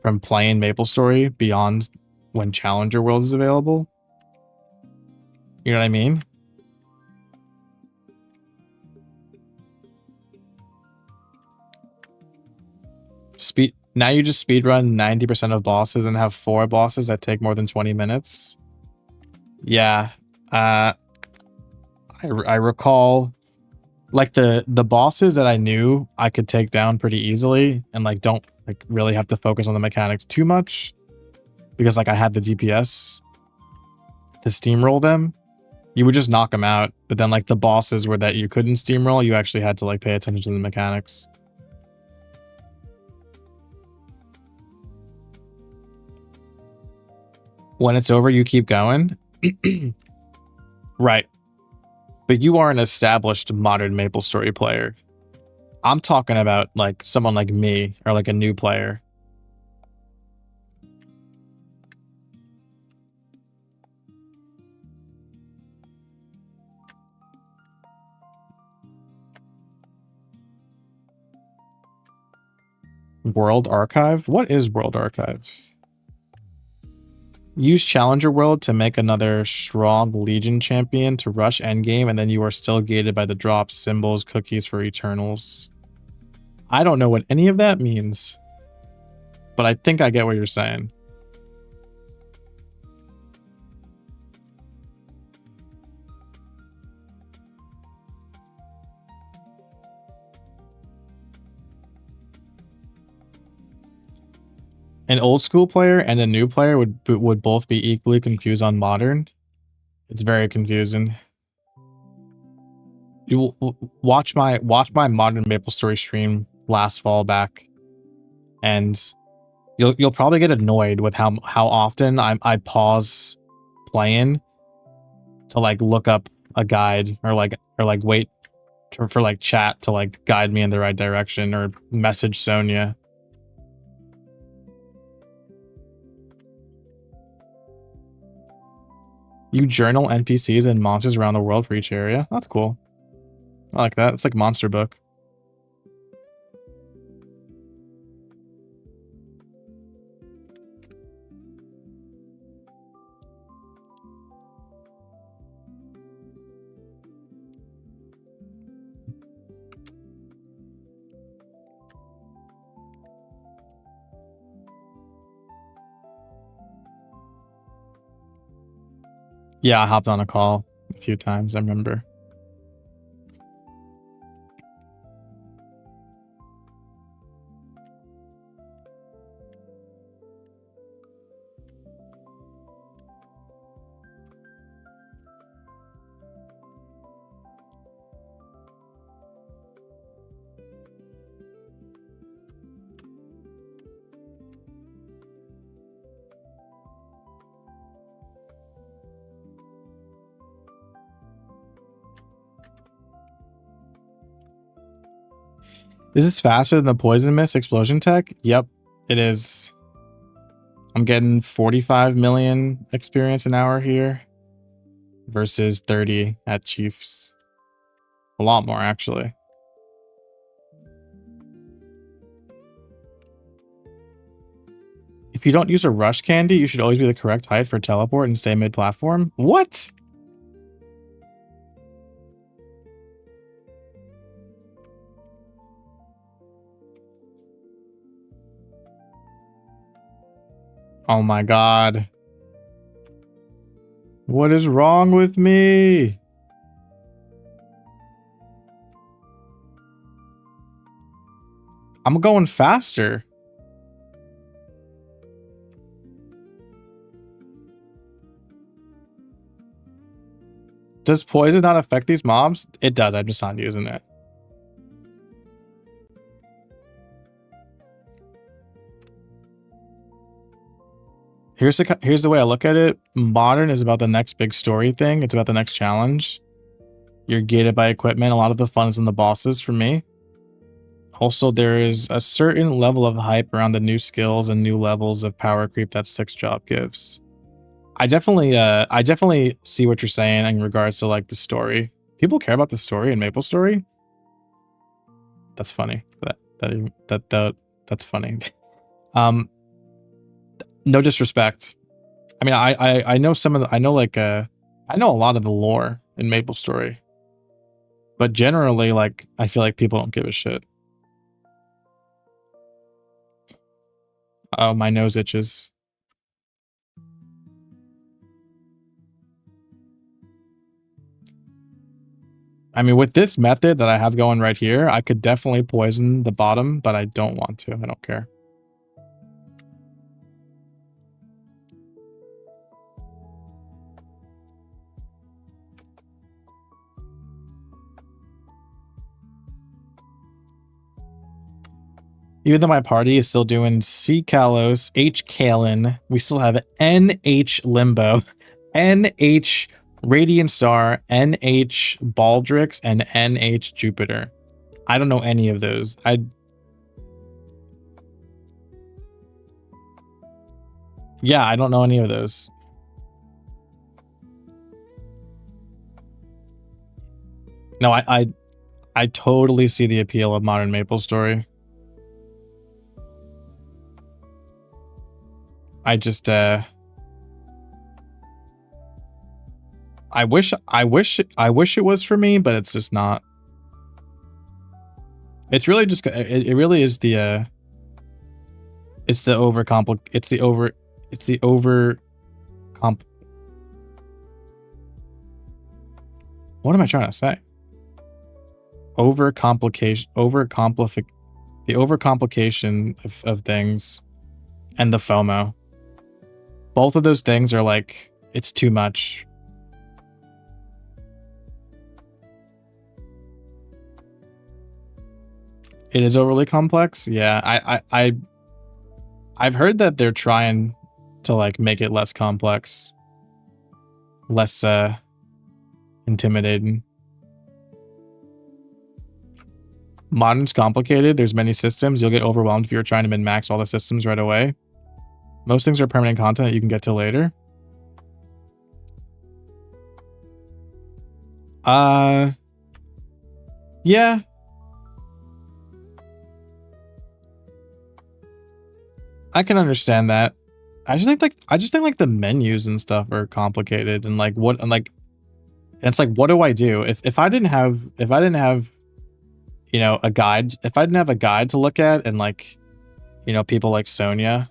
from playing MapleStory beyond when Challenger World is available? You know what I mean? Now you just speedrun 90% of bosses and have 4 bosses that take more than 20 minutes. Yeah. I recall like the bosses that I knew I could take down pretty easily and like don't like really have to focus on the mechanics too much because like I had the DPS to steamroll them. You would just knock them out, but then like the bosses were that you couldn't steamroll, you actually had to like pay attention to the mechanics. When it's over, you keep going. Right. But you are an established modern MapleStory player. I'm talking about like someone like me or like a new player. World Archive? What is World Archive? Use Challenger World to make another strong Legion champion to rush endgame, and then you are still gated by the drops, symbols, cookies for Eternals. I don't know what any of that means, but I think I get what you're saying. An old school player and a new player would both be equally confused on modern. It's very confusing. You watch my modern MapleStory stream last fall back, and you'll probably get annoyed with how often I pause playing to like look up a guide or like wait for like chat to like guide me in the right direction or message Sonia. You journal NPCs and monsters around the world for each area. That's cool. I like that. It's like Monster Book. Yeah, I hopped on a call a few times, I remember. Is this faster than the Poison Mist explosion tech? Yep, it is. I'm getting 45 million experience an hour here versus 30 at Chiefs. A lot more, actually. If you don't use a rush candy, you should always be the correct height for teleport and stay mid-platform. What? Oh my god. What is wrong with me? I'm going faster. Does poison not affect these mobs? It does. I'm just not using it. Here's the way I look at it. Modern is about the next big story thing. It's about the next challenge. You're gated by equipment. A lot of the fun is in the bosses for me. Also, there is a certain level of hype around the new skills and new levels of power creep that 6th job gives. I definitely see what you're saying in regards to like the story. People care about the story in MapleStory. That's funny. That's funny. No disrespect. I mean, I know some of the, I know a lot of the lore in MapleStory, but generally, like, I feel like people don't give a shit. Oh, my nose itches. I mean, with this method that I have going right here, I could definitely poison the bottom, but I don't want to. I don't care. Even though my party is still doing C. Kalos, H. Kalen, we still have NH Limbo, NH Radiant Star, NH Baldrix, and NH Jupiter. I don't know any of those. Yeah, I don't know any of those. No, I totally see the appeal of modern MapleStory. I just I wish it was for me, but it's just not. It's really just it really is the it's the over what am I trying to say? The overcomplication of things and the FOMO. Both of those things are like, it's too much. It is overly complex. Yeah, I've heard that they're trying to like make it less complex, less intimidating. Modern's complicated. There's many systems. You'll get overwhelmed if you're trying to min-max all the systems right away. Most things are permanent content that you can get to later. Yeah. I can understand that. I just think like the menus and stuff are complicated and like what and it's like, what do I do if I didn't have you know a guide, if I didn't have a guide to look at and like, you know, people like Sonia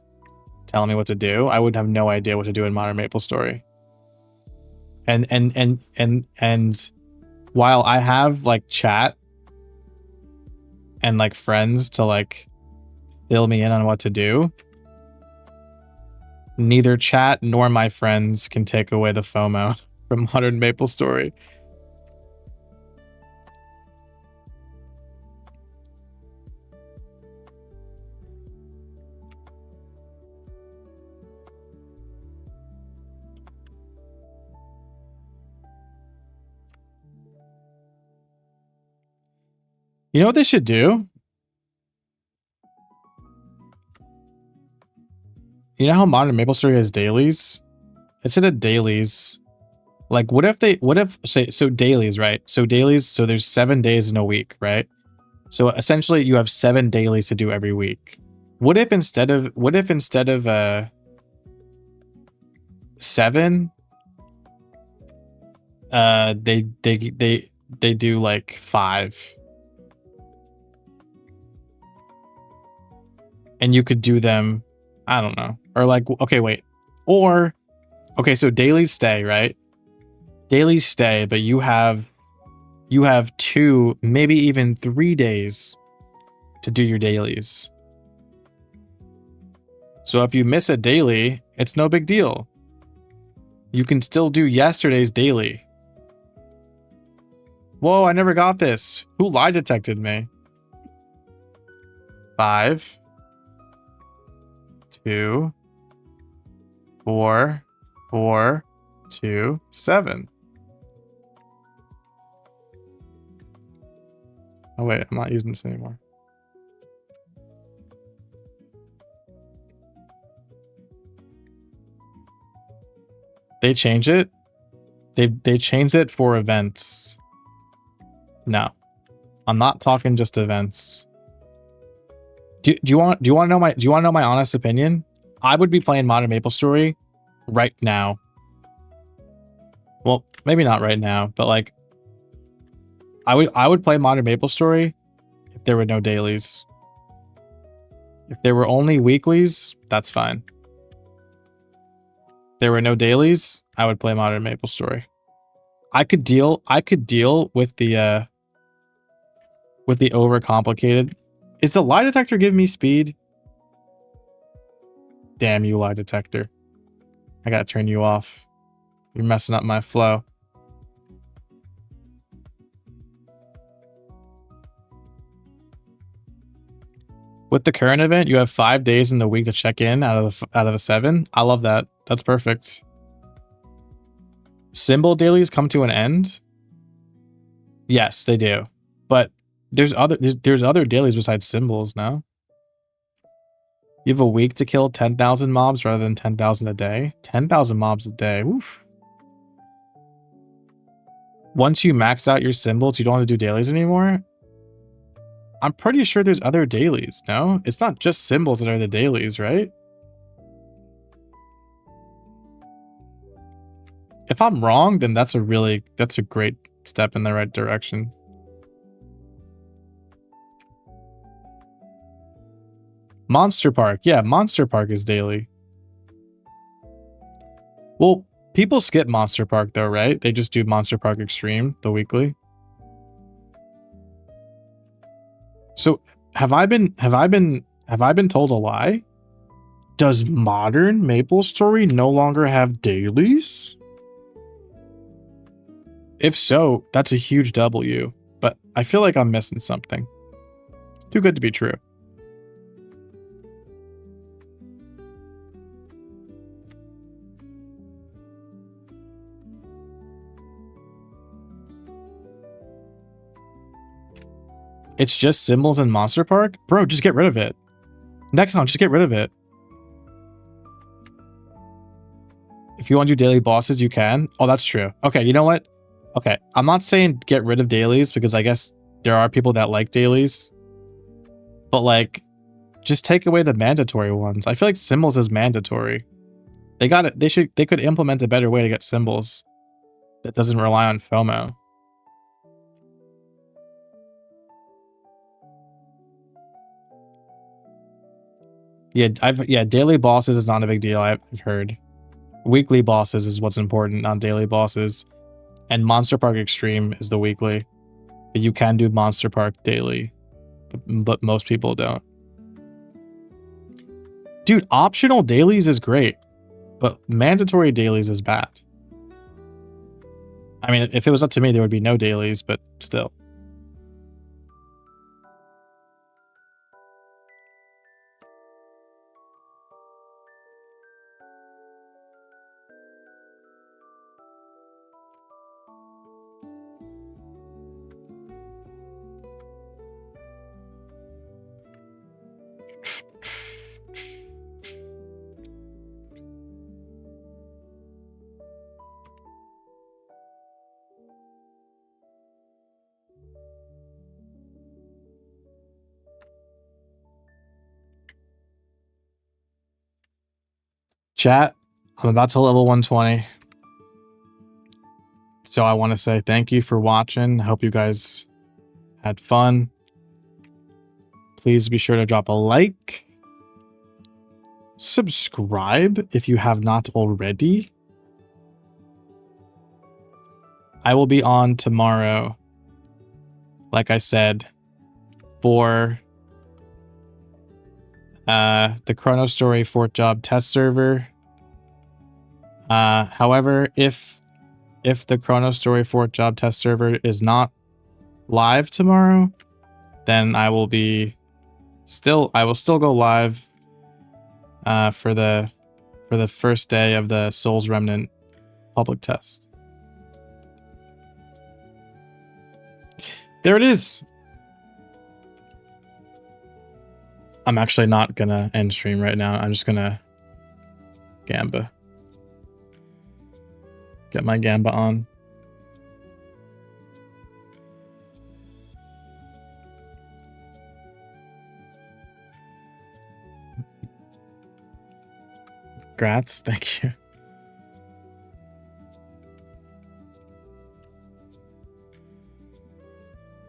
telling me what to do, I would have no idea what to do in modern MapleStory. And while I have like chat and like friends to like fill me in on what to do, neither chat nor my friends can take away the FOMO from modern MapleStory. You know what they should do? You know how modern MapleStory has dailies? Instead of dailies, like what if say so dailies, right? So dailies, so there's 7 days in a week, right? So essentially you have 7 dailies to do every week. What if instead of 7 they do like 5? And you could do them, I don't know. Or like, okay, wait. Or, okay, so dailies stay, right? Dailies stay, but you have 2, maybe even 3 days to do your dailies. So if you miss a daily, it's no big deal. You can still do yesterday's daily. Whoa, I never got this. Who lie detected me? 5, 2, 4, 4, 2, 7. Oh wait, I'm not using this anymore. They change it? They changed it for events. No. I'm not talking just events. Do you want to know my honest opinion? I would be playing modern MapleStory right now. Well, maybe not right now, but like I would play modern MapleStory if there were no dailies. If there were only weeklies, that's fine. If there were no dailies, I would play Modern Maple Story. I could deal with the overcomplicated. Is the lie detector giving me speed? Damn you, lie detector. I gotta turn you off. You're messing up my flow. With the current event, you have 5 days in the week to check in out of the 7. I love that. That's perfect. Symbol dailies come to an end. Yes, they do. But there's other dailies besides symbols now. You have a week to kill 10,000 mobs rather than 10,000 a day. 10,000 mobs a day. Oof. Once you max out your symbols, you don't have to do dailies anymore. I'm pretty sure there's other dailies, no? It's not just symbols that are the dailies, right? If I'm wrong, then that's a great step in the right direction. Monster Park. Yeah, Monster Park is daily. Well, people skip Monster Park though, right? They just do Monster Park Extreme, the weekly. So have I been told a lie? Does Modern Maple Story no longer have dailies? If so, that's a huge W, but I feel like I'm missing something. Too good to be true. It's just symbols in Monster Park? Bro, just get rid of it. Next time, just get rid of it. If you want to do daily bosses, you can. Oh, that's true. Okay, you know what? Okay, I'm not saying get rid of dailies because I guess there are people that like dailies. But like, just take away the mandatory ones. I feel like symbols is mandatory. They got it. They could implement a better way to get symbols that doesn't rely on FOMO. Yeah, daily bosses is not a big deal, I've heard. Weekly bosses is what's important, not daily bosses. And Monster Park Extreme is the weekly. But you can do Monster Park daily, but most people don't. Dude, optional dailies is great, but mandatory dailies is bad. I mean, if it was up to me, there would be no dailies, but still. Chat, I'm about to level 120. So I want to say thank you for watching. I hope you guys had fun. Please be sure to drop a like. Subscribe if you have not already. I will be on tomorrow, like I said, for the chronostory fort job test server. However, if the chronostory fort job test server is not live tomorrow, then I will still go live for the first day of the Souls Remnant public test. There it is. I'm actually not gonna end stream right now. I'm just gonna Gamba. Get my Gamba on. Grats, thank you.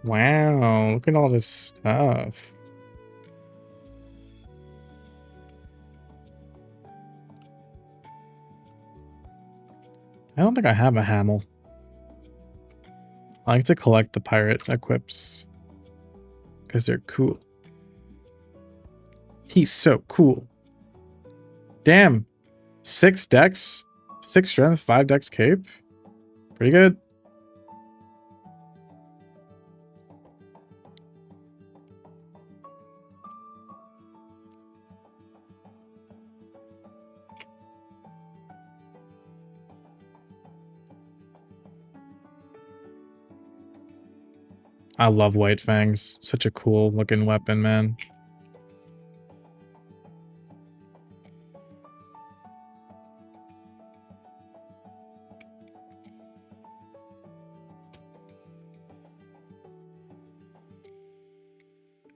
Wow, look at all this stuff. I don't think I have a Hamel. I like to collect the pirate equips because they're cool. He's so cool. Damn. 6 decks, 6 strength, 5 decks cape. Pretty good. I love White Fangs. Such a cool looking weapon, man.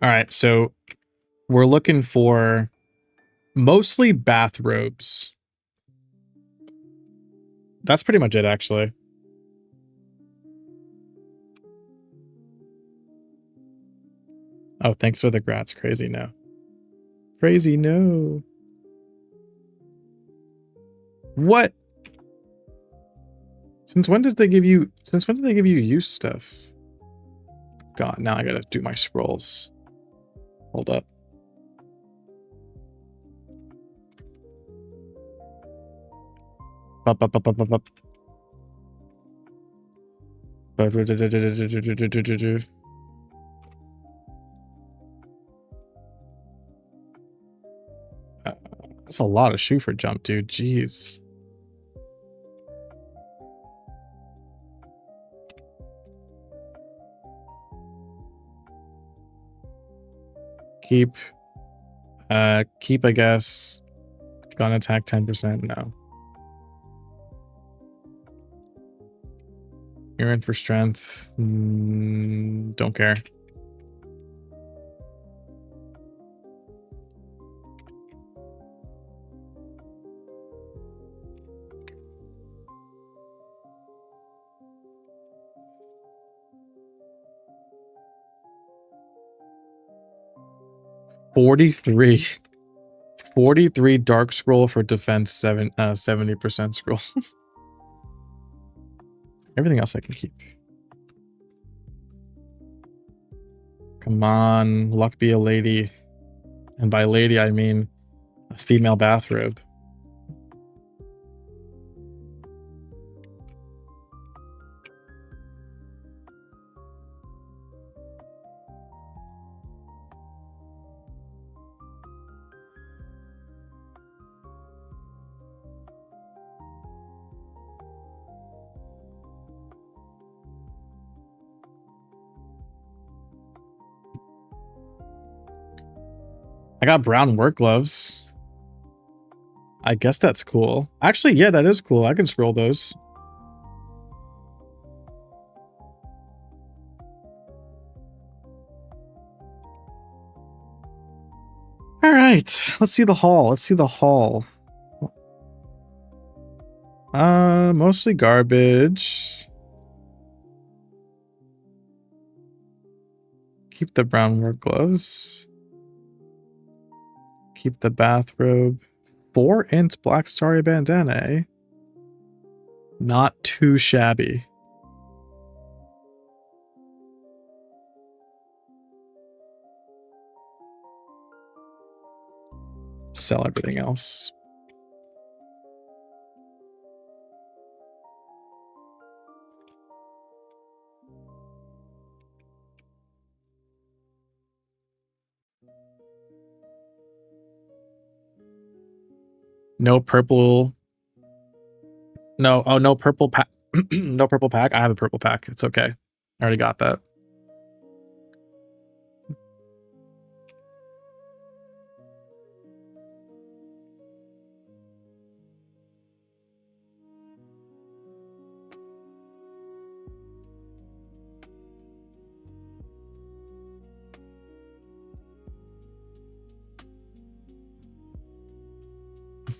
All right, so we're looking for mostly bathrobes. That's pretty much it, actually. Oh, thanks for the grats. Crazy no. Crazy no. What? Since when did they give you use stuff? God, now I gotta do my scrolls. Hold up. Up, up, up, up, up, up. That's a lot of shoe for jump, dude. Jeez. Keep, I guess. Gun attack 10%. No. You're in for strength. Don't care. $43. 43 dark scroll for defense, 70% scroll. Everything else I can keep. Come on, luck be a lady. And by lady, I mean a female bathrobe. I got brown work gloves. I guess that's cool. Actually, yeah, that is cool. I can scroll those. All right, let's see the haul. Let's see the haul. Mostly garbage. Keep the brown work gloves. Keep the bathrobe. 4-inch black starry bandana, eh? Not too shabby. Sell everything else. No purple. No, oh, no purple pack. No purple pack. I have a purple pack. It's okay. I already got that.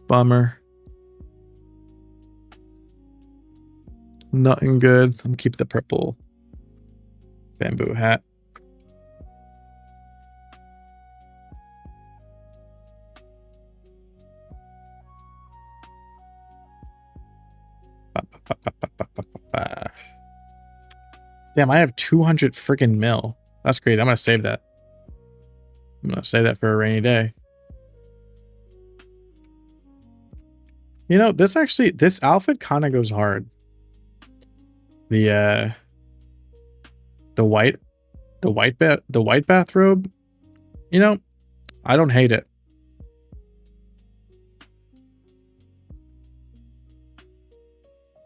Bummer. Nothing good. I'm gonna keep the purple bamboo hat. Damn, I have 200 freaking mil. That's crazy. I'm gonna save that. I'm gonna save that for a rainy day. You know, this outfit kind of goes hard. The white bathrobe. You know, I don't hate it.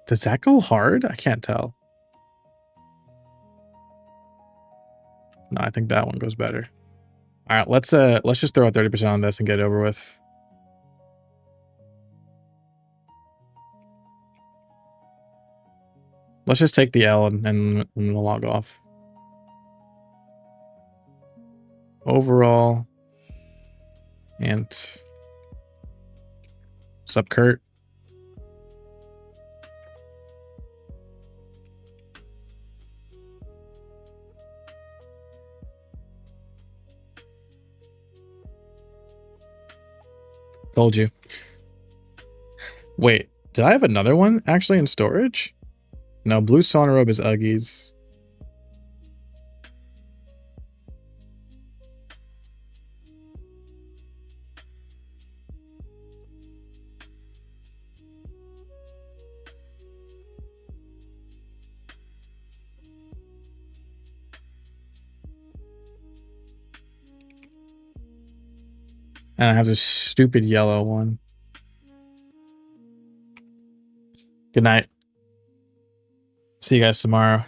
Does that go hard? I can't tell. No, I think that one goes better. All right, let's just throw out 30% on this and get it over with. Let's just take the L and we'll log off. Overall. And what's up, Kurt? Told you. Wait, did I have another one actually in storage? No, blue sauna robe is Uggies. And I have this stupid yellow one. Good night. See you guys tomorrow.